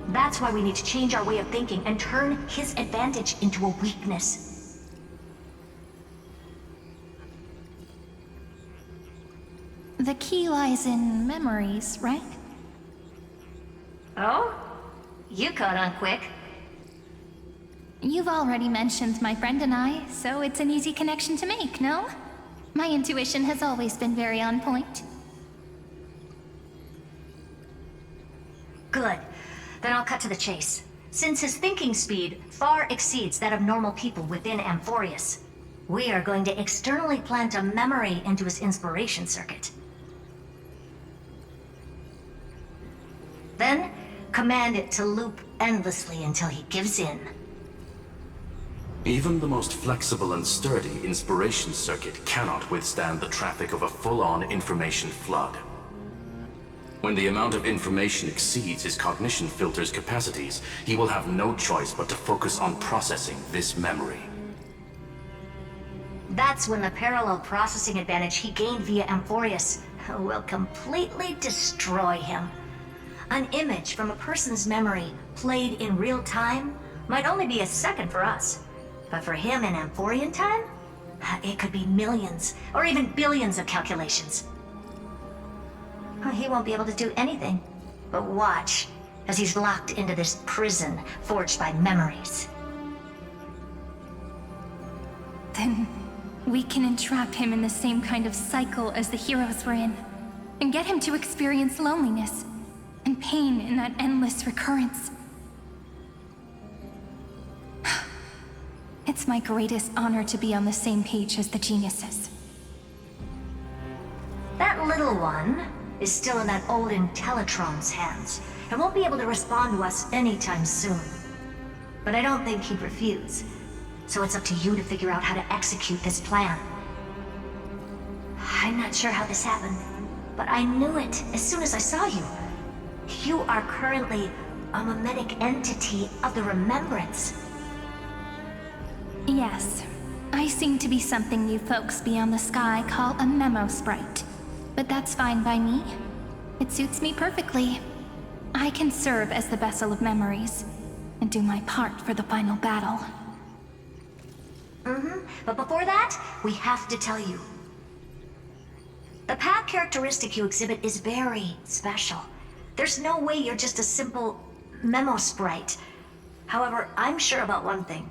That's why we need to change our way of thinking and turn his advantage into a weakness. The key lies in memories, right? Oh? You caught on quick. You've already mentioned my friend and I, so it's an easy connection to make, no? My intuition has always been very on point. Good. Then I'll cut to the chase. Since his thinking speed far exceeds that of normal people within Amphorius, we are going to externally plant a memory into his inspiration circuit. Then, command it to loop endlessly until he gives in. Even the most flexible and sturdy inspiration circuit cannot withstand the traffic of a full-on information flood. When the amount of information exceeds his cognition filter's capacities, he will have no choice but to focus on processing this memory. That's when the parallel processing advantage he gained via Amphorius will completely destroy him. An image from a person's memory played in real time might only be a second for us. But for him in Amphorian time, it could be millions or even billions of calculations. He won't be able to do anything but watch as he's locked into this prison forged by memories. Then we can entrap him in the same kind of cycle as the heroes were in, and get him to experience loneliness and pain in that endless recurrence. It's my greatest honor to be on the same page as the geniuses. That little one is still in that old Intellitron's hands, and won't be able to respond to us anytime soon. But I don't think he'd refuse, so it's up to you to figure out how to execute this plan. I'm not sure how this happened, but I knew it as soon as I saw you. You are currently a mimetic entity of the Remembrance. Yes, I seem to be something you folks beyond the sky call a memo sprite. But that's fine by me. It suits me perfectly. I can serve as the vessel of memories, and do my part for the final battle. But before that, we have to tell you. The path characteristic you exhibit is very special. There's no way you're just a simple memo sprite. However, I'm sure about one thing.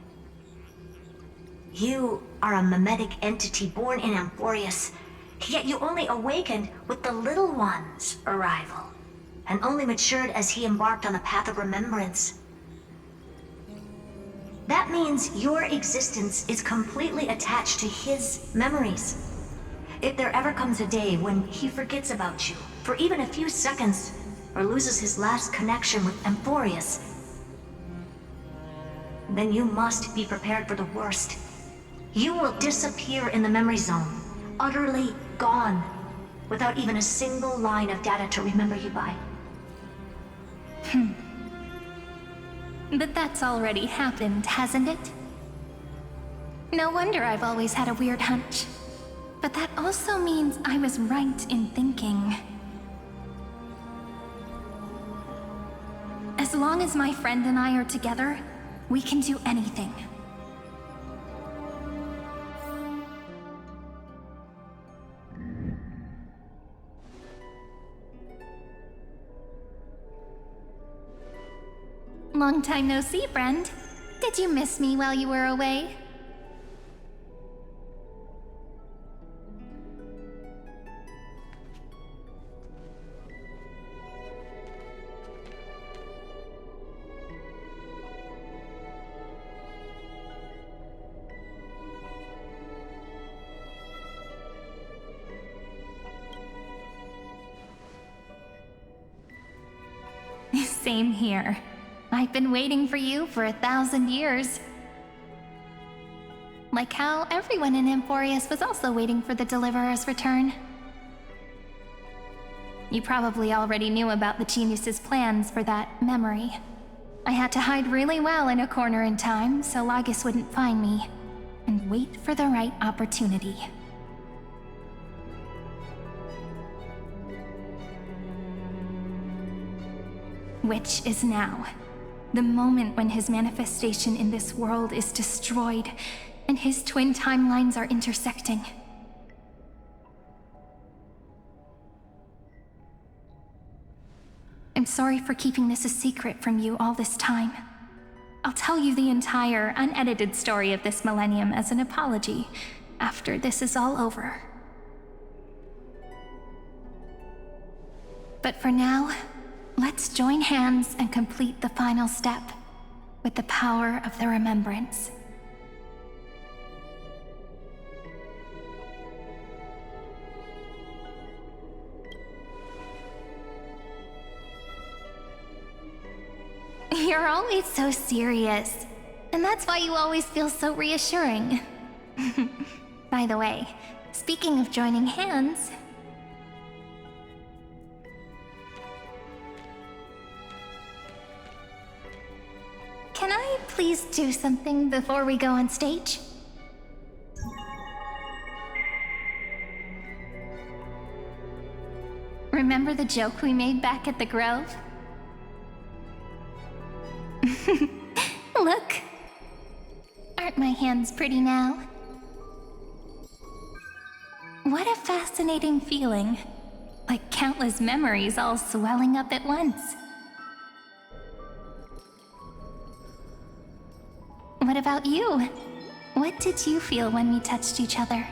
You are a mimetic entity born in Amphorius, yet you only awakened with the little one's arrival, and only matured as he embarked on the path of remembrance. That means your existence is completely attached to his memories. If there ever comes a day when he forgets about you for even a few seconds, or loses his last connection with Amphorius, then you must be prepared for the worst. You will disappear in the memory zone, utterly gone, without even a single line of data to remember you by. But that's already happened, hasn't it? No wonder I've always had a weird hunch. But that also means I was right in thinking. As long as my friend and I are together, we can do anything. Long time no see, friend. Did you miss me while you were away? Same here. I've been waiting for you for 1,000 years. Like how everyone in Amphorius was also waiting for the Deliverer's return. You probably already knew about the genius's plans for that memory. I had to hide really well in a corner in time so Lygus wouldn't find me, and wait for the right opportunity. which is now. The moment when his manifestation in this world is destroyed and his twin timelines are intersecting. I'm sorry for keeping this a secret from you all this time. I'll tell you the entire, unedited story of this millennium as an apology after this is all over. But for now, let's join hands and complete the final step with the power of the remembrance. You're always so serious, and that's why you always feel so reassuring. By the way, speaking of joining hands, can I please do something before we go on stage? Remember the joke we made back at the Grove? Look! Aren't my hands pretty now? What a fascinating feeling. Like countless memories all swelling up at once. What about you? What did you feel when we touched each other?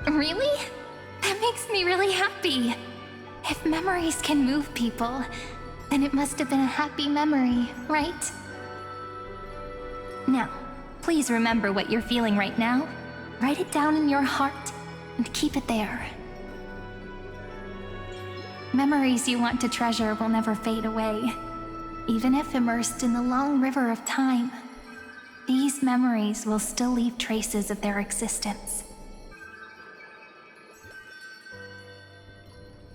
Really? That makes me really happy. If memories can move people, then it must have been a happy memory, right? Now, please remember what you're feeling right now. Write it down in your heart and keep it there. Memories you want to treasure will never fade away. Even if immersed in the long river of time, these memories will still leave traces of their existence.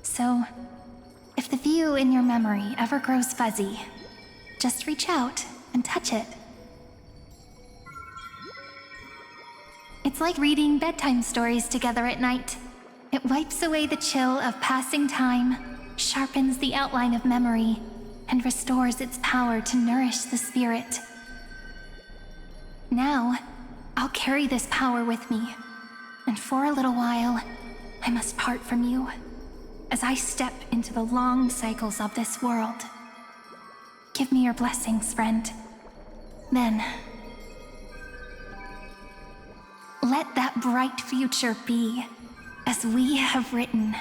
So, if the view in your memory ever grows fuzzy, just reach out and touch it. It's like reading bedtime stories together at night. It wipes away the chill of passing time, sharpens the outline of memory, and restores its power to nourish the spirit. Now, I'll carry this power with me, and for a little while, I must part from you, as I step into the long cycles of this world. Give me your blessings, friend. Then, let that bright future be as we have written.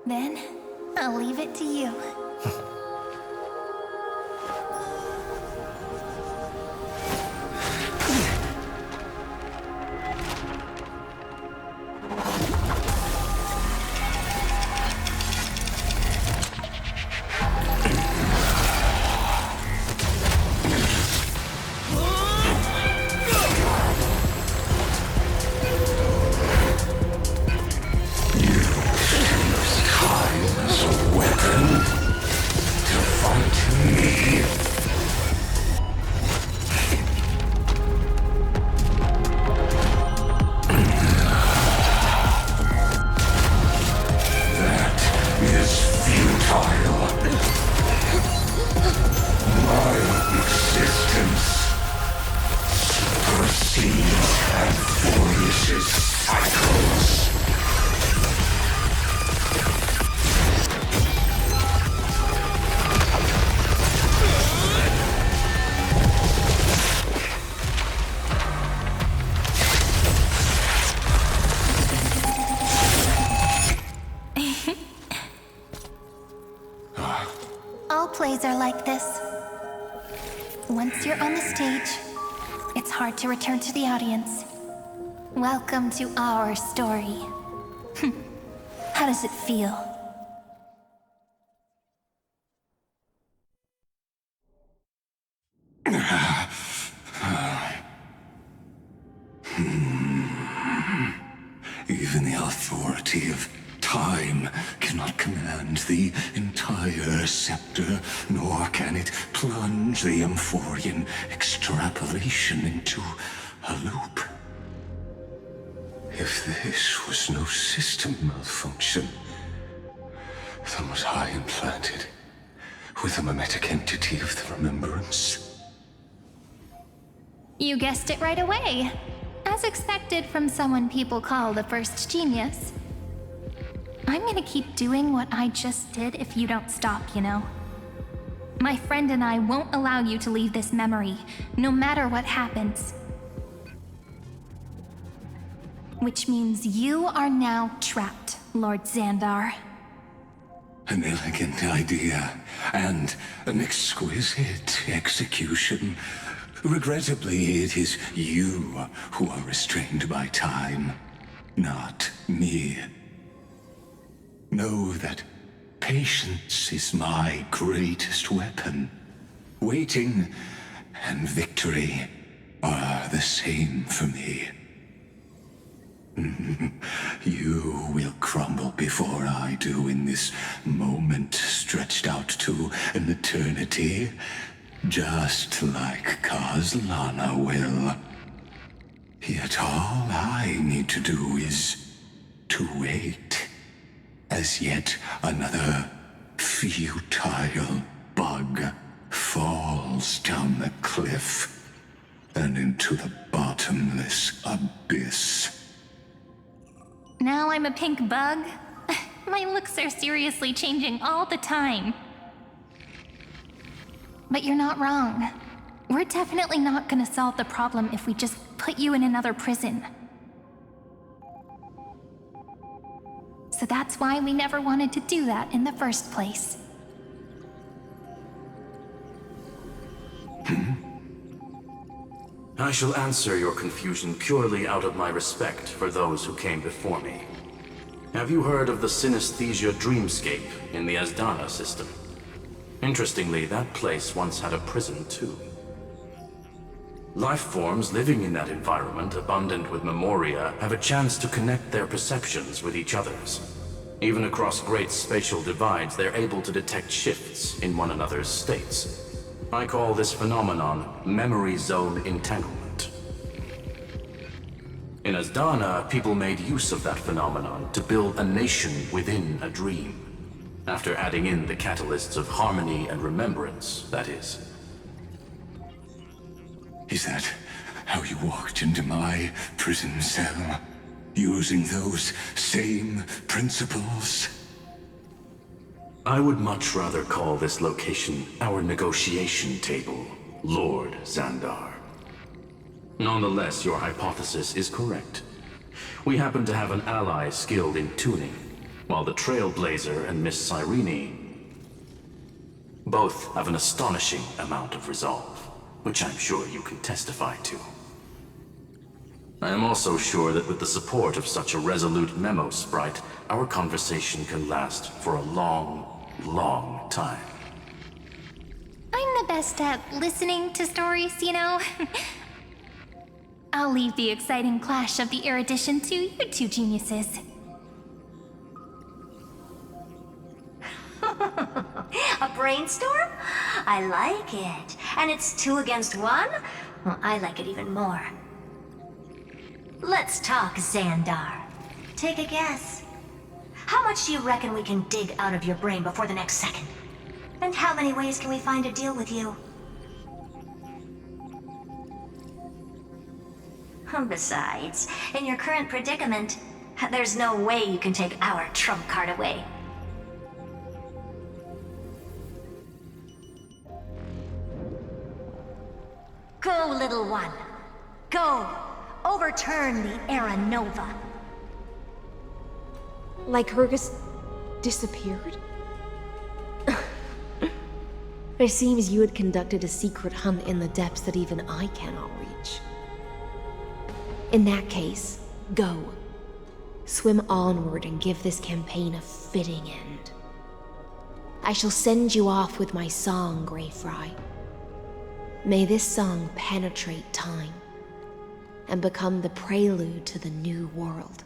Then, I'll leave it to you. Plays are like this. Once you're on the stage, it's hard to return to the audience. Welcome to our story. How does it feel? Even the authority of time cannot command the entire scepter, nor can it plunge the Amphorian extrapolation into a loop. If this was no system malfunction, then was I implanted with a mimetic entity of the remembrance? You guessed it right away. As expected from someone people call the first genius. I'm gonna keep doing what I just did if you don't stop, you know? My friend and I won't allow you to leave this memory, no matter what happens. Which means you are now trapped, Lord Xandar. An elegant idea, and an exquisite execution. Regrettably, it is you who are restrained by time, not me. Know that patience is my greatest weapon. Waiting and victory are the same for me. You will crumble before I do in this moment stretched out to an eternity, just like Kazlana will. Yet all I need to do is to wait, as yet another futile bug falls down the cliff and into the bottomless abyss. Now I'm a pink bug? My looks are seriously changing all the time. But you're not wrong. We're definitely not gonna solve the problem if we just put you in another prison. So that's why we never wanted to do that in the first place. I shall answer your confusion purely out of my respect for those who came before me. Have you heard of the synesthesia dreamscape in the Asdana system? Interestingly, that place once had a prison too. Life forms living in that environment, abundant with memoria, have a chance to connect their perceptions with each other's. Even across great spatial divides, they're able to detect shifts in one another's states. I call this phenomenon memory zone entanglement. In Asdana, people made use of that phenomenon to build a nation within a dream. After adding in the catalysts of harmony and remembrance, that is. Is that how you walked into my prison cell? Using those same principles? I would much rather call this location our negotiation table, Lord Xandar. Nonetheless, your hypothesis is correct. We happen to have an ally skilled in tuning, while the Trailblazer and Miss Cyrene both have an astonishing amount of resolve, which I'm sure you can testify to. I am also sure that with the support of such a resolute memo sprite, our conversation can last for a long, long time. I'm the best at listening to stories, you know? I'll leave the exciting clash of the erudition to you two geniuses. A brainstorm? I like it. And it's 2 against 1? Well, I like it even more. Let's talk, Xandar. Take a guess. How much do you reckon we can dig out of your brain before the next second? And how many ways can we find to deal with you? Besides, in your current predicament, there's no way you can take our trump card away. Go, little one. Go. Overturn the Era Nova. Like Hergus disappeared? It seems you had conducted a secret hunt in the depths that even I cannot reach. In that case, go. Swim onward and give this campaign a fitting end. I shall send you off with my song, Greyfry. May this song penetrate time and become the prelude to the new world.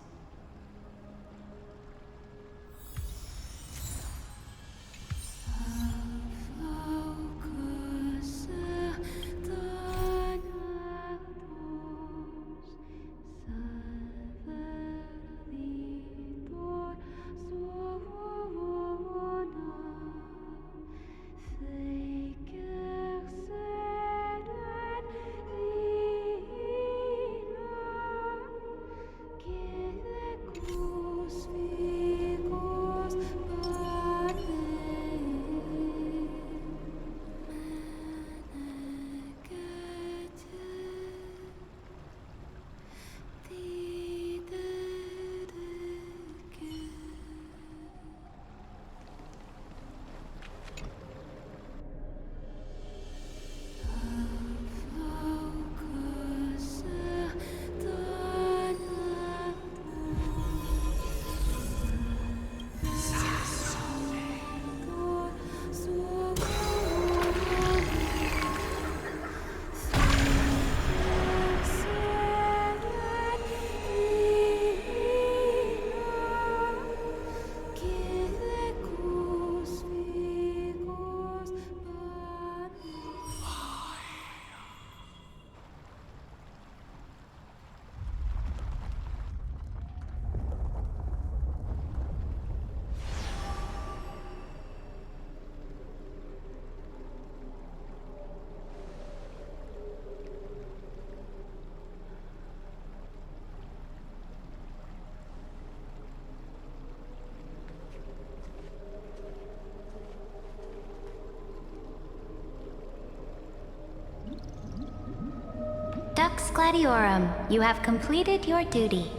Dux Gladiorum, you have completed your duty.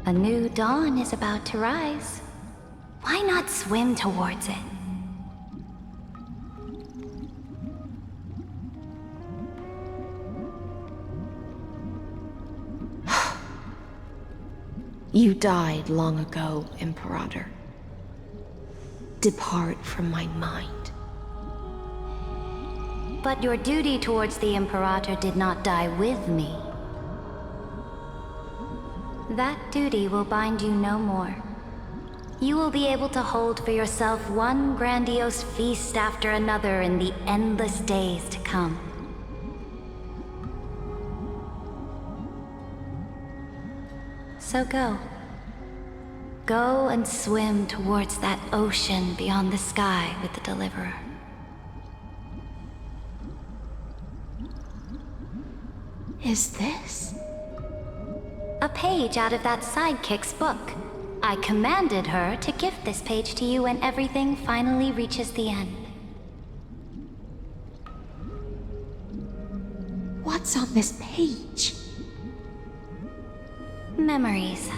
A new dawn is about to rise. Why not swim towards it? You died long ago, Imperator. Depart from my mind. But your duty towards the Imperator did not die with me. That duty will bind you no more. You will be able to hold for yourself one grandiose feast after another in the endless days to come. So go. Go and swim towards that ocean beyond the sky with the Deliverer. Is this? A page out of that sidekick's book. I commanded her to gift this page to you when everything finally reaches the end. What's on this page? Memories.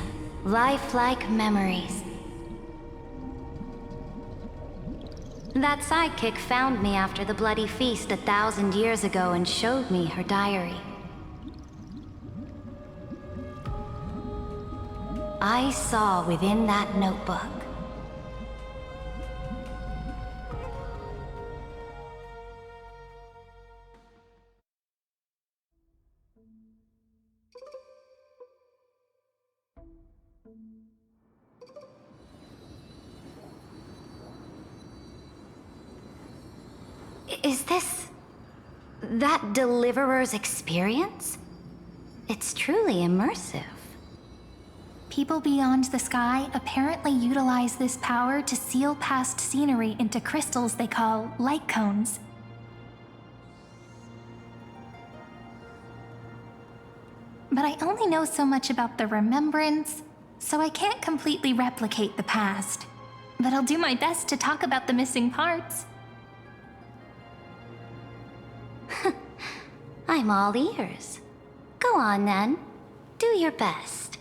Lifelike memories. That sidekick found me after the bloody feast 1,000 years ago and showed me her diary. I saw within that notebook Is this that Deliverer's experience? It's truly immersive. People beyond the sky apparently utilize this power to seal past scenery into crystals they call light cones. But I only know so much about the remembrance, so I can't completely replicate the past. But I'll do my best to talk about the missing parts. I'm all ears. Go on then. Do your best.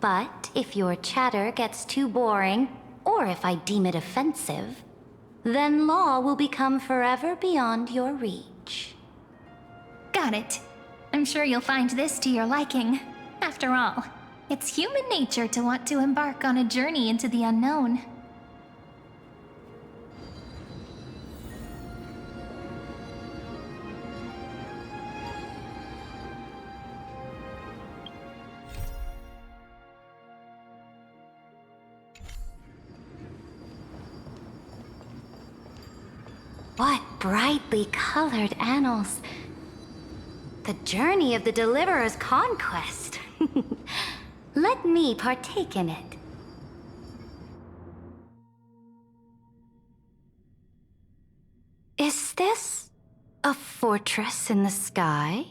But if your chatter gets too boring, or if I deem it offensive, then law will become forever beyond your reach. Got it. I'm sure you'll find this to your liking. After all, it's human nature to want to embark on a journey into the unknown. What brightly colored annals. The journey of the Deliverer's conquest. Let me partake in it. Is this a fortress in the sky?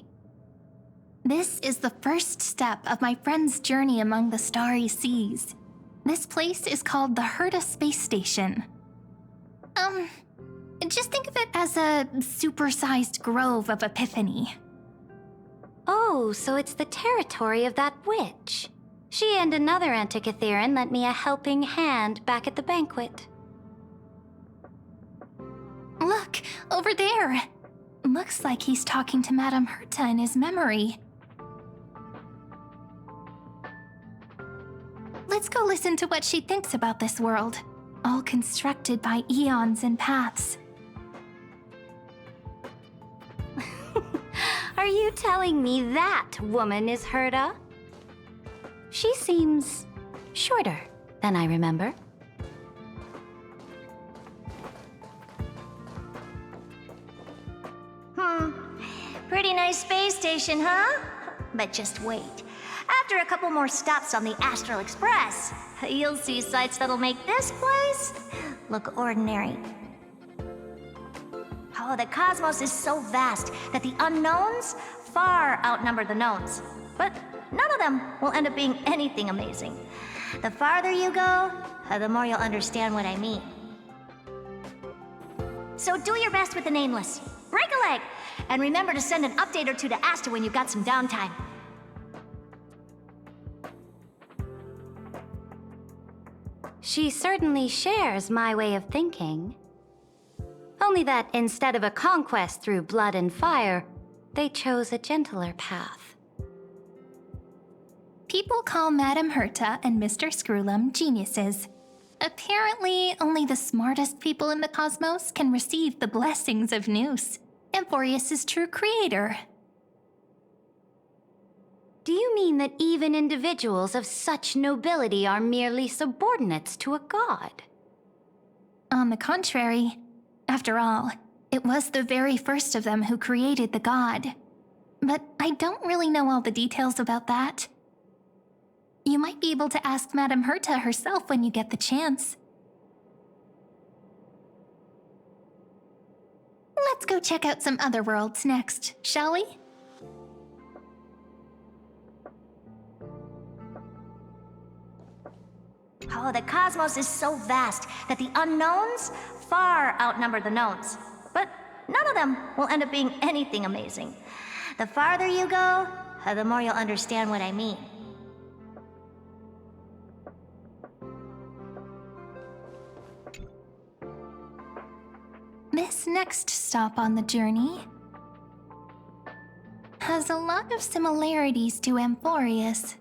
This is the first step of my friend's journey among the starry seas. This place is called the Herta Space Station. Just think of it as a supersized grove of Epiphany. Oh, so it's the territory of that witch. She and another Antikytherian lent me a helping hand back at the banquet. Look, over there. Looks like he's talking to Madame Herta in his memory. Let's go listen to what she thinks about this world, all constructed by eons and paths. Are you telling me that woman is Herta? She seems shorter than I remember. Pretty nice space station, huh? But just wait. After a couple more stops on the Astral Express, you'll see sights that'll make this place look ordinary. Oh, the cosmos is so vast that the unknowns far outnumber the knowns. But none of them will end up being anything amazing. The farther you go, the more you'll understand what I mean. So do your best with the nameless. break a leg! And remember to send an update or two to Asta when you've got some downtime. She certainly shares my way of thinking. Only that instead of a conquest through blood and fire, they chose a gentler path. People call Madame Herta and Mr. Screwlum geniuses. Apparently, only the smartest people in the cosmos can receive the blessings of Nous, Amphorius' true creator. Do you mean that even individuals of such nobility are merely subordinates to a god? On the contrary, after all, it was the very first of them who created the god. But I don't really know all the details about that. You might be able to ask Madame Herta herself when you get the chance. Let's go check out some other worlds next, shall we? Oh, the cosmos is so vast that the unknowns far outnumber the knowns. But none of them will end up being anything amazing. The farther you go, the more you'll understand what I mean. This next stop on the journey has a lot of similarities to Amphorius.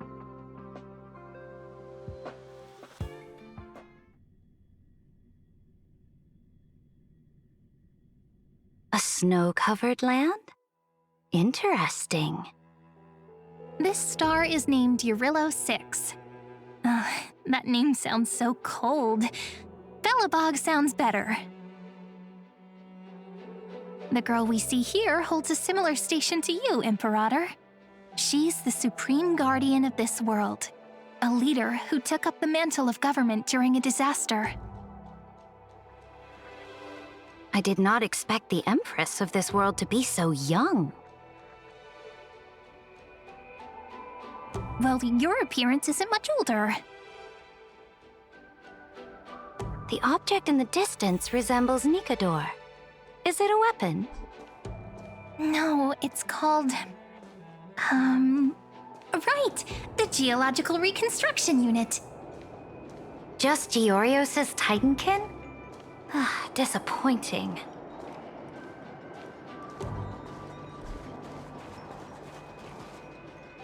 A snow-covered land? Interesting. This star is named Eurillo 6. That name sounds so cold. Belobog sounds better. The girl we see here holds a similar station to you, Imperator. She's the supreme guardian of this world, a leader who took up the mantle of government during a disaster. I did not expect the Empress of this world to be so young. Well, your appearance isn't much older. The object in the distance resembles Nikador. Is it a weapon? No, it's called... Right! The Geological Reconstruction Unit. Just Giorios' Titankin? Disappointing.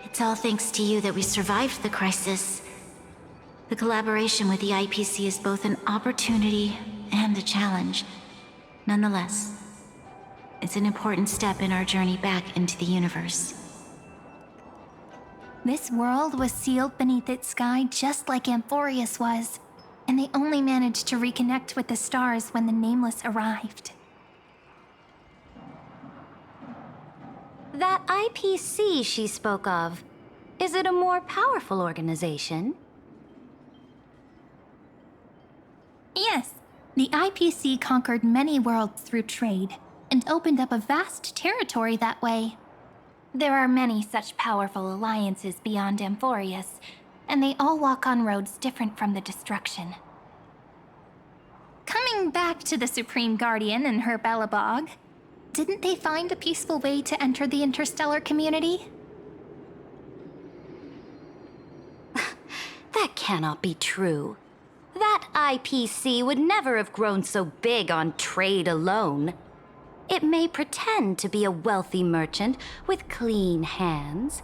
It's all thanks to you that we survived the crisis. The collaboration with the IPC is both an opportunity and a challenge. Nonetheless, it's an important step in our journey back into the universe. This world was sealed beneath its sky just like Amphorius was, and they only managed to reconnect with the stars when the Nameless arrived. That IPC she spoke of, is it a more powerful organization? Yes, the IPC conquered many worlds through trade, and opened up a vast territory that way. There are many such powerful alliances beyond Amphorius, and they all walk on roads different from the destruction. Coming back to the Supreme Guardian and her Belobog, didn't they find a peaceful way to enter the interstellar community? That cannot be true. That IPC would never have grown so big on trade alone. It may pretend to be a wealthy merchant with clean hands,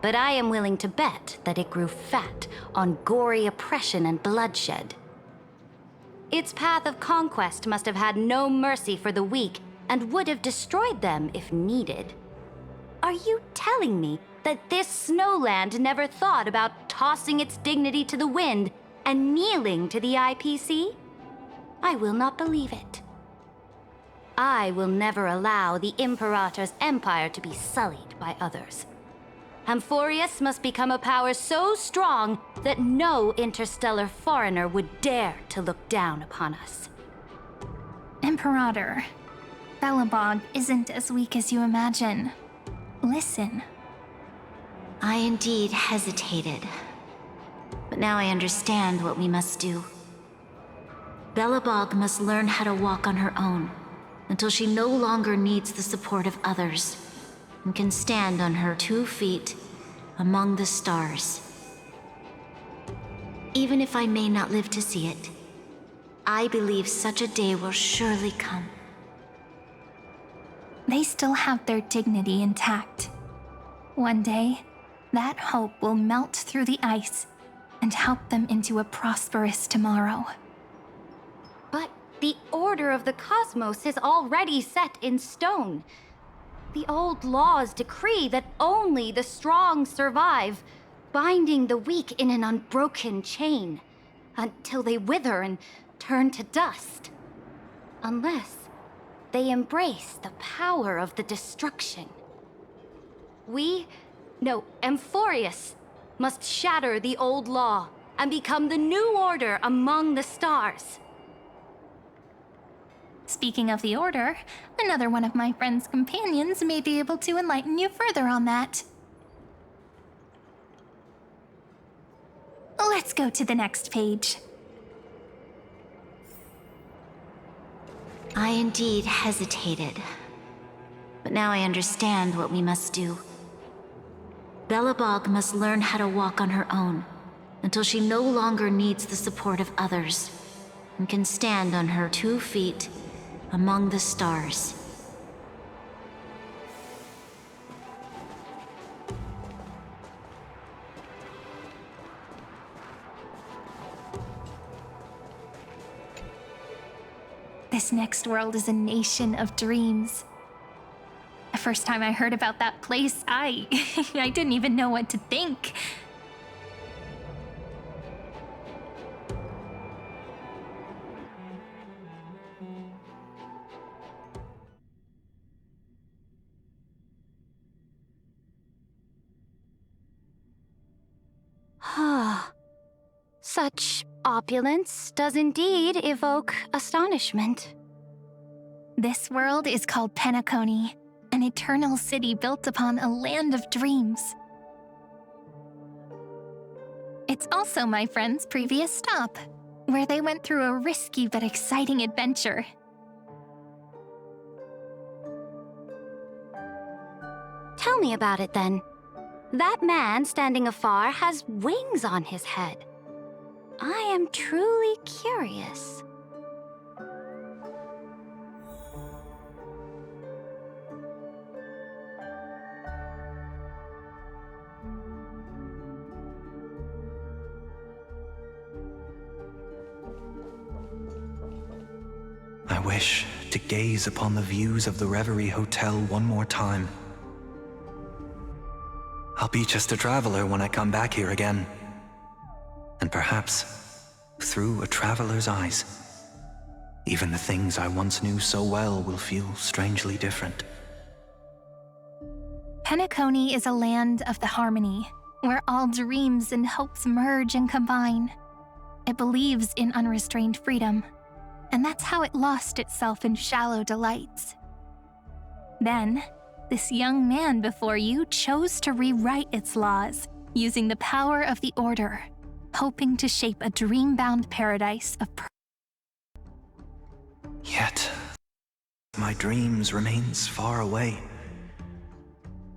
but I am willing to bet that it grew fat on gory oppression and bloodshed. Its path of conquest must have had no mercy for the weak and would have destroyed them if needed. Are you telling me that this snowland never thought about tossing its dignity to the wind and kneeling to the IPC? I will not believe it. I will never allow the Imperator's empire to be sullied by others. Amphorius must become a power so strong that no interstellar foreigner would dare to look down upon us. Imperator, Belobog isn't as weak as you imagine. Listen. I indeed hesitated. But now I understand what we must do. Belobog must learn how to walk on her own, until she no longer needs the support of others and can stand on her 2 feet among the stars. Even if I may not live to see it, I believe such a day will surely come. They still have their dignity intact. One day, that hope will melt through the ice and help them into a prosperous tomorrow. But the order of the cosmos is already set in stone. The old laws decree that only the strong survive, binding the weak in an unbroken chain, until they wither and turn to dust. Unless they embrace the power of the destruction. Amphorius must shatter the old law and become the new order among the stars. Speaking of the Order, another one of my friend's companions may be able to enlighten you further on that. Let's go to the next page. I indeed hesitated, but now I understand what we must do. Belobog must learn how to walk on her own until she no longer needs the support of others and can stand on her 2 feet among the stars. This next world is a nation of dreams. The first time I heard about that place, I didn't even know what to think. Such opulence does indeed evoke astonishment. This world is called Penacony, an eternal city built upon a land of dreams. It's also my friend's previous stop, where they went through a risky but exciting adventure. Tell me about it then. That man standing afar has wings on his head. I am truly curious. I wish to gaze upon the views of the Reverie Hotel one more time. I'll be just a traveler when I come back here again. And perhaps, through a traveler's eyes, even the things I once knew so well will feel strangely different. Penacony is a land of the harmony, where all dreams and hopes merge and combine. It believes in unrestrained freedom, and that's how it lost itself in shallow delights. Then, this young man before you chose to rewrite its laws, using the power of the Order, hoping to shape a dream-bound paradise of Yet, my dreams remains far away.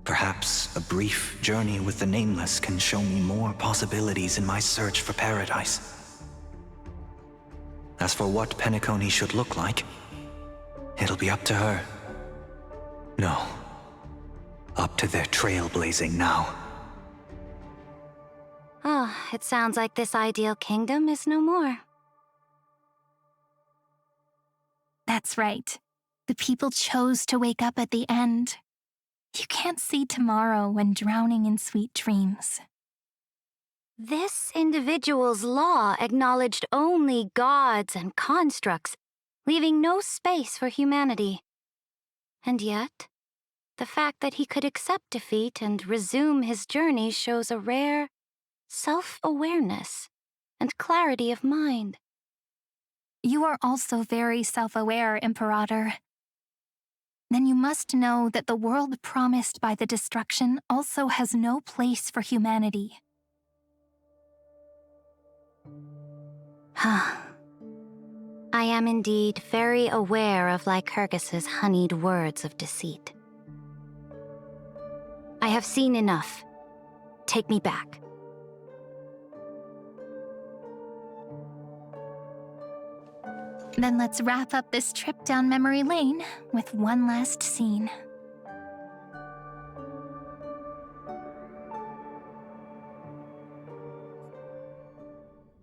Perhaps a brief journey with the Nameless can show me more possibilities in my search for paradise. As for what Penacony should look like, it'll be up to her. No, up to their trailblazing now. It sounds like this ideal kingdom is no more. That's right. The people chose to wake up at the end. You can't see tomorrow when drowning in sweet dreams. This individual's law acknowledged only gods and constructs, leaving no space for humanity. And yet, the fact that he could accept defeat and resume his journey shows a rare self-awareness and clarity of mind. You are also very self-aware, Imperator. Then you must know that the world promised by the destruction also has no place for humanity. I I am indeed very aware of Lycurgus's honeyed words of deceit. I have seen enough. Take me back. Then let's wrap up this trip down memory lane with one last scene.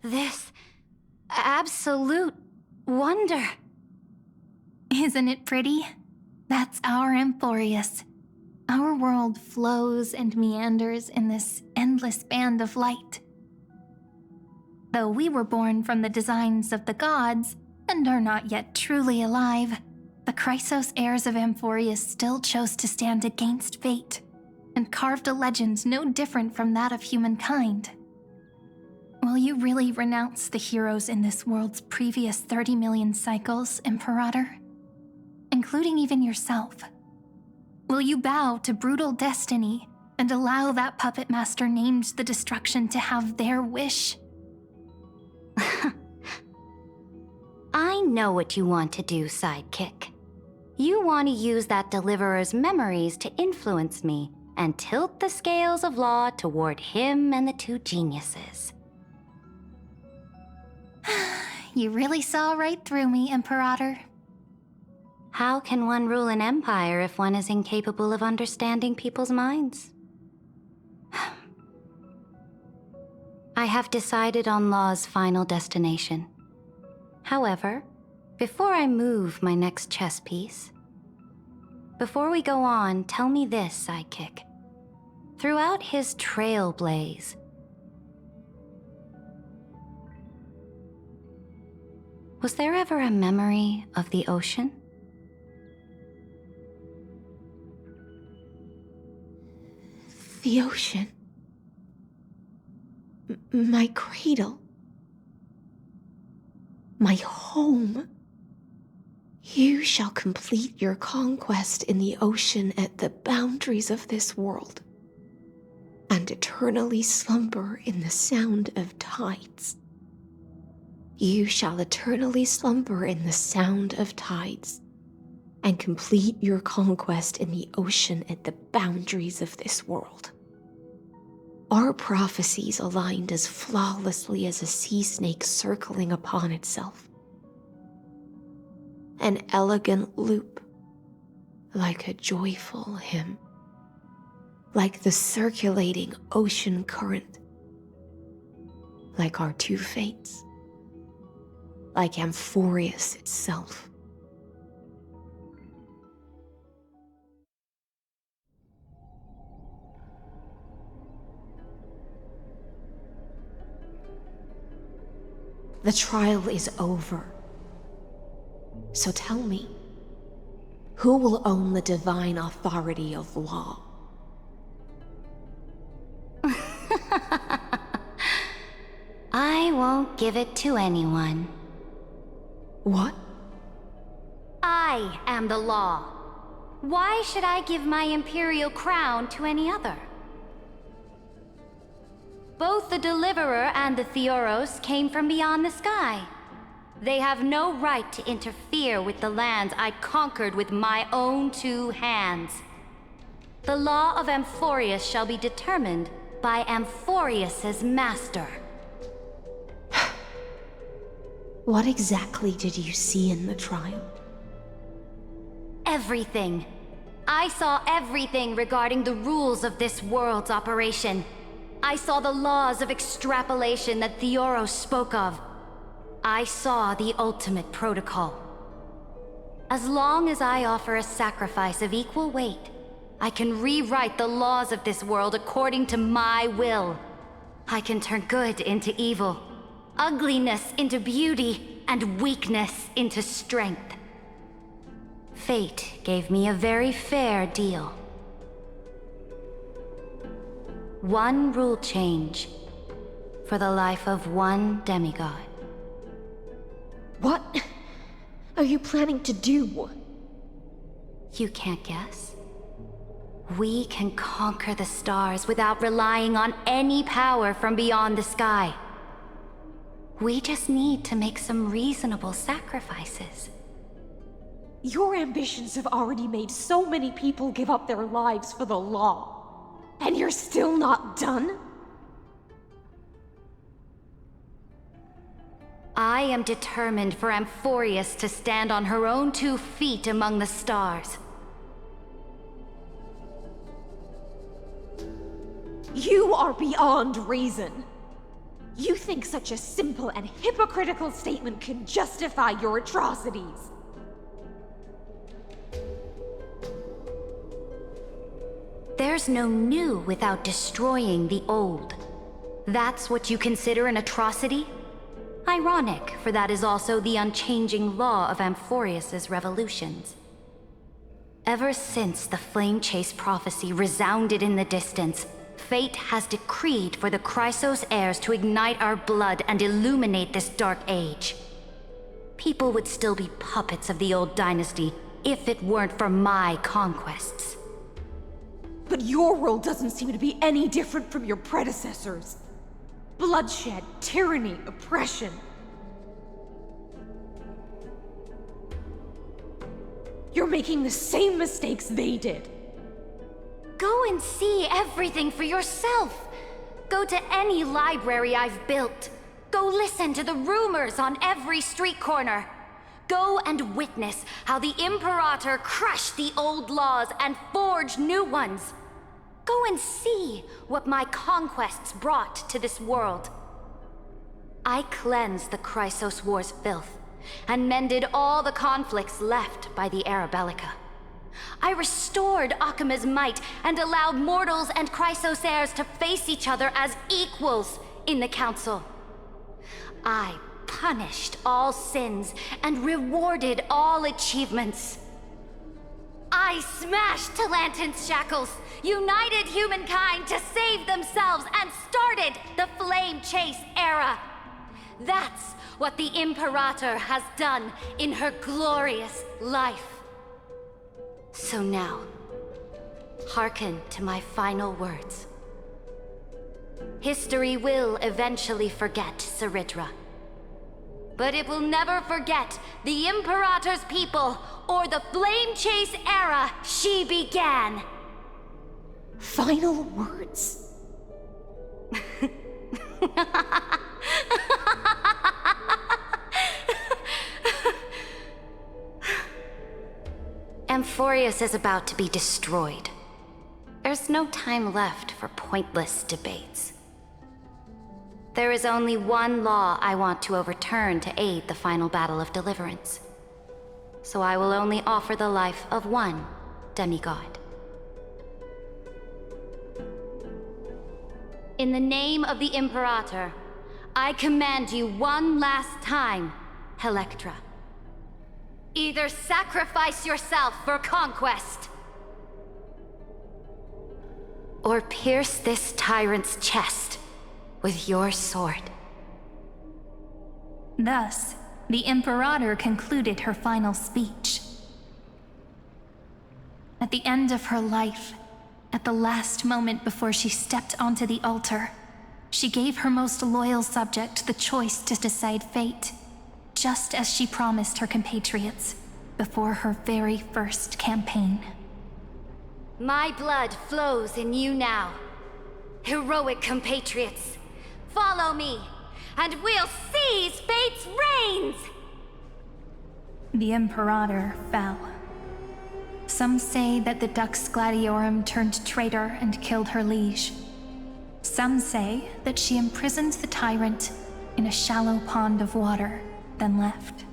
This absolute wonder. Isn't it pretty? That's our Amphorius. Our world flows and meanders in this endless band of light. Though we were born from the designs of the gods and are not yet truly alive, the Chrysos heirs of Amphorius still chose to stand against fate and carved a legend no different from that of humankind. Will you really renounce the heroes in this world's previous 30 million cycles, Imperator? Including even yourself. Will you bow to brutal destiny and allow that puppet master named the destruction to have their wish? I know what you want to do, sidekick. You want to use that deliverer's memories to influence me and tilt the scales of law toward him and the two geniuses. You really saw right through me, Imperator. How can one rule an empire if one is incapable of understanding people's minds? I have decided on Law's final destination. However, before I move my next chess piece, before we go on, tell me this, sidekick. Throughout his trailblaze, was there ever a memory of the ocean? The ocean. My cradle. My home. You shall complete your conquest in the ocean at the boundaries of this world, and eternally slumber in the sound of tides. You shall eternally slumber in the sound of tides, and complete your conquest in the ocean at the boundaries of this world. Our prophecies aligned as flawlessly as a sea snake circling upon itself. An elegant loop, like a joyful hymn, like the circulating ocean current, like our two fates, like Amphorius itself. The trial is over. So tell me, who will own the divine authority of law? I won't give it to anyone. What? I am the law. Why should I give my imperial crown to any other? Both the Deliverer and the Theoros came from beyond the sky. They have no right to interfere with the lands I conquered with my own two hands. The law of Amphorius shall be determined by Amphorius's master. What exactly did you see in the trial? Everything. I saw everything regarding the rules of this world's operation. I saw the laws of extrapolation that Theoros spoke of. I saw the ultimate protocol. As long as I offer a sacrifice of equal weight, I can rewrite the laws of this world according to my will. I can turn good into evil, ugliness into beauty, and weakness into strength. Fate gave me a very fair deal. One rule change for the life of one demigod. What are you planning to do? You can't guess? We can conquer the stars without relying on any power from beyond the sky. We just need to make some reasonable sacrifices. Your ambitions have already made so many people give up their lives for the law. And you're still not done? I am determined for Amphorius to stand on her own 2 feet among the stars. You are beyond reason. You think such a simple and hypocritical statement can justify your atrocities. There's no new without destroying the old. That's what you consider an atrocity? Ironic, for that is also the unchanging law of Amphorius's revolutions. Ever since the Flame Chase prophecy resounded in the distance, fate has decreed for the Chrysos heirs to ignite our blood and illuminate this dark age. People would still be puppets of the old dynasty if it weren't for my conquests. But your world doesn't seem to be any different from your predecessors. Bloodshed, tyranny, oppression. You're making the same mistakes they did. Go and see everything for yourself. Go to any library I've built. Go listen to the rumors on every street corner. Go and witness how the Imperator crushed the old laws and forged new ones. Go and see what my conquests brought to this world. I cleansed the Chrysos War's filth, and mended all the conflicts left by the Era Bellica. I restored Akima's might, and allowed mortals and Chrysos heirs to face each other as equals in the Council. I punished all sins, and rewarded all achievements. I smashed Talantin's shackles, united humankind to save themselves, and started the Flame Chase era. That's what the Imperator has done in her glorious life. So now, hearken to my final words. History will eventually forget Saridra, but it will never forget the Imperator's people or the Flame Chase era she began. Final words? Amphorius is about to be destroyed. There's no time left for pointless debates. There is only one law I want to overturn to aid the final battle of deliverance. So I will only offer the life of one demigod. In the name of the Imperator, I command you one last time, Helectra. Either sacrifice yourself for conquest, or pierce this tyrant's chest with your sword. Thus, the Imperator concluded her final speech. At the end of her life, at the last moment before she stepped onto the altar, she gave her most loyal subject the choice to decide fate, just as she promised her compatriots before her very first campaign. My blood flows in you now. Heroic compatriots, follow me, and we'll seize fate's reins! The Imperator fell. Some say that the Dux Gladiorum turned traitor and killed her liege. Some say that she imprisoned the tyrant in a shallow pond of water, then left.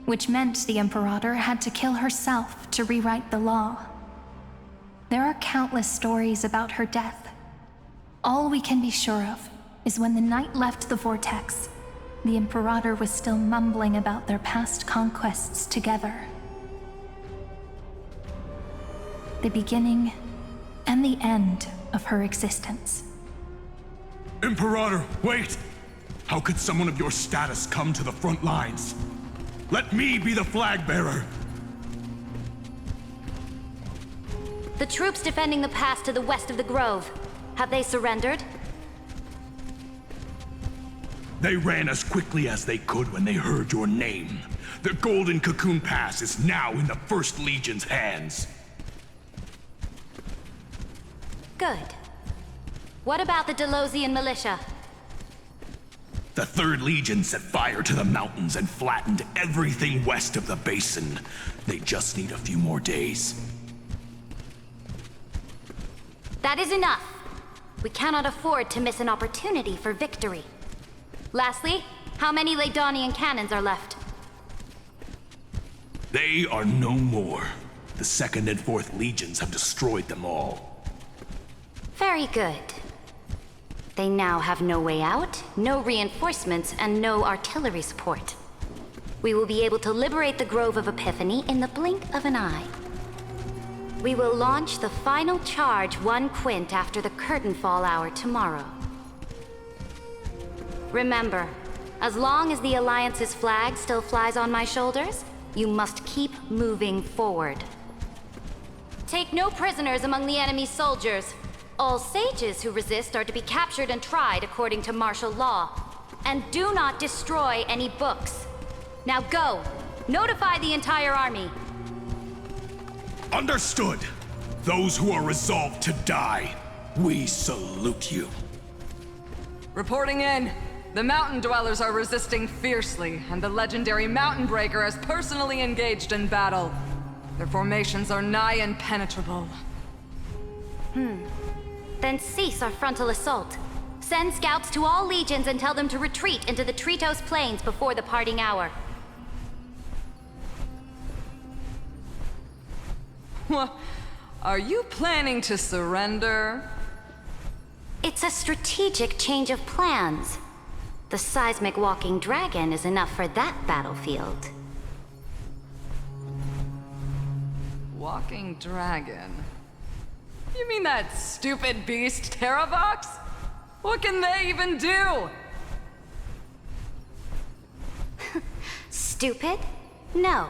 Which meant the Imperator had to kill herself to rewrite the law. There are countless stories about her death. All we can be sure of is when the knight left the vortex, the Imperator was still mumbling about their past conquests together. The beginning and the end of her existence. Imperator, wait! How could someone of your status come to the front lines? Let me be the flag bearer! The troops defending the pass to the west of the grove, have they surrendered? They ran as quickly as they could when they heard your name. The Golden Cocoon Pass is now in the First Legion's hands. Good. What about the Delosian militia? The Third Legion set fire to the mountains and flattened everything west of the basin. They just need a few more days. That is enough. We cannot afford to miss an opportunity for victory. Lastly, how many Laedonian cannons are left? They are no more. The Second and Fourth Legions have destroyed them all. Very good. They now have no way out, no reinforcements, and no artillery support. We will be able to liberate the Grove of Epiphany in the blink of an eye. We will launch the final charge 1 quint after the curtain fall hour tomorrow. Remember, as long as the Alliance's flag still flies on my shoulders, you must keep moving forward. Take no prisoners among the enemy's soldiers. All sages who resist are to be captured and tried according to martial law. And do not destroy any books. Now go! Notify the entire army! Understood! Those who are resolved to die, we salute you. Reporting in. The mountain dwellers are resisting fiercely, and the legendary Mountain Breaker has personally engaged in battle. Their formations are nigh impenetrable. Then cease our frontal assault. Send scouts to all legions and tell them to retreat into the Tritos Plains before the parting hour. Are you planning to surrender? It's a strategic change of plans. The seismic walking dragon is enough for that battlefield. Walking dragon? You mean that stupid beast, Terravox? What can they even do? Stupid? No.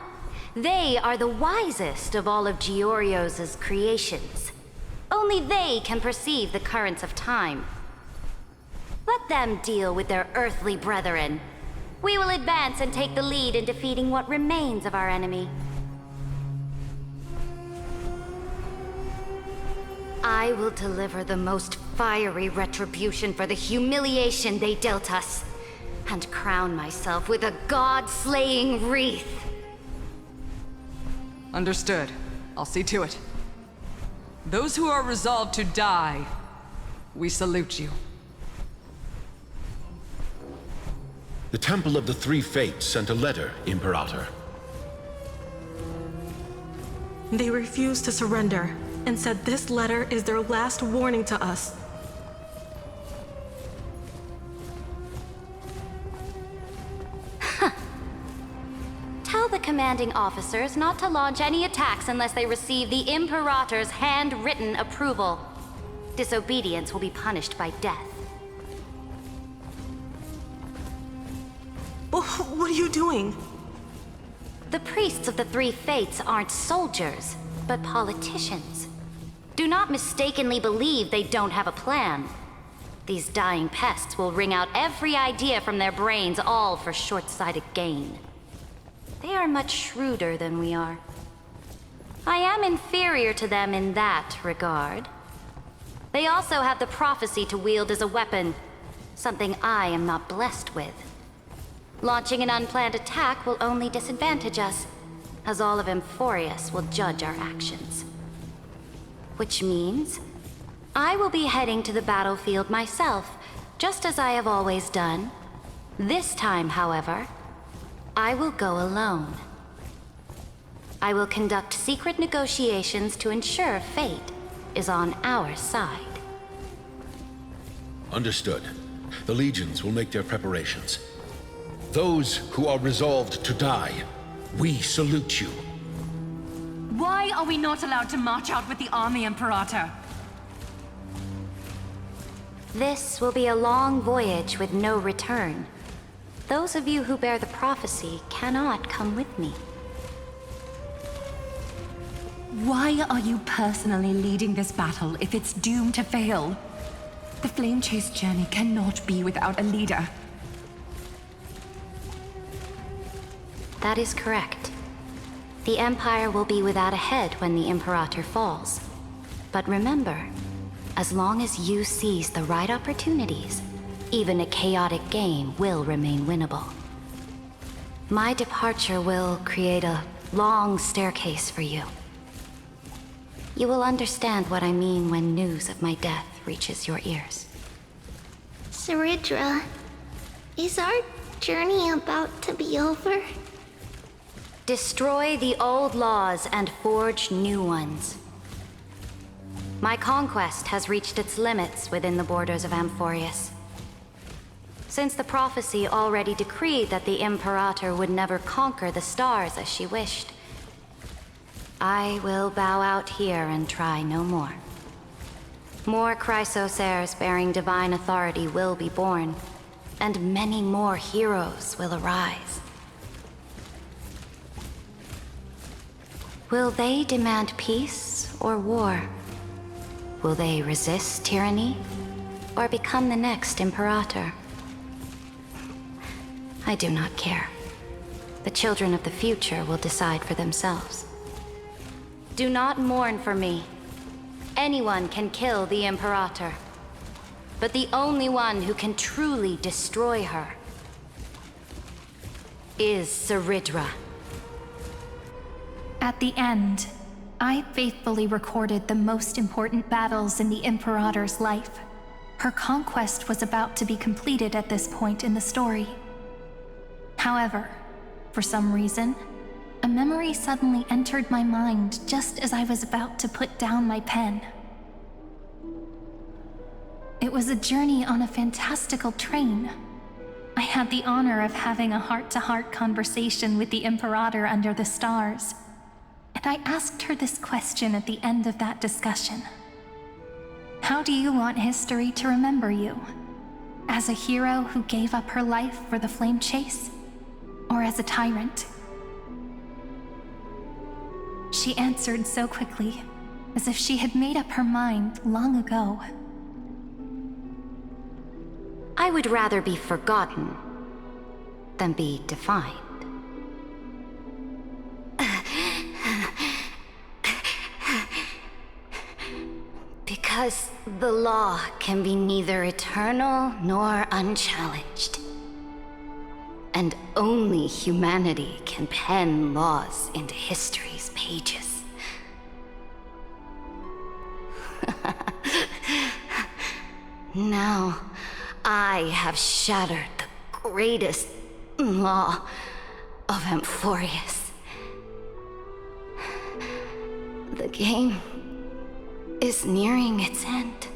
They are the wisest of all of Georios' creations. Only they can perceive the currents of time. Let them deal with their earthly brethren. We will advance and take the lead in defeating what remains of our enemy. I will deliver the most fiery retribution for the humiliation they dealt us, and crown myself with a god-slaying wreath. Understood. I'll see to it. Those who are resolved to die, we salute you. The Temple of the Three Fates sent a letter, Imperator. They refused to surrender, and said this letter is their last warning to us. Tell the commanding officers not to launch any attacks unless they receive the Imperator's handwritten approval. Disobedience will be punished by death. What are you doing? The priests of the Three Fates aren't soldiers, but politicians. Do not mistakenly believe they don't have a plan. These dying pests will wring out every idea from their brains, all for short-sighted gain. They are much shrewder than we are. I am inferior to them in that regard. They also have the prophecy to wield as a weapon, something I am not blessed with. Launching an unplanned attack will only disadvantage us, as all of Emphorius will judge our actions. Which means, I will be heading to the battlefield myself, just as I have always done. This time, however, I will go alone. I will conduct secret negotiations to ensure fate is on our side. Understood. The legions will make their preparations. Those who are resolved to die, we salute you. Why are we not allowed to march out with the army, Imperator? This will be a long voyage with no return. Those of you who bear the prophecy cannot come with me. Why are you personally leading this battle if it's doomed to fail? The Flame Chase journey cannot be without a leader. that is correct. The Empire will be without a head when the Imperator falls. But remember, as long as you seize the right opportunities, even a chaotic game will remain winnable. My departure will create a long staircase for you. You will understand what I mean when news of my death reaches your ears. Saridra, is our journey about to be over? Destroy the old laws and forge new ones. My conquest has reached its limits within the borders of Amphorius. Since the prophecy already decreed that the Imperator would never conquer the stars as she wished, I will bow out here and try no more. More Chrysos heirs bearing divine authority will be born, and many more heroes will arise. Will they demand peace or war? Will they resist tyranny or become the next Imperator? I do not care. The children of the future will decide for themselves. Do not mourn for me. Anyone can kill the Imperator, but the only one who can truly destroy her is Saridra. At the end, I faithfully recorded the most important battles in the Imperator's life. Her conquest was about to be completed at this point in the story. However, for some reason, a memory suddenly entered my mind just as I was about to put down my pen. It was a journey on a fantastical train. I had the honor of having a heart-to-heart conversation with the Imperator under the stars, and I asked her this question at the end of that discussion. How do you want history to remember you? As a hero who gave up her life for the flame chase? Or as a tyrant? She answered so quickly, as if she had made up her mind long ago. I would rather be forgotten than be defined. Because the law can be neither eternal nor unchallenged. And only humanity can pen laws into history's pages. Now, I have shattered the greatest law of Amphorius. The game is nearing its end.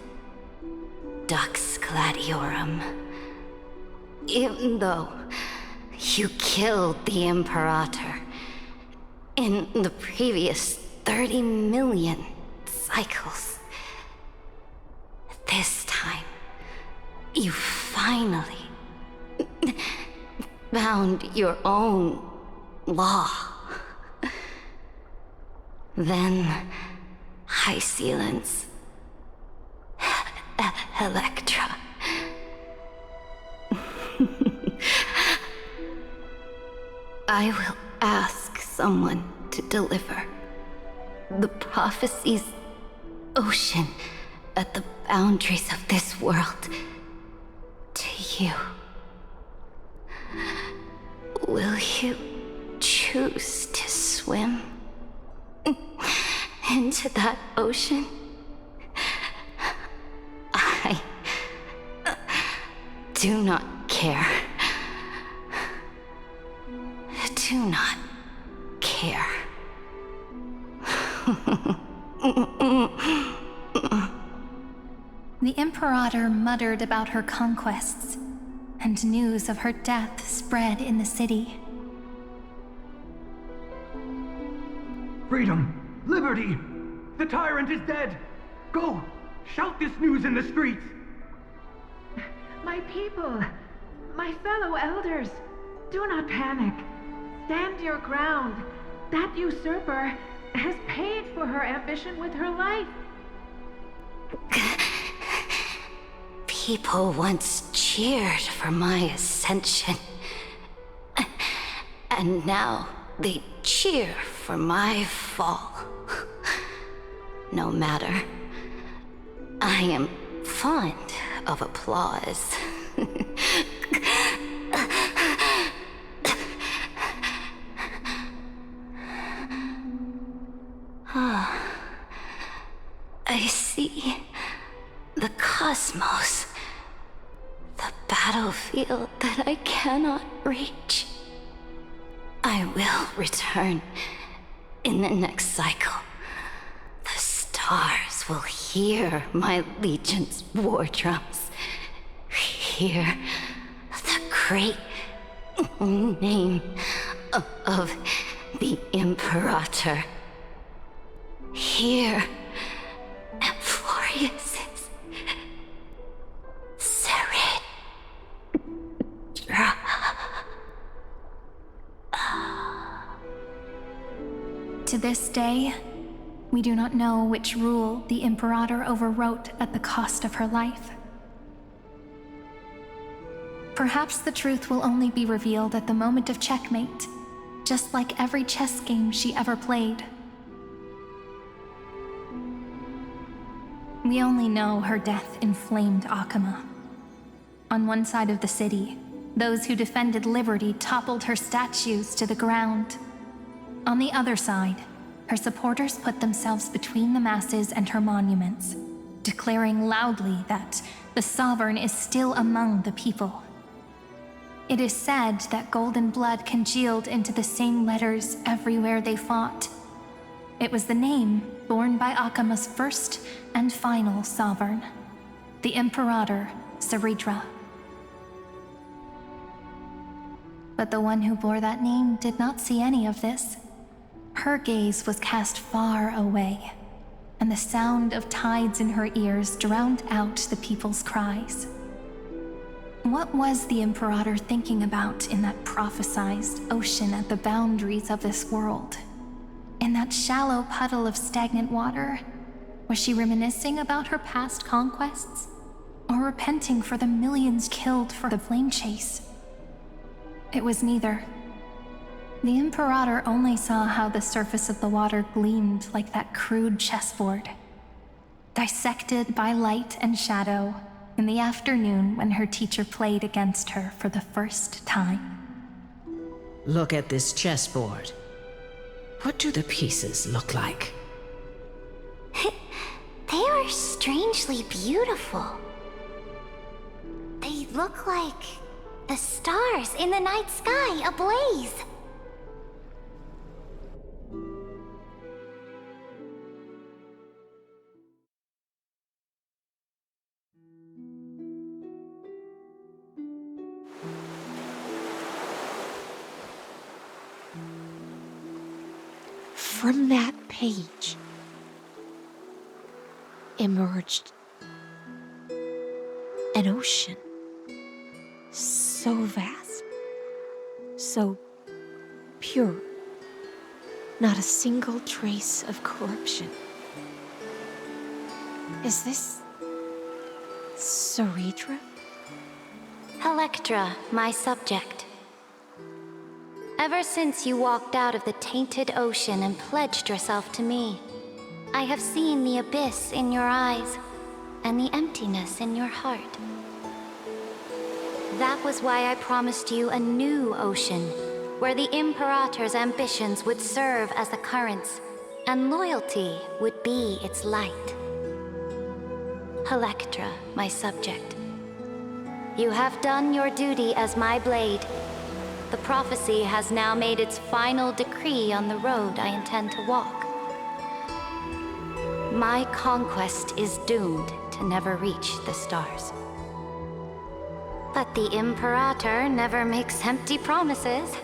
Dux Gladiorum. Even though you killed the Imperator in the previous 30 million cycles, this time, you finally found your own law. Then, High Sealants, Electra. I will ask someone to deliver the prophecy's ocean at the boundaries of this world to you. Will you choose to swim into that ocean? I do not care. Do not care. The Imperator muttered about her conquests, and news of her death spread in the city. Freedom! Liberty! The tyrant is dead! Go! Shout this news in the streets! My people, my fellow elders, do not panic. Stand your ground. That usurper has paid for her ambition with her life. People once cheered for my ascension. And now they cheer for my fall. No matter. I am fond of applause. I see the cosmos, the battlefield that I cannot reach. I will return in the next cycle. The stars will hear my legion's war drums. Hear the great name of the Imperator. Hear Amphorius's Serid. To this day, we do not know which rule the Imperator overwrote at the cost of her life. Perhaps the truth will only be revealed at the moment of checkmate, just like every chess game she ever played. We only know her death inflamed Akama. On one side of the city, those who defended liberty toppled her statues to the ground. On the other side, her supporters put themselves between the masses and her monuments, declaring loudly that the sovereign is still among the people. It is said that golden blood congealed into the same letters everywhere they fought. It was the name borne by Akama's first and final sovereign, the Imperator Seridra. But the one who bore that name did not see any of this. Her gaze was cast far away, and the sound of tides in her ears drowned out the people's cries. What was the Imperator thinking about in that prophesized ocean at the boundaries of this world? In that shallow puddle of stagnant water? Was she reminiscing about her past conquests? Or repenting for the millions killed for the flame chase? It was neither. The Imperator only saw how the surface of the water gleamed like that crude chessboard, dissected by light and shadow in the afternoon when her teacher played against her for the first time. Look at this chessboard. What do the pieces look like? They are strangely beautiful. They look like the stars in the night sky ablaze. From that page emerged an ocean so vast, so pure, not a single trace of corruption. Is this Seridra? Electra, my subject. Ever since you walked out of the tainted ocean and pledged yourself to me, I have seen the abyss in your eyes and the emptiness in your heart. That was why I promised you a new ocean, where the Imperator's ambitions would serve as the currents, and loyalty would be its light. Electra, my subject. You have done your duty as my blade. The prophecy has now made its final decree on the road I intend to walk. My conquest is doomed to never reach the stars. But the Imperator never makes empty promises.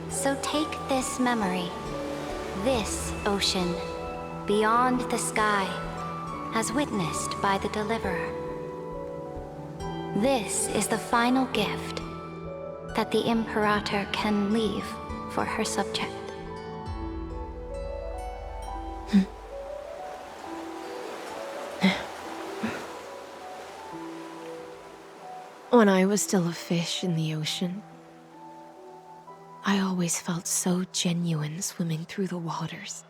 So take this memory, this ocean, beyond the sky, as witnessed by the Deliverer. This is the final gift that the Imperator can leave for her subject. When I was still a fish in the ocean, I always felt so genuine swimming through the waters.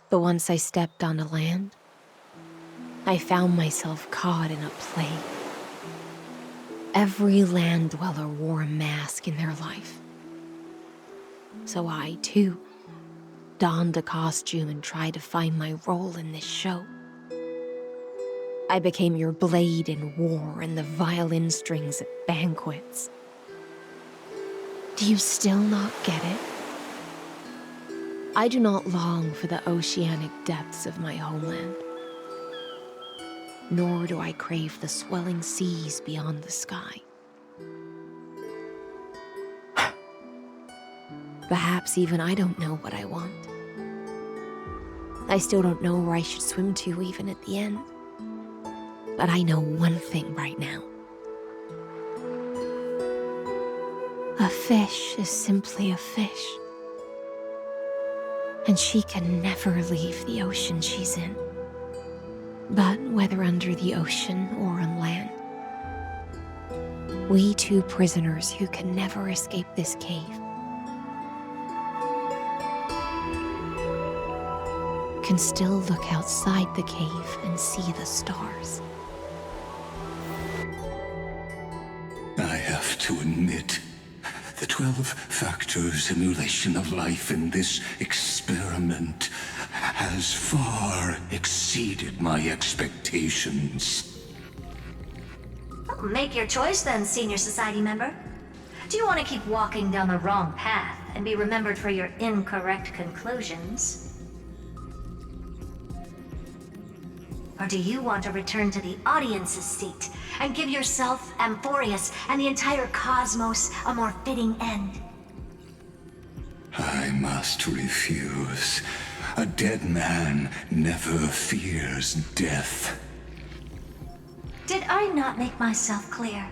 But once I stepped onto land, I found myself caught in a play. Every land dweller wore a mask in their life. So I, too, donned a costume and tried to find my role in this show. I became your blade in war and the violin strings at banquets. Do you still not get it? I do not long for the oceanic depths of my homeland, nor do I crave the swelling seas beyond the sky. Perhaps even I don't know what I want. I still don't know where I should swim to even at the end. But I know one thing right now. A fish is simply a fish. And she can never leave the ocean she's in. But whether under the ocean or on land, we two prisoners who can never escape this cave can still look outside the cave and see the stars. I have to admit, the 12-factor simulation of life in this experiment has far exceeded my expectations. Make your choice then, senior society member. Do you want to keep walking down the wrong path and be remembered for your incorrect conclusions? Or do you want to return to the audience's seat and give yourself, Amphorius, and the entire cosmos a more fitting end? I must refuse. A dead man never fears death. Did I not make myself clear?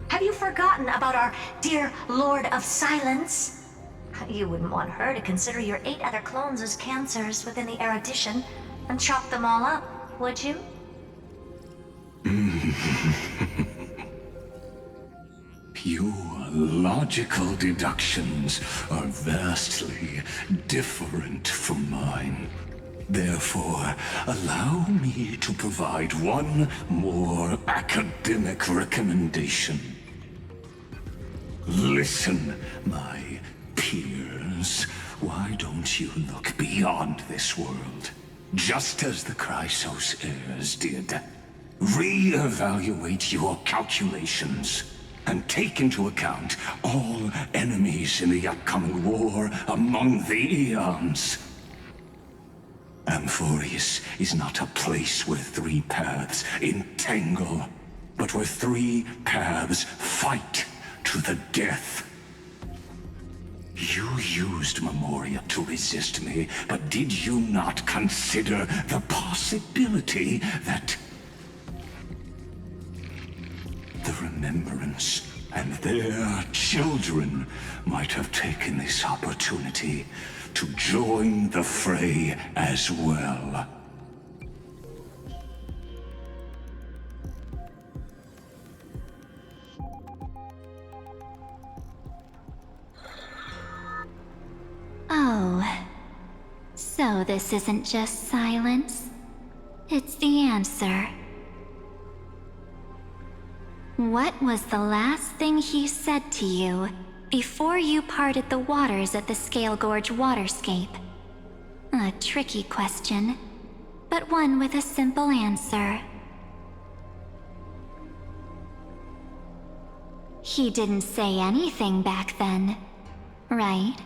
Have you forgotten about our dear Lord of Silence? You wouldn't want her to consider your 8 other clones as cancers within the erudition and chop them all up, would you? Your logical deductions are vastly different from mine. Therefore, allow me to provide one more academic recommendation. Listen, my peers. Why don't you look beyond this world? Just as the Chrysos heirs did. Re-evaluate your calculations and take into account all enemies in the upcoming war among the eons. Amphorius is not a place where 3 paths entangle, but where 3 paths fight to the death. You used Memoria to resist me, but did you not consider the possibility that the Remembrance and their children might have taken this opportunity to join the fray as well? Oh, so this isn't just silence. It's the answer. What was the last thing he said to you before you parted the waters at the Scale Gorge waterscape? A tricky question, but one with a simple answer. He didn't say anything back then, right?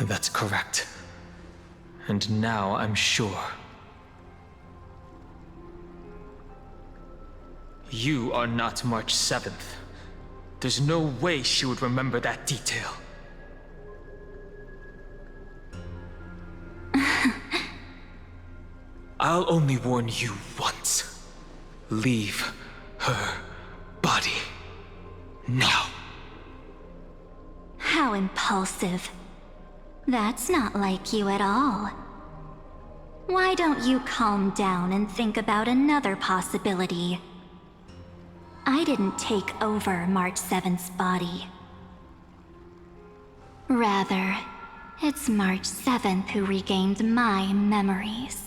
That's correct. And now I'm sure. You are not March 7th. There's no way she would remember that detail. I'll only warn you once. Leave her body now. How impulsive. That's not like you at all. Why don't you calm down and think about another possibility? I didn't take over March 7th's body. Rather, it's March 7th who regained my memories.